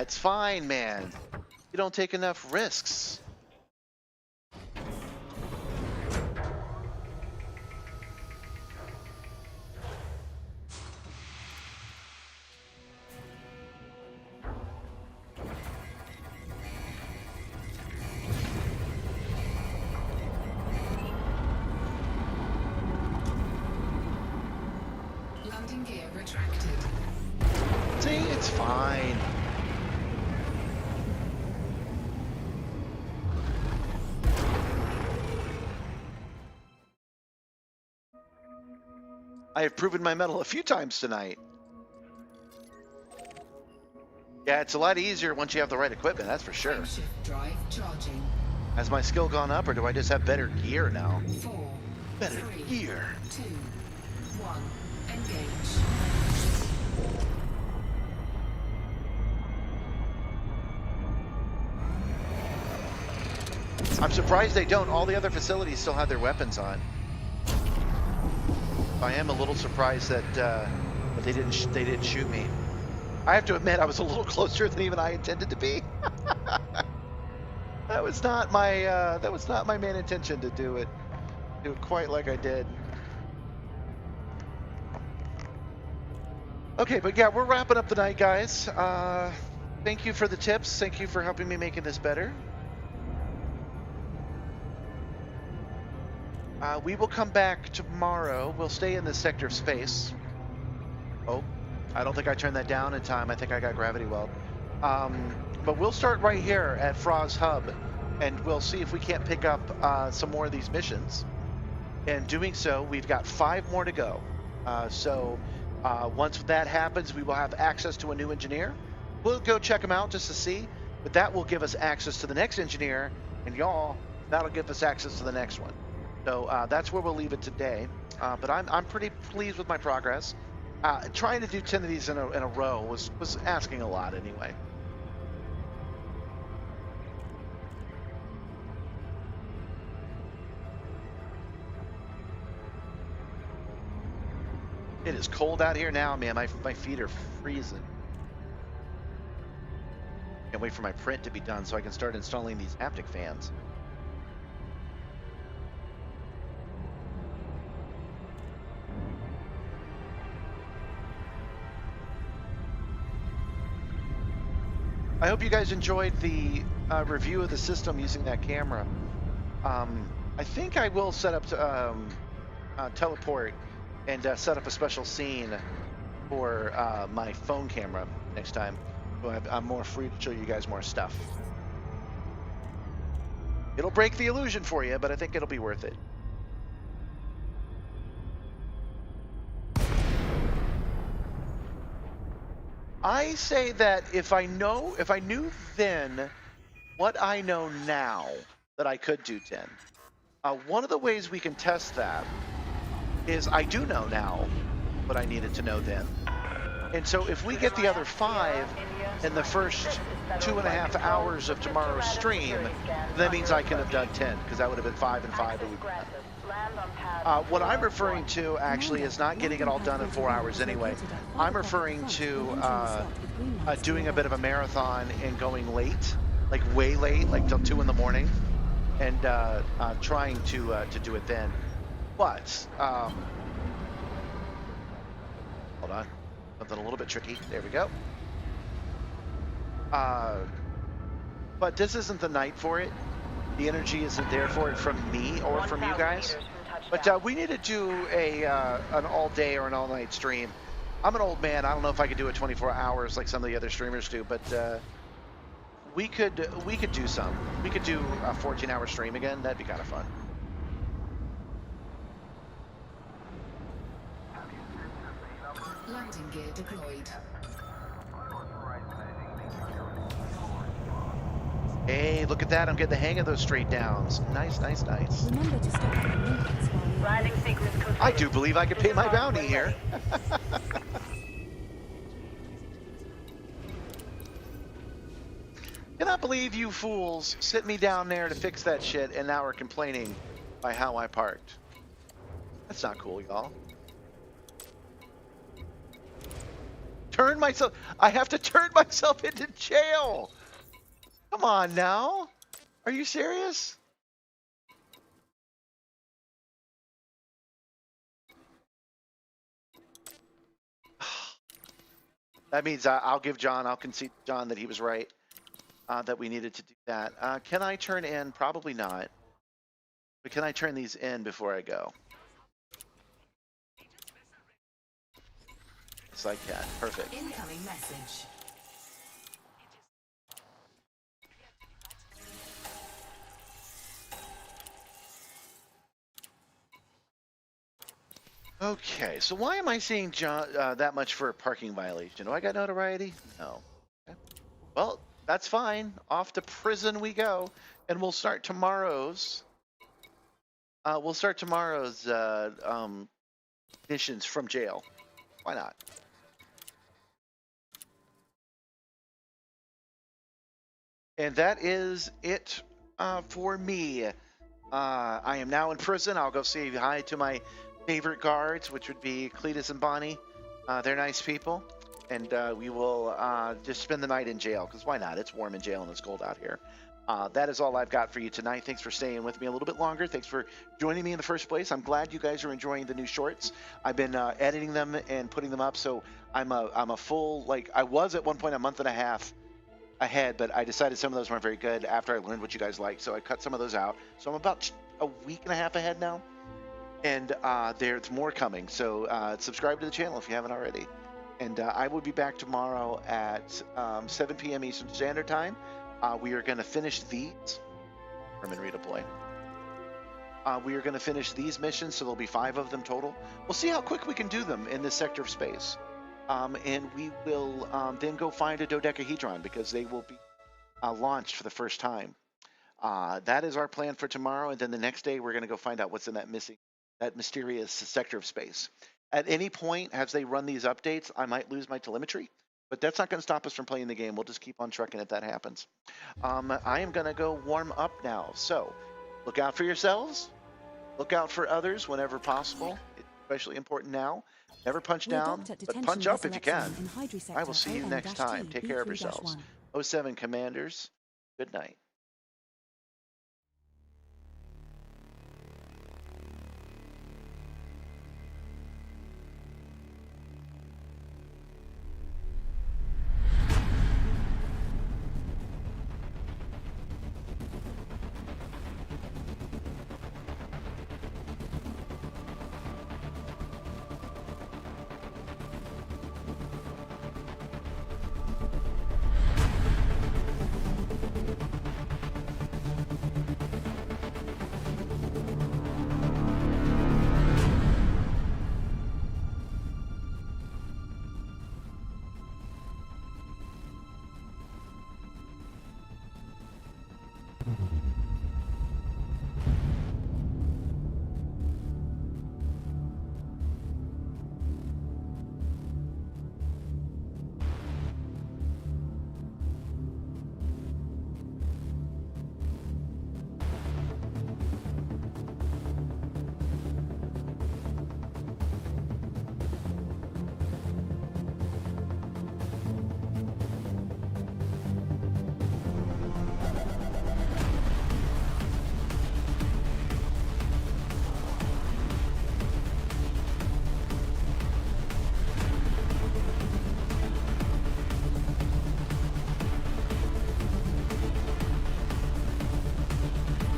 Speaker 1: It's fine, man. You don't take enough risks.
Speaker 3: Landing gear retracted.
Speaker 1: See, it's fine. I have proven my mettle a few times tonight. Yeah, it's a lot easier once you have the right equipment, that's for sure.
Speaker 3: Frameshift drive charging.
Speaker 1: Has my skill gone up, or do I just have better gear now?
Speaker 3: 4,
Speaker 1: Better
Speaker 3: 3,
Speaker 1: gear.
Speaker 3: 2, 1, engage.
Speaker 1: I'm surprised they don't. All the other facilities still have their weapons on. I am a little surprised that they didn't shoot me. I have to admit, I was a little closer than even I intended to be. That was not my main intention to do it quite like I did. Okay, but yeah, we're wrapping up the night, guys. Thank you for the tips. Thank you for helping me making this better. We will come back tomorrow. We'll stay in this sector of space. Oh, I don't think I turned that down in time. I think I got gravity weld. But we'll start right here at Froz Hub, and we'll see if we can't pick up some more of these missions. In doing so, we've got 5 more to go. Once that happens, we will have access to a new engineer. We'll go check them out just to see, but that will give us access to the next engineer, and y'all, that'll give us access to the next one. So that's where we'll leave it today. But I'm pretty pleased with my progress. Trying to do 10 of these in a row was asking a lot anyway. It is cold out here now, man. My feet are freezing. Can't wait for my print to be done so I can start installing these haptic fans. I hope you guys enjoyed the review of the system using that camera. I think I will set up teleport and set up a special scene for my phone camera next time. So I'm more free to show you guys more stuff. It'll break the illusion for you, but I think it'll be worth it. I say that if I knew then what I know now, that I could do 10. One of the ways we can test that is I do know now what I needed to know then. And so if we get the other 5 in the first 2.5 hours of tomorrow's stream, that means I can have done 10, because that would have been 5 and 5 that we would have. What I'm referring to actually is not getting it all done in 4 hours anyway. I'm referring to doing a bit of a marathon and going late, like way late, like till 2 in the morning, and trying to do it then. But hold on, something a little bit tricky. There we go. But this isn't the night for it. The energy isn't there for it from me or from you guys. But we need to do an all-day or an all-night stream. I'm an old man. I don't know if I could do it 24 hours like some of the other streamers do, but we could do some. We could do a 14-hour stream again. That'd be kind of fun.
Speaker 3: Landing gear deployed.
Speaker 1: Hey, look at that. I'm getting the hang of those straight downs. Nice, nice, nice.
Speaker 2: Remember to stop at the movements while
Speaker 6: Landing sequence complete.
Speaker 1: I do believe I could pay my bounty here. Cannot believe you fools sit me down there to fix that shit and now are complaining by how I parked. That's not cool, y'all. I have to turn myself into jail. Come on now. Are you serious? That means I'll concede to John that he was right, that we needed to do that. Can I turn in? Probably not. But can I turn these in before I go? It's like that. Perfect.
Speaker 3: Incoming message.
Speaker 1: Okay, so why am I seeing John that much for a parking violation? Do I got notoriety? No. Okay. Well, that's fine. Off to prison we go, and we'll start tomorrow's. Missions from jail. Why not? And that is it for me. I am now in prison. I'll go say hi to my favorite guards, which would be Cletus and Bonnie. They're nice people. And we will just spend the night in jail, because why not? It's warm in jail and it's cold out here. That is all I've got for you tonight. Thanks for staying with me a little bit longer. Thanks for joining me in the first place. I'm glad you guys are enjoying the new shorts. I've been editing them and putting them up, so I'm a full, like, I was at one point a month and a half ahead, but I decided some of those weren't very good after I learned what you guys liked, so I cut some of those out. So I'm about a week and a half ahead now, and there's more coming. So subscribe to the channel if you haven't already. And I will be back tomorrow at 7 p.m. Eastern Standard Time. We are going to finish these. Herman redeploy. We are going to finish these missions, so there'll be 5 of them total. We'll see how quick we can do them in this sector of space. And we will then go find a dodecahedron because they will be launched for the first time. That is our plan for tomorrow. And then the next day, we're going to go find out what's in that mysterious sector of space. At any point, as they run these updates, I might lose my telemetry, but that's not going to stop us from playing the game. We'll just keep on trucking if that happens. I am going to go warm up now. So look out for yourselves. Look out for others whenever possible. It's especially important now. Never punch down, but punch up if you can. I will see you next time. Take care of yourselves. 07 Commanders, good night.